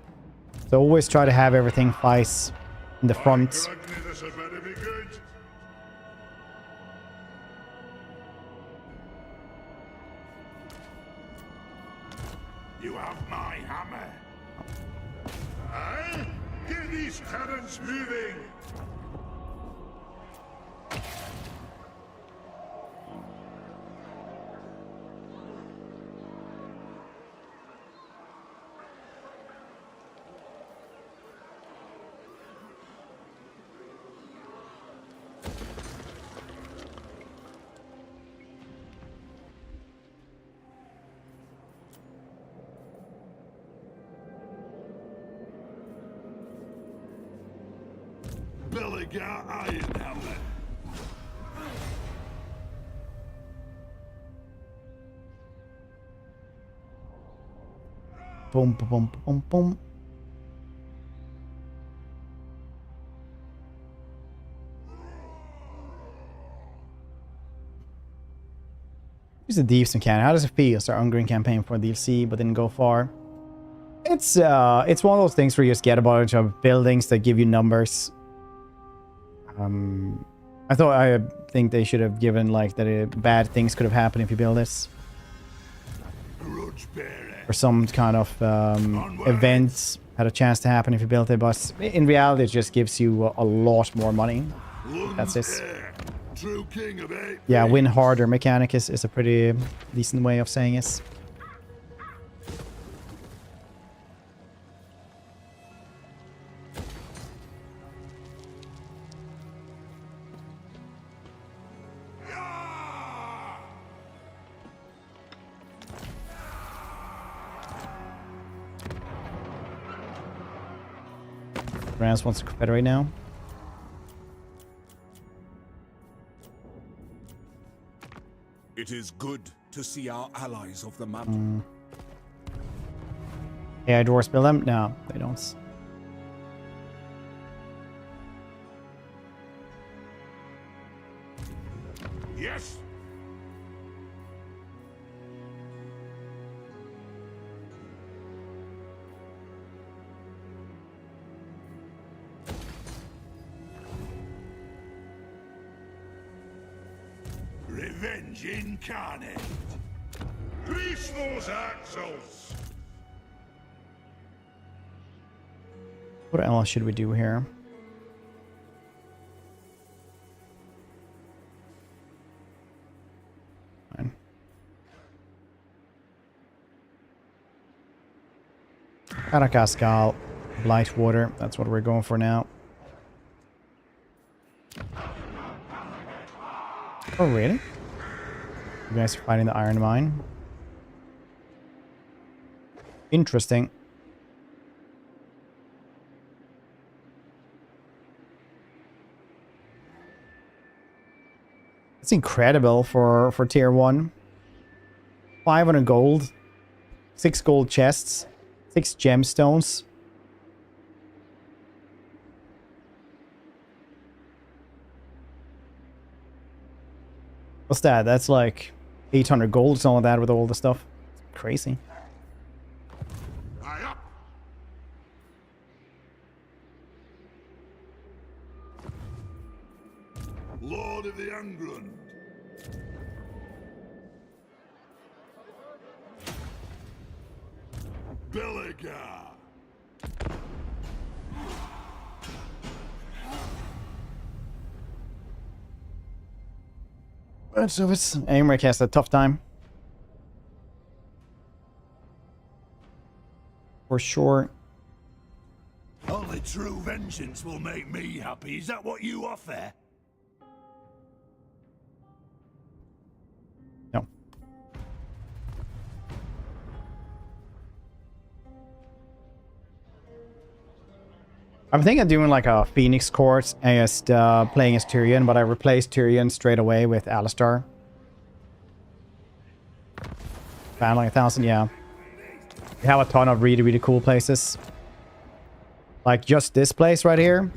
So always try to have everything face in the front. This had better be good. You have my hammer. Aye? Get these cannons moving! Belegar Iron Hammer. Boom, boom, boom, boom, boom. Use the Thieves in Canada. How does it feel? Start ongoing campaign for DLC, but didn't go far. It's one of those things where you just get a bunch of buildings that give you numbers. I think they should have given like that bad things could have happened if you build this. or some kind of event had a chance to happen if you built it, but in reality it just gives you a lot more money. That's it. Yeah, win harder mechanic is a pretty decent way of saying it. Rams wants to confederate now. It is good to see our allies of the mountain. AI dwarfs build them? No, they don't. Yes. Revenge incarnate. Grease those axles. What else should we do here? Fine. Caracascal, Blightwater, that's what we're going for now. Oh, really? You guys are fighting the iron mine? Interesting. It's incredible for tier 1. 500 gold. 6 gold chests. 6 gemstones. What's that? That's like 800 gold, something like that, with all the stuff. Crazy. Aye up. Lord of the Angrund. Belegar. So it's Aimric has a tough time. For sure. Only true vengeance will make me happy. Is that what you offer? No. I'm thinking of doing like a Phoenix Court against playing as Tyrion, but I replaced Tyrion straight away with Alistar. Found like 1,000, yeah. We have a ton of really, really cool places. Like just this place right here,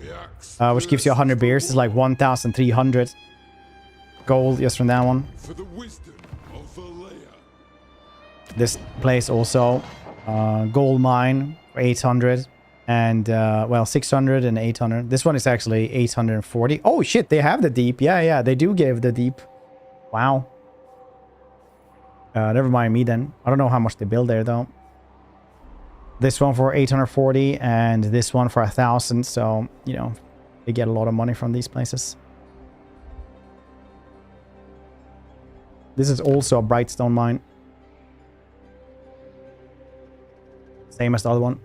which gives you 100 beers, is like 1,300 gold just from that one. For the wisdom of Valea. This place also, gold mine for 800. And, well, 600 and 800. This one is actually 840. Oh, shit, they have the deep. Yeah, they do give the deep. Wow. Never mind me then. I don't know how much they build there, though. This one for 840 and this one for 1,000. So, you know, they get a lot of money from these places. This is also a Brightstone mine. Same as the other one.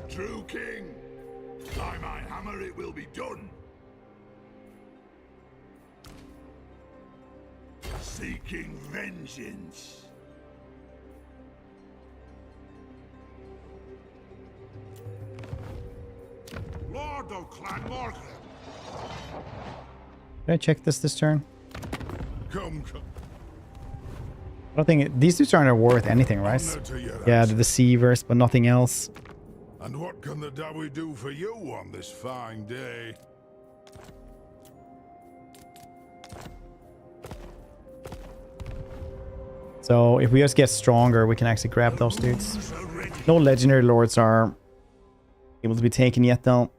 True king. By my hammer it will be done. Seeking vengeance. Lord of Clan Morgan. Did I check this turn? Come. I don't think these two aren't worth anything, right? Yeah, the deceivers, but nothing else. And what can the Dawi do for you on this fine day? So if we just get stronger, we can actually grab those dudes. No legendary lords are able to be taken yet, though.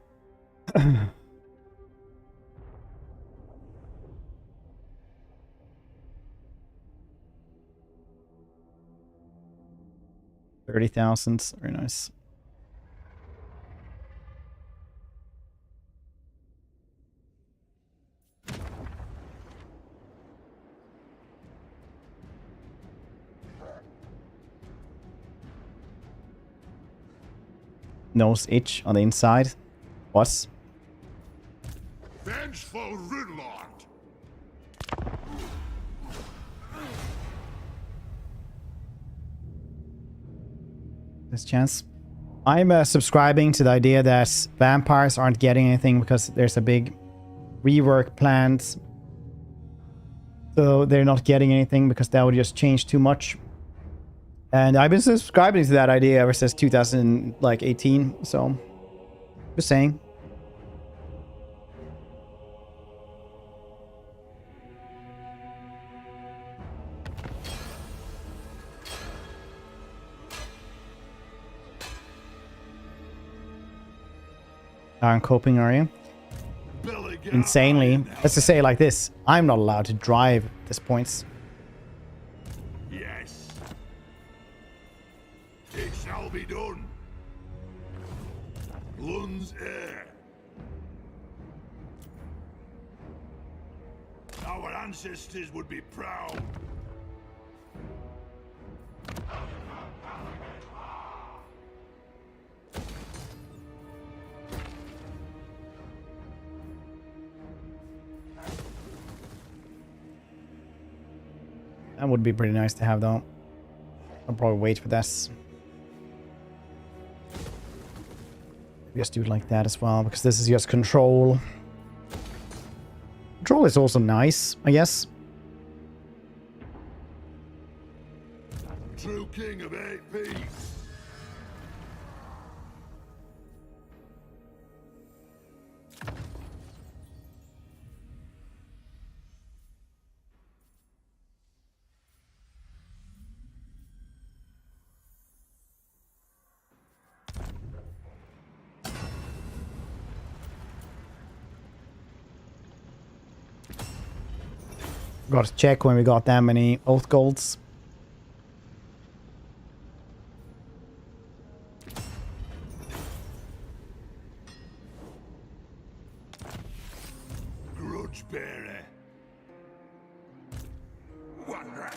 30,000. Very nice. Nose itch on the inside. What? Vengeful Runelord. This chance. I'm subscribing to the idea that vampires aren't getting anything because there's a big rework planned. So they're not getting anything because that would just change too much. And I've been subscribing to that idea ever since 2018. So, just saying. Aren't coping, are you? Belegar Insanely. Let's just say it like this. I'm not allowed to drive at this point. Yes. It shall be done. Lun's heir. Our ancestors would be proud. That would be pretty nice to have, though. I'll probably wait for this. Just do it like that as well, because this is just control. Control is also nice, I guess. True king of 8 peas. Got to check when we got that many oath golds. Grudge bearer. Wanderer.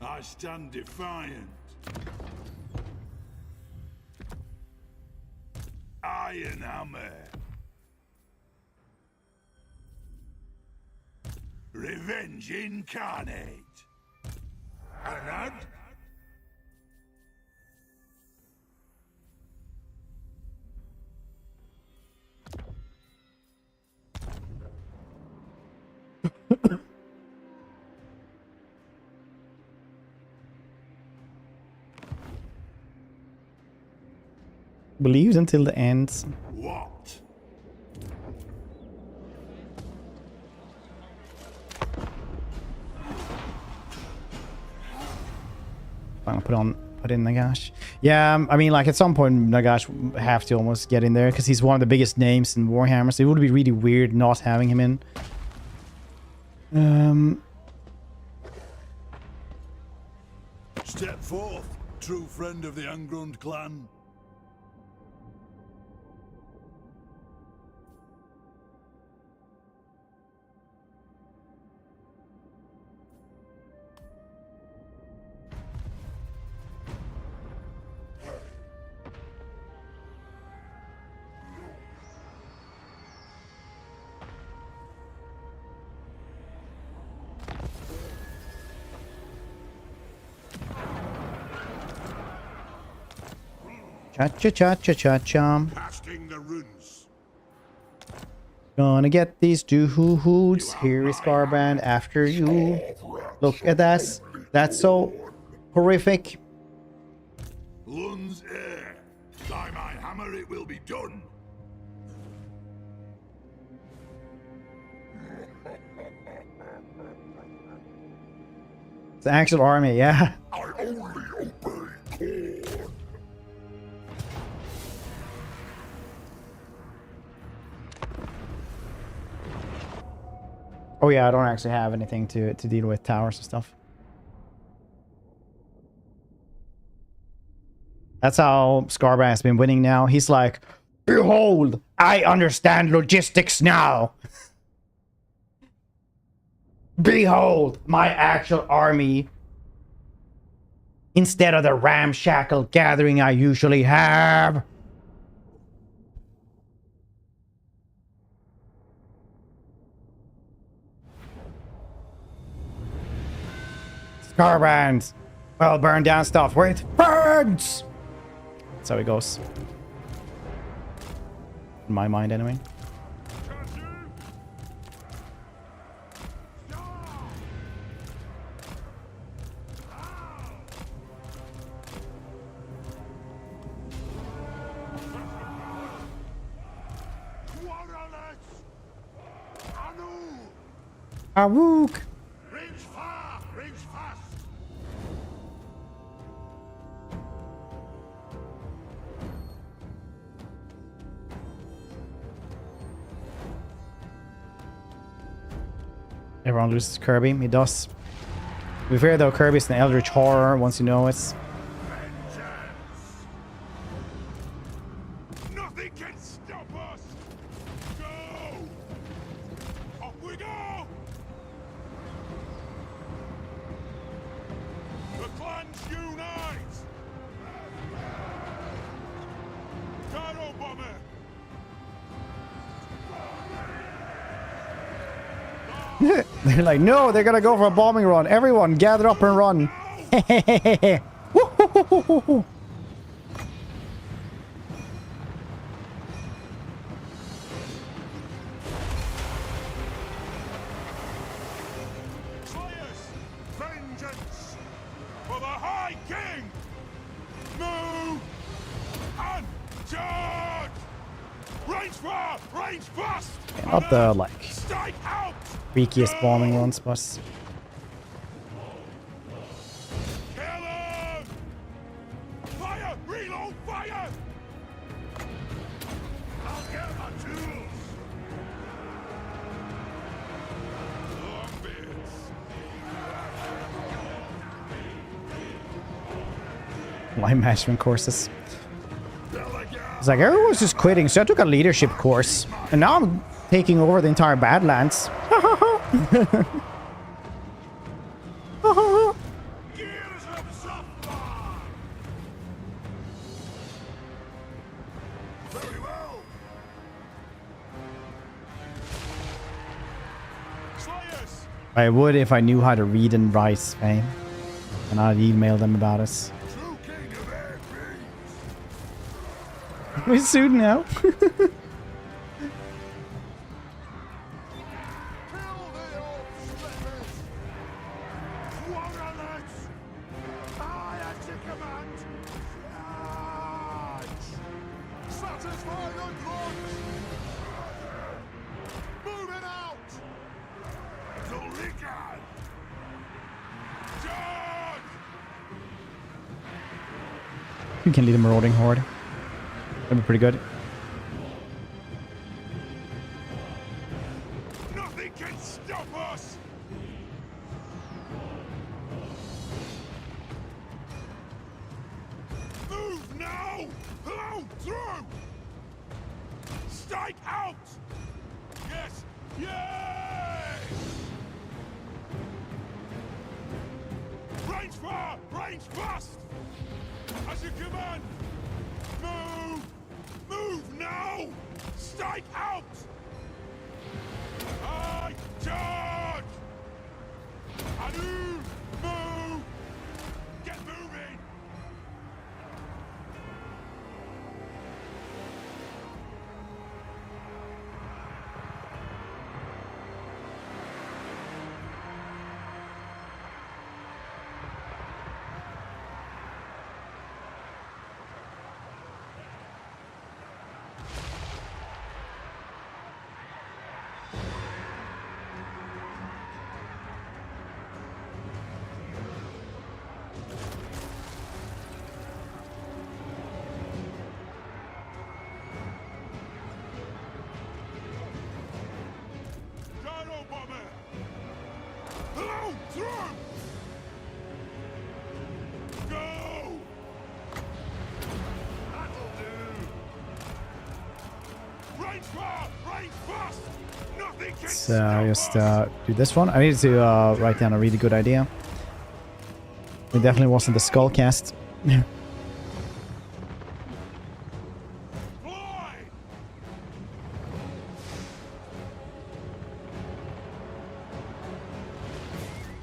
I stand defiant. Iron hammer. Revenge incarnate. Anad? Believes until the end. What? I'll put in Nagash. Yeah, I mean, like at some point Nagash would have to almost get in there because he's one of the biggest names in Warhammer. So it would be really weird not having him in. Step forth, true friend of the Ungrown clan. Cha-cha-cha-cha-cha-cha. Casting the runes. Gonna get these dudes. Here is Garbrandt after you. Look at that. That's so horrific. Lun's heir. By my hammer it will be done. It's an actual army, yeah. I only obey Khorne. Oh yeah, I don't actually have anything to deal with towers and stuff. That's how Scarbrand has been winning now. He's like, behold, I understand logistics now. Behold, my actual army. Instead of the ramshackle gathering I usually have. Scarbrand. Well, burn down stuff where it burns. That's how it goes. In my mind, anyway. Awook! Reach far, reach fast. Everyone loses Kirby. He does. To be fair though, Kirby's an eldritch horror once you know it. Nothing can stop us. Go! Off we go! The clans unite! Gyro bomber! They're like, no, they're gonna go for a bombing run. Everyone, gather up and run. Woo-hoo-hoo-hoo-hoo-hoo. Slayers! Vengeance! For the High King! Move! And charge! Range far! Range fast! Not the, like, Strike out! freakiest bombing runs, but... Kill him! Fire! Reload fire! I'll get my tools! Longbeards! line management courses. Belegar! It's like everyone's just quitting, so I took a leadership course. And now I'm taking over the entire Badlands. Gears of Softbar! Very well! Slayers! I would if I knew how to read and write Spain. And I'd email them about us. True king of air fiends! We soon now. You can lead a marauding horde. That'd be pretty good. Nothing can stop us! Move now! Blow through! Strike out! Yes! Yes! Range far! Range fast! As you command! Move! Move now! Strike out! I charge! Adu! Move! Get moving! Through! Go! That'll do! Range far! Range fast! Nothing can So just do this one. I need to write down a really good idea. It definitely wasn't the skull cast. Fly!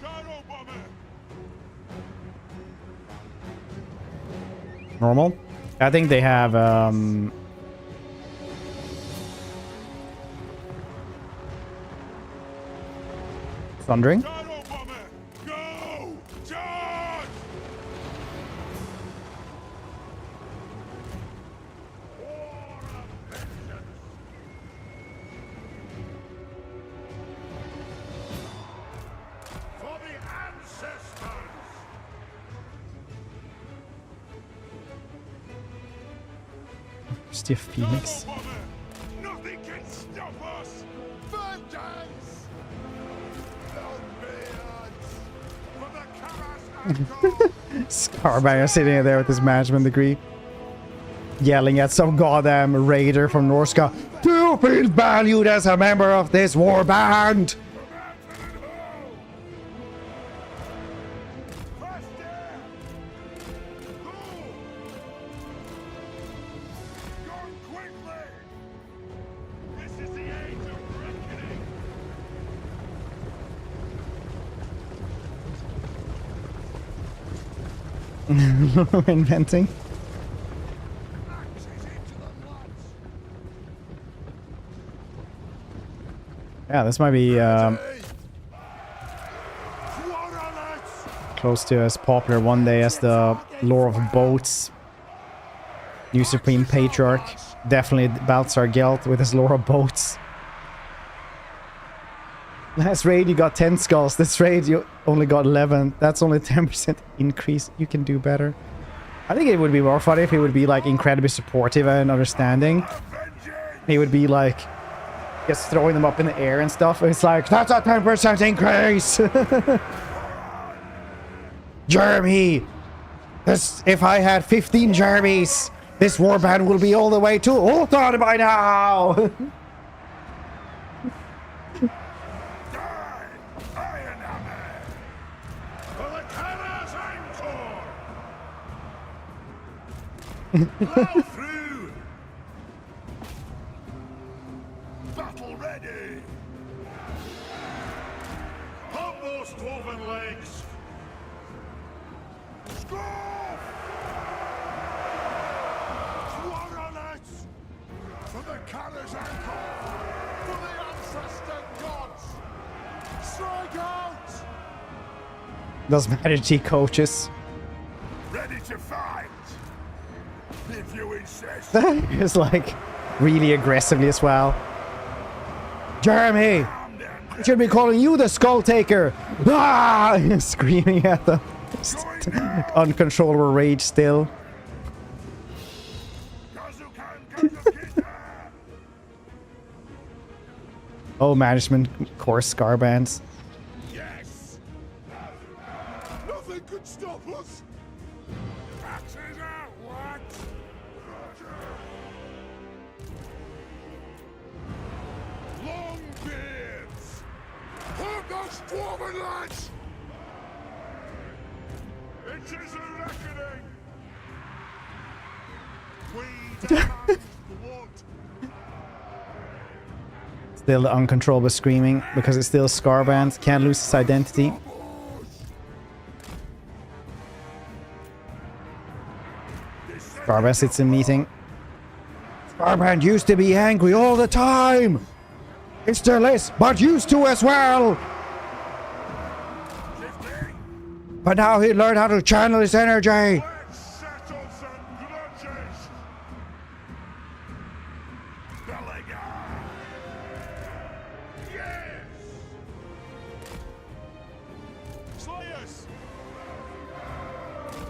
Shadow bomber! Normal. I think they have thundering. Shadow bomber! Go! Charge! War of vengeance! For the ancestors! Stiff Phoenix. Shadow bomber! Nothing can stop us! Vengeance! For the Karas and Scarbanger sitting there with his management degree, yelling at some goddamn raider from Norska. To be valued as a member of this war band. Inventing. Yeah, this might be close to as popular one day as the lore of boats. New Supreme Patriarch. Definitely Baltzar Gelt with his lore of boats. Last raid you got 10 skulls. This raid you only got 11. That's only 10% increase. You can do better. I think it would be more funny if he would be like incredibly supportive and understanding. He would be like just throwing them up in the air and stuff. It's like, that's a 10% increase. Jeremy, this, if I had 15 Jeremys, this warband will be all the way to Ulthar by now. Blow through! Battle ready! Pump those dwarven legs! Score! Warranets! For the Carrier's ankle! For the ancestor gods! Strike out! Those strategy coaches. Ready to fight! If you insist. It's like really aggressively as well. Jeremy, I should be calling you the Skull Taker. Ah! Screaming at them. Uncontrollable rage still. Oh, management course Scarbands. Yes. Nothing could stop us. Axes out, what? Long beards. Hold those dwarven lads. It is a reckoning. We demand blood. Still the uncontrollable screaming because it's still Scarbands. Can't lose its identity. Scarband sits in meeting. Scarband used to be angry all the time. It still is, but used to as well. But now he learned how to channel his energy. Settle some grudges. Belegar. Yes. Slay us.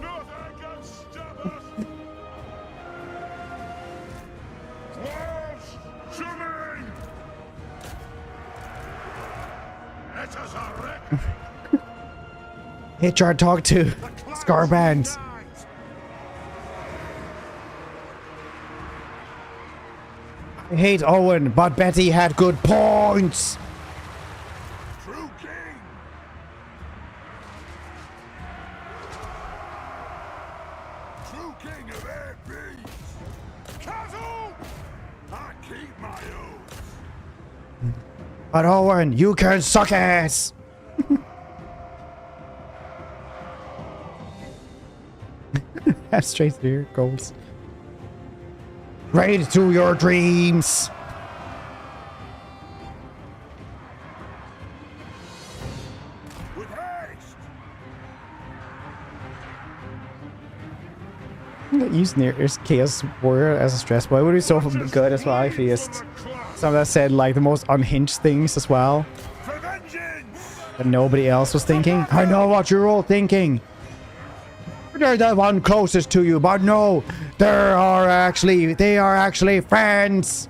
Nothing can stop us. Dwarves shimmering. Let us a reckoning. HR talk to Scarband. I hate Owen, but Betty had good points. True king. True king of air beasts. Castle! I keep my oath. But Owen, you can suck ass. Straight through your goals. Raid through your dreams. With haste. Using your chaos warrior as a stress boy would be so good as well if he used some that said like the most unhinged things as well For vengeance. that nobody else was thinking. I know what you're all thinking. They're the one closest to you, but no, they are actually friends.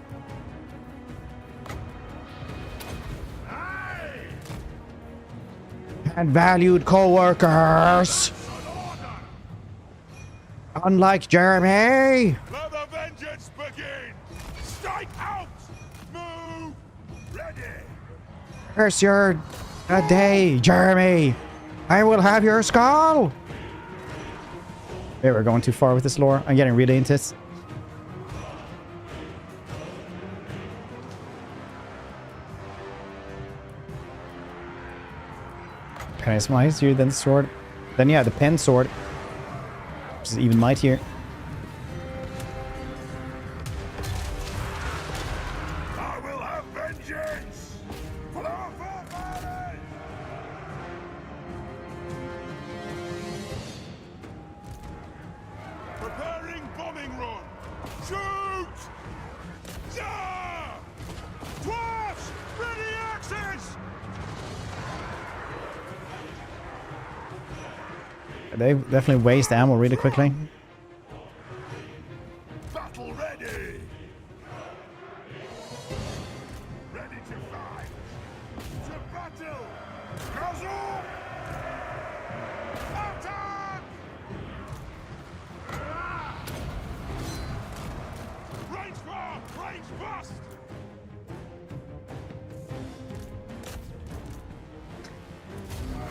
And valued co-workers. Unlike Jeremy. Let the vengeance begin. Strike out. Move. Ready. Here's your day, Jeremy. I will have your skull. Okay, we're going too far with this lore. I'm getting really into it. Can I smite you, then the sword? Then yeah, the pen sword. Which is even mightier. I will have vengeance. For our forefathers. Preparing bombing run. Shoot! Yeah! Dwarfs! Ready access! They definitely waste ammo really quickly. Battle ready! Ready to fight! To battle! Castle! Attack! Range far! Range fast!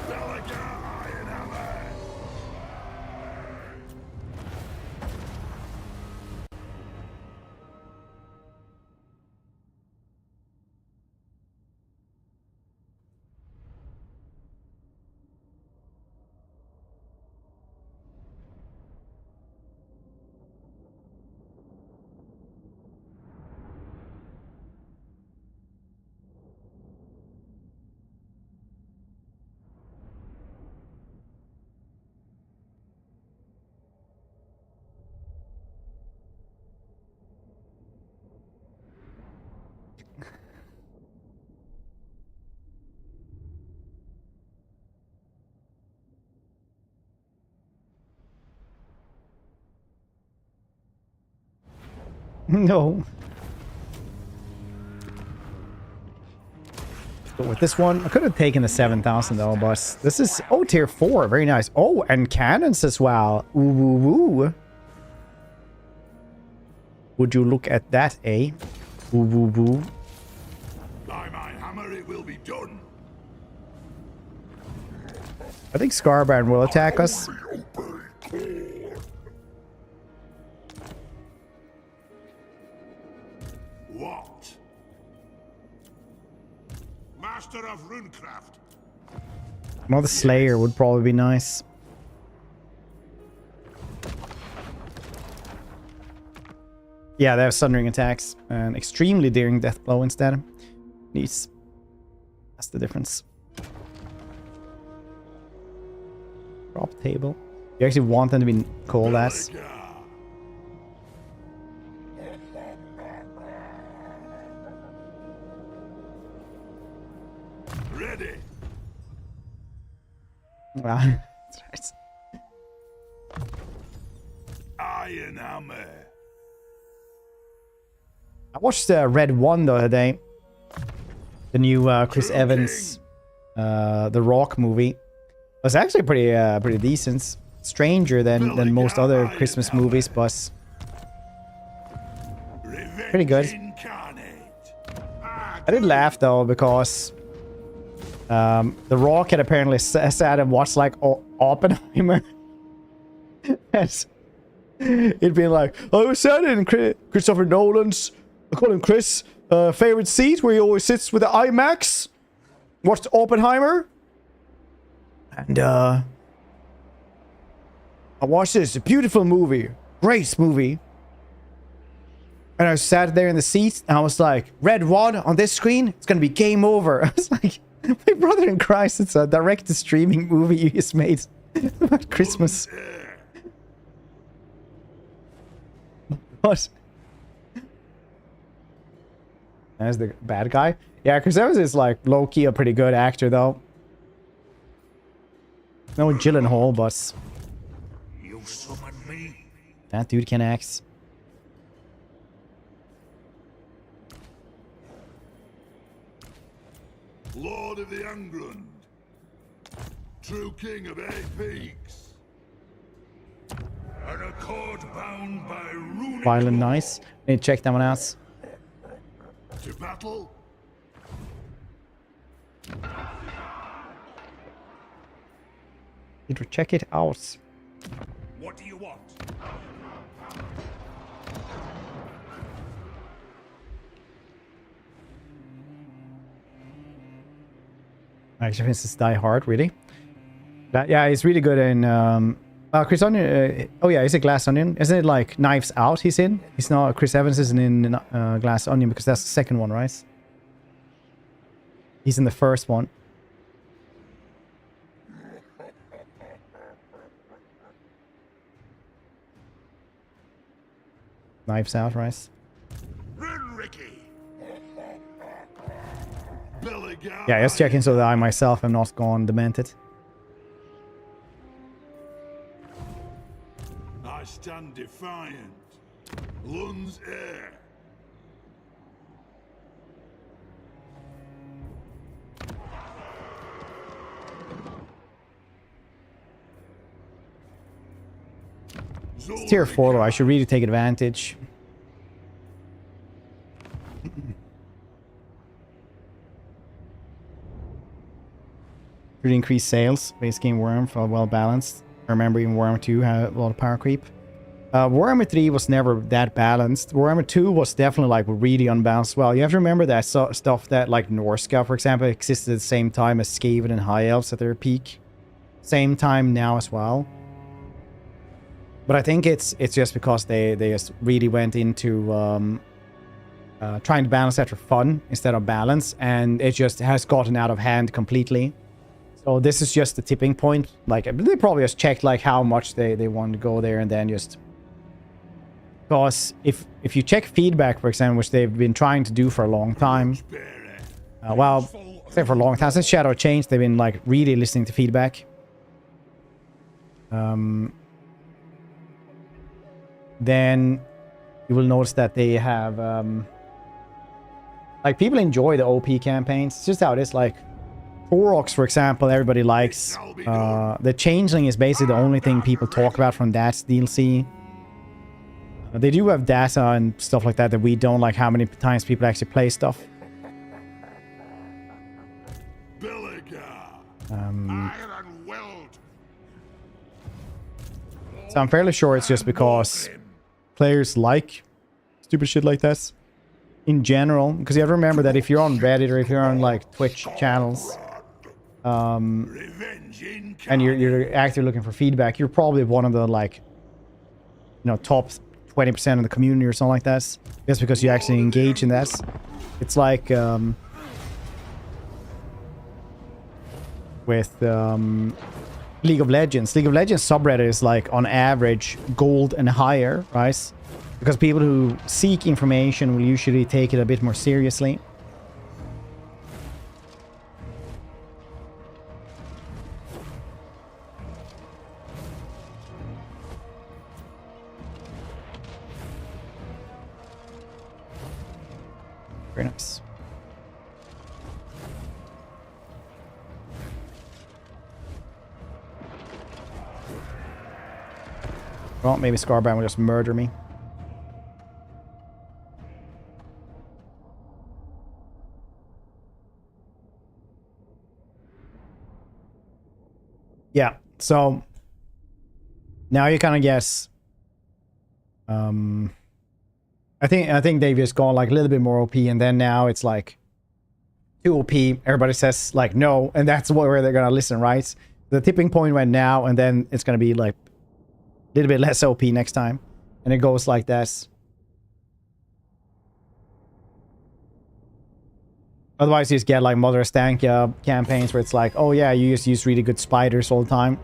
Belegar iron hammer! No. But with this one, I could have taken the 7,000 though, but this is, oh, tier 4, very nice. Oh, and cannons as well. Ooh, ooh, ooh. Would you look at that, eh? Ooh, ooh, ooh. By my hammer it will be done. I think Scarbrand will attack us. What? Master of runecraft. Well, the Slayer would probably be nice. Yeah, they have sundering attacks and extremely daring death blow instead. Nice. That's the difference. Drop table. You actually want them to be called as. Ready. Wow. That's right. Iron hammer. I watched Red 1 the other day. The new Chris Evans, The Rock movie. was actually pretty decent. Stranger than most other Christmas movies, but pretty good. I did laugh though because The Rock had apparently sat and watched like Oppenheimer. It'd be like, I was sat in Christopher Nolan's, I call him Chris, favorite seat where he always sits with the IMAX. Watched Oppenheimer. And I watched this, a beautiful movie, great movie. And I sat there in the seat and I was like, red one on this screen, it's gonna be game over. I was like, my brother in Christ, it's a direct-to-streaming movie you just made about Christmas. What? That's the bad guy? Yeah, Chris Evans is like low-key a pretty good actor though. No Gyllenhaal, but You summon me. that dude can act. Lord of the Angland. True king of 8 peaks. An accord bound by runic Violent law. nice. Need to check that one out. To battle. Need to check it out. What do you want? Actually, this is Die Hard, really. Yeah, he's really good in. Chris Onion. Oh yeah, is it Glass Onion? Isn't it like Knives Out? He's in. He's not. Chris Evans isn't in Glass Onion because that's the second one, right? He's in the first one. Knives Out, right? Belegar. Yeah, just checking so that I myself am not gone demented. I stand defiant. Lund's heir. It's tier 4 though, I should really take advantage. Really increase sales. Base game Worm felt well balanced. I remember even Worm 2 had a lot of power creep. Warhammer 3 was never that balanced. Warhammer 2 was definitely like really unbalanced. Well, you have to remember that stuff that like Norska, for example, existed at the same time as Skaven and High Elves at their peak. Same time now as well. But I think it's just because they just really went into trying to balance that for fun instead of balance, and it just has gotten out of hand completely. So this is just the tipping point. Like they probably just checked like how much they want to go there, and then just because if you check feedback, for example, which they've been trying to do for a long time, well, say for a long time since Shadow Change, they've been like really listening to feedback. Then you will notice that they have like people enjoy the OP campaigns. It's just how it is. Like Koroks, for example, everybody likes. The Changeling is basically the only thing people talk about from that DLC. They do have data and stuff like that we don't, like how many times people actually play stuff. So I'm fairly sure it's just because players like stupid shit like that in general. Because you have to remember that if you're on Reddit or if you're on like Twitch channels, and you're actively looking for feedback, you're probably one of the like, you know, top 20% of the community or something like that. Just because you actually engage in that. It's like with League of Legends. League of Legends subreddit is like on average gold and higher, right? Because people who seek information will usually take it a bit more seriously. Very nice. Well, maybe Scarbrand will just murder me. Yeah, so now you kind of guess. I think they've just gone like a little bit more OP, and then now it's like too OP. Everybody says like no, and that's where they're gonna listen, right? The tipping point went now, and then it's gonna be like a little bit less OP next time, and it goes like this. Otherwise, you just get like Mother Stankia campaigns where it's like, oh yeah, you just use really good spiders all the time.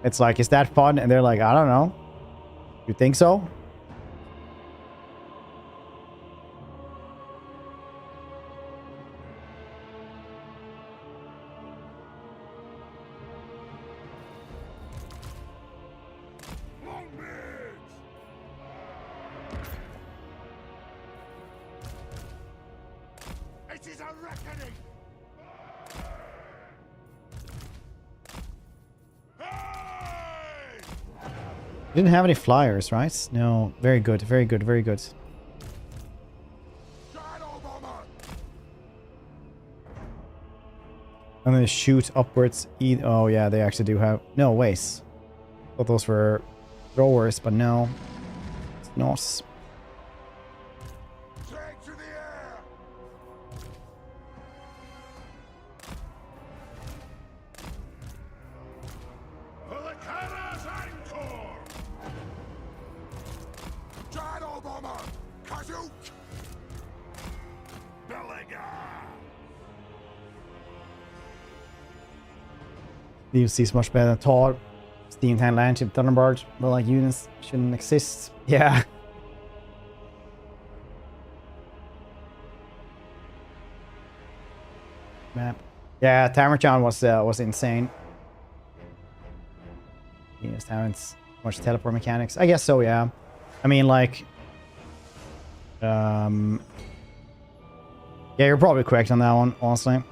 It's like, is that fun? And they're like, I don't know. You think so? It is a reckoning! Didn't have any flyers, right? No. Very good, very good, very good. And then shoot upwards. Oh yeah, they actually do have... No, ways. Thought those were throwers, but no. It's not. DLC is much better than Tor. Steam Time Landship, Thunderbird, but like units shouldn't exist. Yeah. Map. Yeah, Tamerchan was insane. He just haven't much teleport mechanics. I guess so, yeah. I mean, like, yeah, you're probably correct on that one, honestly.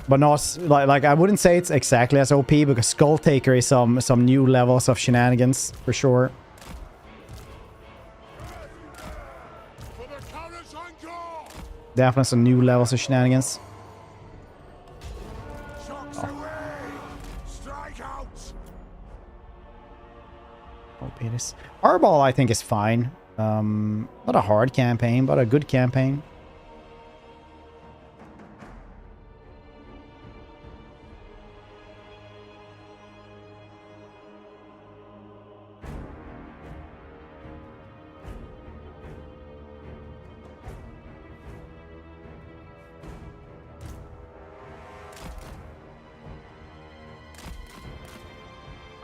But not like I wouldn't say it's exactly as OP, because Skull Taker is some new levels of shenanigans for sure. Definitely some new levels of shenanigans. OP it is. Arbol I think is fine. Not a hard campaign, but a good campaign.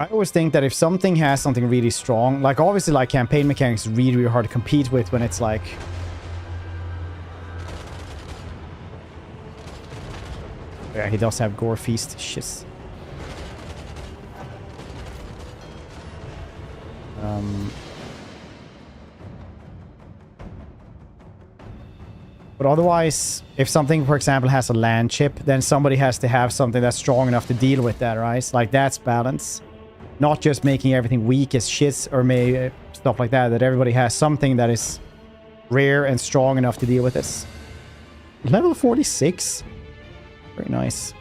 I always think that if something has something really strong, like obviously like campaign mechanics is really, really hard to compete with when it's like... Yeah, he does have Gore Feast. Shiz. But otherwise, if something, for example, has a land chip, then somebody has to have something that's strong enough to deal with that, right? Like, that's balance. Not just making everything weak as shit or maybe stuff like that. That everybody has something that is rare and strong enough to deal with this. Level 46. Very nice.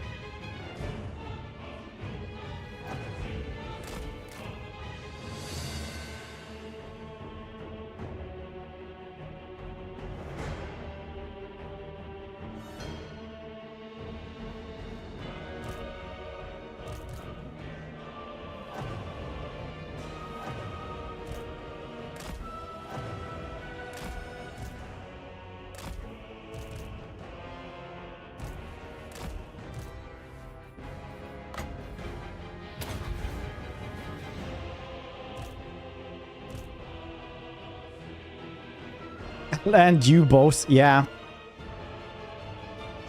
Land U-boats, yeah.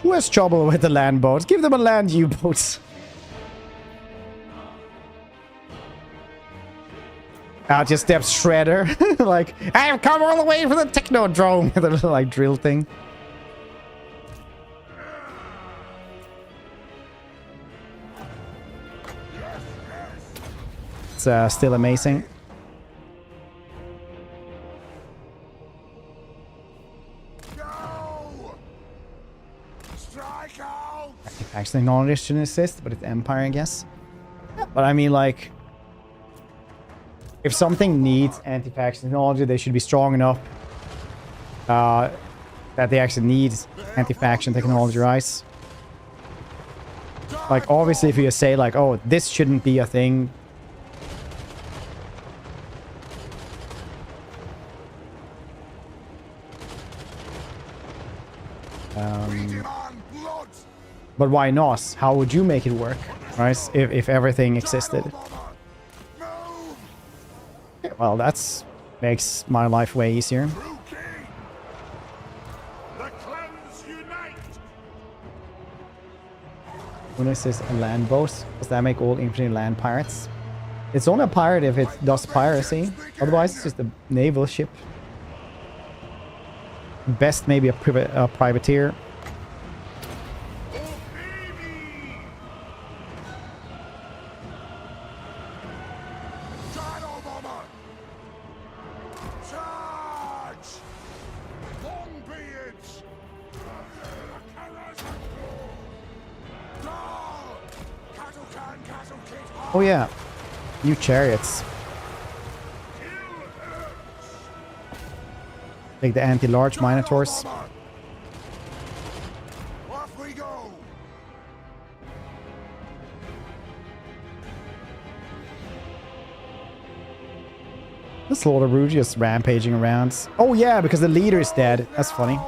Who has trouble with the land boats? Give them a land U-boats. Out just steps Shredder. Like, I've come all the way from the Technodrome. The little, like, drill thing. It's still amazing. Go! Strike out! Actually, technology shouldn't assist, but it's Empire, I guess. But I mean, like, if something needs anti-faction technology, they should be strong enough that they actually need anti-faction technology, right? Like, obviously, if you say, like, oh, this shouldn't be a thing. But why not? How would you make it work, right? If everything existed. Okay, well, that's makes my life way easier. When it says land boats, does that make all infinite land pirates? It's only a pirate if it does piracy. Otherwise, it's just a naval ship. Best, maybe a privateer. Oh yeah, new chariots. Like the anti-large minotaurs. Off we go. The Slaughter Brood just rampaging around. Oh yeah, because the leader is dead. That's funny.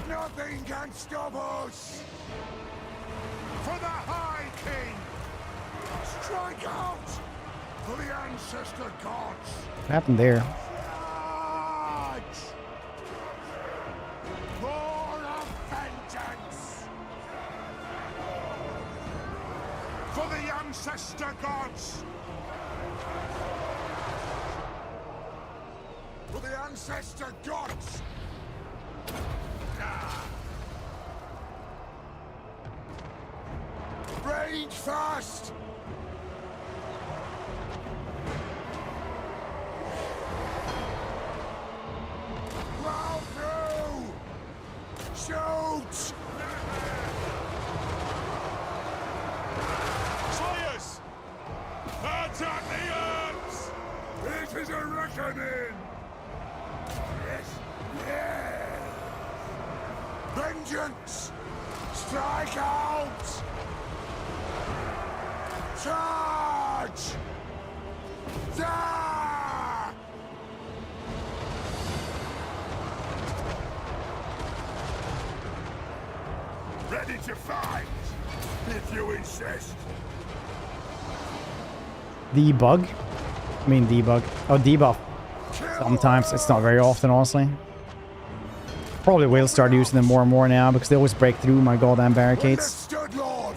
Nothing can stop us. For the High King. Strike out for the ancestor gods. What happened there? Charge! Roar of vengeance! For the ancestor gods! For the ancestor gods! Rage fast! Plow through! Shoot! Slayers! Attack the arms! It is a reckoning! Yes! Yes! Vengeance! Strike out! Charge! Da! Ready to fight, if you insist. Debug? I mean debug. Oh, debuff. Sometimes. It's not very often, honestly. Probably will start using them more and more now because they always break through my goddamn barricades. Understood, Lord.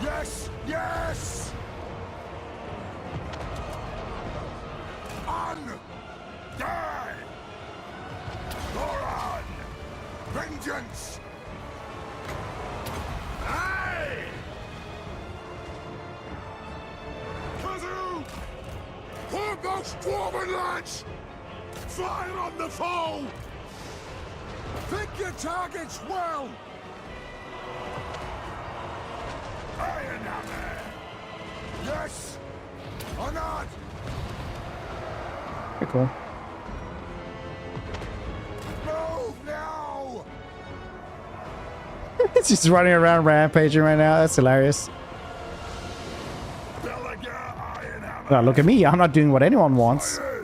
Yes, yes. On, die. Goran, vengeance. Aye. Kazoo, foremost dwarven lads. Fire on the foe! Pick your targets well! Iron hammer! Yes! Or not! Pretty cool. Move now! It's just running around rampaging right now. That's hilarious. Belegar, iron hammer! Now, look at me. I'm not doing what anyone wants. Fires.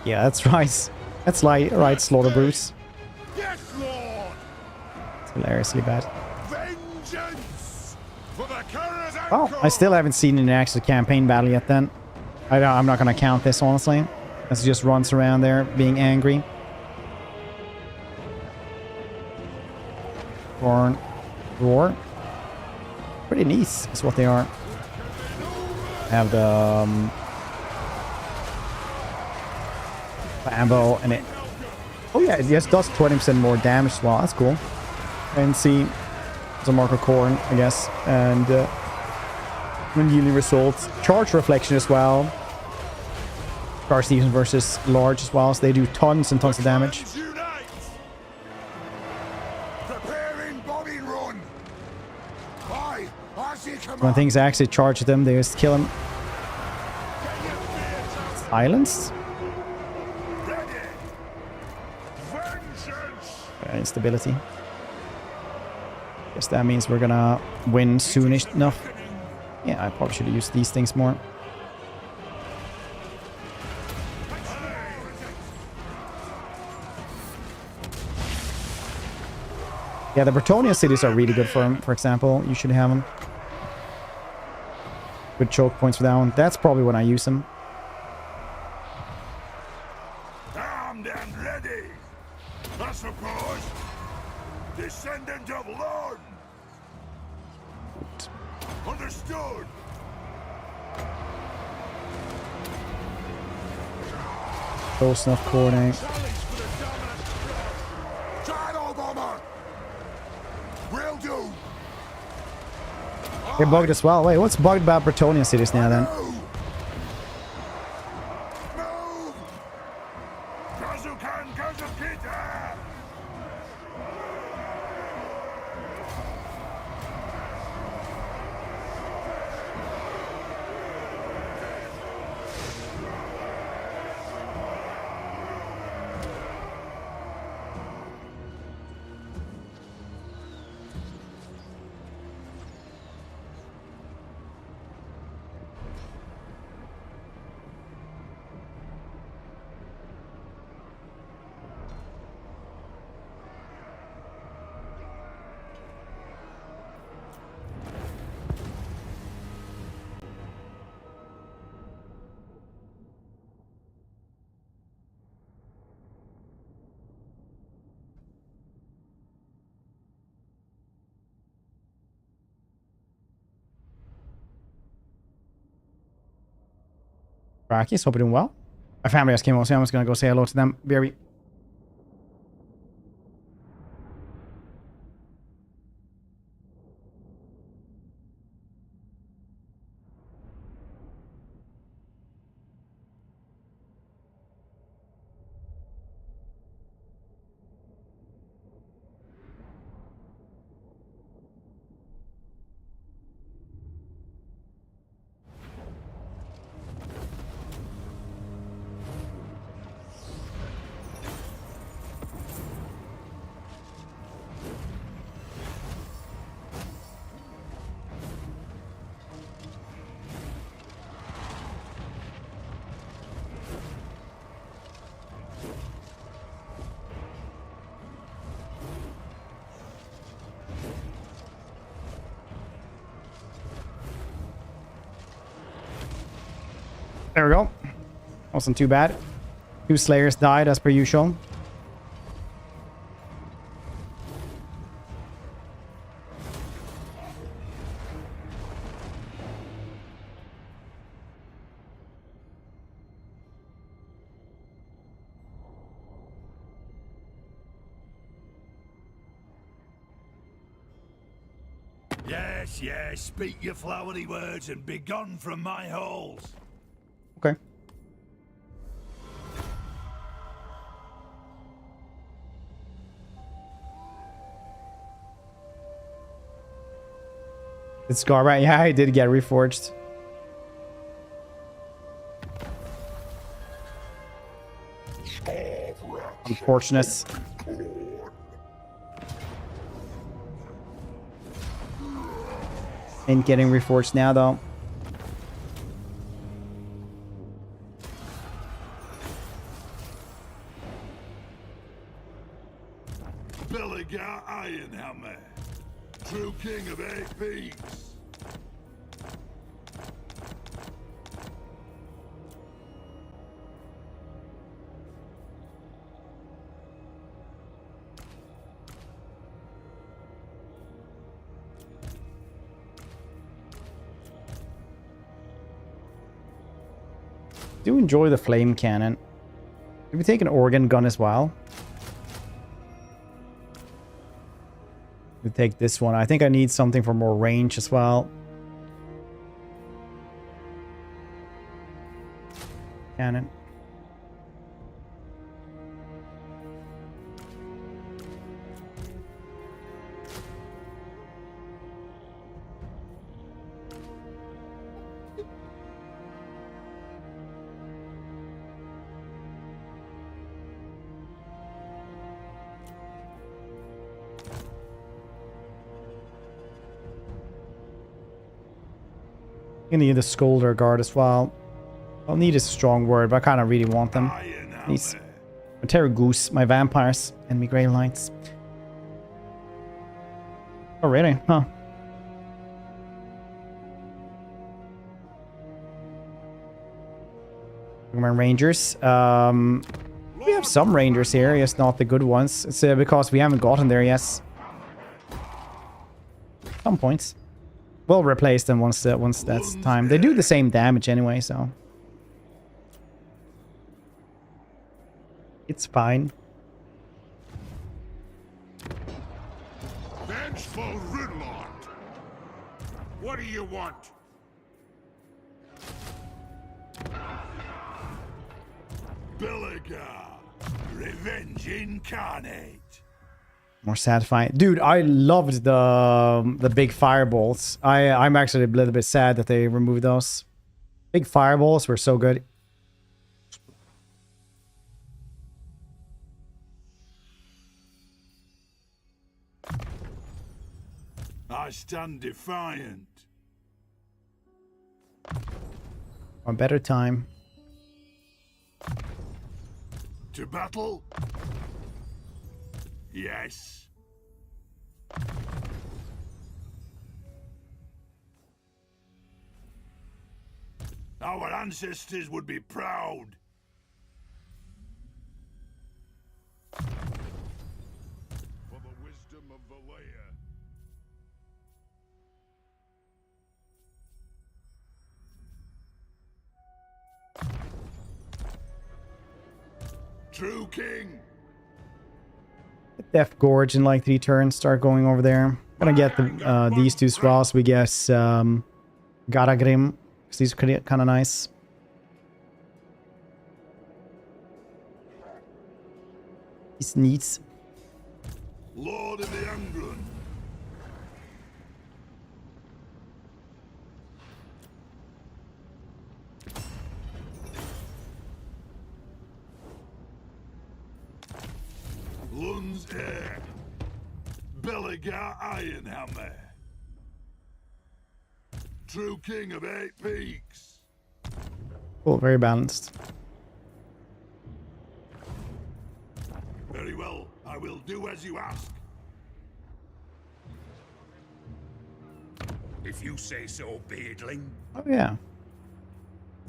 Yeah, that's right. That's like right, Slaughter Brutes. Yes, Lord! It's hilariously bad. Vengeance! For the Kara's Well, ankle! I still haven't seen an actual campaign battle yet then. I'm not going to count this, honestly. This just runs around there being angry. Khorne. Roar. Pretty nice is what they are. Have the ammo and it. Oh yeah, it just does 20% more damage as well. That's cool. And see, So Marco Khorne, I guess. And when yielding results. Charge reflection as well. Star Stephen versus Large as well. So they do tons and tons of damage. When things actually charge them, they just kill him. Silence? Instability. Guess that means we're gonna win soonish enough. Yeah, I probably should have used these things more. Yeah, the Bretonnia cities are really good for him, for example. You should have them. Good choke points for that one. That's probably when I use them. Armed and ready. I suppose. Descendant of Lord. Understood. Close enough, Khorne. Shadow bomber. Will do. They're bugged as well. Wait, what's bugged about Bretonnia cities now then? Move. Kazukan Kazukita. Rakis, hope you're doing well. My family just came over, so I'm just gonna go say hello to them. Very. There we go. Wasn't too bad. 2 Slayers died as per usual. Yes, yes, speak your flowery words and be gone from my halls. Okay. It's Scar, right? Yeah, I did get reforged. Unfortunate. Ain't getting reforged now, though. Belegar Ironhammer, true king of 8 peaks. Do enjoy the flame cannon. Did we take an organ gun as well? to take this one. I think I need something for more range as well. Cannon. I need the Scolder Guard as well. I'll need a strong word, but I kind of really want them. These my Terror Goose, my Vampires, and my Grey Lights. Oh, really? Huh. My Rangers. We have some Rangers here, yes, not the good ones. It's because we haven't gotten there yet. Some points. We'll replace them once that's time. They do the same damage anyway, so it's fine. Vengeful Rudlord! What do you want? Belegar, revenge incarnate. More satisfying. Dude, I loved the big fireballs. I'm actually a little bit sad that they removed those. Big fireballs were so good. I stand defiant. A better time. To battle? Yes. Our ancestors would be proud. For the wisdom of Belegar. True king. Death Gorge in like 3 turns. Start going over there. Gonna get the these two as well. So we get Garagrim, because these are kind of nice. These needs. Lord of the Angron. Lund's heir. Belegar Ironhammer. True king of 8 peaks. Cool, very balanced. Very well, I will do as you ask. If you say so, beardling. Oh yeah.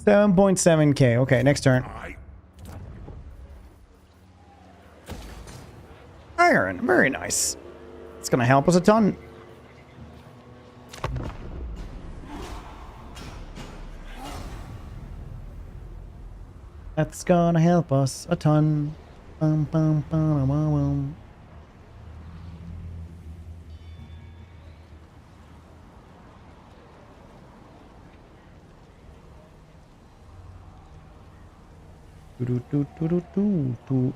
7.7k. Okay, next turn. Iron, very nice. It's gonna help us a ton. That's gonna help us a ton. Bum, bum, bum, bum, bum. Do, do, do, do, do, do.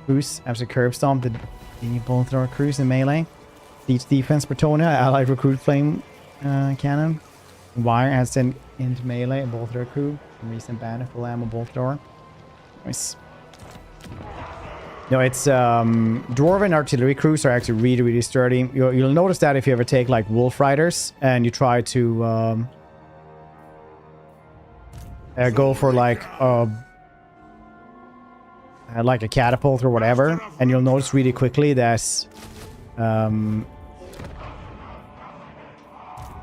Cruise after curb stomp. Did you both throw a cruise in melee? Siege defense Bretonia, allied recruit flame cannon. Wire has sent into melee, both recruit. Recent banner, full ammo bolt door. Nice. No, it's dwarven artillery crews are actually really, really sturdy. You'll notice that if you ever take like wolf riders and you try to go for like a catapult or whatever, and you'll notice really quickly that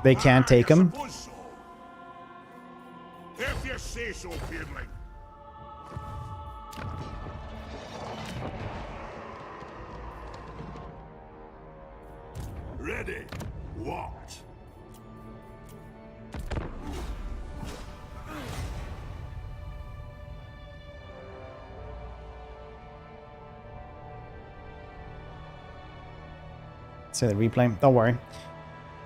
they can't take them. If you say so, beardling. Ready? What? say the replay. Don't worry.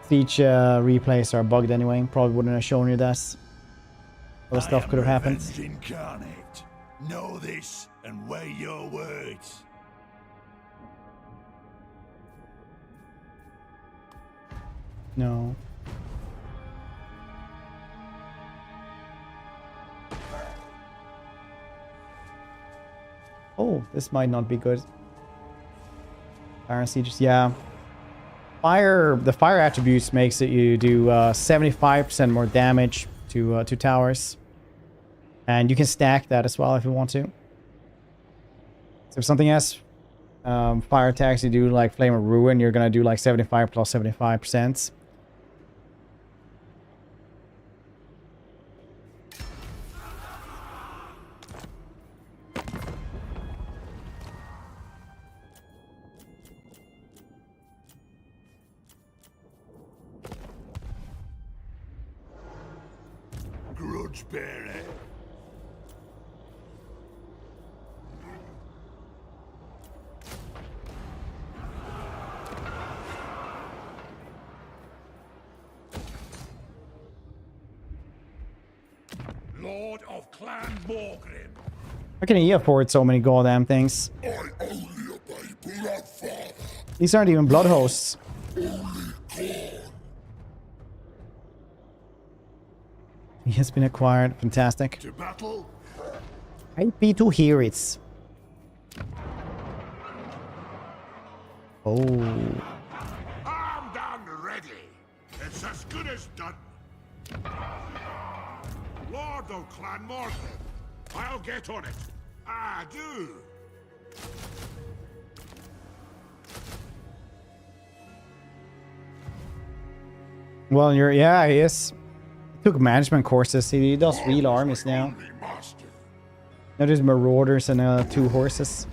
Tzeentch replays are bugged anyway. Probably wouldn't have shown you this. Other stuff could have happened. Incarnate. Know this and weigh your words. No. Oh, this might not be good. Fire sieges, yeah. The fire attributes makes it you do 75% more damage to towers. And you can stack that as well if you want to. So if something has fire attacks, you do like Flame of Ruin, you're gonna do like 75 plus 75%. Grudge bearer. Lord of Clan Morgrim. How can he afford so many goddamn things? I only obey Bloodfather. These aren't even blood hosts. Only Khorne. He has been acquired. Fantastic. To battle. Happy to hear it. Oh. Armed and ready. It's as good as done. Lord of Clan Morgrim. I'll get on it. I do. Well, yeah, he is. He took management courses. He does real armies now. Now there's marauders and 2 horses.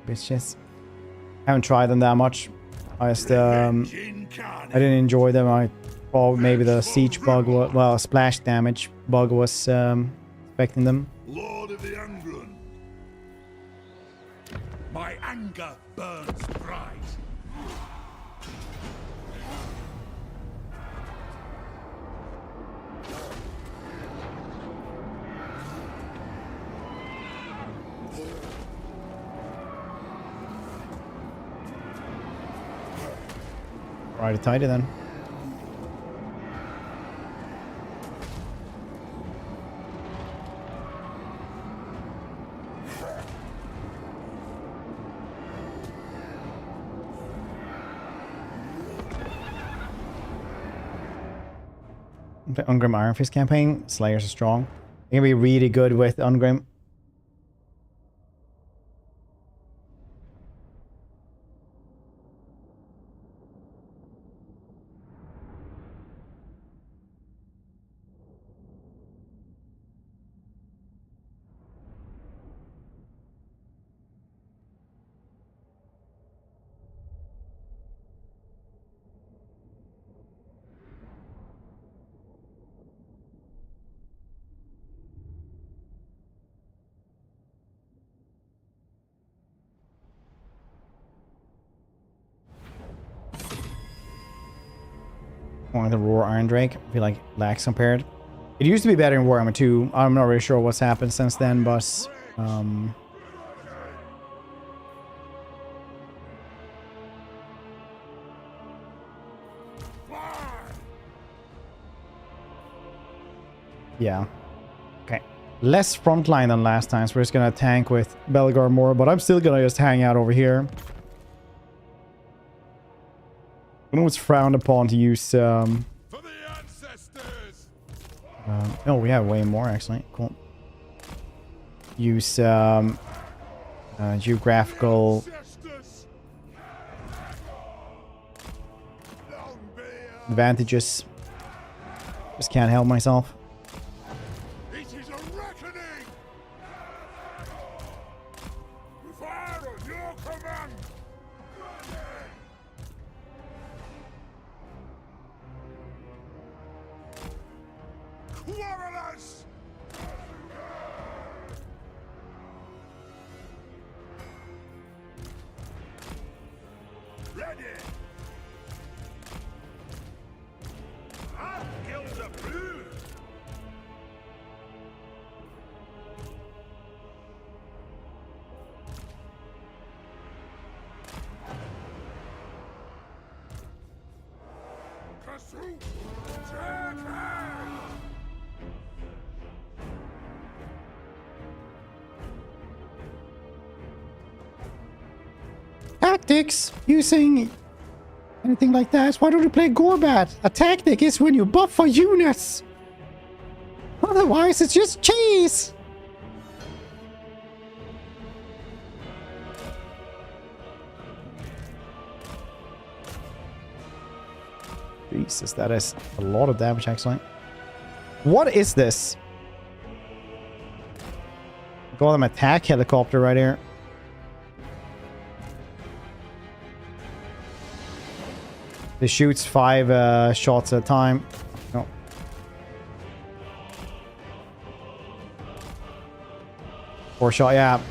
Bitches. I haven't tried them that much. I just I didn't enjoy them. I thought maybe the siege bug was, well, splash damage bug was affecting them. Lord of the Angrun. My anger burns bright. Righty tighty then. The Ungrim Iron Fist campaign, Slayers are strong. They can be really good with Ungrim. One of the Roar Iron Drake. I feel like lax compared. It used to be better in Warhammer 2. I'm not really sure what's happened since then, but yeah. Okay. Less frontline than last time, so we're just gonna tank with Belegar more, but I'm still gonna just hang out over here. I know it's frowned upon to use For the ancestors. oh, we have way more actually. Cool. Use geographical advantages. Just can't help myself. reckoning! Fire on your command! Quarrelers! Ready! Our guilds approved! Tactics? Using anything like that? Why don't you play Gorbat? A tactic is when you buff for units. Otherwise, it's just cheese. Jesus, that is a lot of damage, actually. What is this? Got them attack helicopter right here. It shoots 5 shots at a time. No. Four shot, yeah.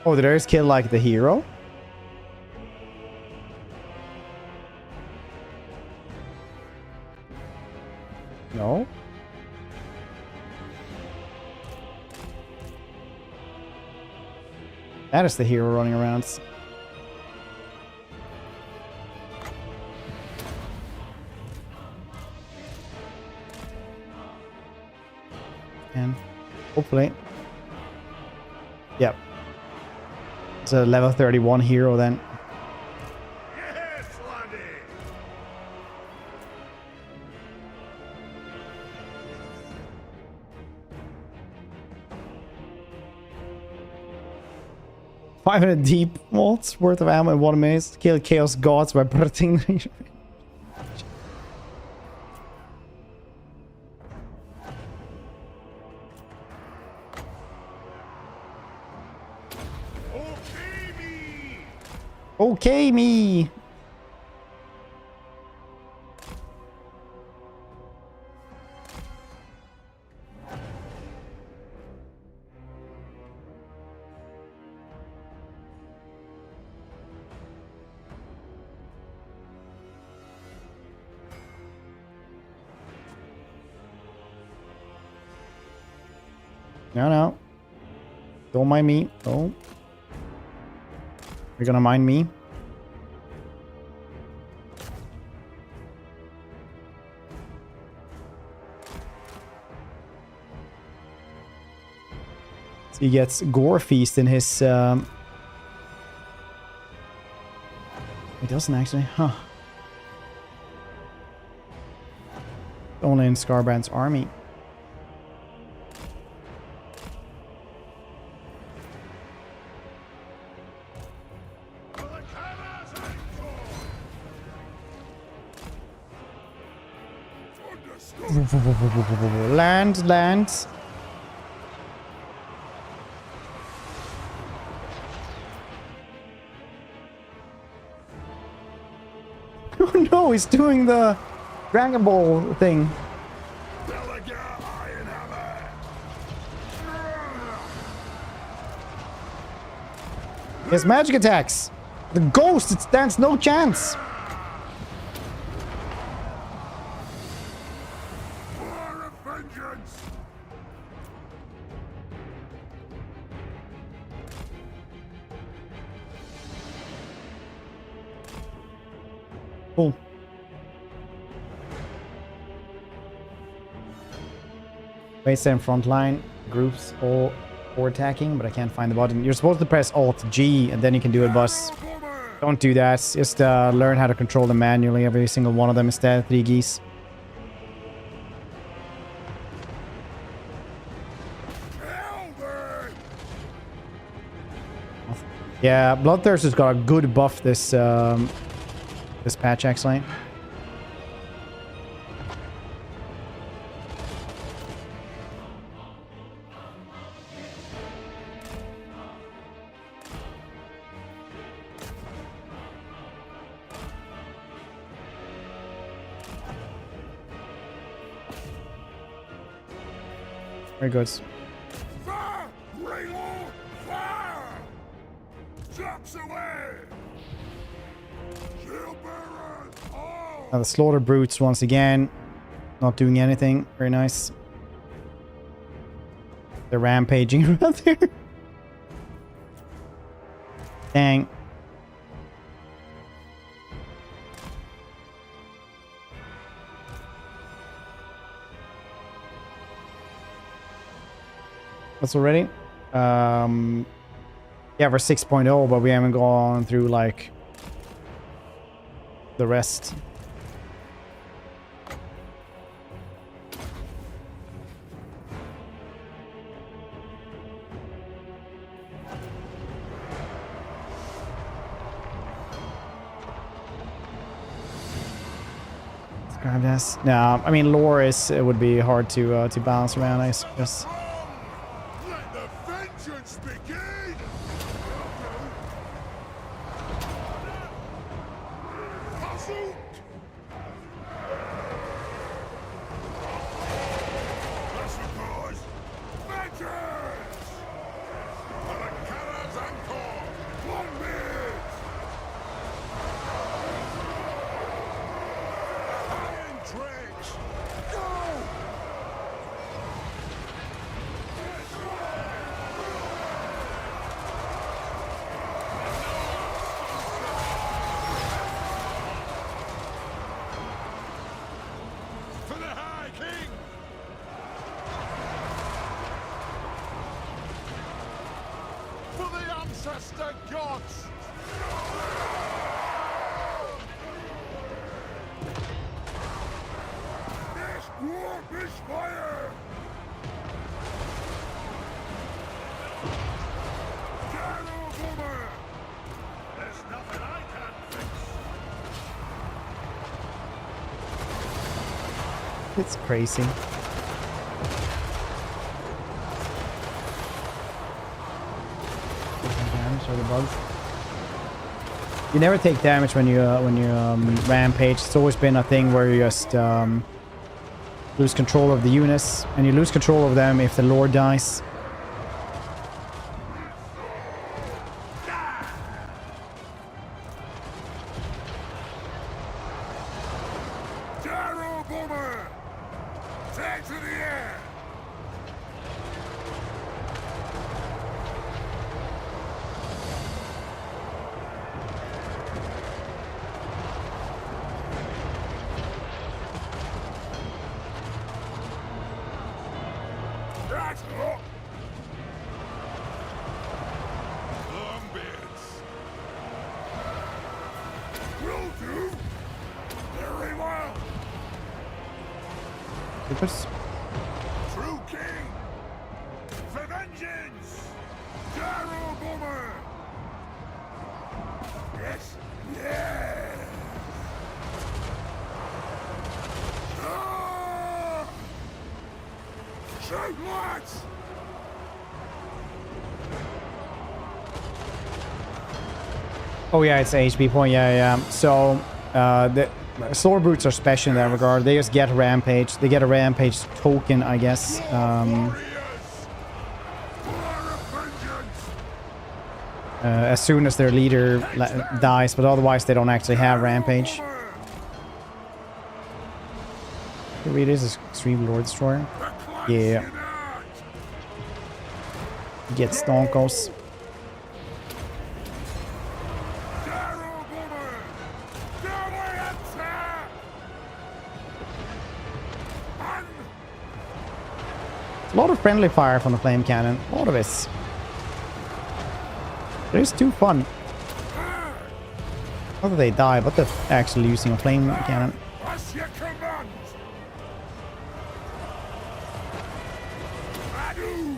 Oh, did theirs kill like the hero? No. That is the hero running around. And hopefully. Yep. It's a level 31 hero then. Yes, laddie! $500 deep volts worth of ammo in one maze. Kill chaos gods by protecting. Okay, me. No. Don't mind me. Oh. You're gonna mind me? So he gets Gore Feast in his... He doesn't actually, huh? Only in Scarbrand's army. Land. Oh no, he's doing the Dragon Ball thing. Belegar, Iron Hammer! His magic attacks. The ghost, it stands no chance. War of vengeance! Cool. Base and front line groups all for attacking, but I can't find the button. You're supposed to press Alt G and then you can do it, boss. Don't do that. Just learn how to control them manually, every single one of them instead. 3 geese. Yeah, Bloodthirst has got a good buff this this patch actually. Very good. Fire! Reload! Fire! Chops away! Shield bearers! All! Now the Slaughter Brutes once again. Not doing anything. Very nice. They're rampaging around there. Dang. That's already. Yeah, we're 6.0, but we haven't gone through like the rest. Let's grab this. No, I mean lore is it would be hard to balance around, I guess. Let the vengeance begin! Pursuit! That's the cause! Vengeance! For the Carras and Khorne! Longbeards! Iron dregs! Go! For the High King! For the ancestor gods! This warp is fire! Shadow Boomer! There's nothing I can't fix! It's crazy. Damage or the bugs. You never take damage when you rampage. It's always been a thing where you just lose control of the units, and you lose control of them if the lord dies. Shadow Boomer! Take to the air! That's all! Longbeards! Will do! Very well! Because True King! For vengeance! Shadow Boomer! Yes! Yes! Ah! Shoot lights! oh yeah, it's a HP point. Yeah. So the Slaughter Brutes are special in that regard. They just get a rampage. They get a rampage token, I guess. Warriors! War of vengeance! As soon as their leader dies, but otherwise they don't actually have rampage. Here it is, Extreme Lord Destroyer. Yeah. Get Stonkos. A lot of friendly fire from the flame cannon. A lot of it. It is too fun. Not that they die, but they're actually using a flame cannon. What's your command? Adu!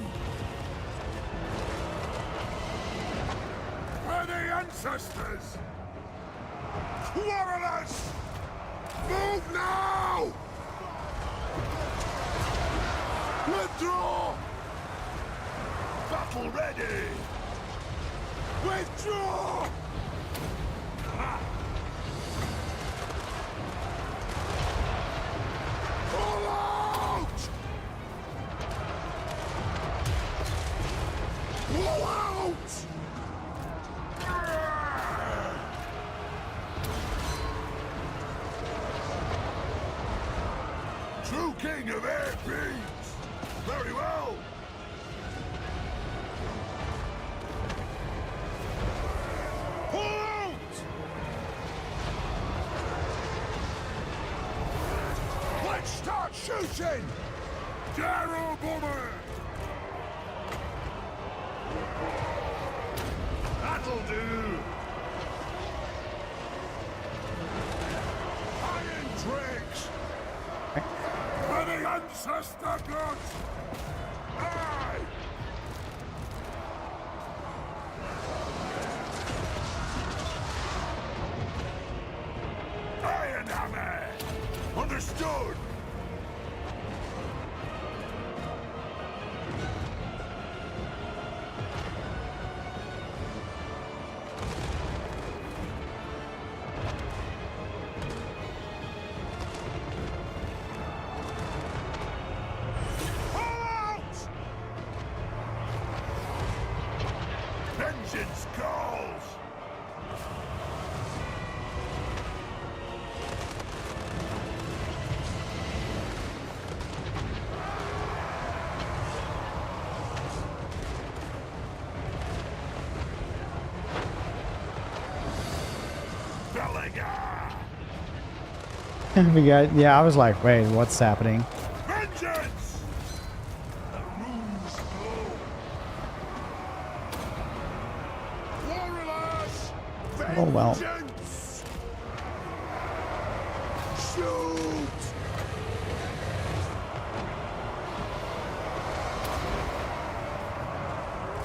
ancestors! Warriors! Move now! Withdraw! Battle ready! Withdraw! Ha! Pull out! Pull out! True king of air beams! Very well! Pull out! Let's start shooting! Darrow Bomber! That'll do! Iron tricks! For the ancestor gods! Aye! Iron hammer! Understood! Vengeance calls! Belegar! Yeah, I was like, wait, what's happening? Vengeance! The runes glow. Warriors! Oh, well. Vengeance! Shoot!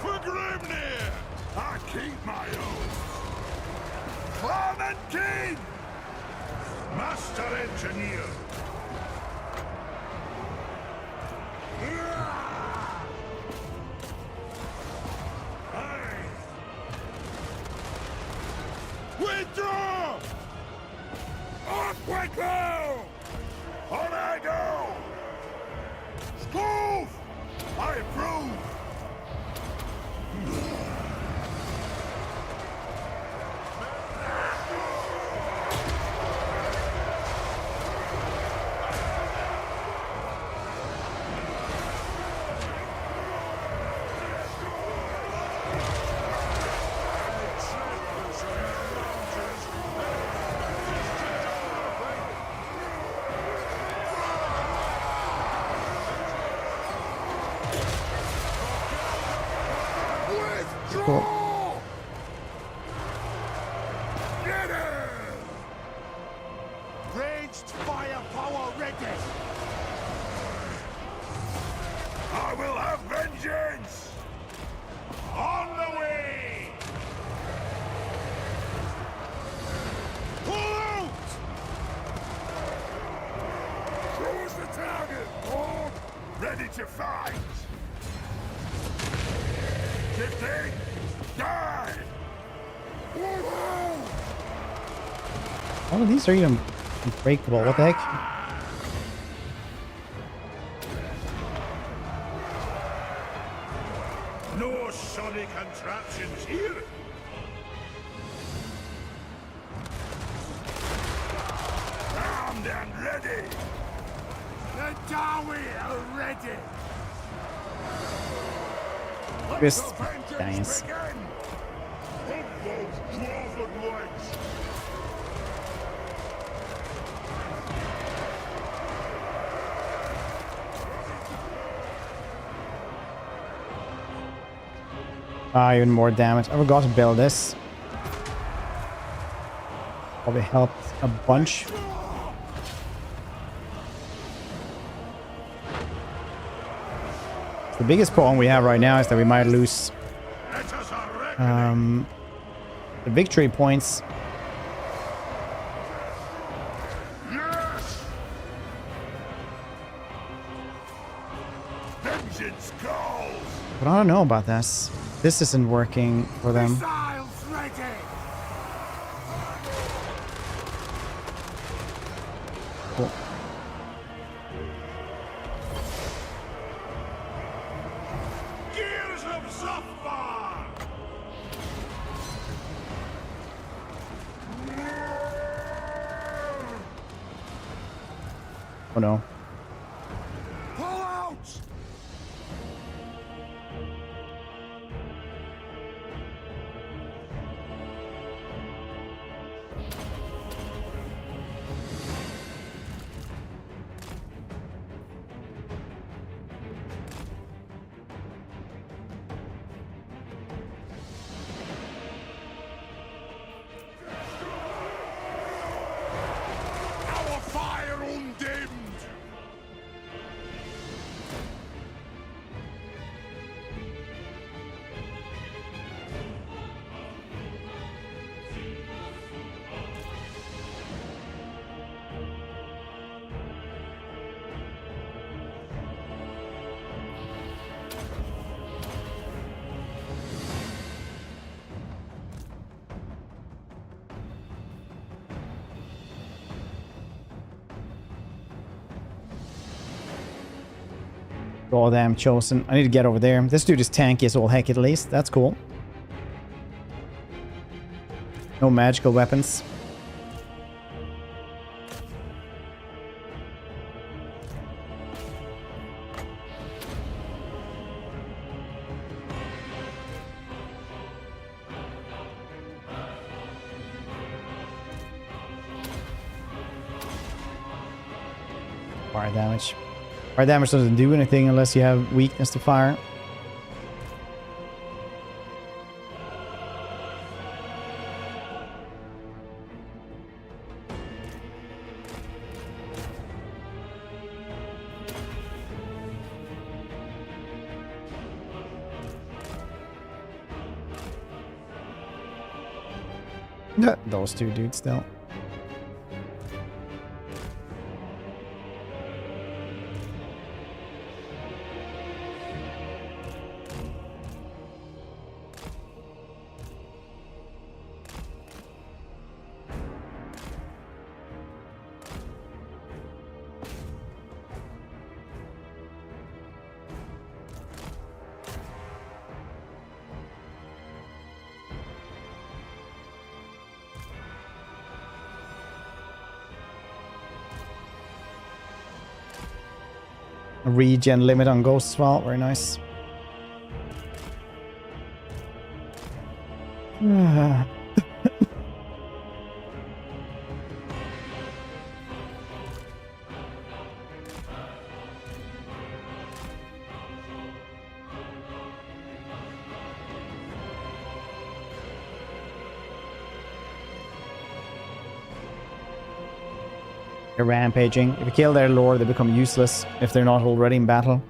For Grimnir! I keep my oath! Clan and King! Master Engineer! Aye. Withdraw! Off we go! On I go! Stove! I approve! Cool. Get him! Raged firepower ready! I will have vengeance! On the way! Pull out! Choose the target, Khorne! Ready to fight! Gifting! Die! Woohoo! All of these are even unbreakable. What the heck? No sonic contraptions here! Armed and ready! The Dawi are ready! Twist. Let the vengeance Nice. begin! Of those dwarven legs! Ah, even more damage. I forgot to build this. Probably helped a bunch. The biggest problem we have right now is that we might lose the The victory points. Yes! Vengeance calls! But I don't know about this. This isn't working for them. Missiles ready! Cool. Gears of Zafar! Oh no. Pull out! Our fire undimmed! Oh damn, chosen. I need to get over there. This dude is tanky as all heck at least. That's cool. No magical weapons. Fire damage. Fire damage doesn't do anything unless you have weakness to fire. Those two dudes still. A regen limit on ghosts as well. Very nice. They're rampaging. If you kill their lord, they become useless if they're not already in battle.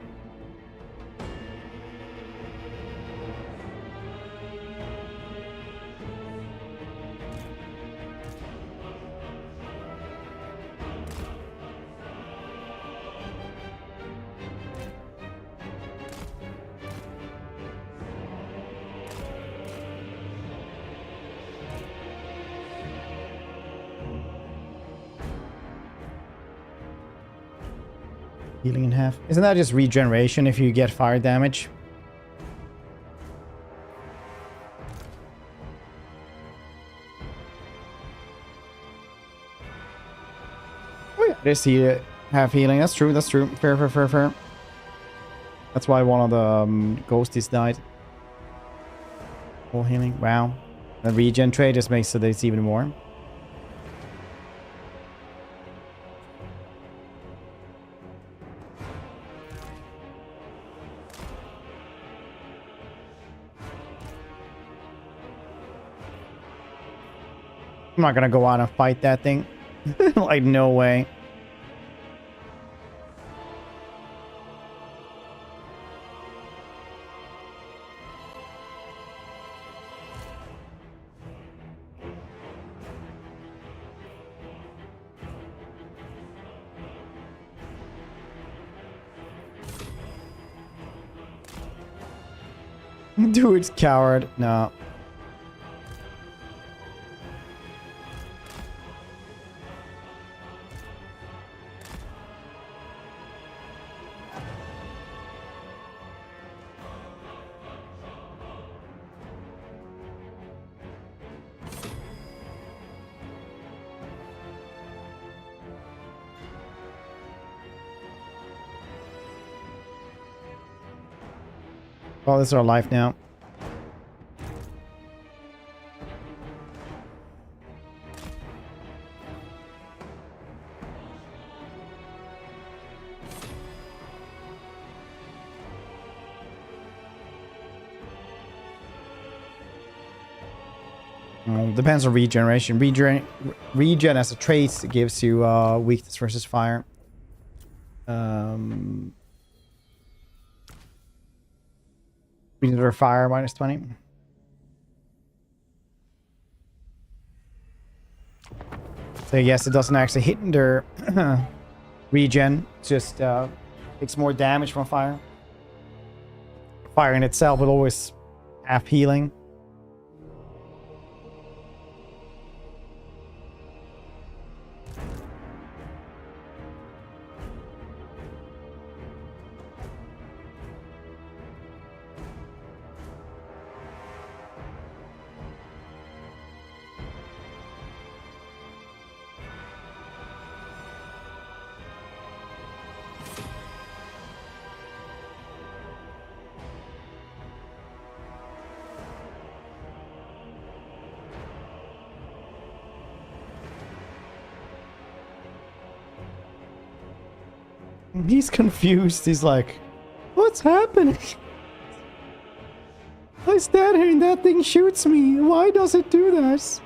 Healing in half. Isn't that just regeneration if you get fire damage? Oh yeah, they see half healing. That's true. That's true. Fair, fair, fair, fair. That's why one of the ghosties died. Full healing. Wow. The regen trade just makes it that it's even more. I'm not gonna go out and fight that thing. Like, no way. Dude, coward. No. Oh, this is our life now. Depends on regeneration. Regen as a trait gives you weakness versus fire. Weakness for fire minus 20. So yes, it doesn't actually hinder regen. Just takes more damage from fire. Fire in itself will always have healing. He's confused. He's like, what's happening? I stand here and that thing shoots me. Why does it do that?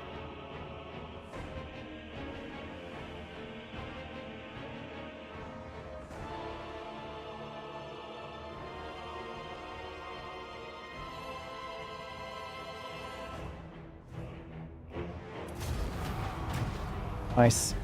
Nice.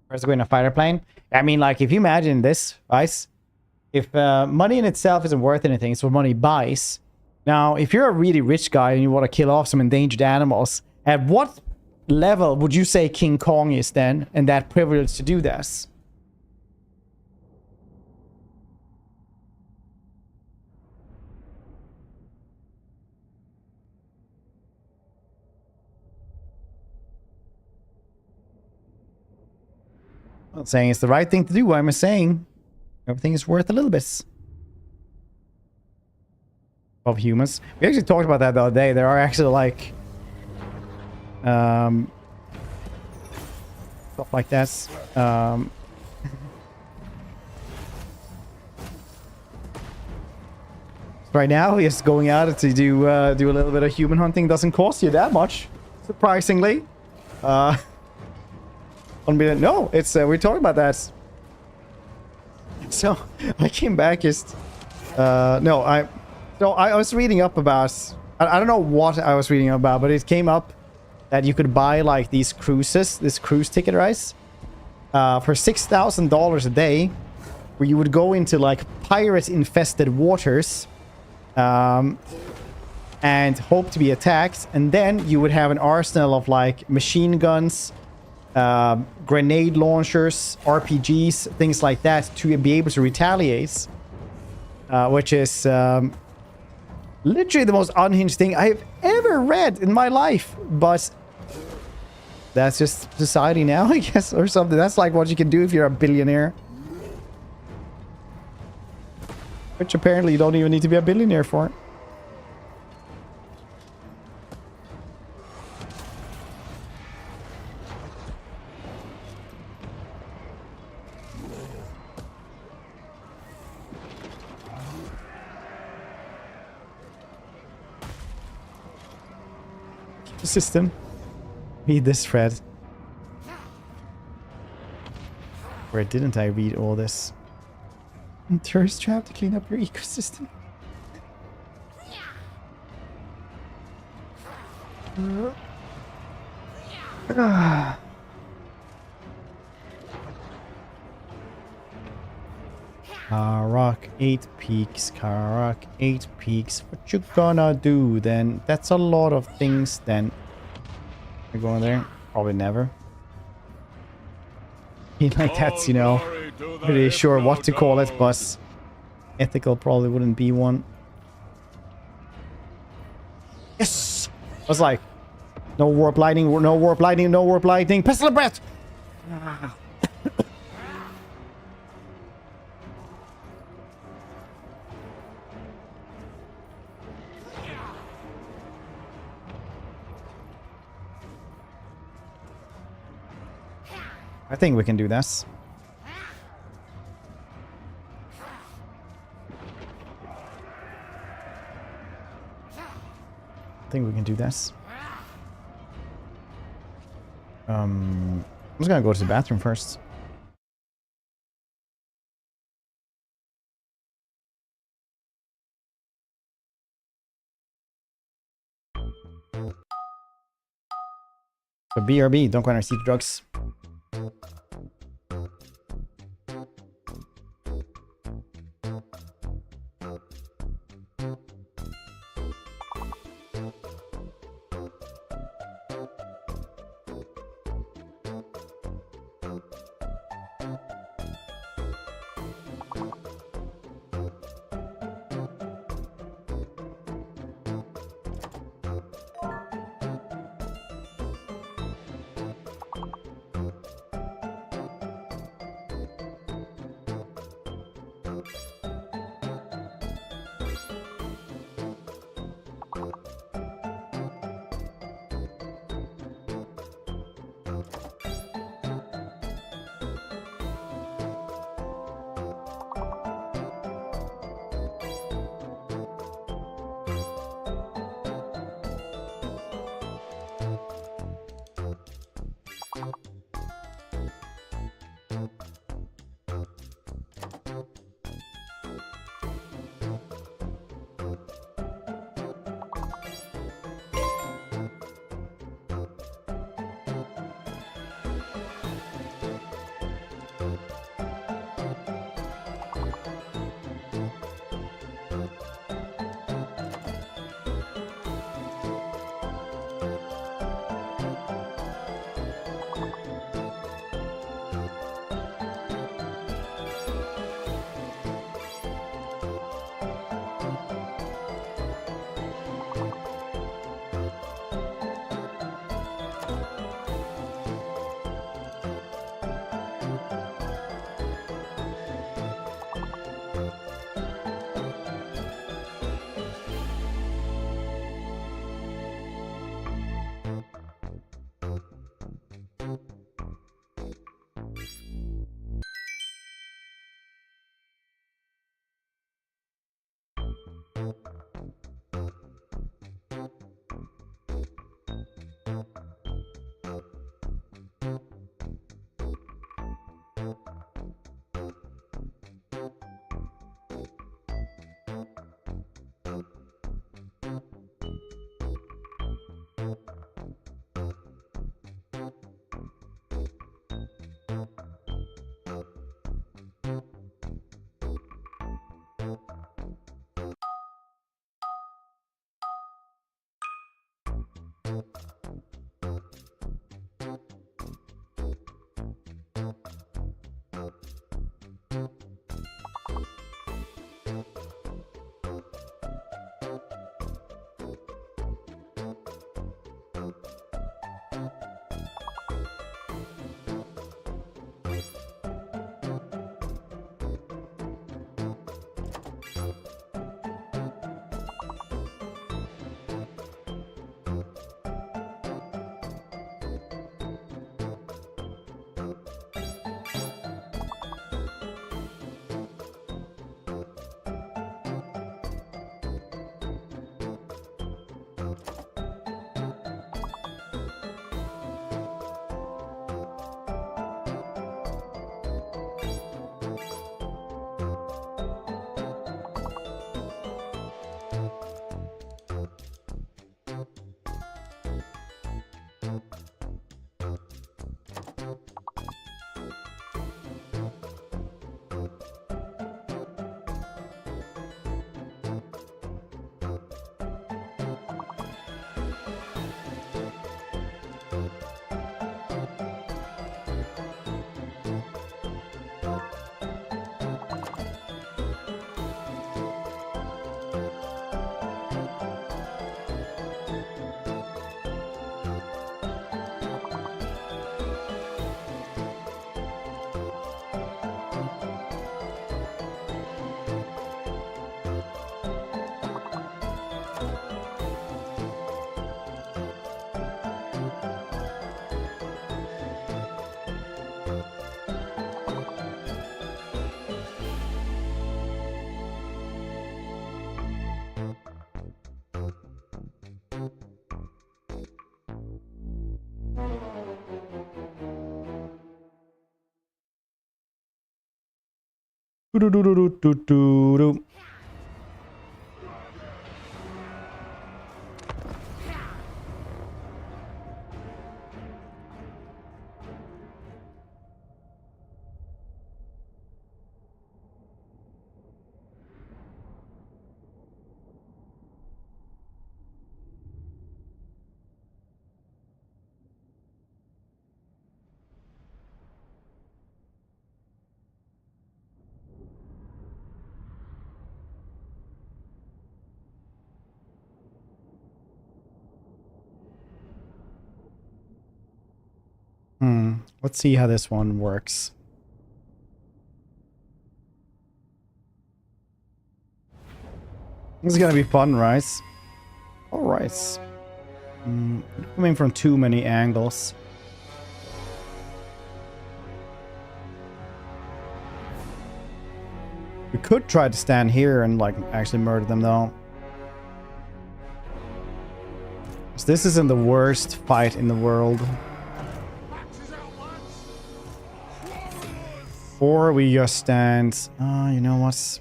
Where's going a fighter plane? I mean, like, if you imagine this, guys, if money in itself isn't worth anything, it's what money buys. Now, if you're a really rich guy and you want to kill off some endangered animals, at what level would you say King Kong is then, and that privilege to do this? I'm not saying it's the right thing to do. I'm saying everything is worth a little bit of humans. We actually talked about that the other day. There are actually like stuff like that. Right now, just going out to do a little bit of human hunting doesn't cost you that much, surprisingly. No, it's we're talking about that. So I came back just I was reading up about, I don't know what I was reading about, but it came up that you could buy like these cruises, this cruise ticket, right? For $6,000 a day, where you would go into like pirate infested waters and hope to be attacked, and then you would have an arsenal of like machine guns, grenade launchers, RPGs, things like that to be able to retaliate, which is literally the most unhinged thing I've ever read in my life. But that's just society now, I guess, or something. That's like what you can do if you're a billionaire, which apparently you don't even need to be a billionaire for. System. Read this thread. Where didn't I read all this? Thirst trap to clean up your ecosystem. Karak 8 peaks, Karak 8 peaks. What you gonna do then? That's a lot of things then. You're going there? Probably never. Like that's, you know, pretty sure what to call it, but ethical probably wouldn't be one. Yes! I was like, no warp lightning, no warp lightning, no warp lightning. Pestilent breath! I think we can do this. I think we can do this. I'm just gonna go to the bathroom first. So BRB, don't go on our seat drugs. Do-do-do-do-do-do-do. Let's see how this one works. This is gonna be fun, right? Alright. Coming from too many angles. We could try to stand here and like actually murder them though. So this isn't the worst fight in the world. Or we just stand... you know what?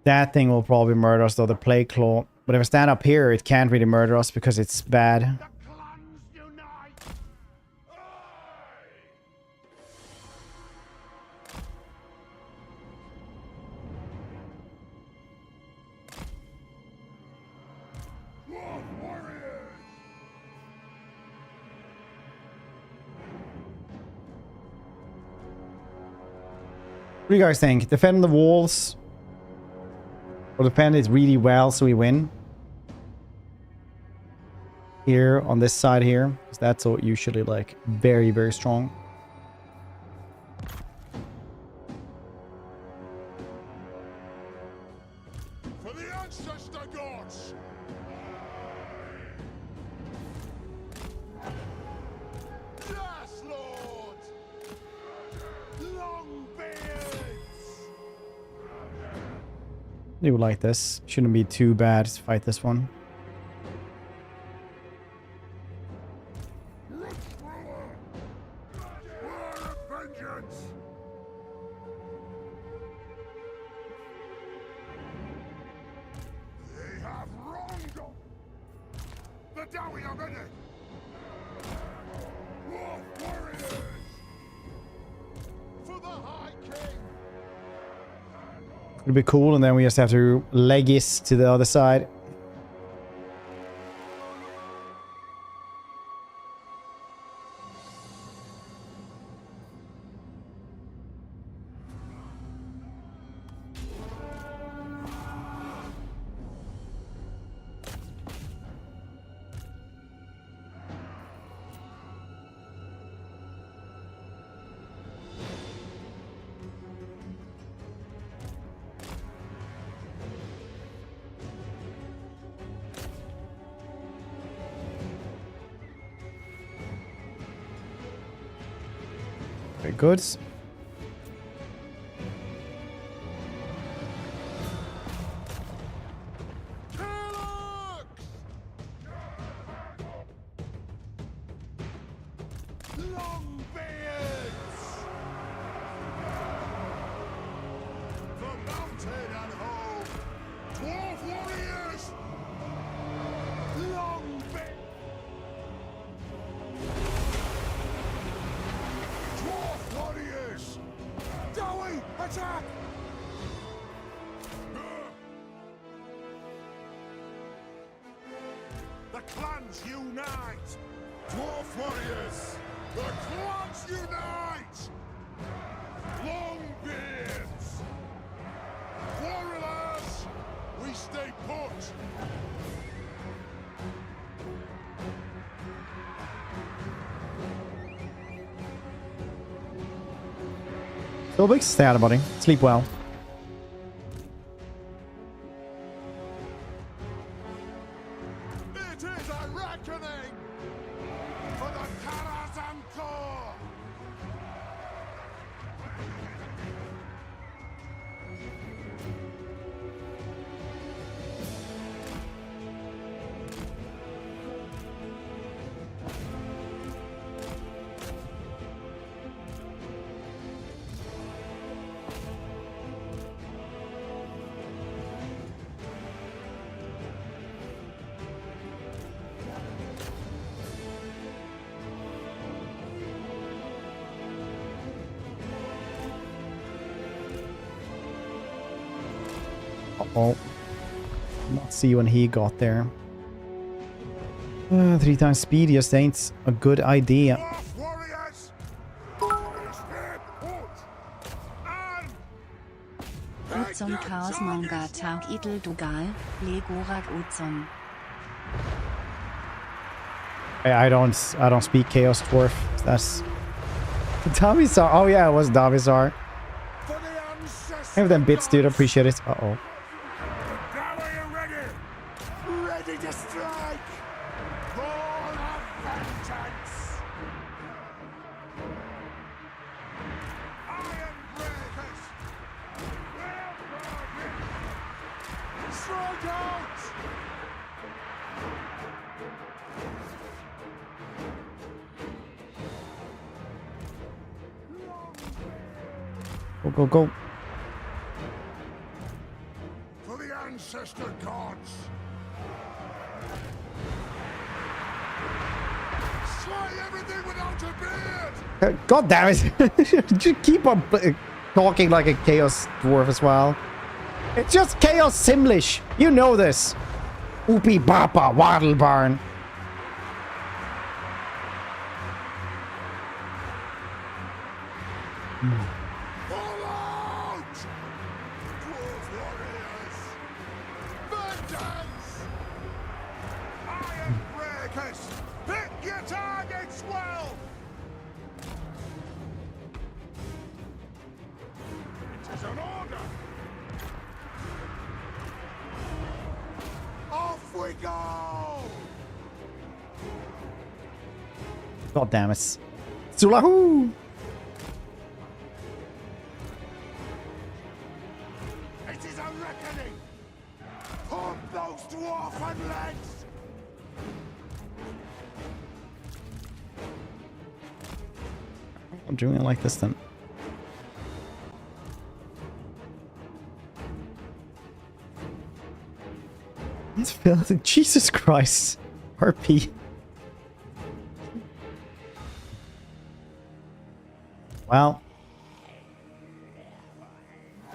That thing will probably murder us though, the Plague Claw. But if I stand up here, it can't really murder us because it's bad. What do you guys think? Defend the walls? Or defend it really well so we win? Here, on this side here. Because that's all usually like very, very strong. For the ancestor gods! Yes, Lord! They would like this. Shouldn't be too bad to fight this one. They have wronged the Dowie are ready! Warriors! For the High King! It'd be cool, and then we just have to legis to the other side. Very good. Attack! The clans unite! Dwarf warriors! The clans unite! Longbeards! Quarrelers! We stay put! Philbix, stay out of body. Sleep well. It is a reckoning for the Karazhan Khorne! Uh-oh. Not see when he got there. 3 times speed just ain't a good idea. Dwarf warriors! Uzon Chaos Manga Tag Idel Dugal, Legorak Uzon. I don't speak Chaos Dwarf. That's Davizar. Oh yeah, it was Davizar. Have them bits, dude. Appreciate it. Uh-oh. Now are you ready? Ready to strike! Born of vengeance! Iron breakers! Strike out! Go, go, go. For the ancestor gods! Slay everything without a beard! God damn it. Just keep on talking like a Chaos Dwarf as well. It's just Chaos Simlish. You know this. Oopie Bapa Waddlebarn. Fall out! Dwarf warriors! Vengeance! Iron breakers! Hit your targets well! It is an order! Off we go! God damn it. Zulahu! It is a reckoning! Pump those dwarfen legs! I'm doing it like this then. It's filthy. Jesus Christ. RP. Well.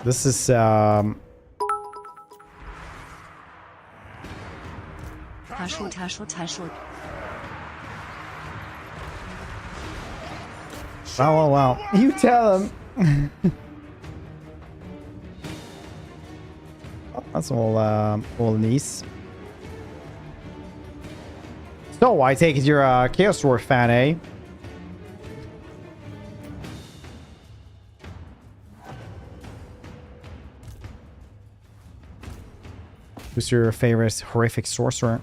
This is Tashu, Tashu, Tashu. wow, wow, wow. You tell him. Oh, that's all nice. So I take it you're a Chaos Dwarf fan, eh? Who's your favorite horrific sorcerer?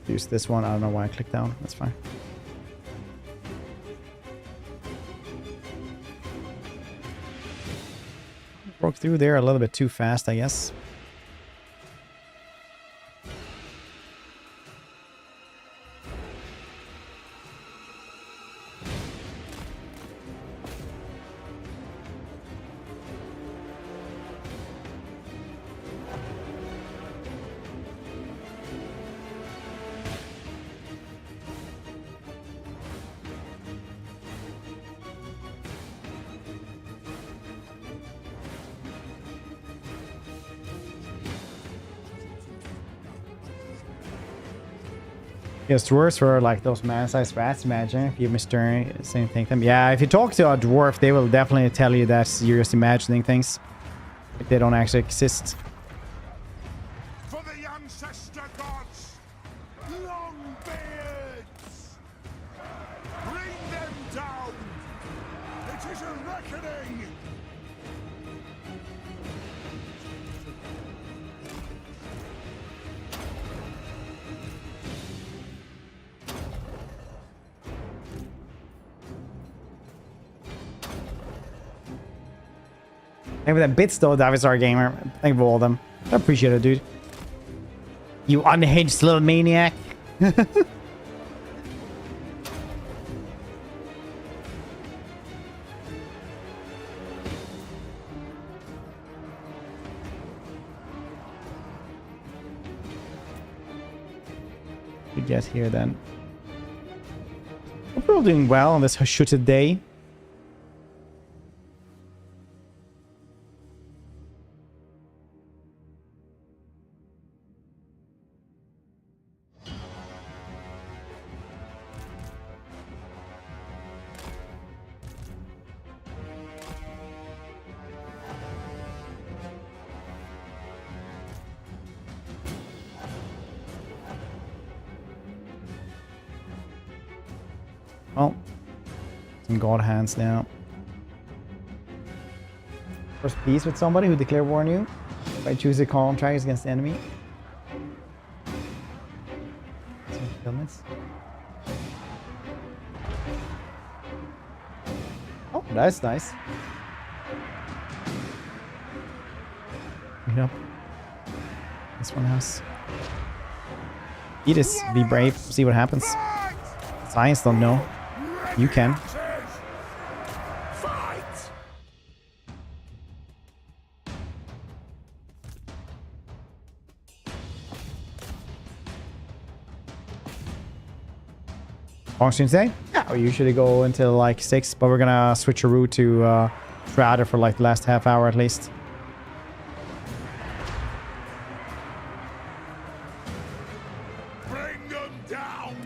Use this one. I don't know why I clicked down. That's fine. Broke through there a little bit too fast, I guess. Yes, dwarves were like those man-sized rats, imagine, if you same thing them. Yeah, if you talk to a dwarf, they will definitely tell you that you're just imagining things. Like they don't actually exist. For the ancestor gods! Long beards! Bring them down! It is a reckoning! Thank you for that bits though, Davizar Gamer. Thank you for all of them. I appreciate it, dude. You unhinged little maniac. We get here then. We're all doing well on this shooted day. Well, some god hands now. First peace with somebody who declare war on you. If I choose a contract against the enemy. Some fulfillments. Oh, that's nice. Meet up. This one has. Eat this. Be brave. See what happens. Science don't know. You can. Long stream today? Yeah, we usually go until like 6, but we're gonna switch a route to Shrouder for like the last half hour at least. Bring them down!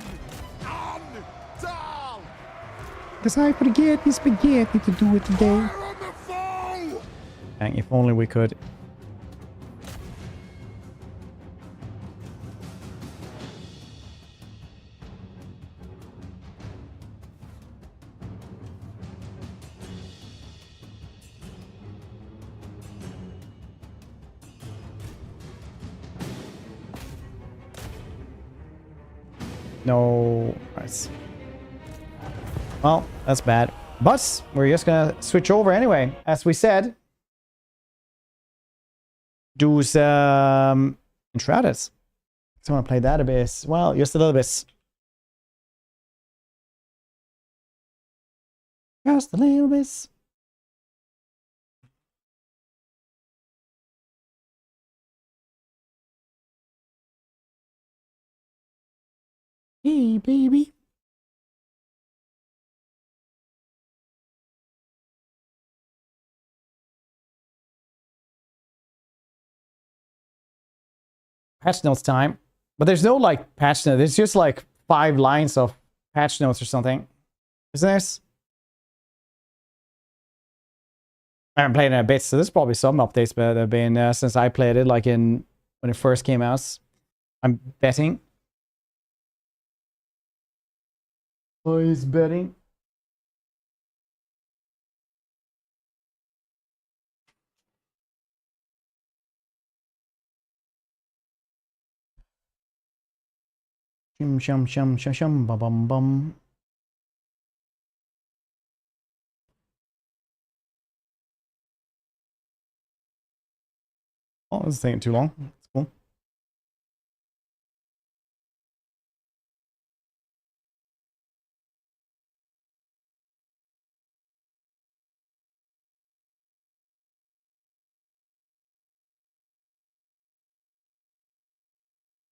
On down! Cause I forget the spaghetti to do it today. Fire on the foe! Dang, if only we could. No. Nice. Well, that's bad. But we're just gonna switch over anyway. As we said. Do some Enshrouded. So I want to play that a bit. Well, just a little bit. Just a little bit. Hey, baby. Patch notes time. But there's no like patch notes. It's just like 5 lines of patch notes or something. Isn't this? I haven't played it in a bit, so there's probably some updates that have been since I played it, like in when it first came out. I'm betting. Oh, he's betting. Shum shum shum shum shum bum bum bum. Oh, this is taking too long. It's cool.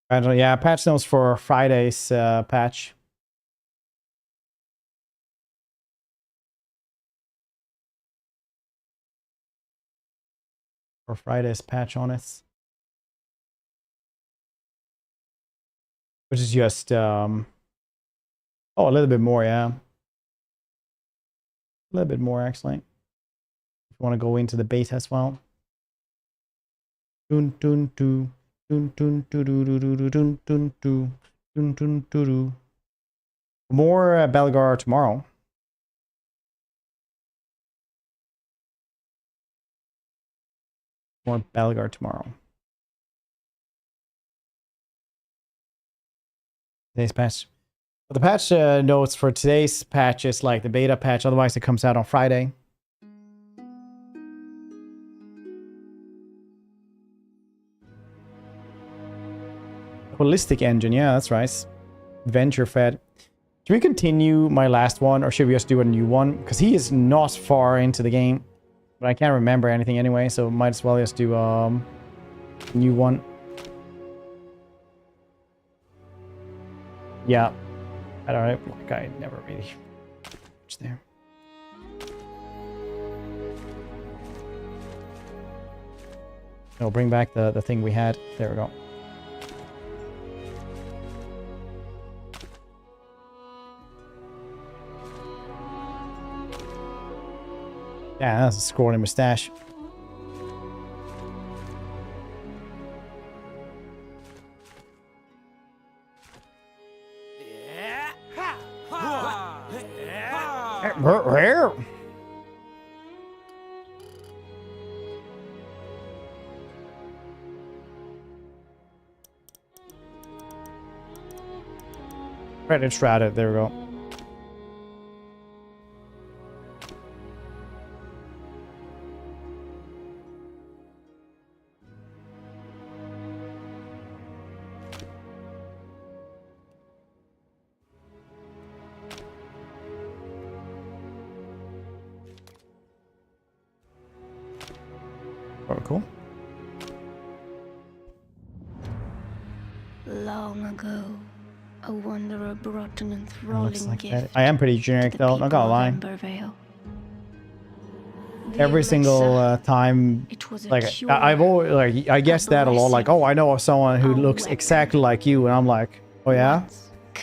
I don't know, yeah, patch notes for Friday's patch. For Friday's patch on it. Which is just, oh, a little bit more, yeah. A little bit more, actually. If you want to go into the beta as well. Dun dun dun. Dun dun dun dun dun dun dun dun dun dun dun. More Belegar tomorrow. More Belegar tomorrow. Today's patch. But the patch notes for today's patch is like the beta patch. Otherwise, it comes out on Friday. Holistic engine, yeah, that's right. Venture fed. Should we continue my last one, or should we just do a new one? Because he is not far into the game. But I can't remember anything anyway, so might as well just do a new one. Yeah. I don't know, like I never really watched there. I'll bring back the thing we had. There we go. Yeah, that's a scrawny mustache. Credit shrouded, there we go. Oh, cool. Long ago, a wanderer brought an enthralling Like gift. I am pretty generic though, not gonna lie. Every single time, like I've always like I guess that a lot. Like, oh, I know of someone who looks exactly like you, and I'm like, oh yeah.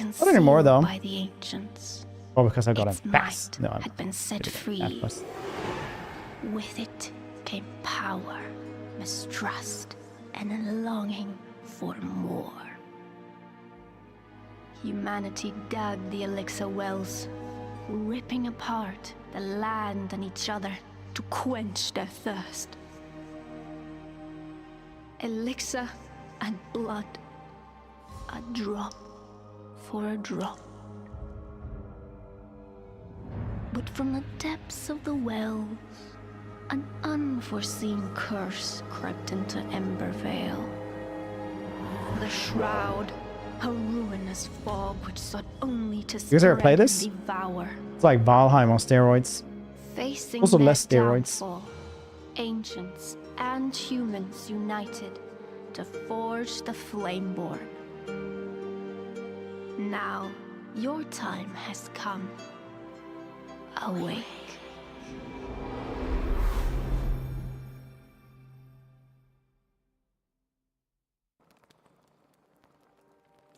Not anymore though. By the ancients. Oh, because I got a pass. No, had been set free. With it came power, mistrust, and a longing for more. Humanity dug the elixir wells, ripping apart the land and each other to quench their thirst. Elixir and blood, a drop for a drop. But from the depths of the wells, an unforeseen curse crept into Embervale. The shroud, a ruinous fog which sought only to you guys ever play this? Devour. It's like Valheim on steroids. Facing Also their less steroids. downfall, ancients and humans united to forge the Flameborn. Now, your time has come. Awake.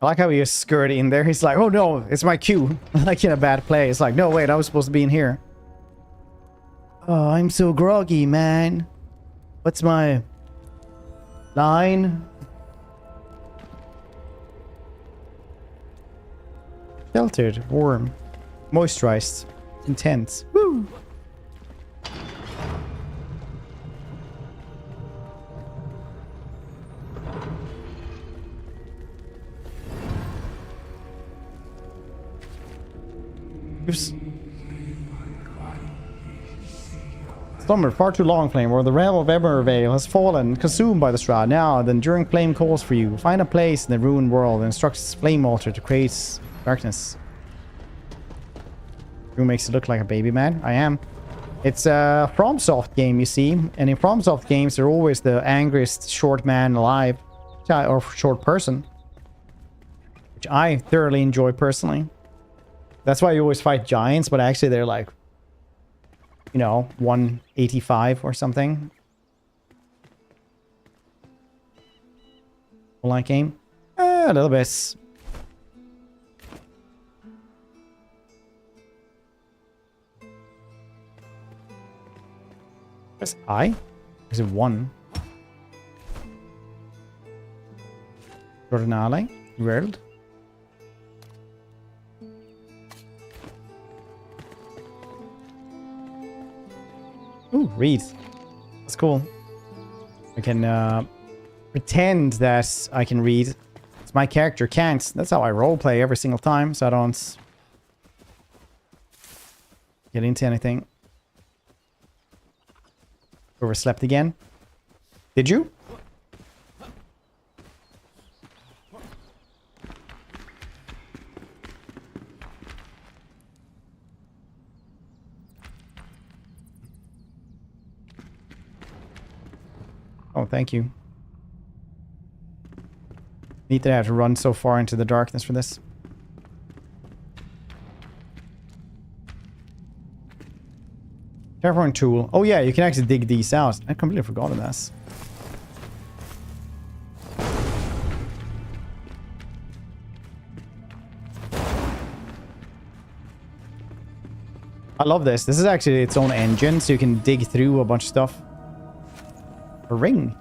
I like how he just skirted in there. He's like, oh no, it's my cue. Like in a bad play. It's like, no, wait, I was supposed to be in here. Oh, I'm so groggy, man. What's my line? Sheltered, warm, moisturized, intense. Woo! Slumbered far too long, Flame, where the realm of Embervale has fallen, consumed by the Shroud. Now, the enduring flame calls for you. Find a place in the ruined world and instructs its flame altar to create darkness. Who makes it look like a baby man? I am. It's a FromSoft game, you see. And in FromSoft games, they're always the angriest short man alive. Or short person. Which I thoroughly enjoy personally. That's why you always fight giants, but actually they're like, you know, 185 or something. Like game? A little bit. Press I? Is it 1? Jordanale? World? Ooh, read. That's cool. I can pretend that I can read. My character can't. That's how I roleplay every single time, so I don't get into anything. Overslept again. Did you? Oh, thank you. Neat that I have to run so far into the darkness for this. Terraforming tool. Oh yeah, you can actually dig these out. I completely forgot of this. I love this. This is actually its own engine, so you can dig through a bunch of stuff. A ring.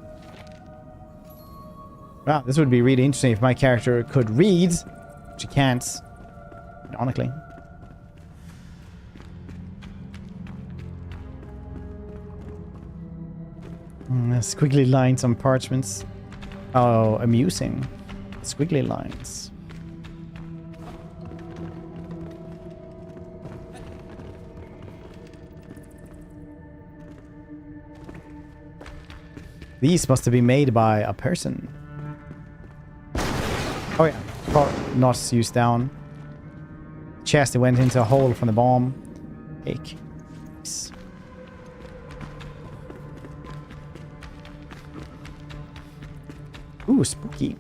Wow, this would be really interesting if my character could read, which he can't, ironically. Squiggly lines on parchments. Oh, amusing. Squiggly lines. These must have been made by a person. Oh yeah, not used down. Chest, it went into a hole from the bomb. Cake. Nice. Ooh, spooky.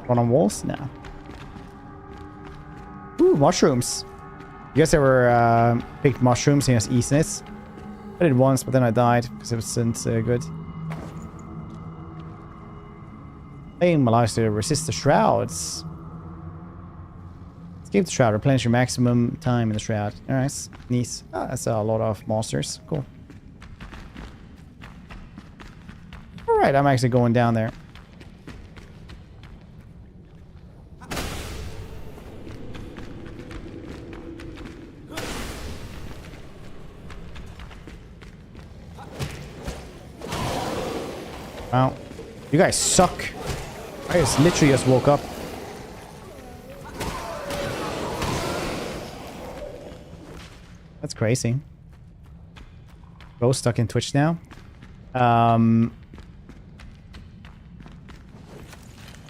One on walls now. Ooh, mushrooms. You guys ever picked mushrooms and just eaten it? I did once, but then I died because it wasn't good. Aim allows you to resist the shrouds. Escape the shroud. Replenish your maximum time in the shroud. Alright, nice. Oh, that's a lot of monsters. Cool. Alright, I'm actually going down there. Wow. You guys suck. I just literally just woke up. That's crazy. Both stuck in Twitch now. I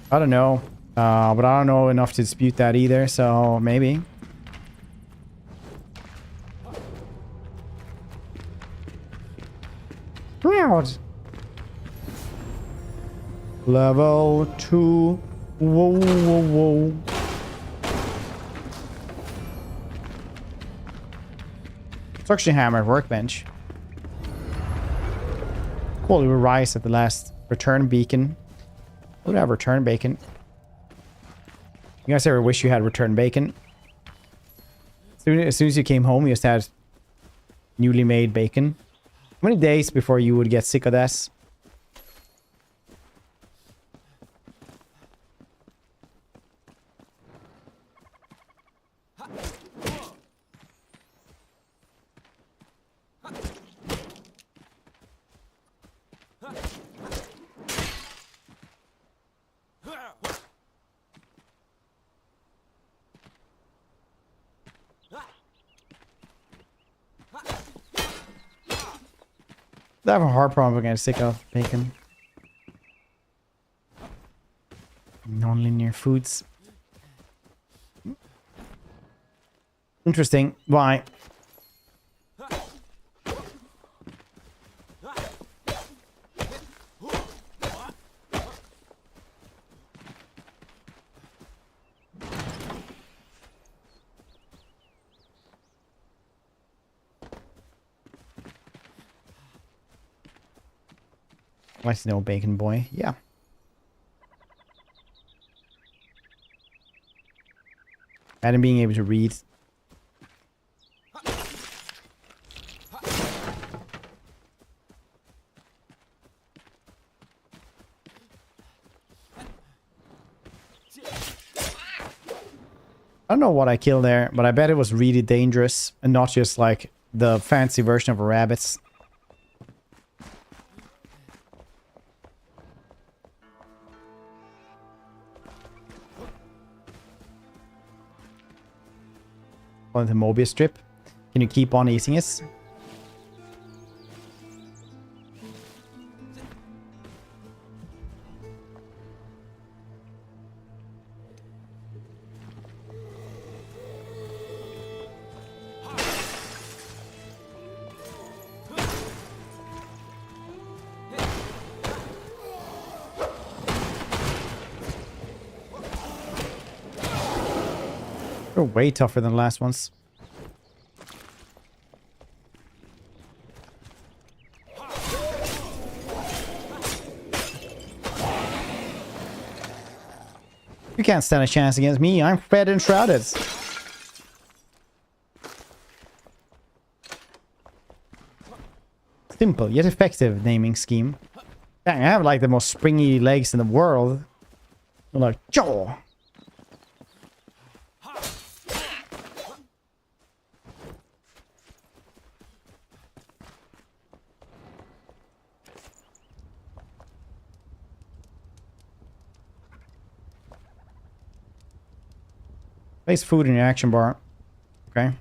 don't know. But I don't know enough to dispute that either, so maybe. Proud. Level 2. Whoa, whoa, whoa. Construction hammer, workbench. Cool, we will rise at the last return beacon. Would have return bacon. You guys ever wish you had return bacon? As soon as you came home, you just had newly made bacon. How many days before you would get sick of this? I have a hard problem with getting sick of bacon. Non-linear foods. Interesting. Why? Nice to know, bacon boy. Yeah. And being able to read. I don't know what I killed there, but I bet it was really dangerous and not just like the fancy version of a rabbit's. On the Mobius strip. Can you keep on eating it? They're way tougher than the last ones. You can't stand a chance against me. I'm fed and shrouded. Simple yet effective naming scheme. Dang, I have like the most springy legs in the world. They're like, jaw. Place food in your action bar. Okay.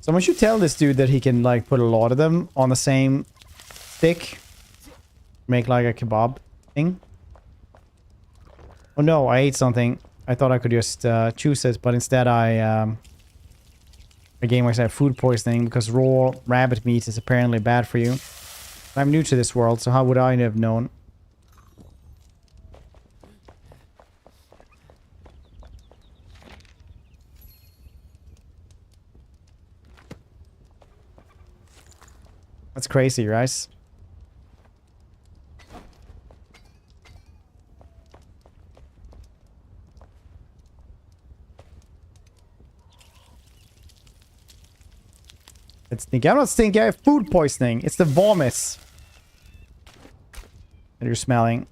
Someone should tell this dude that he can like put a lot of them on the same stick. Make like a kebab thing. Oh no, I ate something. I thought I could just choose it, but instead I gave myself food poisoning because raw rabbit meat is apparently bad for you. I'm new to this world, so how would I have known? That's crazy, right? It's stinky. I'm not stinky, I have food poisoning. It's the vomits that you're smelling.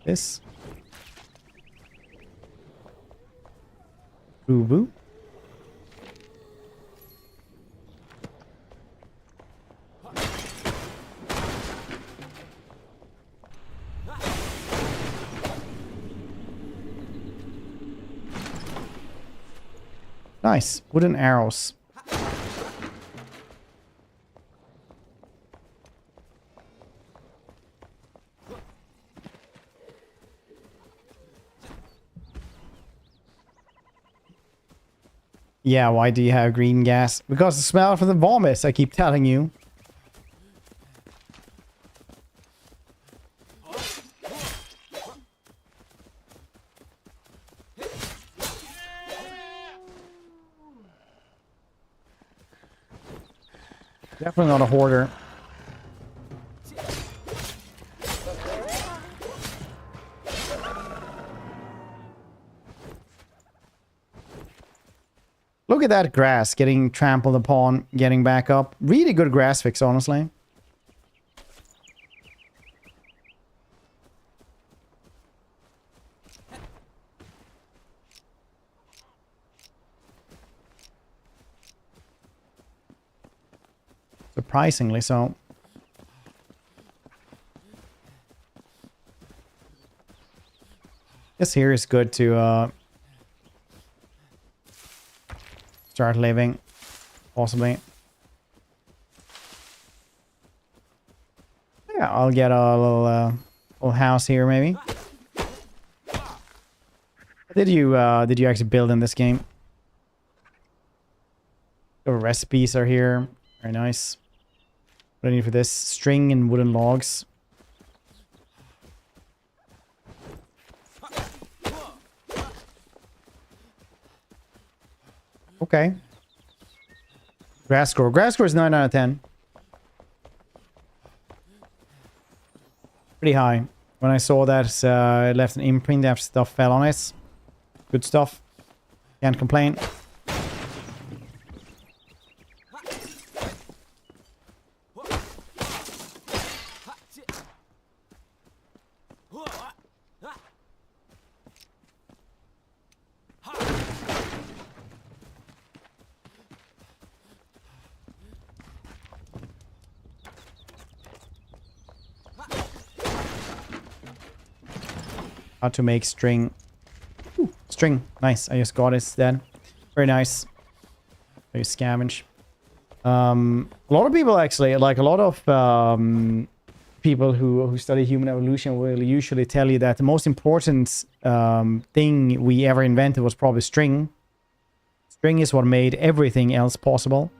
This. Boo boo. Nice. Wooden arrows. Yeah, why do you have green gas? Because the smell from the vomits, I keep telling you. Definitely not a hoarder. Look at that grass getting trampled upon, getting back up. Really good grass fix, honestly. Surprisingly so. This here is good to start living, possibly. Yeah, I'll get a little house here, maybe. Did you actually build in this game? The recipes are here. Very nice. What do I need for this? String and wooden logs. Okay. Grass score. Grass score is 9 out of 10. Pretty high. When I saw that, it left an imprint after stuff fell on it. Good stuff. Can't complain. How to make string. Ooh, string. Nice. I just got it then. Very nice. Very scavenge. A lot of people actually, like a lot of people who study human evolution will usually tell you that the most important thing we ever invented was probably string. String is what made everything else possible.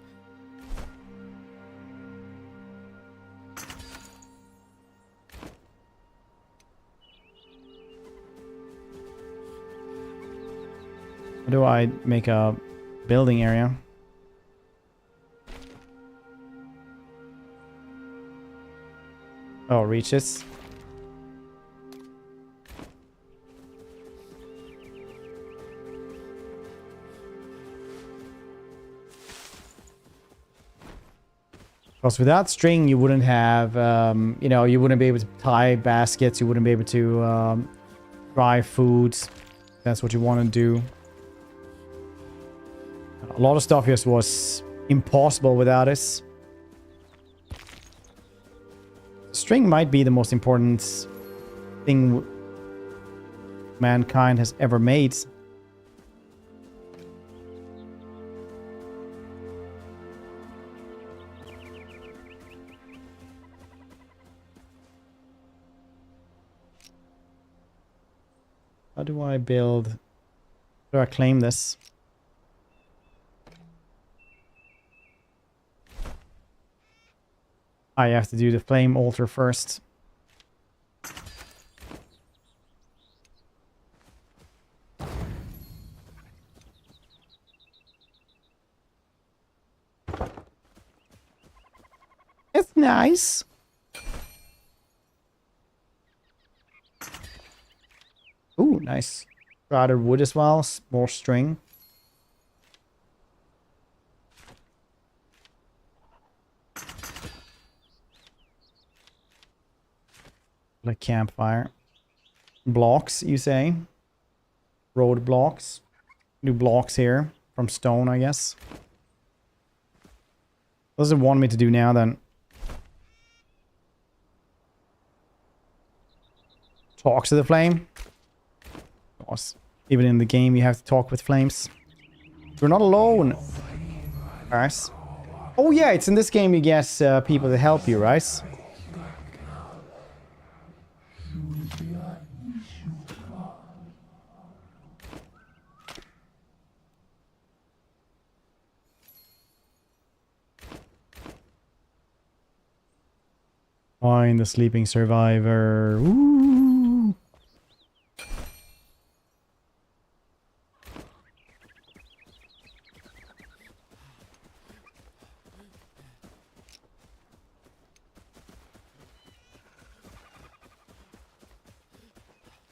How do I make a building area? Oh, reaches. Because without string, you wouldn't have, you know, you wouldn't be able to tie baskets. You wouldn't be able to dry foods. That's what you want to do. A lot of stuff just was impossible without this. String might be the most important thing mankind has ever made. How do I build? How do I claim this? I have to do the flame altar first. It's nice. Ooh, nice. Rotted wood as well. More string. Like campfire. Blocks, you say? Road blocks. New blocks here. From stone, I guess. What does it want me to do now, then? Talk to the flame? Of course. Even in the game, you have to talk with flames. You're not alone. Guys. Oh yeah, it's in this game you get people to help you, right? Find the sleeping survivor. Ooh.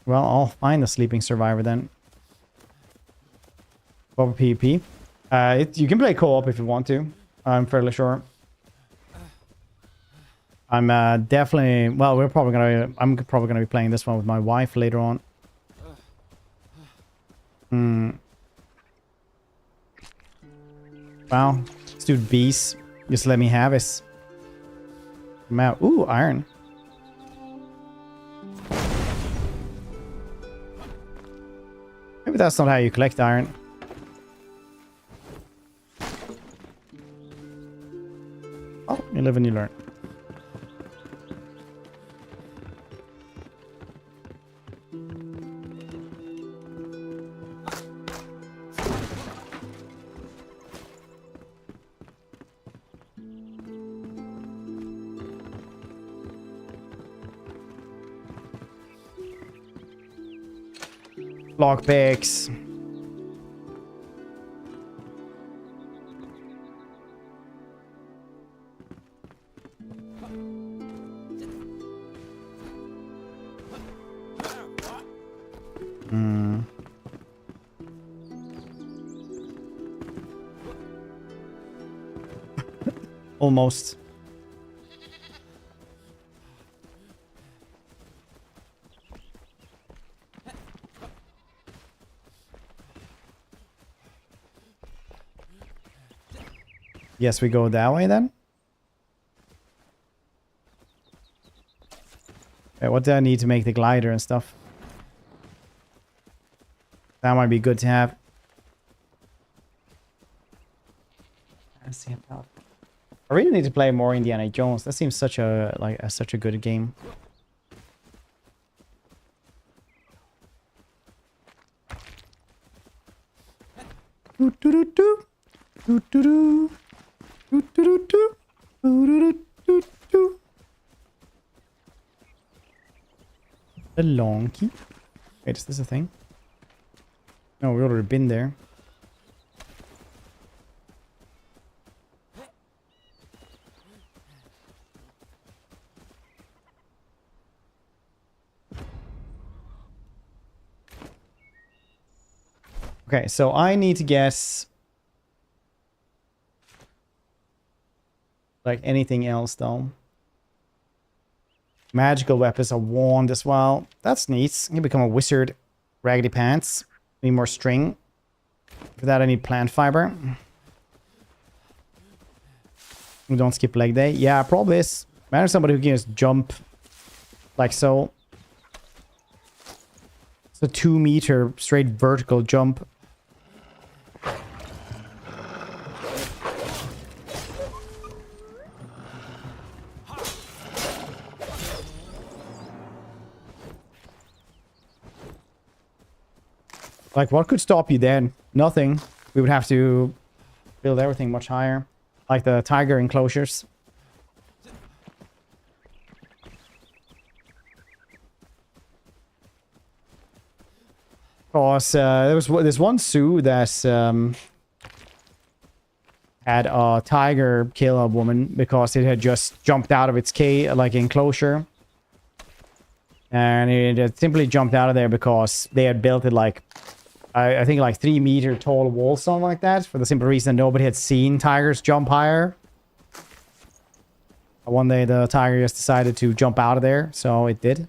Well, I'll find the sleeping survivor then. Proper PvP. You can play co-op if you want to. I'm fairly sure. I'm definitely... Well, I'm probably gonna be playing this one with my wife later on. Wow. This dude beast. Just let me have this. I'm out. Ooh, iron. Maybe that's not how you collect iron. Oh, you live and you learn. Lockpicks. Almost. Yes, we go that way then. Okay, what do I need to make the glider and stuff? That might be good to have. I really need to play more Indiana Jones. That seems such a such a good game. The long key. Wait, is this a thing? No, we've already been there. Okay, so I need to guess like anything else though. Magical weapons, a wand as well. That's neat. You can become a wizard. Raggedy pants. Need more string. For that I need plant fiber. We don't skip leg day. Yeah, probably is. Imagine somebody who can just jump like so. It's a 2-meter straight vertical jump. Like, what could stop you then? Nothing. We would have to build everything much higher. Like the tiger enclosures. Because there was this one zoo that had a tiger kill a woman because it had just jumped out of its cage, like enclosure. And it had simply jumped out of there because they had built it like I think like 3-meter tall wall, something like that, for the simple reason nobody had seen tigers jump higher. One day the tiger just decided to jump out of there, so it did.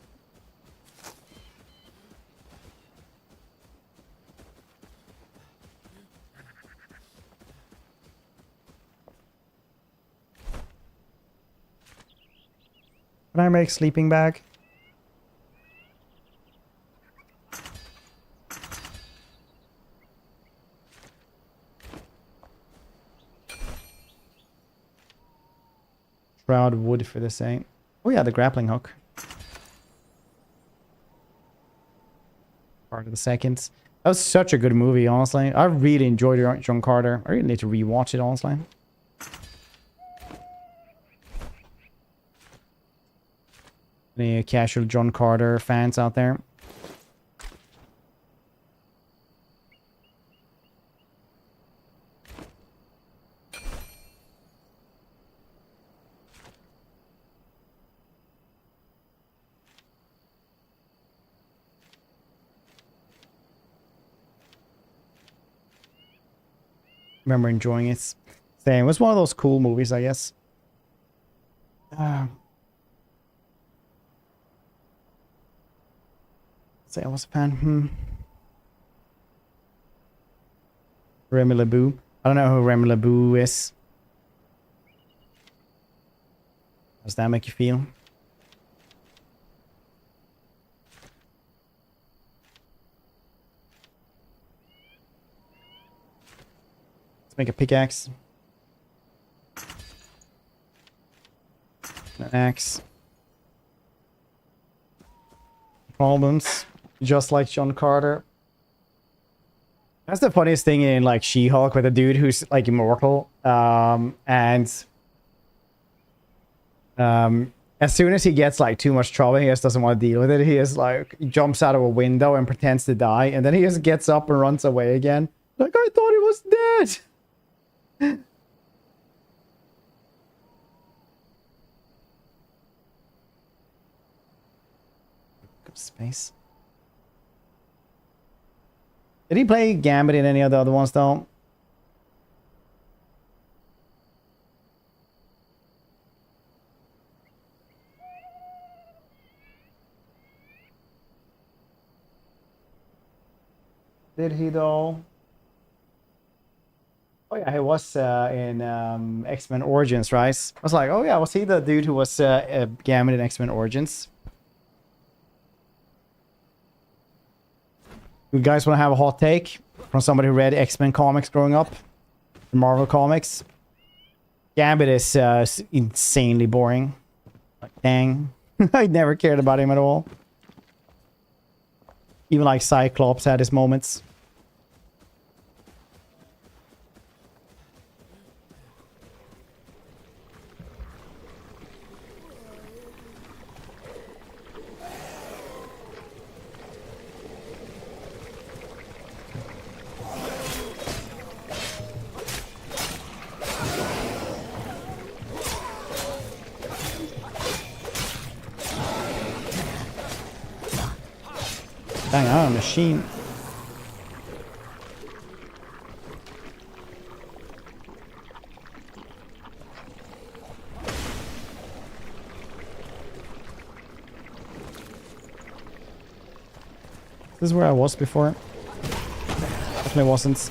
Can I make sleeping bag? Shroud wood for the same. Oh yeah, the grappling hook. Part of the second. That was such a good movie, honestly. I really enjoyed John Carter. I really need to rewatch it, honestly. Any casual John Carter fans out there? Remember enjoying it. Same. It was one of those cool movies, I guess. Say I was a fan. Remy LeBou. I don't know who Remy LeBou is. How does that make you feel? Make a pickaxe. An axe. Problems. Just like John Carter. That's the funniest thing in like She-Hulk with a dude who's like immortal. As soon as he gets like too much trouble, he just doesn't want to deal with it. He just like jumps out of a window and pretends to die, and then he just gets up and runs away again. Like, I thought he was dead. Space. Did he play Gambit in any of the other ones though? Did he though? Oh yeah, he was in X-Men Origins, right? I was like, oh yeah, was he the dude who was Gambit in X-Men Origins? You guys want to have a hot take from somebody who read X-Men comics growing up? The Marvel comics? Gambit is insanely boring. Like, dang. I never cared about him at all. Even like Cyclops had his moments. Dang, I'm a machine. This is where I was before. Definitely wasn't.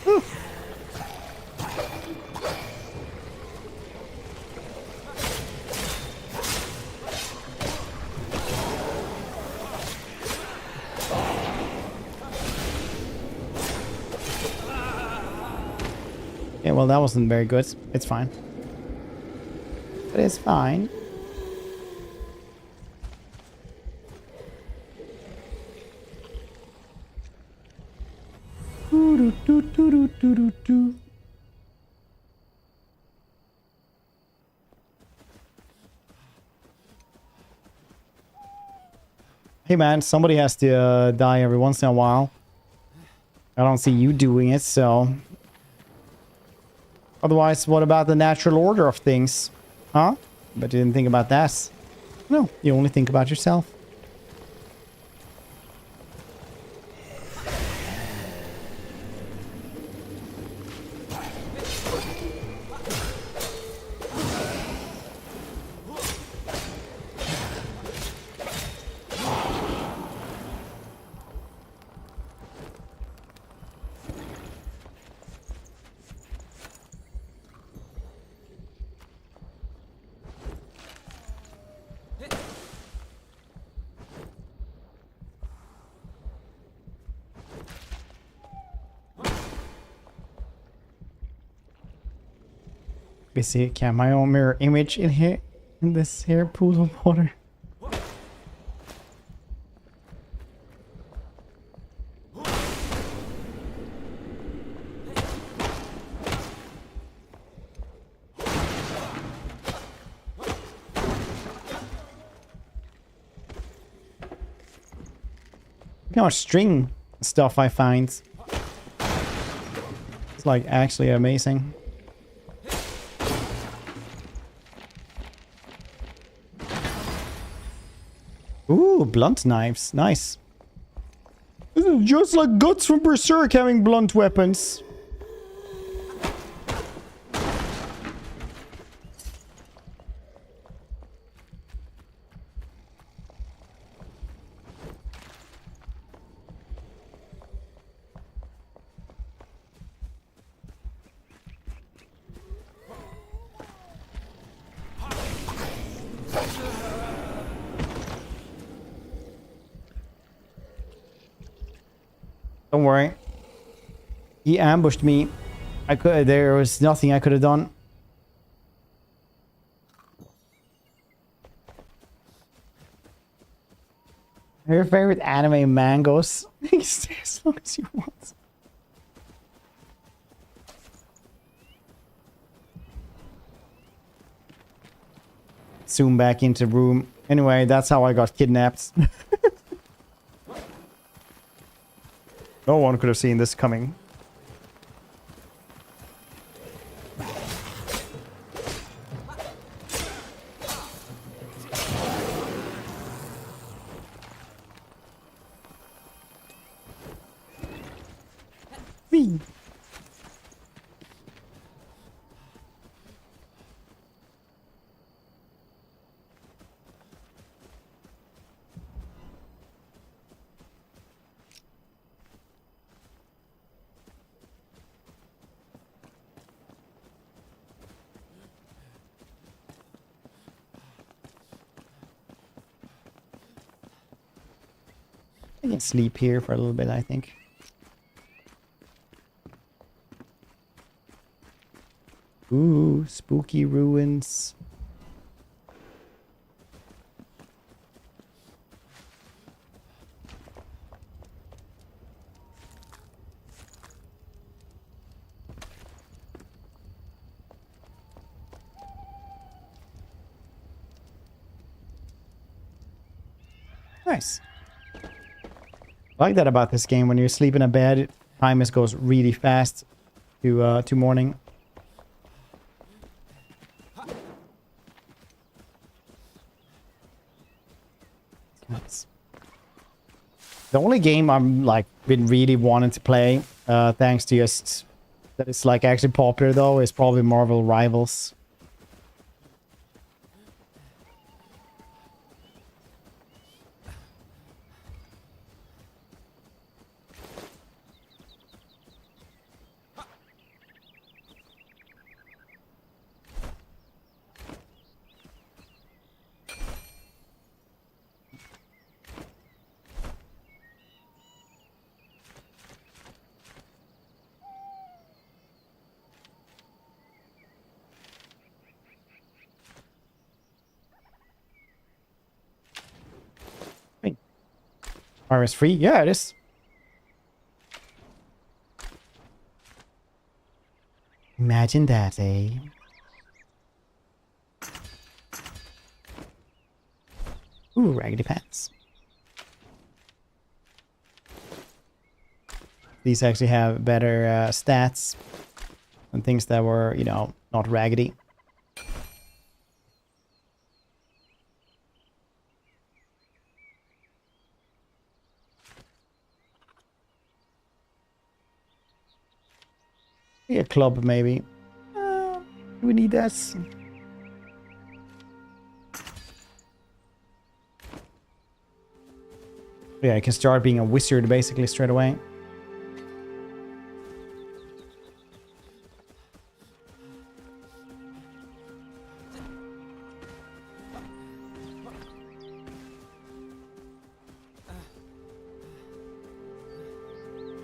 Yeah, well, that wasn't very good. It's fine. But it's fine. Hey man, somebody has to die every once in a while. I don't see you doing it, so... Otherwise, what about the natural order of things? Huh? But you didn't think about that. No, you only think about yourself. Busy, can my own mirror image in here, in this here pool of water? Look how much string stuff I find. It's like actually amazing. Ooh, blunt knives. Nice. This is just like Guts from Berserk having blunt weapons. Don't worry. He ambushed me. There was nothing I could have done. Your favorite anime mangoes? Stay as long as you want. Zoom back into room. Anyway, that's how I got kidnapped. No one could have seen this coming. Whee! I can sleep here for a little bit, I think. Ooh, spooky ruins. Nice. I like that about this game. When you sleep in a bed, time just goes really fast to morning. Nice. The only game I'm like been really wanting to play, thanks to just that it's like actually popular though, is probably Marvel Rivals. Virus free? Yeah, it is. Imagine that, eh? Ooh, raggedy pants. These actually have better stats and things that were, you know, not raggedy. A club, maybe. Do we need this? Yeah, I can start being a wizard basically straight away.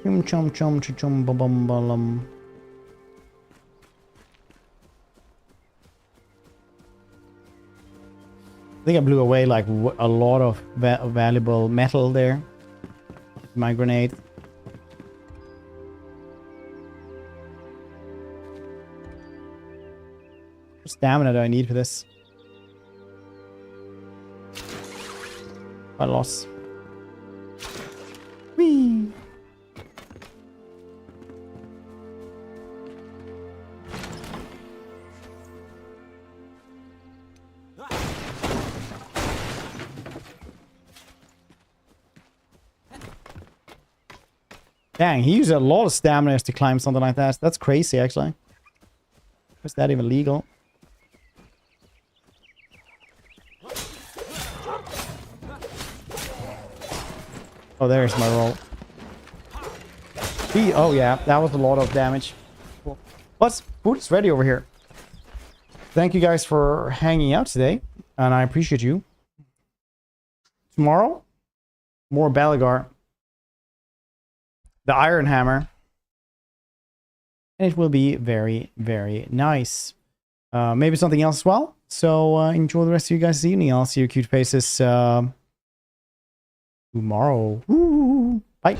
Chum chum chum chum chum bum bum bum. I think I blew away like a lot of valuable metal there. My grenade. What stamina do I need for this? I lost. Whee! Dang, he used a lot of stamina to climb something like that. That's crazy, actually. Is that even legal? Oh, there's my roll. Oh, yeah, that was a lot of damage. Cool. But food is ready over here. Thank you guys for hanging out today, and I appreciate you. Tomorrow, more Belegar. The Iron Hammer. And it will be very, very nice. Maybe something else as well. So enjoy the rest of you guys' evening. I'll see you cute faces tomorrow. Woo! Bye.